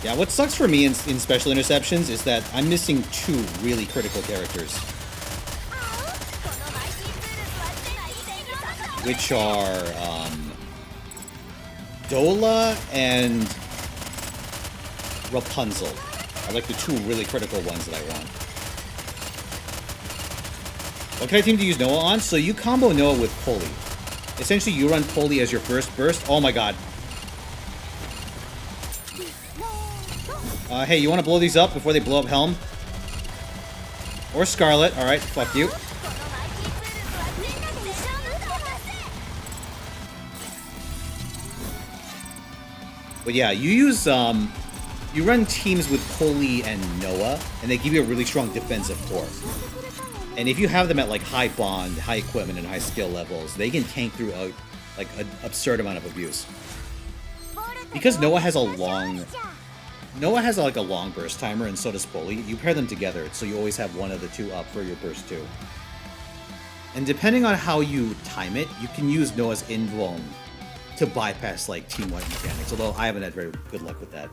Yeah, what sucks for me in special interceptions is that I'm missing 2 really critical characters. Which are, Dola and Rapunzel. Are like the 2 really critical ones that I want. What kind of team do you use Noah on? So you combo Noah with Poli. Essentially, you run Poli as your first burst. Oh my god. Hey, you want to blow these up before they blow up Helm? Or Scarlet. Alright, fuck you. But yeah, you use, you run teams with Poli and Noah, and they give you a really strong defensive core. And if you have them at like high bond, high equipment, and high skill levels, they can tank through an absurd amount of abuse. Because Noah has a long burst timer, and so does Poli. You pair them together, so you always have one of the 2 up for your burst 2. And depending on how you time it, you can use Noah's invuln to bypass like team wipe mechanics. Although I haven't had very good luck with that.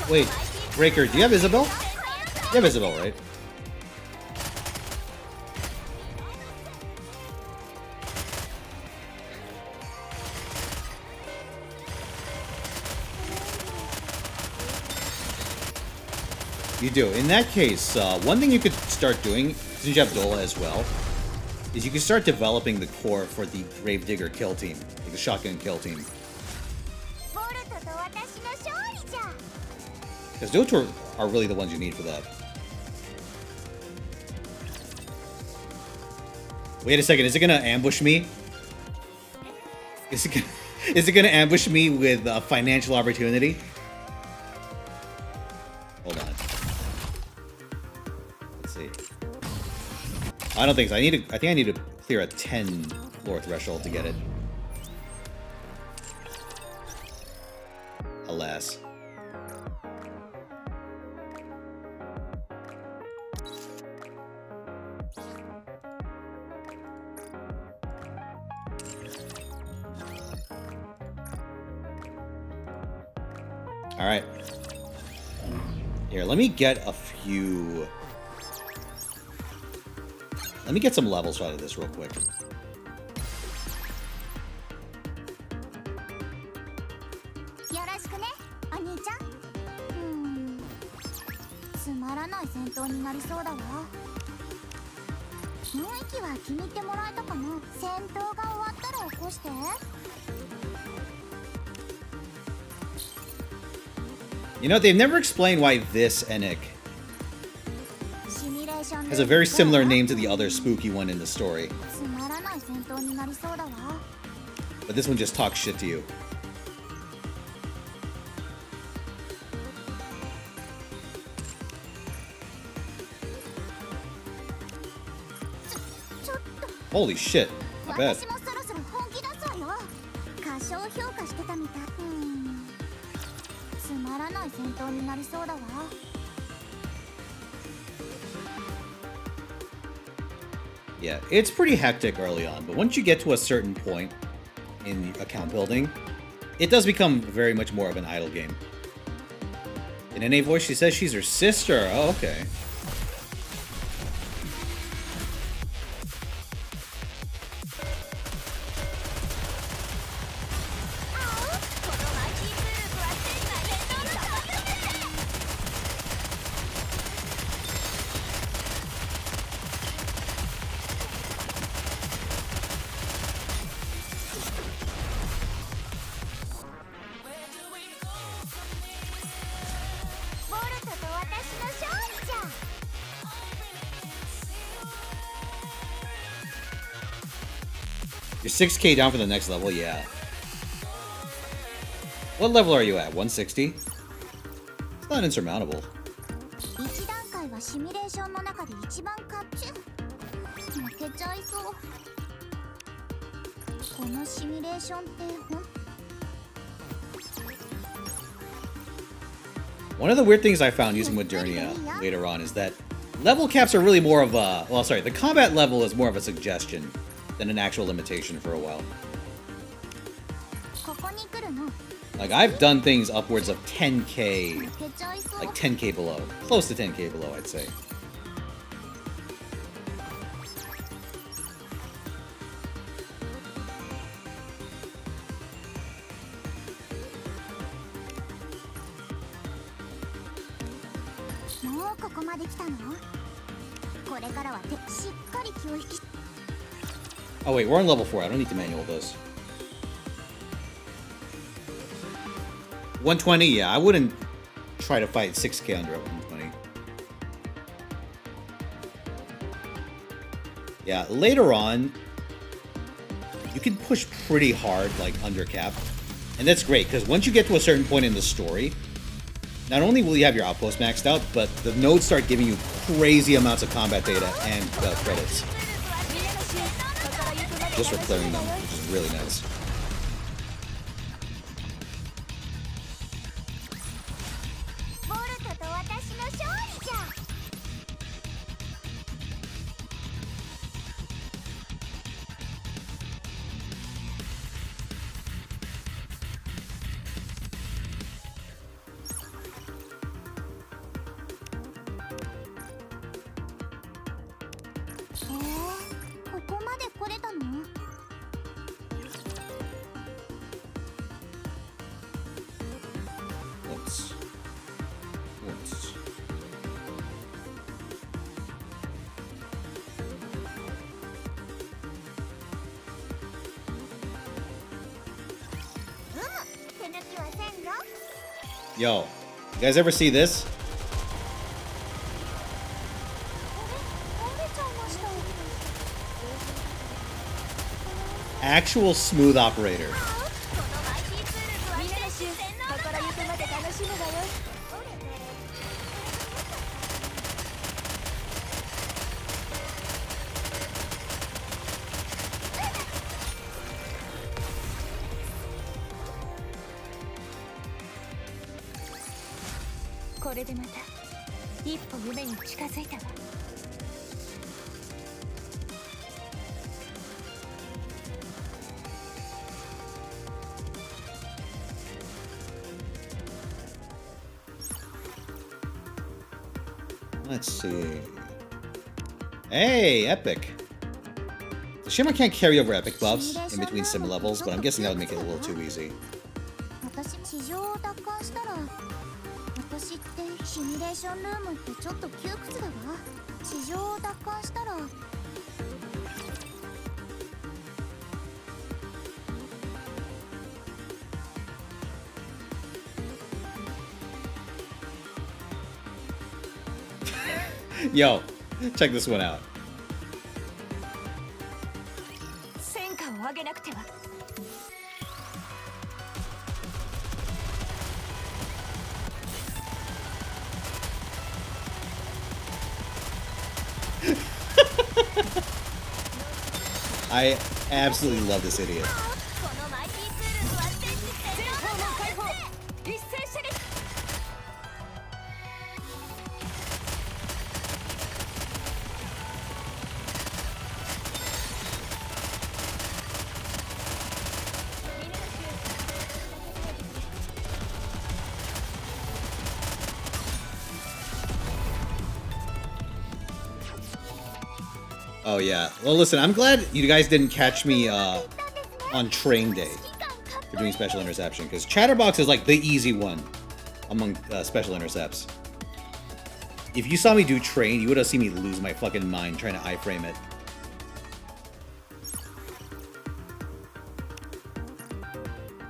Wait, Breaker, do you have Isabel? You have Isabel, right? You do. In that case, one thing you could start doing, since you have Dola as well, is you can start developing the core for the Gravedigger kill team, like the shotgun kill team. Because those 2 are really the ones you need for that. Wait a second, is it gonna ambush me? Is it gonna ambush me with financial opportunity? Hold on. Let's see. I don't think so. I think I need to clear a 10 floor threshold to get it. Alas. Alright. Here, let me get a few... Let me get some levels out of this real quick. You know, they've never explained why this Enic has a very similar name to the other spooky one in the story. But this one just talks shit to you. Holy shit, not bad. Yeah, it's pretty hectic early on, but once you get to a certain point in account building, it does become very much more of an idle game. In NA voice, she says she's her sister. Oh, okay. You're 6k down for the next level, yeah. What level are you at? 160? It's not insurmountable. One of the weird things I found using Modernia later on is that level caps are really more of a... Well, sorry, the combat level is more of a suggestion than an actual limitation for a while. Like, I've done things upwards of 10k, like 10k below. Close to 10k below, I'd say. Oh wait, we're on level 4. I don't need to manual this. 120, yeah, I wouldn't try to fight 6k under at 120. Yeah, later on, you can push pretty hard, like, under cap. And that's great, because once you get to a certain point in the story, not only will you have your outpost maxed out, but the nodes start giving you crazy amounts of combat data and credits. Just for clearing them, which is really nice. Yo, you guys ever see this? Actual smooth operator. Let's see. Hey, epic. It's a shame I can't carry over epic buffs in between sim levels, but I'm guessing that would make it a little too easy. Yo, check this one out. I absolutely love this idiot. Oh yeah. Well, listen, I'm glad you guys didn't catch me on train day for doing special interception, because Chatterbox is like the easy one among special intercepts. If you saw me do train, you would have seen me lose my fucking mind trying to iframe it.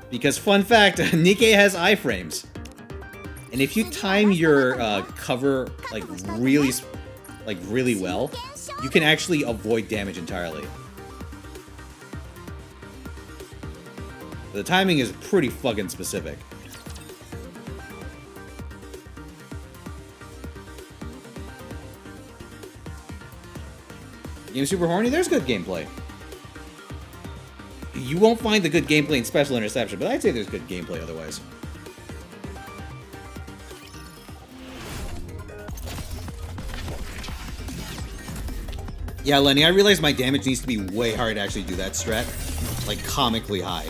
Because fun fact, Nikke has iframes, and if you time your cover like really well, you can actually avoid damage entirely. The timing is pretty fucking specific. Game super horny? There's good gameplay. You won't find the good gameplay in special interception, but I'd say there's good gameplay otherwise. Yeah, Lenny, I realize my damage needs to be way hard to actually do that strat. Like, comically high.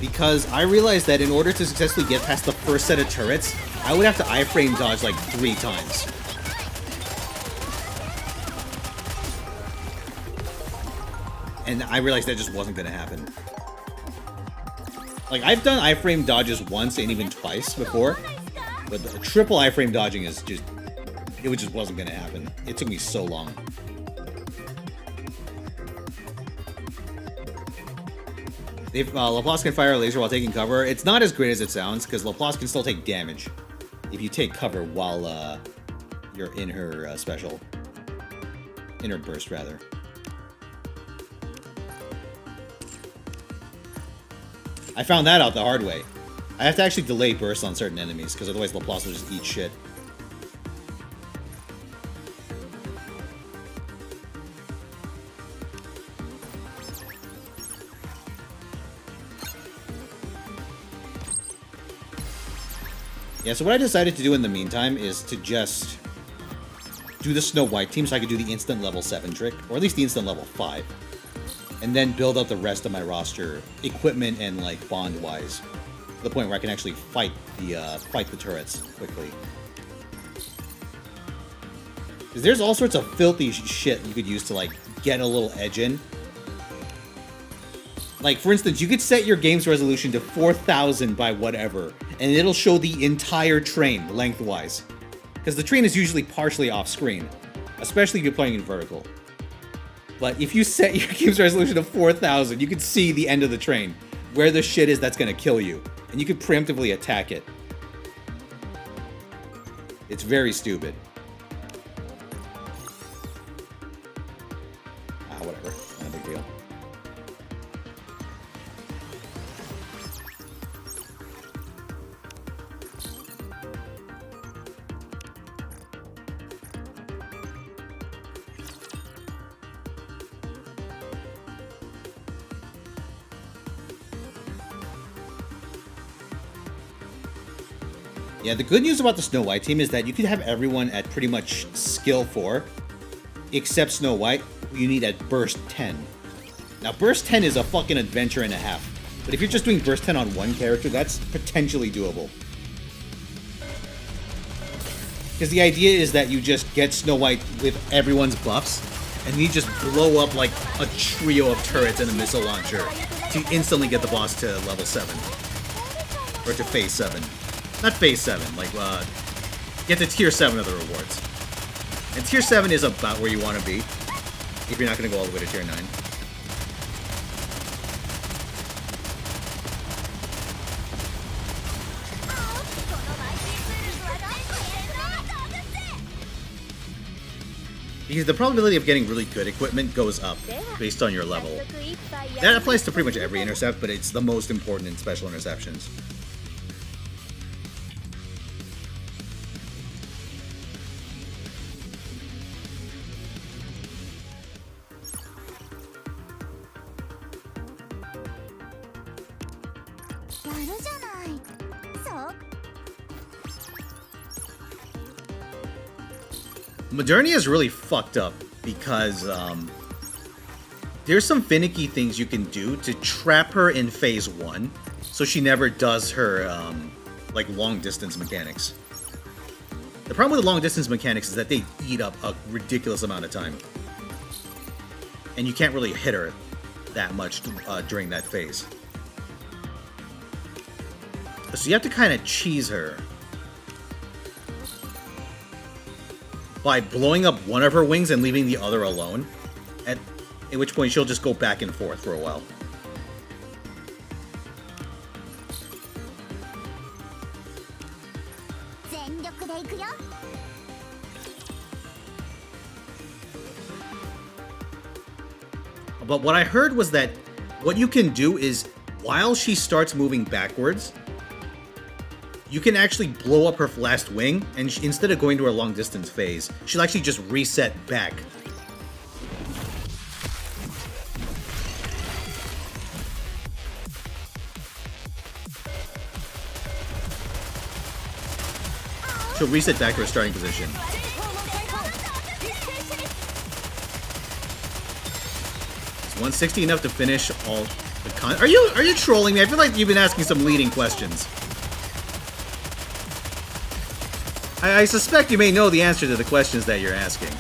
Because I realized that in order to successfully get past the first set of turrets, I would have to iframe dodge like 3 times. And I realized that just wasn't going to happen. Like, I've done iframe dodges once and even twice before, but the triple iframe dodging is just... it just wasn't going to happen. It took me so long. Laplace can fire a laser while taking cover. It's not as great as it sounds, because Laplace can still take damage if you take cover while you're in her special. In her burst, rather. I found that out the hard way. I have to actually delay burst on certain enemies, because otherwise Laplace will just eat shit. Yeah, so what I decided to do in the meantime is to just do the Snow White team so I could do the instant level 7 trick, or at least the instant level 5. And then build up the rest of my roster, equipment and like bond-wise, to the point where I can actually fight the turrets quickly. Because there's all sorts of filthy shit you could use to like get a little edge in. Like, for instance, you could set your game's resolution to 4000 by whatever, and it'll show the entire train lengthwise. Because the train is usually partially off-screen, especially if you're playing in vertical. But if you set your game's resolution to 4000, you can see the end of the train, where the shit is that's gonna kill you, and you can preemptively attack it. It's very stupid. Whatever. Not a big deal. Yeah, the good news about the Snow White team is that you can have everyone at pretty much skill 4, except Snow White, who you need at burst 10. Now, burst 10 is a fucking adventure and a half, but if you're just doing burst 10 on one character, that's potentially doable. Because the idea is that you just get Snow White with everyone's buffs, and you just blow up like a trio of turrets and a missile launcher to instantly get the boss to level 7. Or to phase 7. Not phase 7, like, get to tier 7 of the rewards. And tier 7 is about where you want to be, if you're not going to go all the way to tier 9. Because the probability of getting really good equipment goes up based on your level. That applies to pretty much every intercept, but it's the most important in special interceptions. Modernia is really fucked up because there's some finicky things you can do to trap her in phase 1 so she never does her like long distance mechanics. The problem with the long distance mechanics is that they eat up a ridiculous amount of time. And you can't really hit her that much during that phase. So you have to kind of cheese her by blowing up one of her wings and leaving the other alone, at which point she'll just go back and forth for a while. But what I heard was that what you can do is, while she starts moving backwards, you can actually blow up her last wing, and instead of going to her long distance phase, she'll actually just reset back. She'll reset back to her starting position. Is 160 enough to finish all the con? Are you trolling me? I feel like you've been asking some leading questions. I suspect you may know the answer to the questions that you're asking.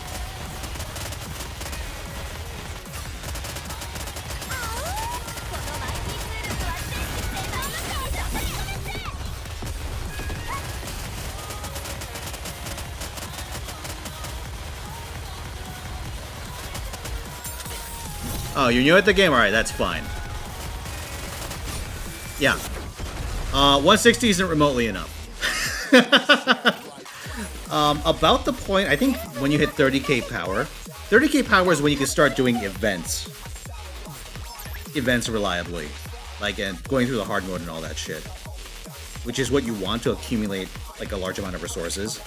Oh, you're new at the game? Alright, that's fine. Yeah. 160 isn't remotely enough. About the point, I think when you hit 30k power. 30k power is when you can start doing events. Events reliably. Like, going through the hard mode and all that shit. Which is what you want to accumulate, like, a large amount of resources.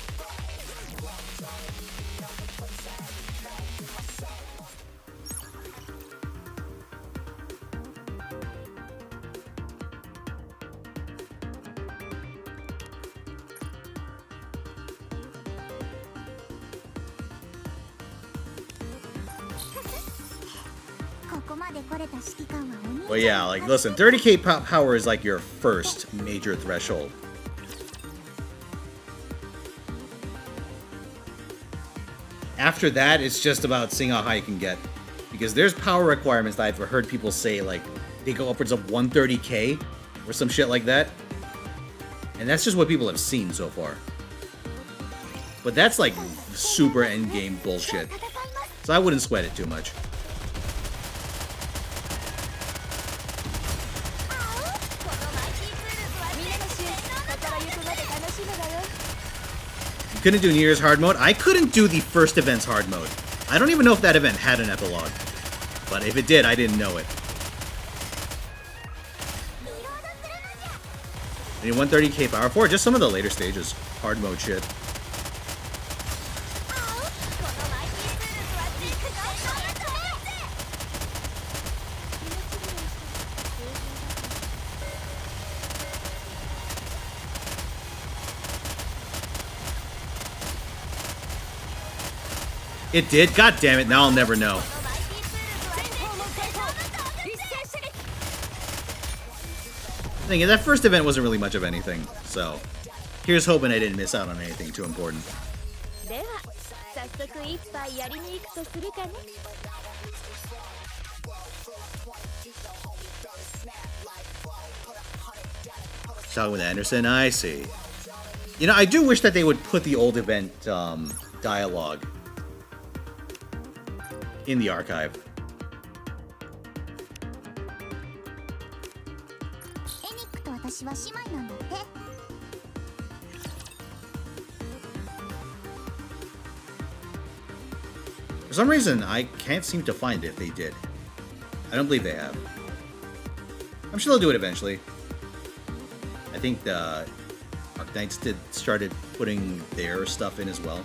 But yeah, like, listen, 30k power is like your first major threshold. After that, it's just about seeing how high you can get. Because there's power requirements that I've heard people say, like, they go upwards of 130k or some shit like that. And that's just what people have seen so far. But that's like super endgame bullshit. So I wouldn't sweat it too much. You couldn't do New Year's hard mode? I couldn't do the first event's hard mode. I don't even know if that event had an epilogue. But if it did, I didn't know it. I need 130k power for just some of the later stages. Hard mode shit. It did? God damn it, now I'll never know. Thing is, that first event wasn't really much of anything, so here's hoping I didn't miss out on anything too important. Talking with Anderson, I see. You know, I do wish that they would put the old event dialogue in the archive. some reason, I can't seem to find it if they did. I don't believe they have. I'm sure they'll do it eventually. I think the Arknights started putting their stuff in as well.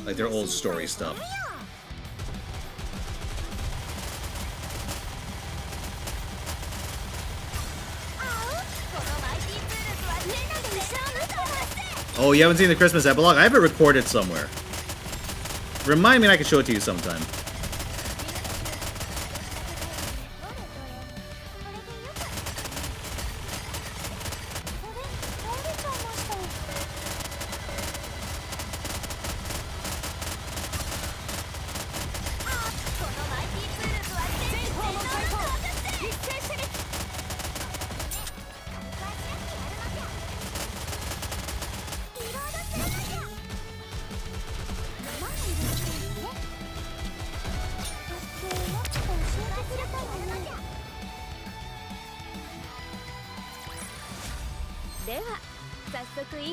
Like their old story stuff. Oh, you haven't seen the Christmas epilogue? I have it recorded somewhere. Remind me and I can show it to you sometime.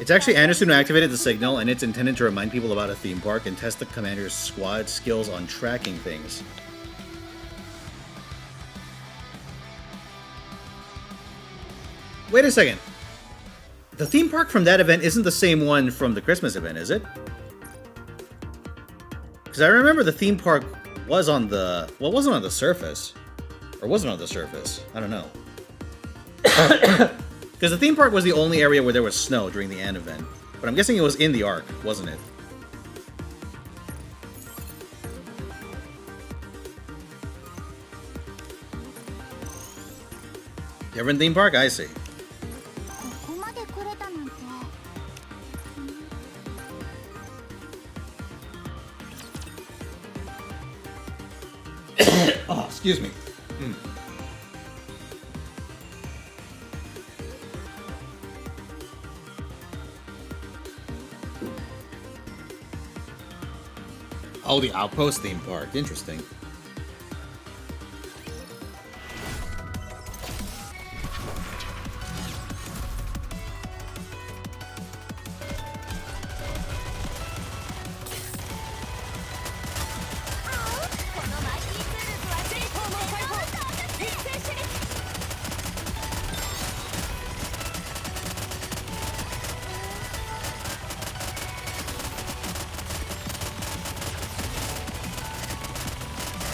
It's actually Anderson who activated the signal, and it's intended to remind people about a theme park and test the commander's squad skills on tracking things. Wait a second. The theme park from that event isn't the same one from the Christmas event, is it? Because I remember the theme park was on the... well, it wasn't on the surface. Or wasn't on the surface. I don't know. Because the theme park was the only area where there was snow during the Ann event. But I'm guessing it was in the Ark, wasn't it? You ever in theme park? I see. Oh, excuse me. Oh, the Outpost theme park. Interesting.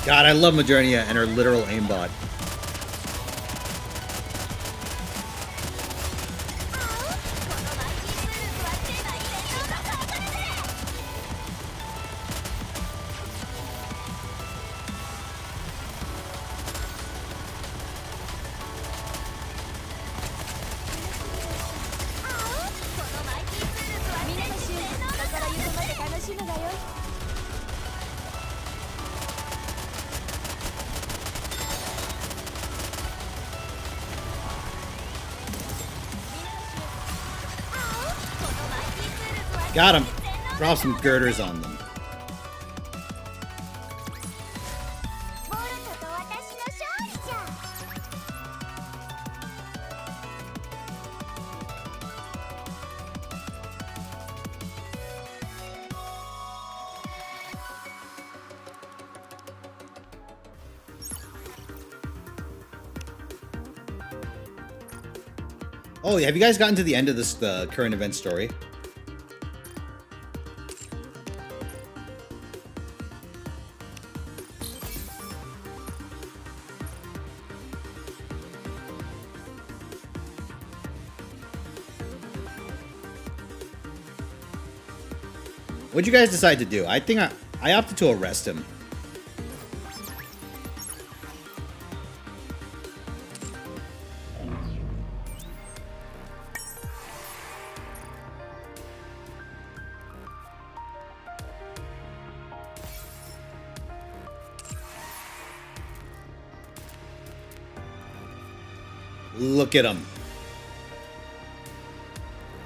God, I love Modernia and her literal aimbot. Got him. Drop some girders on them. Oh, have you guys gotten to the end of this current event story? What'd you guys decide to do? I think I opted to arrest him. Look at him.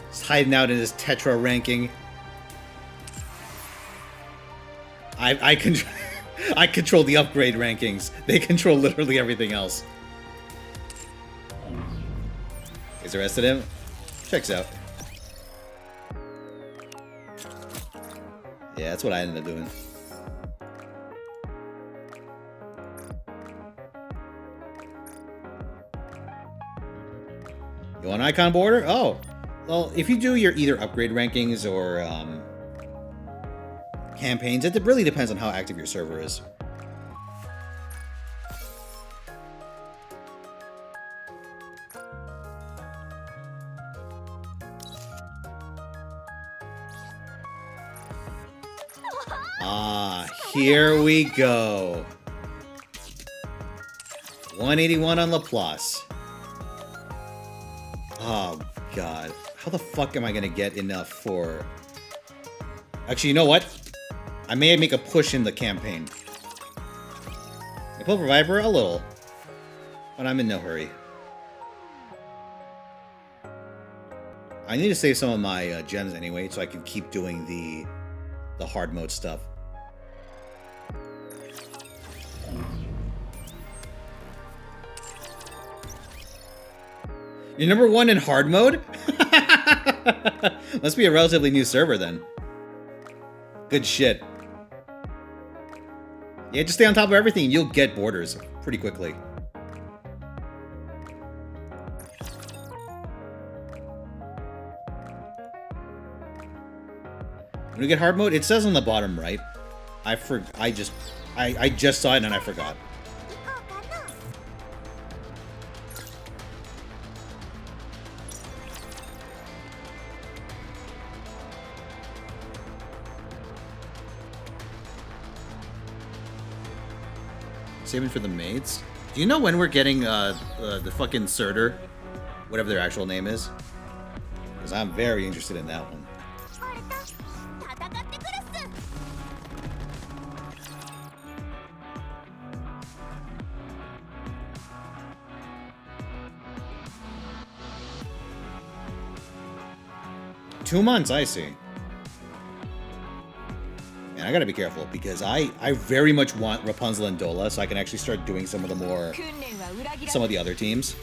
He's hiding out in his Tetra ranking. I control the upgrade rankings. They control literally everything else. He's arrested him. Checks out. Yeah, that's what I ended up doing. You want icon border? Oh, well, if you do your either upgrade rankings or campaigns, it really depends on how active your server is. Ah, here we go. 181 on Laplace. Oh, God. How the fuck am I going to get enough for... Actually, you know what? I may make a push in the campaign. I pull for Viper a little. But I'm in no hurry. I need to save some of my gems anyway, so I can keep doing the hard mode stuff. You're number 1 in hard mode? Must be a relatively new server then. Good shit. Yeah, just stay on top of everything and you'll get borders pretty quickly. When we get hard mode, it says on the bottom right. I just saw it and I forgot. Saving for the maids. Do you know when we're getting the fucking Surtur? Whatever their actual name is. Because I'm very interested in that one. Two months, I see. And I gotta be careful because I very much want Rapunzel and Dola so I can actually start doing some of the other teams.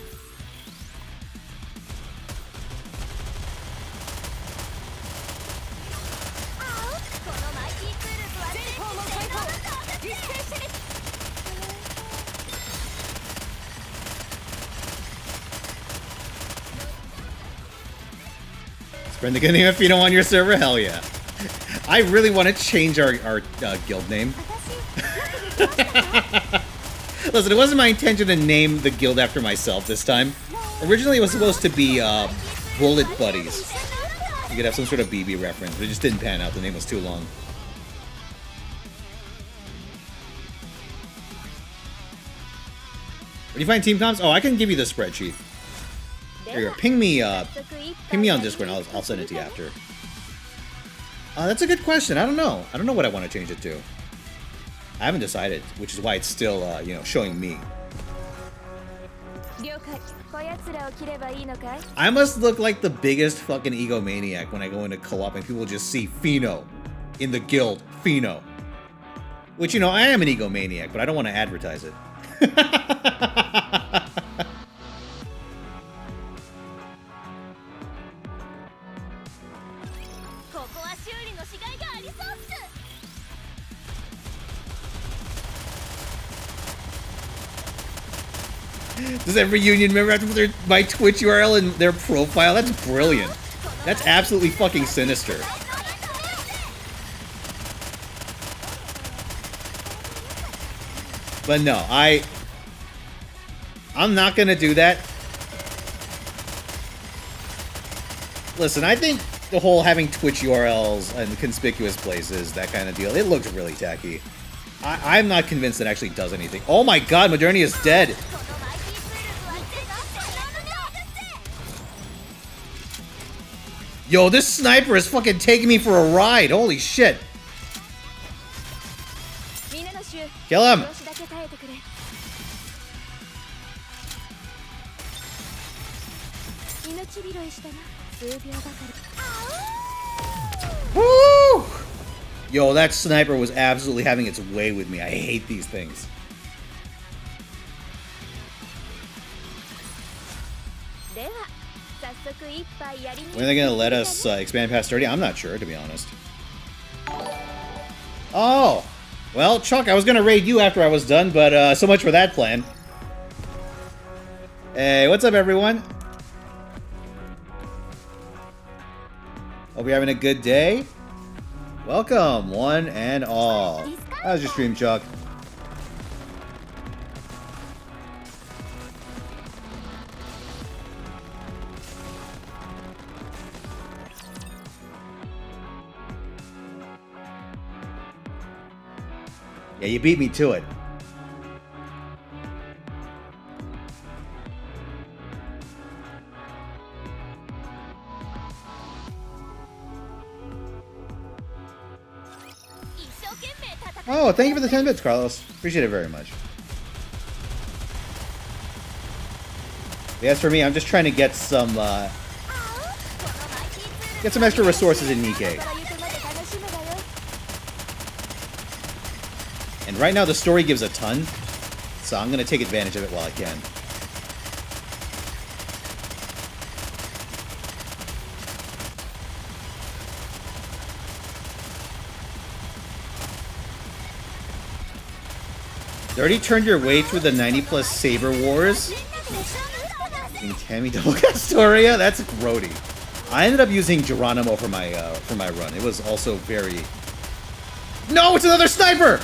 Spread the good name of Fino on your server? Hell yeah. I really want to change our guild name. Listen, it wasn't my intention to name the guild after myself this time. Originally, it was supposed to be Bullet Buddies. You could have some sort of BB reference, but it just didn't pan out. The name was too long. When you find team comps, oh, I can give you the spreadsheet. Here you go. Ping me on Discord, and I'll send it to you after. That's a good question. I don't know. I don't know what I want to change it to. I haven't decided, which is why it's still, you know, showing me. I must look like the biggest fucking egomaniac when I go into co-op and people just see Fino in the guild. Fino. Which, you know, I am an egomaniac, but I don't want to advertise it. Does every union member have to put my Twitch URL in their profile? That's brilliant. That's absolutely fucking sinister. But no, I'm not gonna do that. Listen, I think the whole having Twitch URLs in conspicuous places, that kind of deal, it looks really tacky. I'm not convinced it actually does anything. Oh my god, Modernia is dead! Yo, this sniper is fucking taking me for a ride. Holy shit. Kill him. Woo! Yo, that sniper was absolutely having its way with me. I hate these things. When are they going to let us expand past 30? I'm not sure, to be honest. Oh! Well, Chuck, I was gonna raid you after I was done, but so much for that plan. Hey, what's up, everyone? Hope you're having a good day. Welcome, one and all. How's your stream, Chuck? Yeah, you beat me to it. Oh, thank you for the 10 bits, Carlos. Appreciate it very much. As for me, I'm just trying to get some extra resources in Nikke. And right now the story gives a ton, so I'm gonna take advantage of it while I can. You already turned your way through the 90+ Saber Wars? Using Tammy Double Castoria? That's grody. I ended up using Geronimo for my run. It was also very... No, it's another sniper!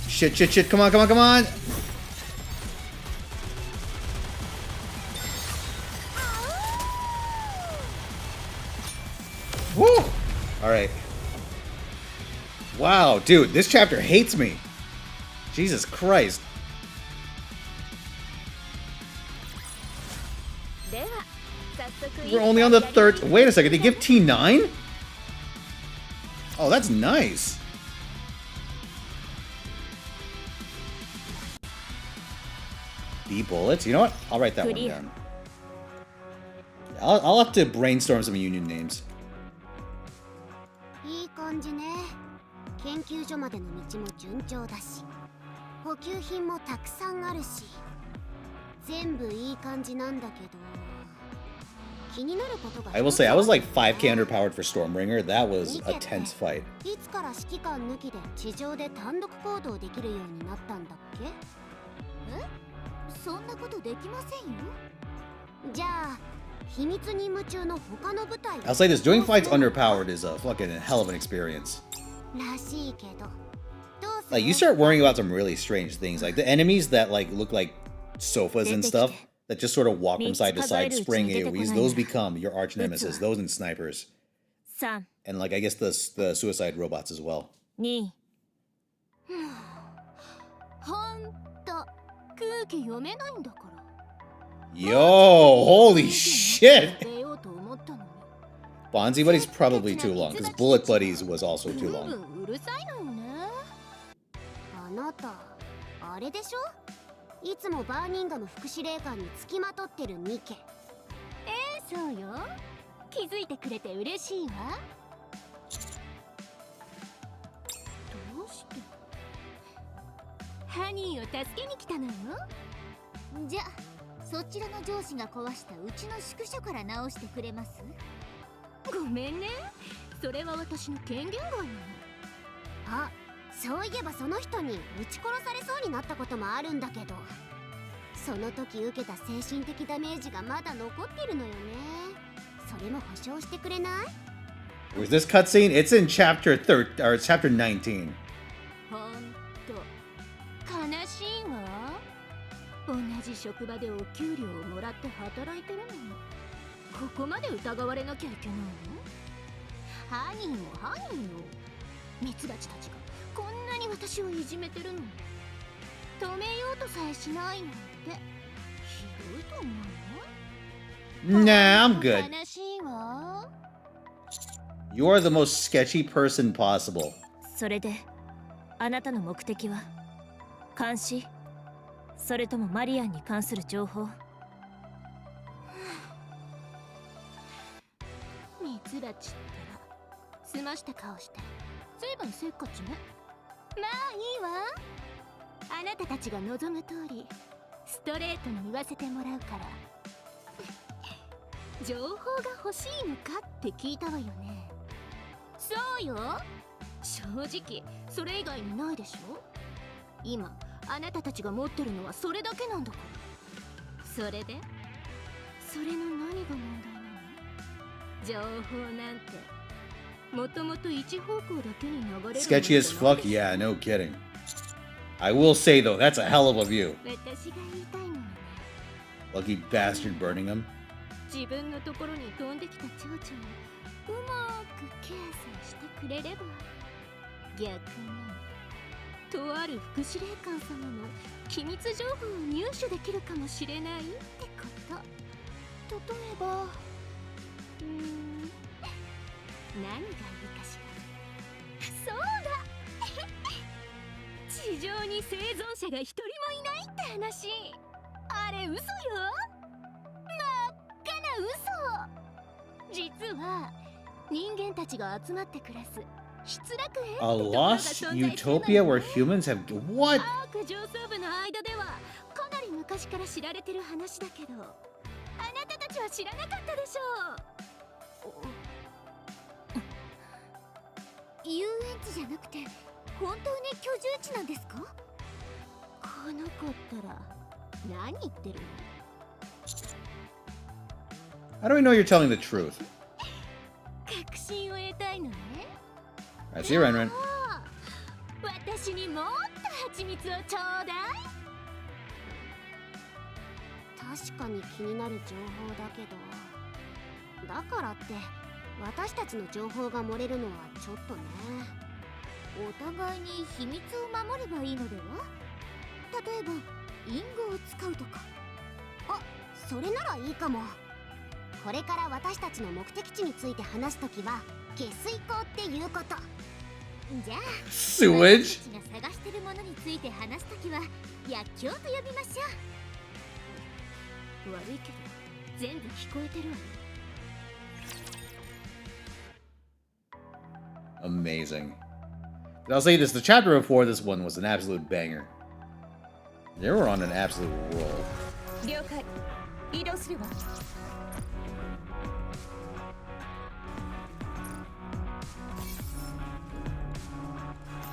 Shit, come on! Woo! Alright. Wow, dude, this chapter hates me. Jesus Christ. We're only on the third... Wait a second, they give T9? Oh, that's nice. B bullets? You know what? I'll write that one down. I'll have to brainstorm some union names. I will say, I was like 5k underpowered for Stormbringer. That was a tense fight. I'll say this, doing fights underpowered is a fucking hell of an experience. Like, you start worrying about some really strange things, like the enemies that like look like sofas and stuff, that just sort of walk from side to side, spraying AoEs, those become your arch nemesis, those and snipers. And like, I guess the suicide robots as well. Yo, holy shit! Bonzi Buddy's probably too long, because Bullet Buddies was also too long. Was this cutscene? It's in chapter 19. Nah, I'm good. You are the most sketchy person possible. それで、あなたの目的は監視？それともマリアンに関する情報？ミツバチったら済ました顔して随分せっかちね。まあいいわ。あなたたちが望む通りストレートに言わせてもらうから情報が欲しいのかって聞いたわよね。そうよ、正直それ以外にないでしょ。今あなたたちが持ってるのはそれだけなんだから。それでそれの何が問題なの？情報なんてもともと一方向だけに流れるものじゃない。 Sketchy as fuck? Yeah, no kidding. I will say though, that's a hell of a view. 私が言いたいのはね、 Lucky bastard burning him. 自分のところに飛んできた蝶々をうまくケアさえしてくれれば、逆にとある副司令官様の機密情報を入手できるかもしれないってこと。例えば何がいいかしら。そうだ地上に生存者が一人もいないって話。あれ嘘よ、真っ赤な嘘。実は人間たちが集まって暮らす失楽園ってとこ A ろが lost 存在するの utopia よ。 where humans have what? アーク上層部の間ではかなり昔から知られてる話だけど、あなたたちは知らなかったでしょう。遊園地じゃなくて本当に居住地なんですか？この子ったら何言ってるの？ How do we know you're telling the truth? 確信を得たいのね。 I see you, Renren. 私にもっと蜂蜜をちょうだい。確かに気になる情報だけど、だからって私たちの情報が漏れるのはちょっとね。お互いに秘密を守ればいいのでは？例えば隠語を使うとか。あ、それならいいかも。これから私たちの目的地について話すときは下水溝っていうこと。じゃあ Sewage? 私たちが探してるものについて話すときは薬莢と呼びましょう。悪いけど全部聞こえてるわよ。Amazing. But I'll say this, the chapter before this one was an absolute banger. They were on an absolute roll. 了解。移動するわ。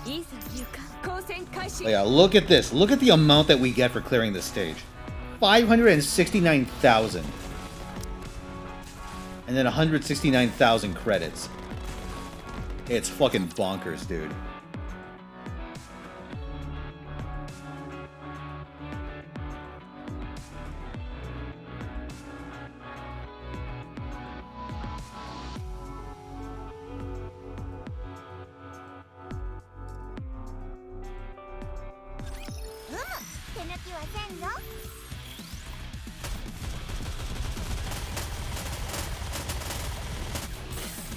いいさ、入荷。交戦開始。 Yeah, look at this. Look at the amount that we get for clearing this stage. 569,000. And then 169,000 credits. It's fucking bonkers, dude.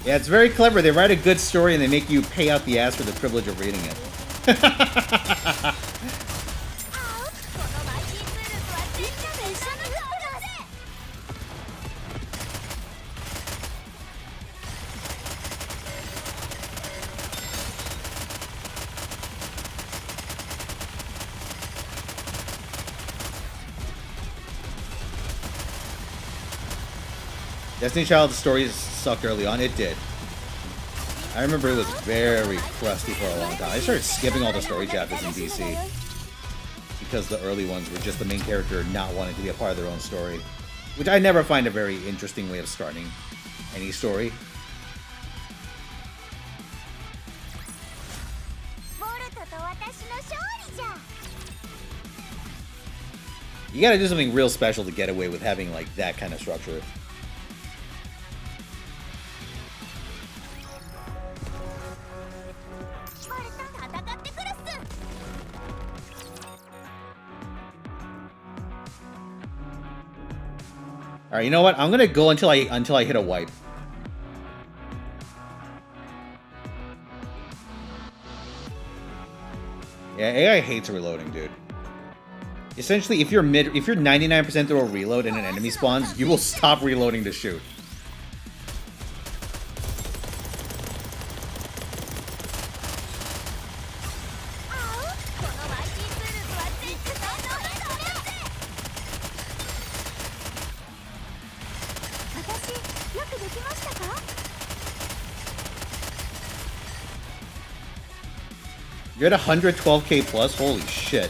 Yeah, it's very clever. They write a good story and they make you pay out the ass for the privilege of reading it. Destiny Child's stories sucked early on. It did. I remember it was very crusty for a long time. I started skipping all the story chapters in DC because the early ones were just the main character not wanting to be a part of their own story, which I never find a very interesting way of starting any story. You gotta do something real special to get away with having like that kind of structure. All right, you know what? I'm gonna go until I hit a wipe. Yeah, AI hates reloading, dude. Essentially, if you're 99% through a reload and an enemy spawns, you will stop reloading to shoot. You're at 112k plus? Holy shit.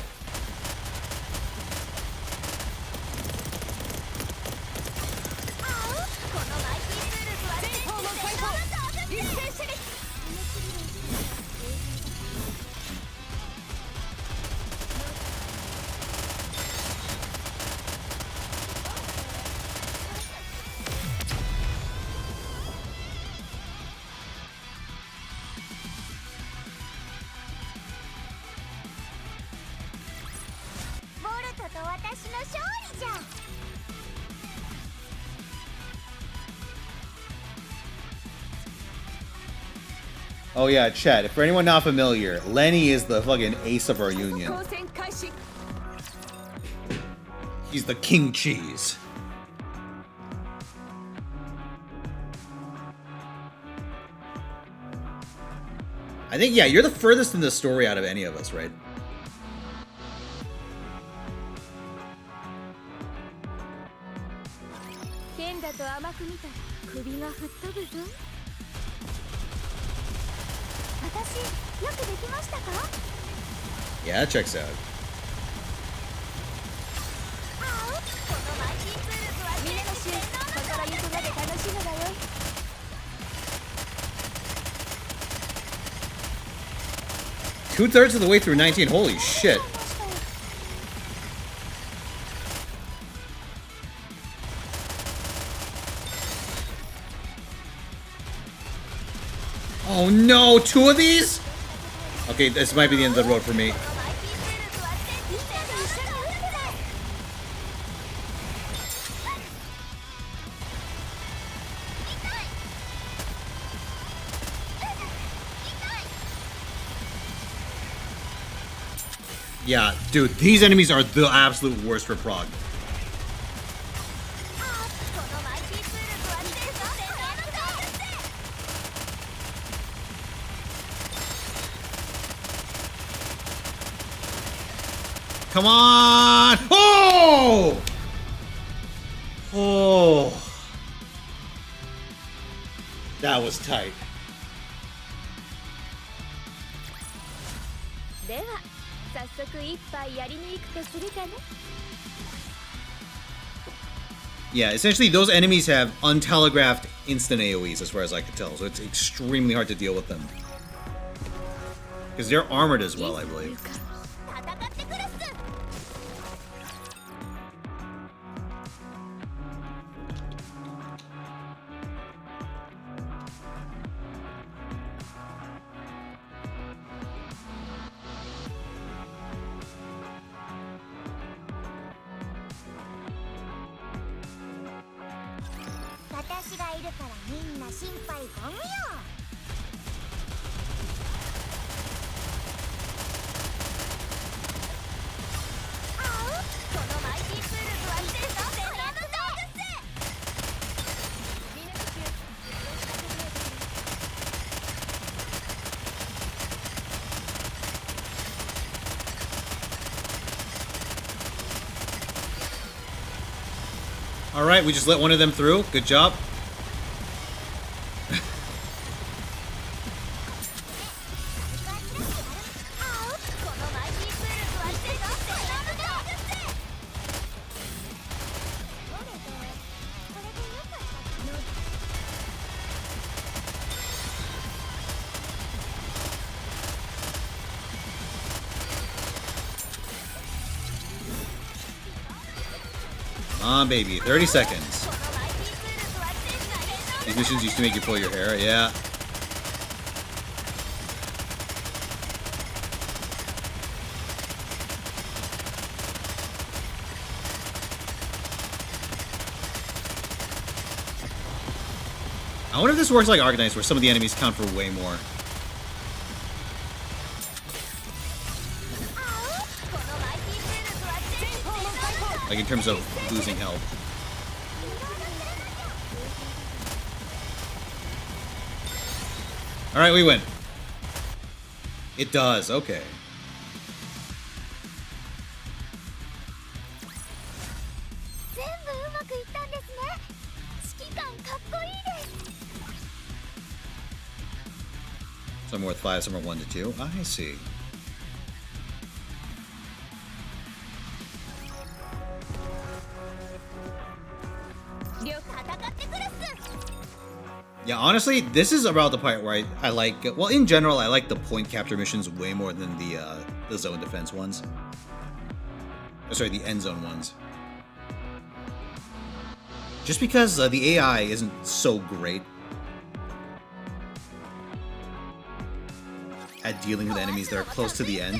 Oh yeah, chat. For anyone not familiar, Lenny is the fucking ace of our union. He's the king cheese. I think, yeah, you're the furthest in the story out of any of us, right? Yeah, that checks out. Two-thirds of the way through 19. Holy shit. Oh no, 2 of these? Okay, this might be the end of the road for me. Yeah, dude, these enemies are the absolute worst for prog. Come on! Oh! Oh. That was tight. Yeah, essentially those enemies have untelegraphed instant AoEs as far as I can tell, so it's extremely hard to deal with them. Because they're armored as well, I believe. Alright, we just let one of them through. Good job. Come on, baby. 30 seconds. These missions used to make you pull your hair, yeah. I wonder if this works like Arknights, where some of the enemies count for way more. Like in terms of losing health. Alright, we win. It does, okay. Some are worth 5, some are 1 to 2. I see. Yeah, honestly, this is about the part where I like... Well, in general, I like the point capture missions way more than the zone defense ones. Oh, sorry, the end zone ones. Just because the AI isn't so great at dealing with enemies that are close to the end.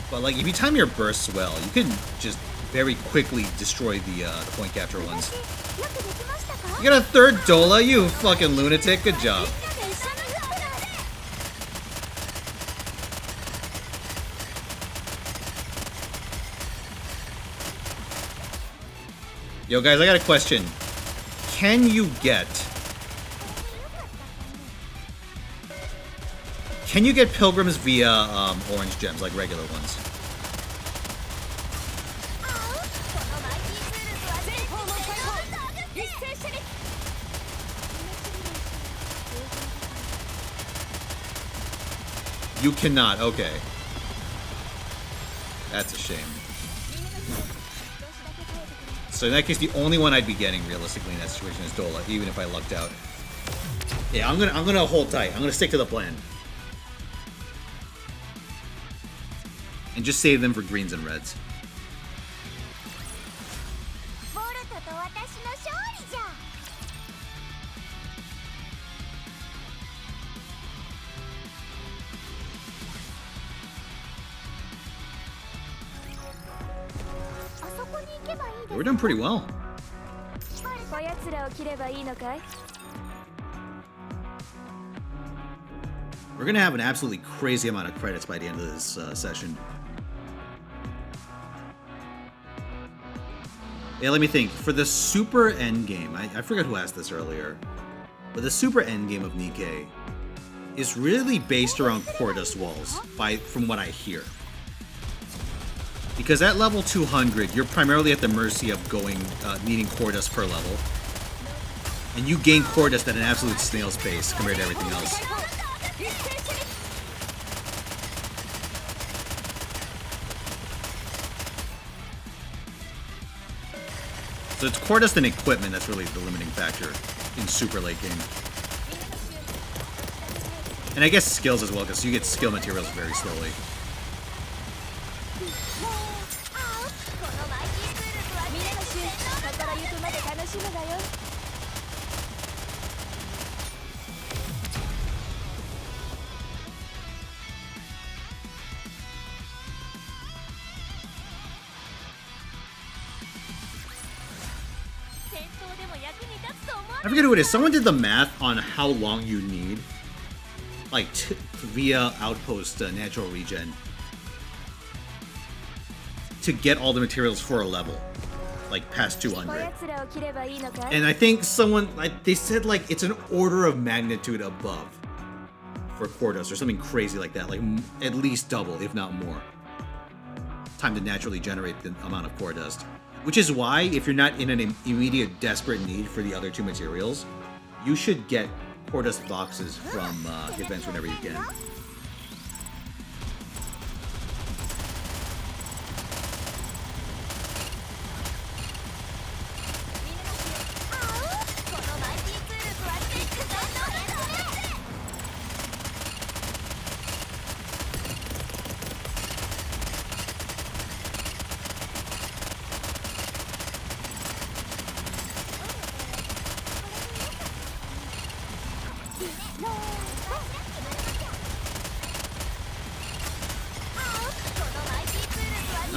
But like, if you time your bursts well, you can just very quickly destroy the point capture ones. You got a third Dola, you fucking lunatic. Good job. Yo, guys, I got a question. Can you get pilgrims via orange gems, like regular ones? You cannot, okay. That's a shame. So in that case, the only one I'd be getting realistically in that situation is Dola, even if I lucked out. Yeah, I'm gonna hold tight. I'm gonna stick to the plan. And just save them for greens and reds. We're doing pretty well. We're gonna have an absolutely crazy amount of credits by the end of this session. Yeah, let me think. For the super endgame, I forgot who asked this earlier, but the super endgame of Nikke is really based around core dust walls, from what I hear. Because at level 200, you're primarily at the mercy of needing core dust per level. And you gain core dust at an absolute snail's pace compared to everything else. So it's core dust and equipment that's really the limiting factor in super late game. And I guess skills as well, because you get skill materials very slowly. I forget who it is. Someone did the math on how long you need, like via outpost natural regen, to get all the materials for a level, like past 200. And I think they said like it's an order of magnitude above for core dust or something crazy like that, like at least double, if not more, time to naturally generate the amount of core dust. Which is why, if you're not in an immediate desperate need for the other two materials, you should get core dust boxes from events whenever you can.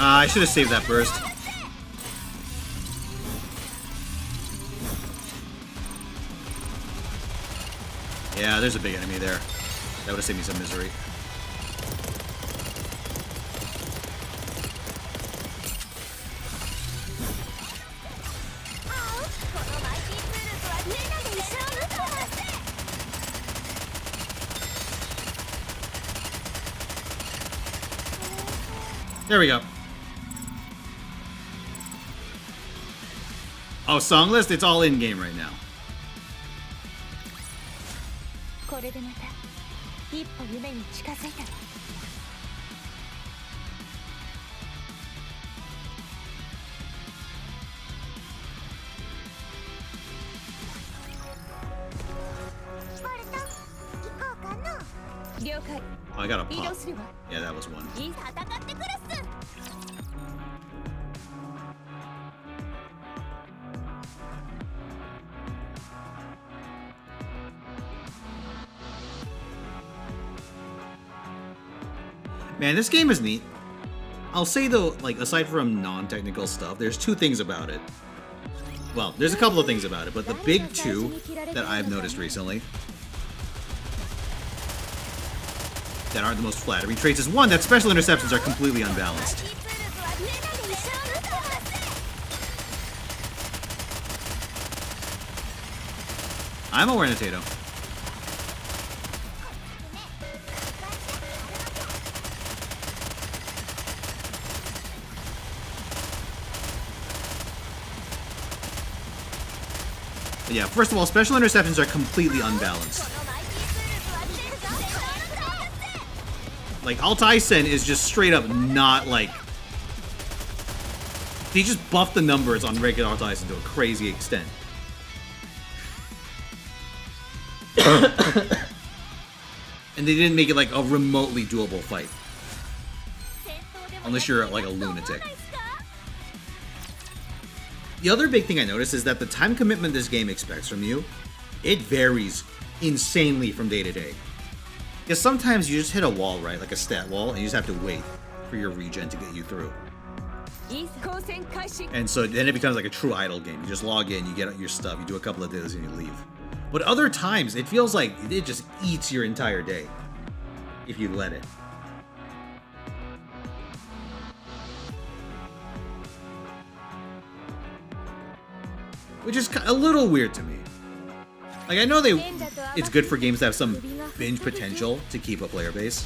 I should have saved that burst. Yeah, there's a big enemy there. That would have saved me some misery. There we go. Oh, song list? It's all in-game right now. Oh, I got a pop. Yeah, that was one. Man, this game is neat. I'll say though, like, aside from non-technical stuff, there's two things about it. Well, there's a couple of things about it, but the big two that I've noticed recently that aren't the most flattering traits is one, that special interceptions are completely unbalanced. I'm aware, Natato. But yeah, first of all, special interceptions are completely unbalanced. Like, Altaisen is just straight up not, like... They just buffed the numbers on regular Altaisen to a crazy extent. And they didn't make it, like, a remotely doable fight. Unless you're, like, a lunatic. The other big thing I noticed is that the time commitment this game expects from you, it varies insanely from day to day. Because sometimes you just hit a wall, right? Like a stat wall, and you just have to wait for your regen to get you through. And so then it becomes like a true idle game. You just log in, you get your stuff, you do a couple of days, and you leave. But other times, it feels like it just eats your entire day. If you let it. Which is a little weird to me. Like, I know it's good for games to have some binge potential to keep a player base.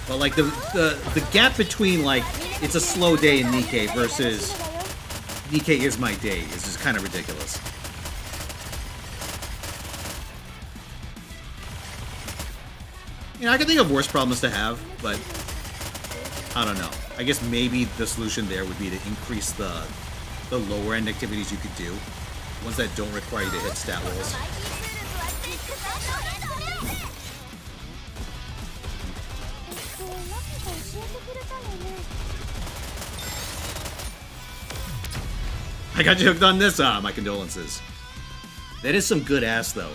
But like the gap between like it's a slow day in Nikke versus Nikke is my day is just kind of ridiculous. You know, I can think of worse problems to have, but I don't know. I guess maybe the solution there would be to increase the lower end activities you could do, ones that don't require you to hit stat walls. I got you hooked on this. My condolences. That is some good ass though.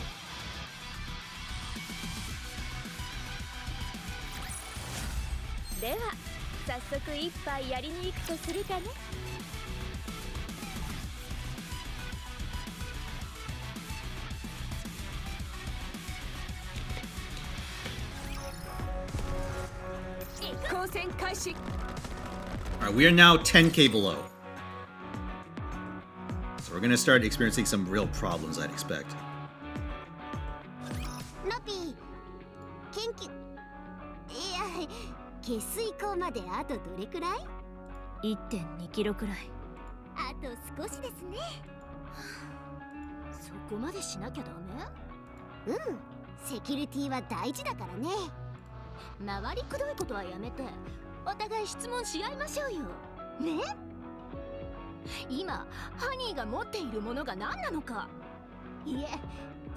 Alright, we are now 10k below. So we're gonna start experiencing some real problems, I'd expect. Nappy, 下水溝まであとどれくらい 1.2 キロくらい。あと少しですね。そこまでしなきゃダメ？うん、セキュリティは大事だからね。回りくどいことはやめて、お互い質問し合いましょうよ。ね？今、ハニーが持っているものが何なのか。いえ、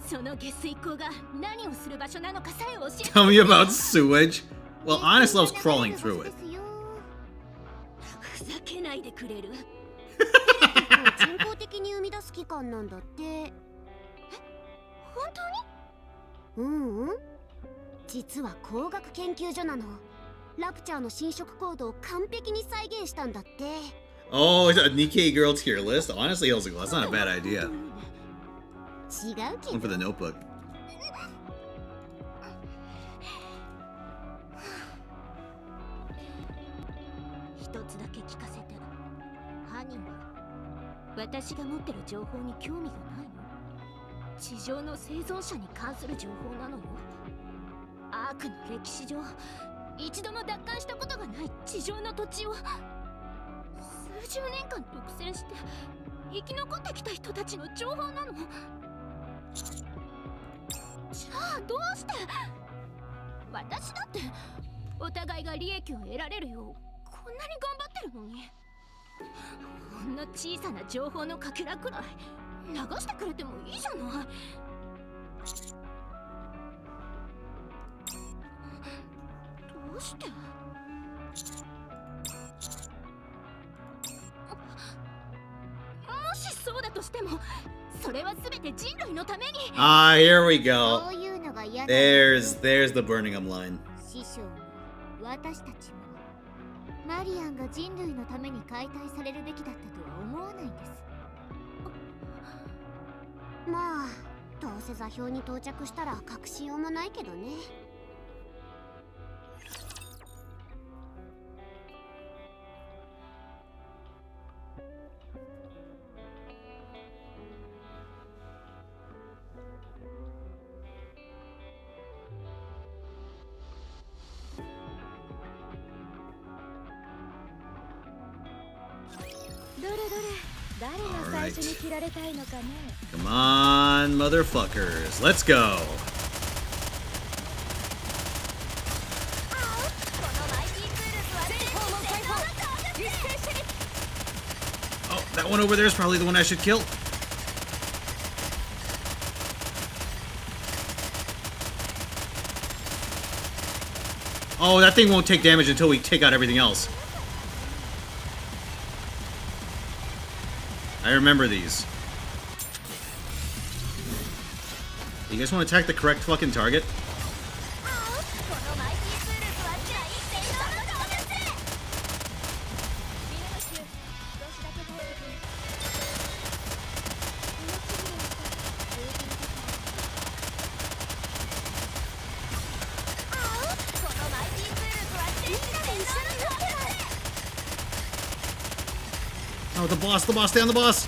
その下水溝が何をする場所なのかさえ教えて。Tell me about sewage. Well, Honest loves crawling through it. ふざけないでくれる。人工的に生み出す機関なんだって。え、本当に？うんうん。実は工学研究所なの。ラプチャーの侵食コードを完璧に再現したんだって。Oh, a Nikke girl tier list? Honestly, I was like, well, that's not a bad idea. 違うけど。 One for the notebook. 一つだけ聞かせて。ハニーは私が持ってる情報に興味がないの？地上の生存者に関する情報なのよ。アークの歴史上一度も奪還したことがない地上の土地を数十年間独占して生き残ってきた人たちの情報なの。じゃあどうして？私だってお互いが利益を得られるようこんなに頑張ってるのに。ほんの小さな情報のかけらくらい流してくれてもいいじゃない。どうして？もしそうだとしても、それは全て人類のために。Ah, here we go. そういうのが嫌だ。There's the Birmingham line. 師匠も私たちもマリアンが人類のために解体されるべきだったとは思わないんです。まあどうせ座標に到着したら隠しようもないけどね。どれどれ、誰が最初に切られたいのかね。Come on, motherfuckers. Let's go. Oh, that one over there is probably the one I should kill. Oh, that thing won't take damage until we take out everything else. I remember these. You guys want to attack the correct fucking target? Oh, the boss, stay on the boss!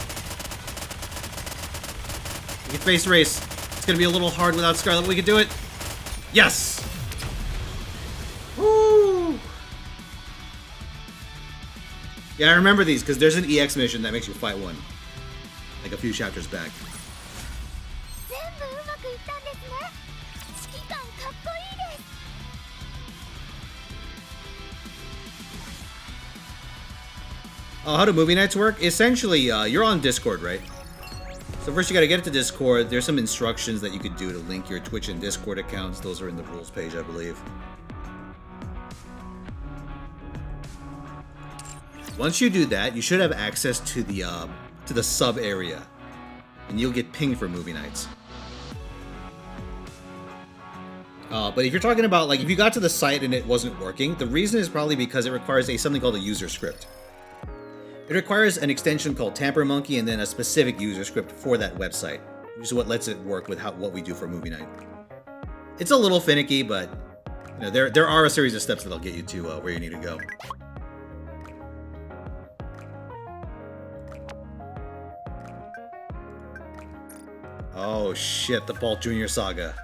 We can face race. It's gonna be a little hard without Scarlet, but we can do it! Yes! Woo! Yeah, I remember these, because there's an EX mission that makes you fight one. Like a few chapters back. How do movie nights work? Essentially, you're on Discord, right? So first you gotta get it to Discord. There's some instructions that you could do to link your Twitch and Discord accounts. Those are in the rules page, I believe. Once you do that, you should have access to the sub area, and you'll get pinged for movie nights. But if you're talking about, like, if you got to the site and it wasn't working, the reason is probably because it requires something called a user script. It requires an extension called Tamper Monkey and then a specific user script for that website, which is what lets it work with what we do for movie night. It's a little finicky, but you know, there are a series of steps that'll get you to where you need to go. Oh shit, the Paul Jr. saga.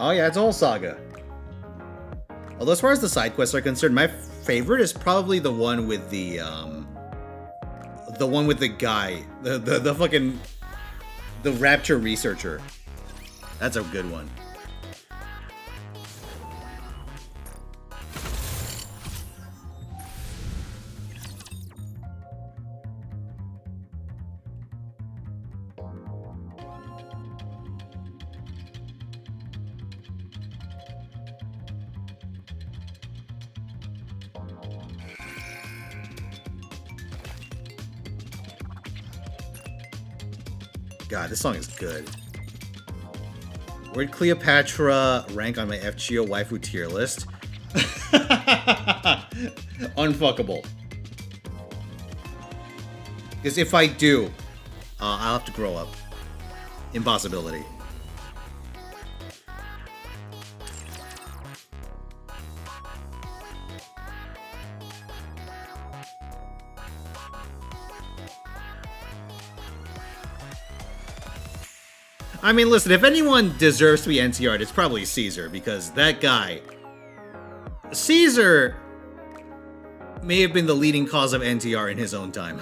Oh yeah, it's a whole saga. Although as far as the side quests are concerned, my favorite is probably the one with the guy, the fucking the Rapture researcher. That's a good one. God, this song is good. Where'd Cleopatra rank on my FGO waifu tier list? Unfuckable. Because if I do, I'll have to grow up. Impossibility. I mean, listen, if anyone deserves to be NCR'd, it's probably Caesar, because that guy... Caesar may have been the leading cause of NTR in his own time.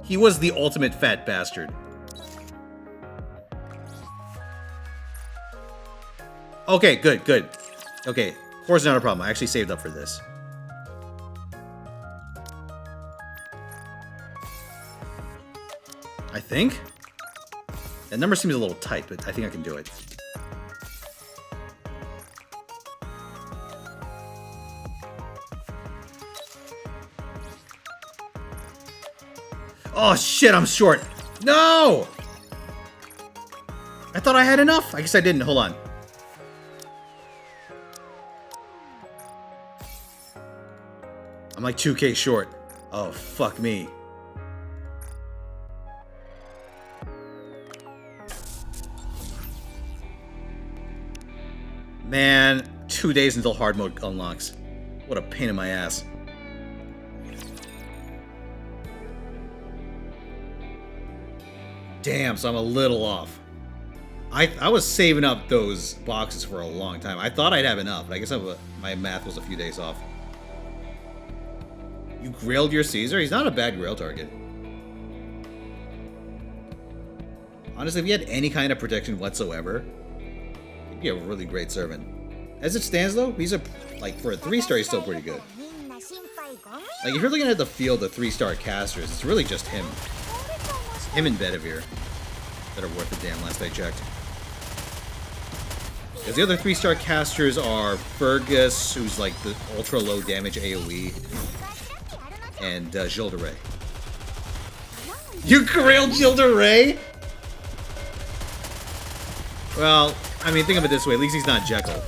He was the ultimate fat bastard. Okay, good, good. Okay, core's not a problem. I actually saved up for this. I think? That number seems a little tight, but I think I can do it. Oh shit, I'm short. No! I thought I had enough. I guess I didn't. Hold on. I'm like 2K short. Oh, fuck me. Man, 2 days until hard mode unlocks. What a pain in my ass. Damn, so I'm a little off. I was saving up those boxes for a long time. I thought I'd have enough, but I guess my math was a few days off. You grailed your Caesar? He's not a bad grail target. Honestly, if he had any kind of protection whatsoever, he'd be a really great servant. As it stands, though, he's like, for a 3-star, he's still pretty good. Like, if you're looking at the field of 3-star casters, it's really just him. Him and Bedivere that are worth a damn last I checked. Because the other 3-star casters are Fergus, who's like the ultra low damage AoE, and Gilles de Rais. You grailed Gilles de Rais? Well, I mean, think of it this way, at least he's not Jekyll.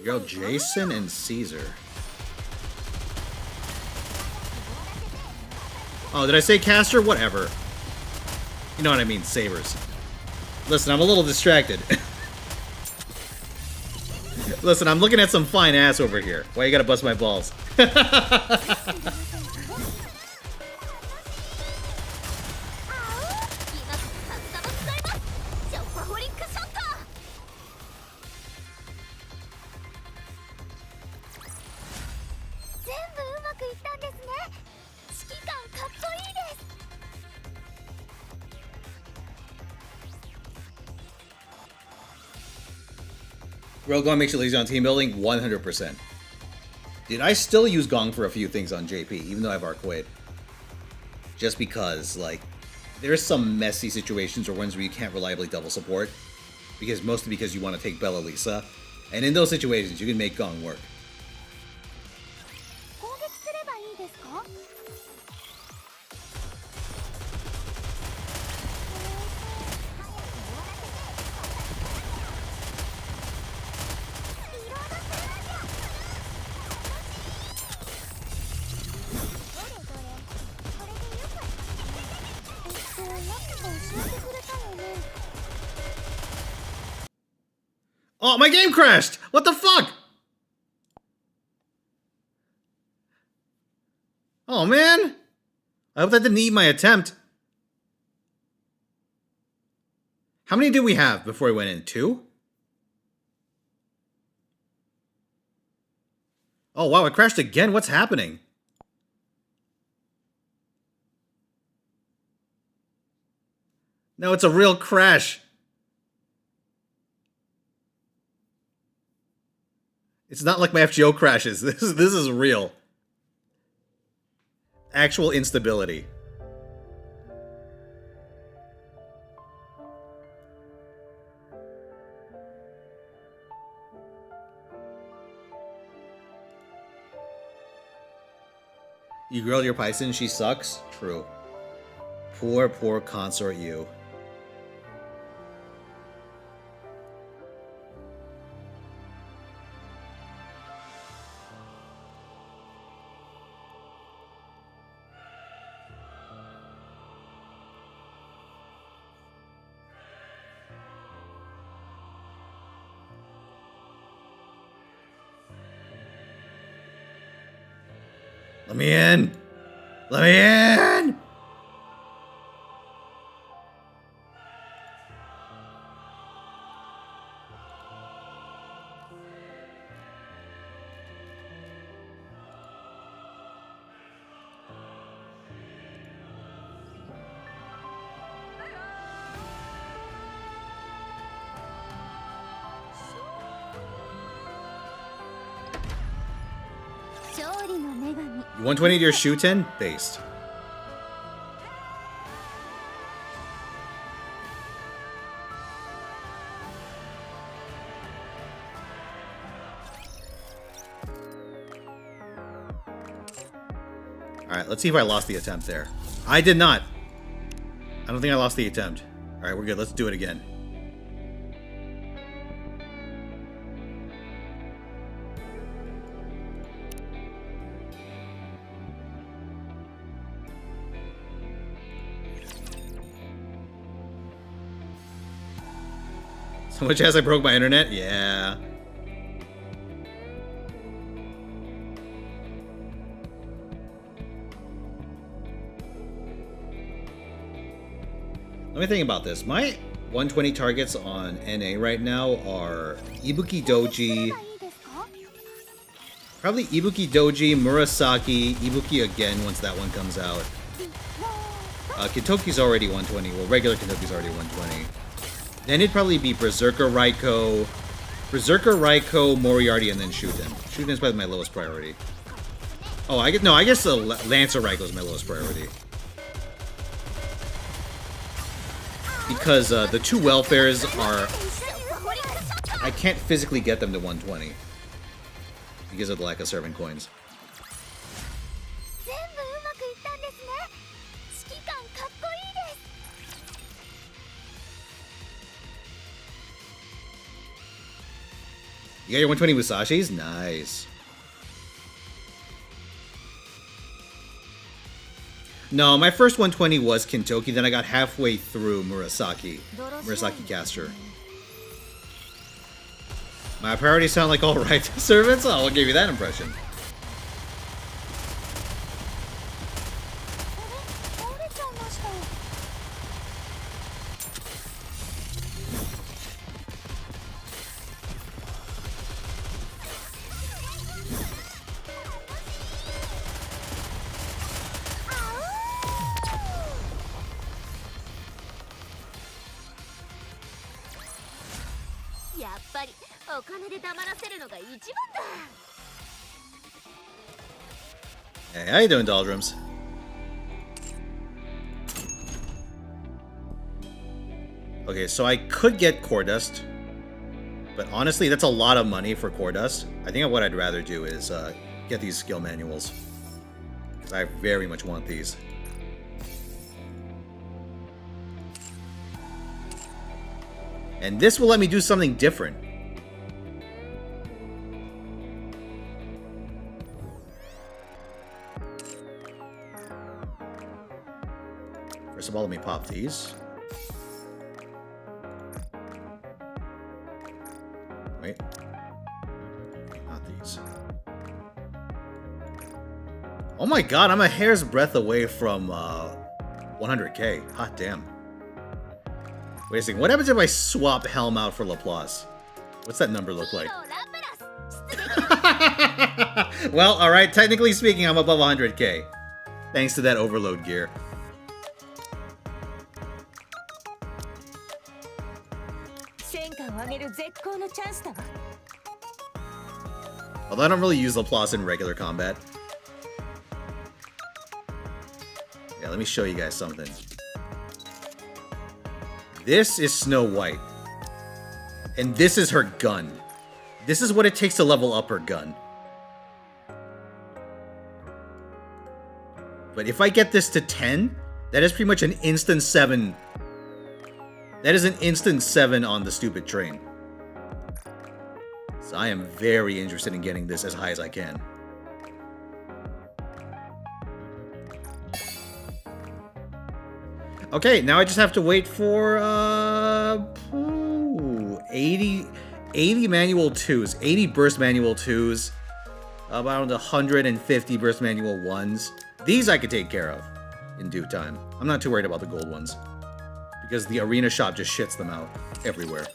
Yo, Jason and Caesar. Oh, did I say caster? Whatever. You know what I mean, sabers. Listen, I'm a little distracted. Listen, I'm looking at some fine ass over here. Why you gotta bust my balls? Gong makes you lazy on team building? 100%. Dude, I still use Gong for a few things on JP, even though I have Arcwade. Just because, like, there's some messy situations or ones where you can't reliably double support. Mostly because you want to take Bella Lisa. And in those situations, you can make Gong work. Oh, my game crashed! What the fuck? Oh, man. I hope that didn't eat my attempt. How many did we have before we went in? 2? Oh, wow, it crashed again. What's happening? No, it's a real crash. It's not like my FGO crashes. This is real. Actual instability. You grilled your Python, she sucks? True. Poor, poor consort you. Let me in! Let me in! You 120 to your Shuten? Based. Alright, let's see if I lost the attempt there. I did not. I don't think I lost the attempt. Alright, we're good. Let's do it again. So much as I broke my internet? Yeah. Let me think about this. My 120 targets on NA right now are Ibuki Doji, probably Ibuki Doji, Murasaki, Ibuki again once that one comes out. Kintoki's already 120. Well, regular Kintoki's already 120. Then it'd probably be Berserker Raiko, Moriarty, and then Shuten. Shuten's probably my lowest priority. Oh, I guess Lancer Raiko is my lowest priority. Because the two welfares are... I can't physically get them to 120. Because of the lack of servant coins. You got your 120 Musashis? Nice. No, my first 120 was Kintoki, then I got halfway through Murasaki caster. My priorities sound like alright servants? Oh, what gave you that impression? Hey, how you doing, Doldrums? Okay, so I could get Core Dust, but honestly, that's a lot of money for Core Dust. I think what I'd rather do is get these skill manuals, because I very much want these. And this will let me do something different. First of all, let me pop these. Wait. Not these. Oh my god, I'm a hair's breadth away from 100k. Hot damn. Wait a second, what happens if I swap Helm out for Laplace? What's that number look like? Well, alright, technically speaking, I'm above 100k. Thanks to that overload gear. Although I don't really use Laplace in regular combat. Yeah, let me show you guys something. This is Snow White. And this is her gun. This is what it takes to level up her gun. But if I get this to 10, that is pretty much an instant 7. That is an instant 7 on the stupid train. So I am very interested in getting this as high as I can. Okay, now I just have to wait for 80 manual 2s, 80 burst manual 2s, about 150 burst manual 1s. These I could take care of in due time. I'm not too worried about the gold ones, because the arena shop just shits them out everywhere.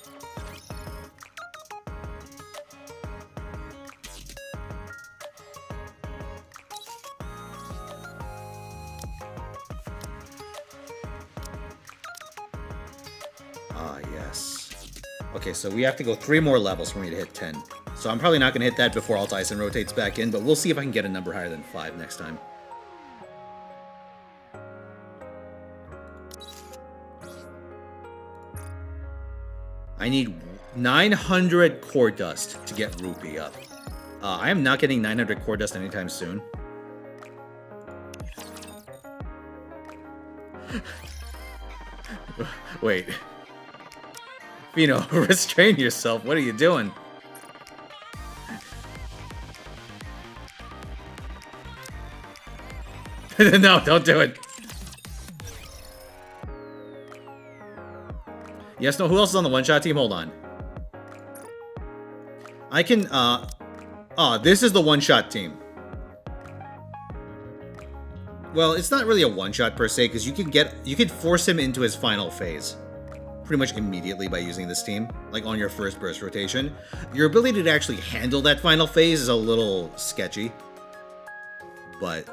Ah, yes. Okay, so we have to go 3 more levels for me to hit 10. So I'm probably not going to hit that before Alt Tyson rotates back in, but we'll see if I can get a number higher than 5 next time. I need 900 core dust to get Rupee up. I am not getting 900 core dust anytime soon. Wait. Fino, restrain yourself. What are you doing? No, don't do it. Yes, no, who else is on the one-shot team? Hold on. I can, this is the one-shot team. Well, it's not really a one-shot per se, because you can force him into his final phase pretty much immediately by using this team, like on your first burst rotation. Your ability to actually handle that final phase is a little sketchy, but,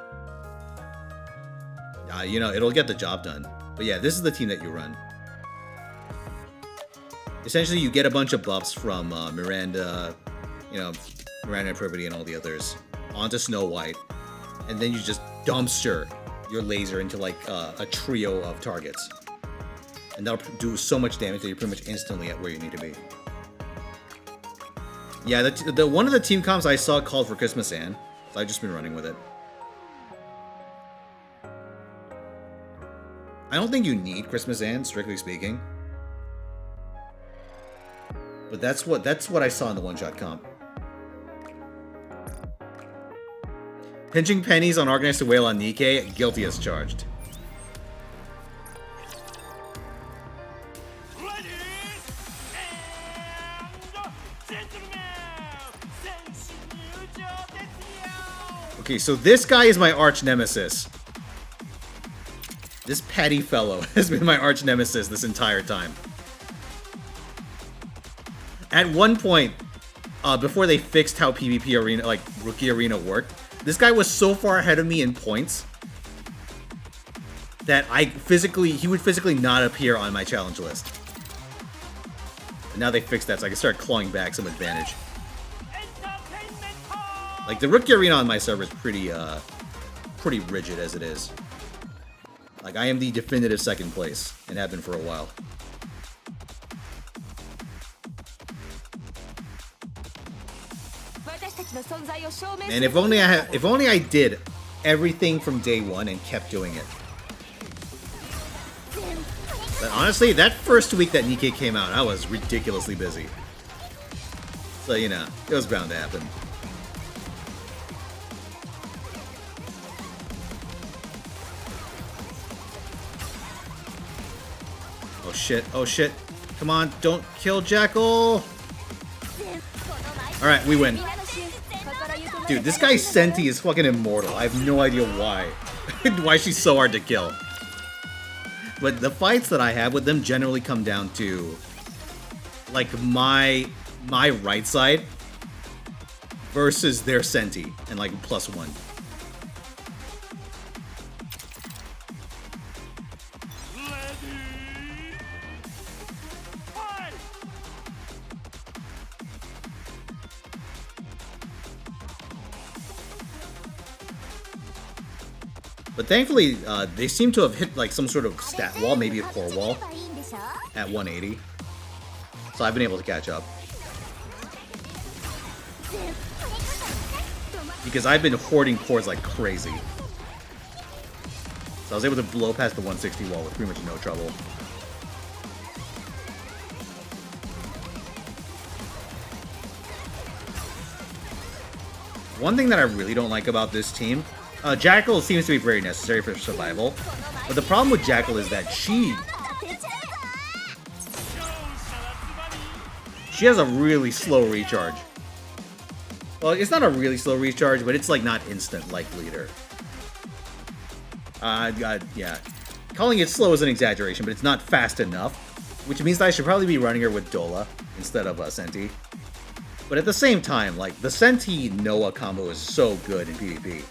you know, it'll get the job done. But yeah, this is the team that you run. Essentially, you get a bunch of buffs from Miranda, you know, Miranda and Privity and all the others onto Snow White, and then you just dumpster your laser into like a trio of targets, and that'll do so much damage that you're pretty much instantly at where you need to be. Yeah, the one of the team comps I saw called for Christmas Ann, so I've just been running with it. I don't think you need Christmas Ann, strictly speaking. But that's what I saw in the one-shot comp. Pinching pennies on Arknights to wail on Nikke, guilty as charged. Okay, so this guy is my arch nemesis. This petty fellow has been my arch nemesis this entire time. At one point, before they fixed how PvP arena, like Rookie Arena worked, this guy was so far ahead of me in points that he would physically not appear on my challenge list. And now they fixed that, so I can start clawing back some advantage. Like, the Rookie Arena on my server is pretty rigid as it is. Like, I am the definitive second place, and have been for a while. And if only I did everything from day one and kept doing it. But honestly, that first week that Nikke came out, I was ridiculously busy. So, you know, it was bound to happen. Oh shit, oh shit. Come on, don't kill Jackal! Alright, we win. Dude, this guy Senti is fucking immortal. I have no idea why. Why she's so hard to kill. But the fights that I have with them generally come down to, like, my right side versus their Senti and like +1. But thankfully, they seem to have hit like some sort of stat wall, maybe a core wall, at 180. So I've been able to catch up. Because I've been hoarding cores like crazy. So I was able to blow past the 160 wall with pretty much no trouble. One thing that I really don't like about this team, Jackal seems to be very necessary for survival, but the problem with Jackal is that she has a really slow recharge. Well, it's not a really slow recharge, but it's like not instant like Leader. Yeah. Calling it slow is an exaggeration, but it's not fast enough, which means that I should probably be running her with Dola instead of Senti. But at the same time, like, the Senti Noah combo is so good in PvP.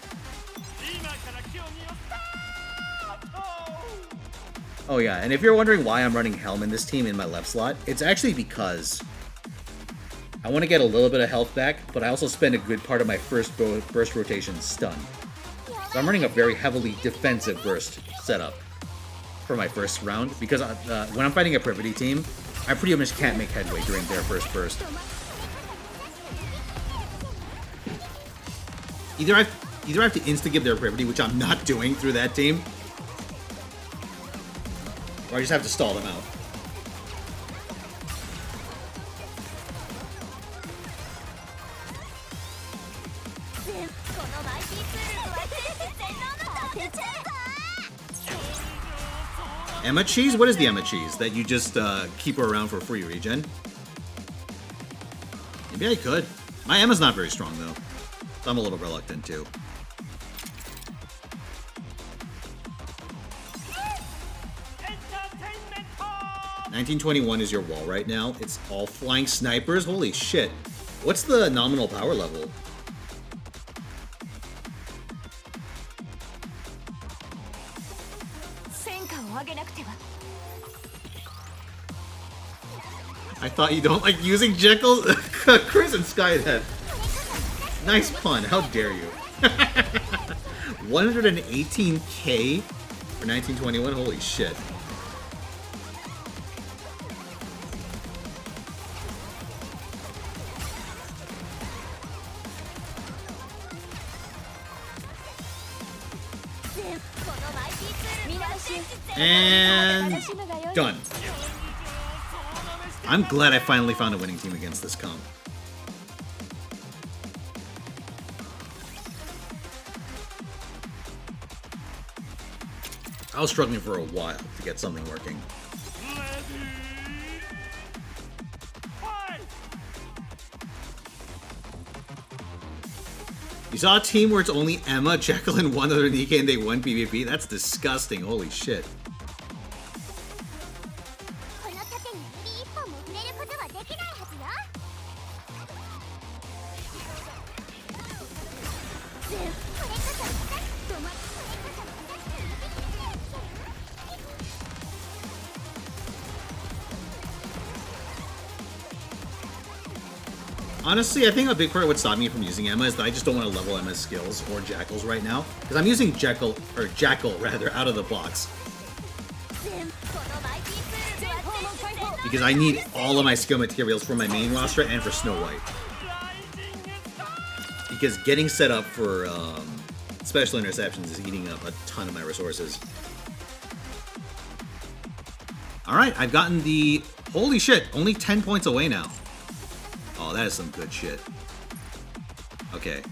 Oh yeah, and if you're wondering why I'm running Helm in this team in my left slot, it's actually because I want to get a little bit of health back, but I also spend a good part of my first burst rotation stunned. So I'm running a very heavily defensive burst setup for my first round, because when I'm fighting a Privity team, I pretty much can't make headway during their first burst. Either I have to insta-give their Privity, which I'm not doing through that team, or I just have to stall them out. Emma cheese? What is the Emma cheese? That you just keep her around for free regen? Maybe I could. My Emma's not very strong though, so I'm a little reluctant too. 1921 is your wall right now. It's all flying snipers. Holy shit. What's the nominal power level? I thought you don't like using Jekyll. Chris and Skyhead. Nice pun. How dare you? 118k for 1921. Holy shit. And done. I'm glad I finally found a winning team against this comp. I was struggling for a while to get something working. You saw a team where it's only Emma, Jekyll, and one other Nikke and they won PvP? That's disgusting. Holy shit. Honestly, I think a big part of what stopped me from using Emma is that I just don't want to level Emma's skills or Jackal's right now. Because I'm using Jackal rather, out of the box. Because I need all of my skill materials for my main roster and for Snow White. Because getting set up for special interceptions is eating up a ton of my resources. Alright, I've gotten the... Holy shit, only 10 points away now. Oh, that is some good shit. Okay.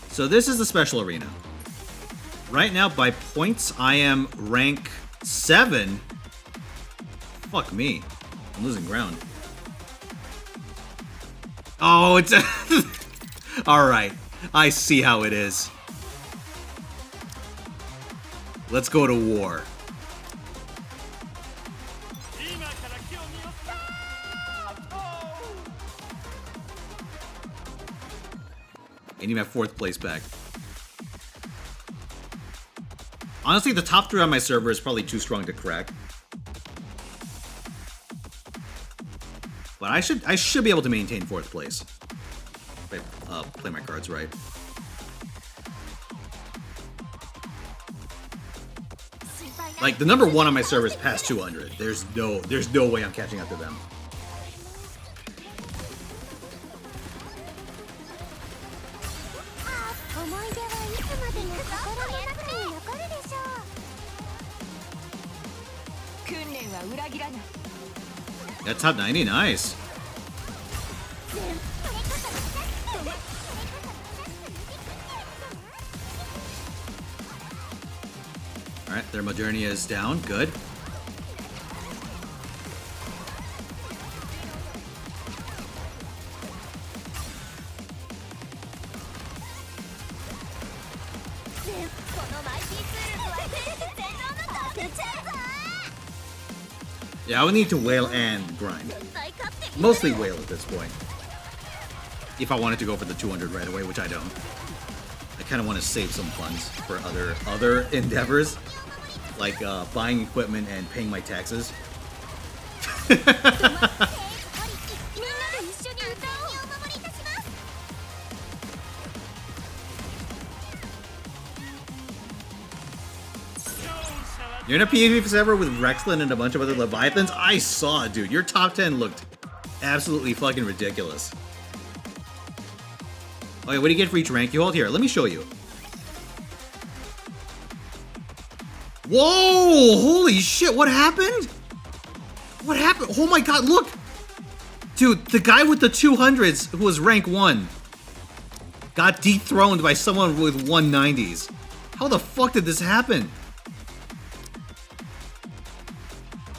So this is the special arena. Right now, by points, I am rank 7. Fuck me. I'm losing ground. Oh, it's... Alright. I see how it is. Let's go to war. I need my 4th place back. Honestly, the top 3 on my server is probably too strong to crack. But I should be able to maintain 4th place. If I play my cards right. Like, the number 1 on my server is past 200. There's no way I'm catching up to them. Yeah, top 90, nice. Alright, Thermodernia is down, good. Yeah, I would need to whale and grind. Mostly whale at this point. If I wanted to go for the 200 right away, which I don't. I kind of want to save some funds for other endeavors. Like buying equipment and paying my taxes. You're in a PvP server with Rexlin and a bunch of other Leviathans? I saw it, dude. Your top 10 looked absolutely fucking ridiculous. Okay, what do you get for each rank you hold? Here, let me show you. Whoa! Holy shit, what happened? What happened? Oh my god, look! Dude, the guy with the 200s, who was rank 1, got dethroned by someone with 190s. How the fuck did this happen?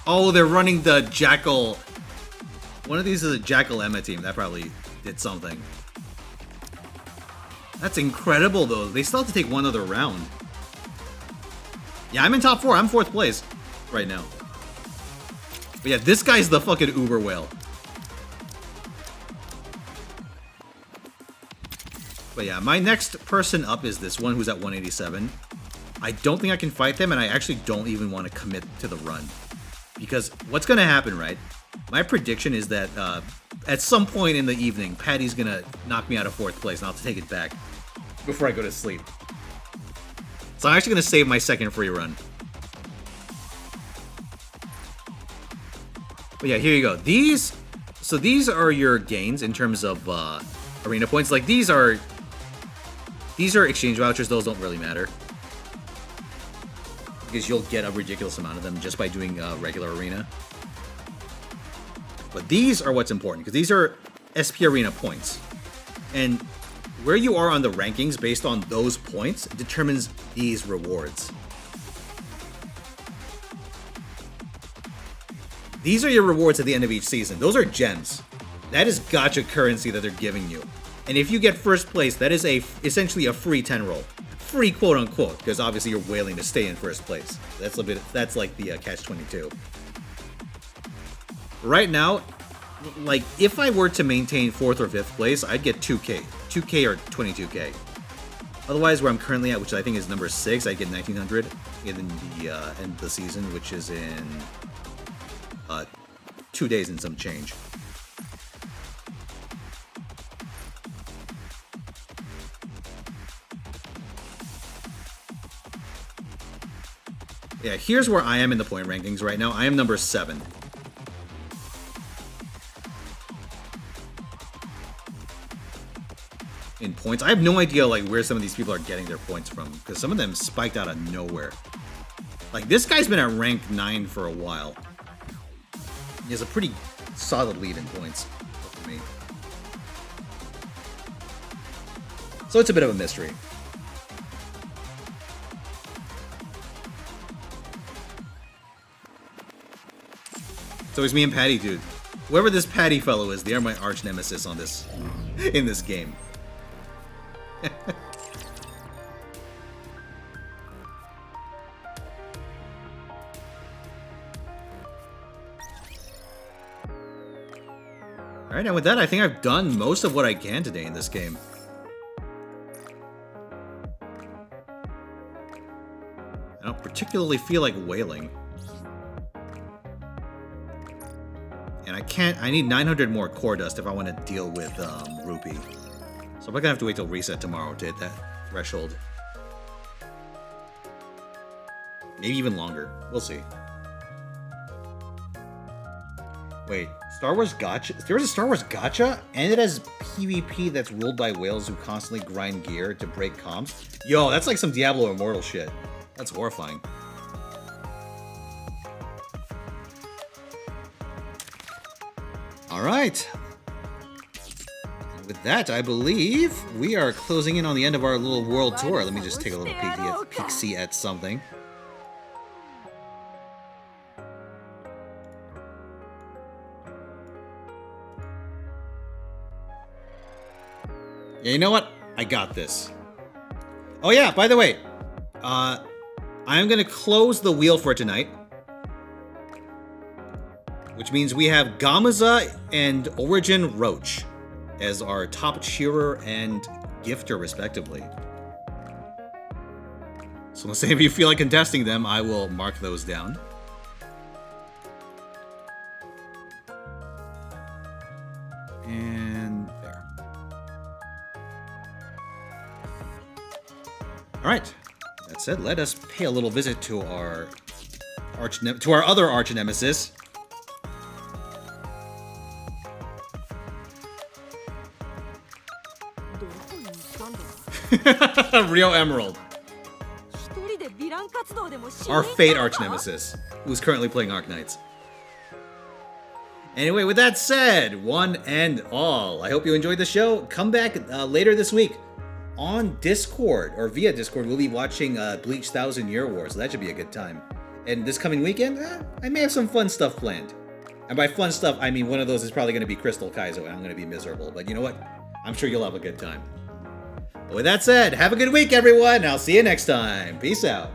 Oh, they're running the Jackal. One of these is a Jackal Emma team. That probably did something. That's incredible, though. They still have to take one other round. Yeah, I'm in top 4. I'm 4th place right now. But yeah, this guy's the fucking uber whale. But yeah, my next person up is this one who's at 187. I don't think I can fight them, and I actually don't even want to commit to the run. Because what's going to happen, right? My prediction is that at some point in the evening, Patty's going to knock me out of 4th place, and I'll have to take it back before I go to sleep. So I'm actually going to save my second free run. But yeah, here you go. These are your gains in terms of arena points. Like, these are exchange vouchers. Those don't really matter. Because you'll get a ridiculous amount of them just by doing regular arena. But these are what's important, because these are SP Arena points. And where you are on the rankings based on those points determines these rewards. These are your rewards at the end of each season. Those are gems. That is gacha currency that they're giving you. And if you get 1st place, that is essentially a free 10 roll. Free, quote unquote, because obviously you're whaling to stay in 1st place. That's like the catch-22. Right now, like, if I were to maintain 4th or 5th place, I'd get 2k. 2k or 22k. Otherwise, where I'm currently at, which I think is number 6, I get 1900 in the end of the season, which is in 2 days and some change. Yeah, here's where I am in the point rankings right now. I am number 7. In points. I have no idea like where some of these people are getting their points from, because some of them spiked out of nowhere. Like, this guy's been at rank 9 for a while. He has a pretty solid lead in points for me. So it's a bit of a mystery. So it's me and Patty, dude. Whoever this Patty fellow is, they are my arch nemesis on this in this game. Alright, and with that, I think I've done most of what I can today in this game. particularly feel like whaling. And I need 900 more core dust if I want to deal with Rupee. So I'm gonna have to wait till reset tomorrow to hit that threshold. Maybe even longer. We'll see. Wait, Star Wars Gacha? There was a Star Wars Gacha? And it has PvP that's ruled by whales who constantly grind gear to break comms? Yo, that's like some Diablo Immortal shit. That's horrifying. Alright. With that, I believe we are closing in on the end of our little world tour. Let me just take a little peek-see at something. Yeah, you know what? I got this. Oh yeah, by the way, I'm gonna close the wheel for tonight. Which means we have Gamaza and Origin Roach as our top cheerer and gifter, respectively. So let's say if you feel like contesting them, I will mark those down. And there. Alright. That said, let us pay a little visit to our other arch nemesis. Rio Emerald. Our Fate arch nemesis, who's currently playing Arknights. Anyway, with that said, one and all, I hope you enjoyed the show. Come back later this week on Discord, or via Discord. We'll be watching Bleach 1000 Year War, so that should be a good time. And this coming weekend, I may have some fun stuff planned. And by fun stuff, I mean one of those is probably going to be Crystal Kaizo, and I'm going to be miserable. But you know what? I'm sure you'll have a good time. But with that said, have a good week, everyone. I'll see you next time. Peace out.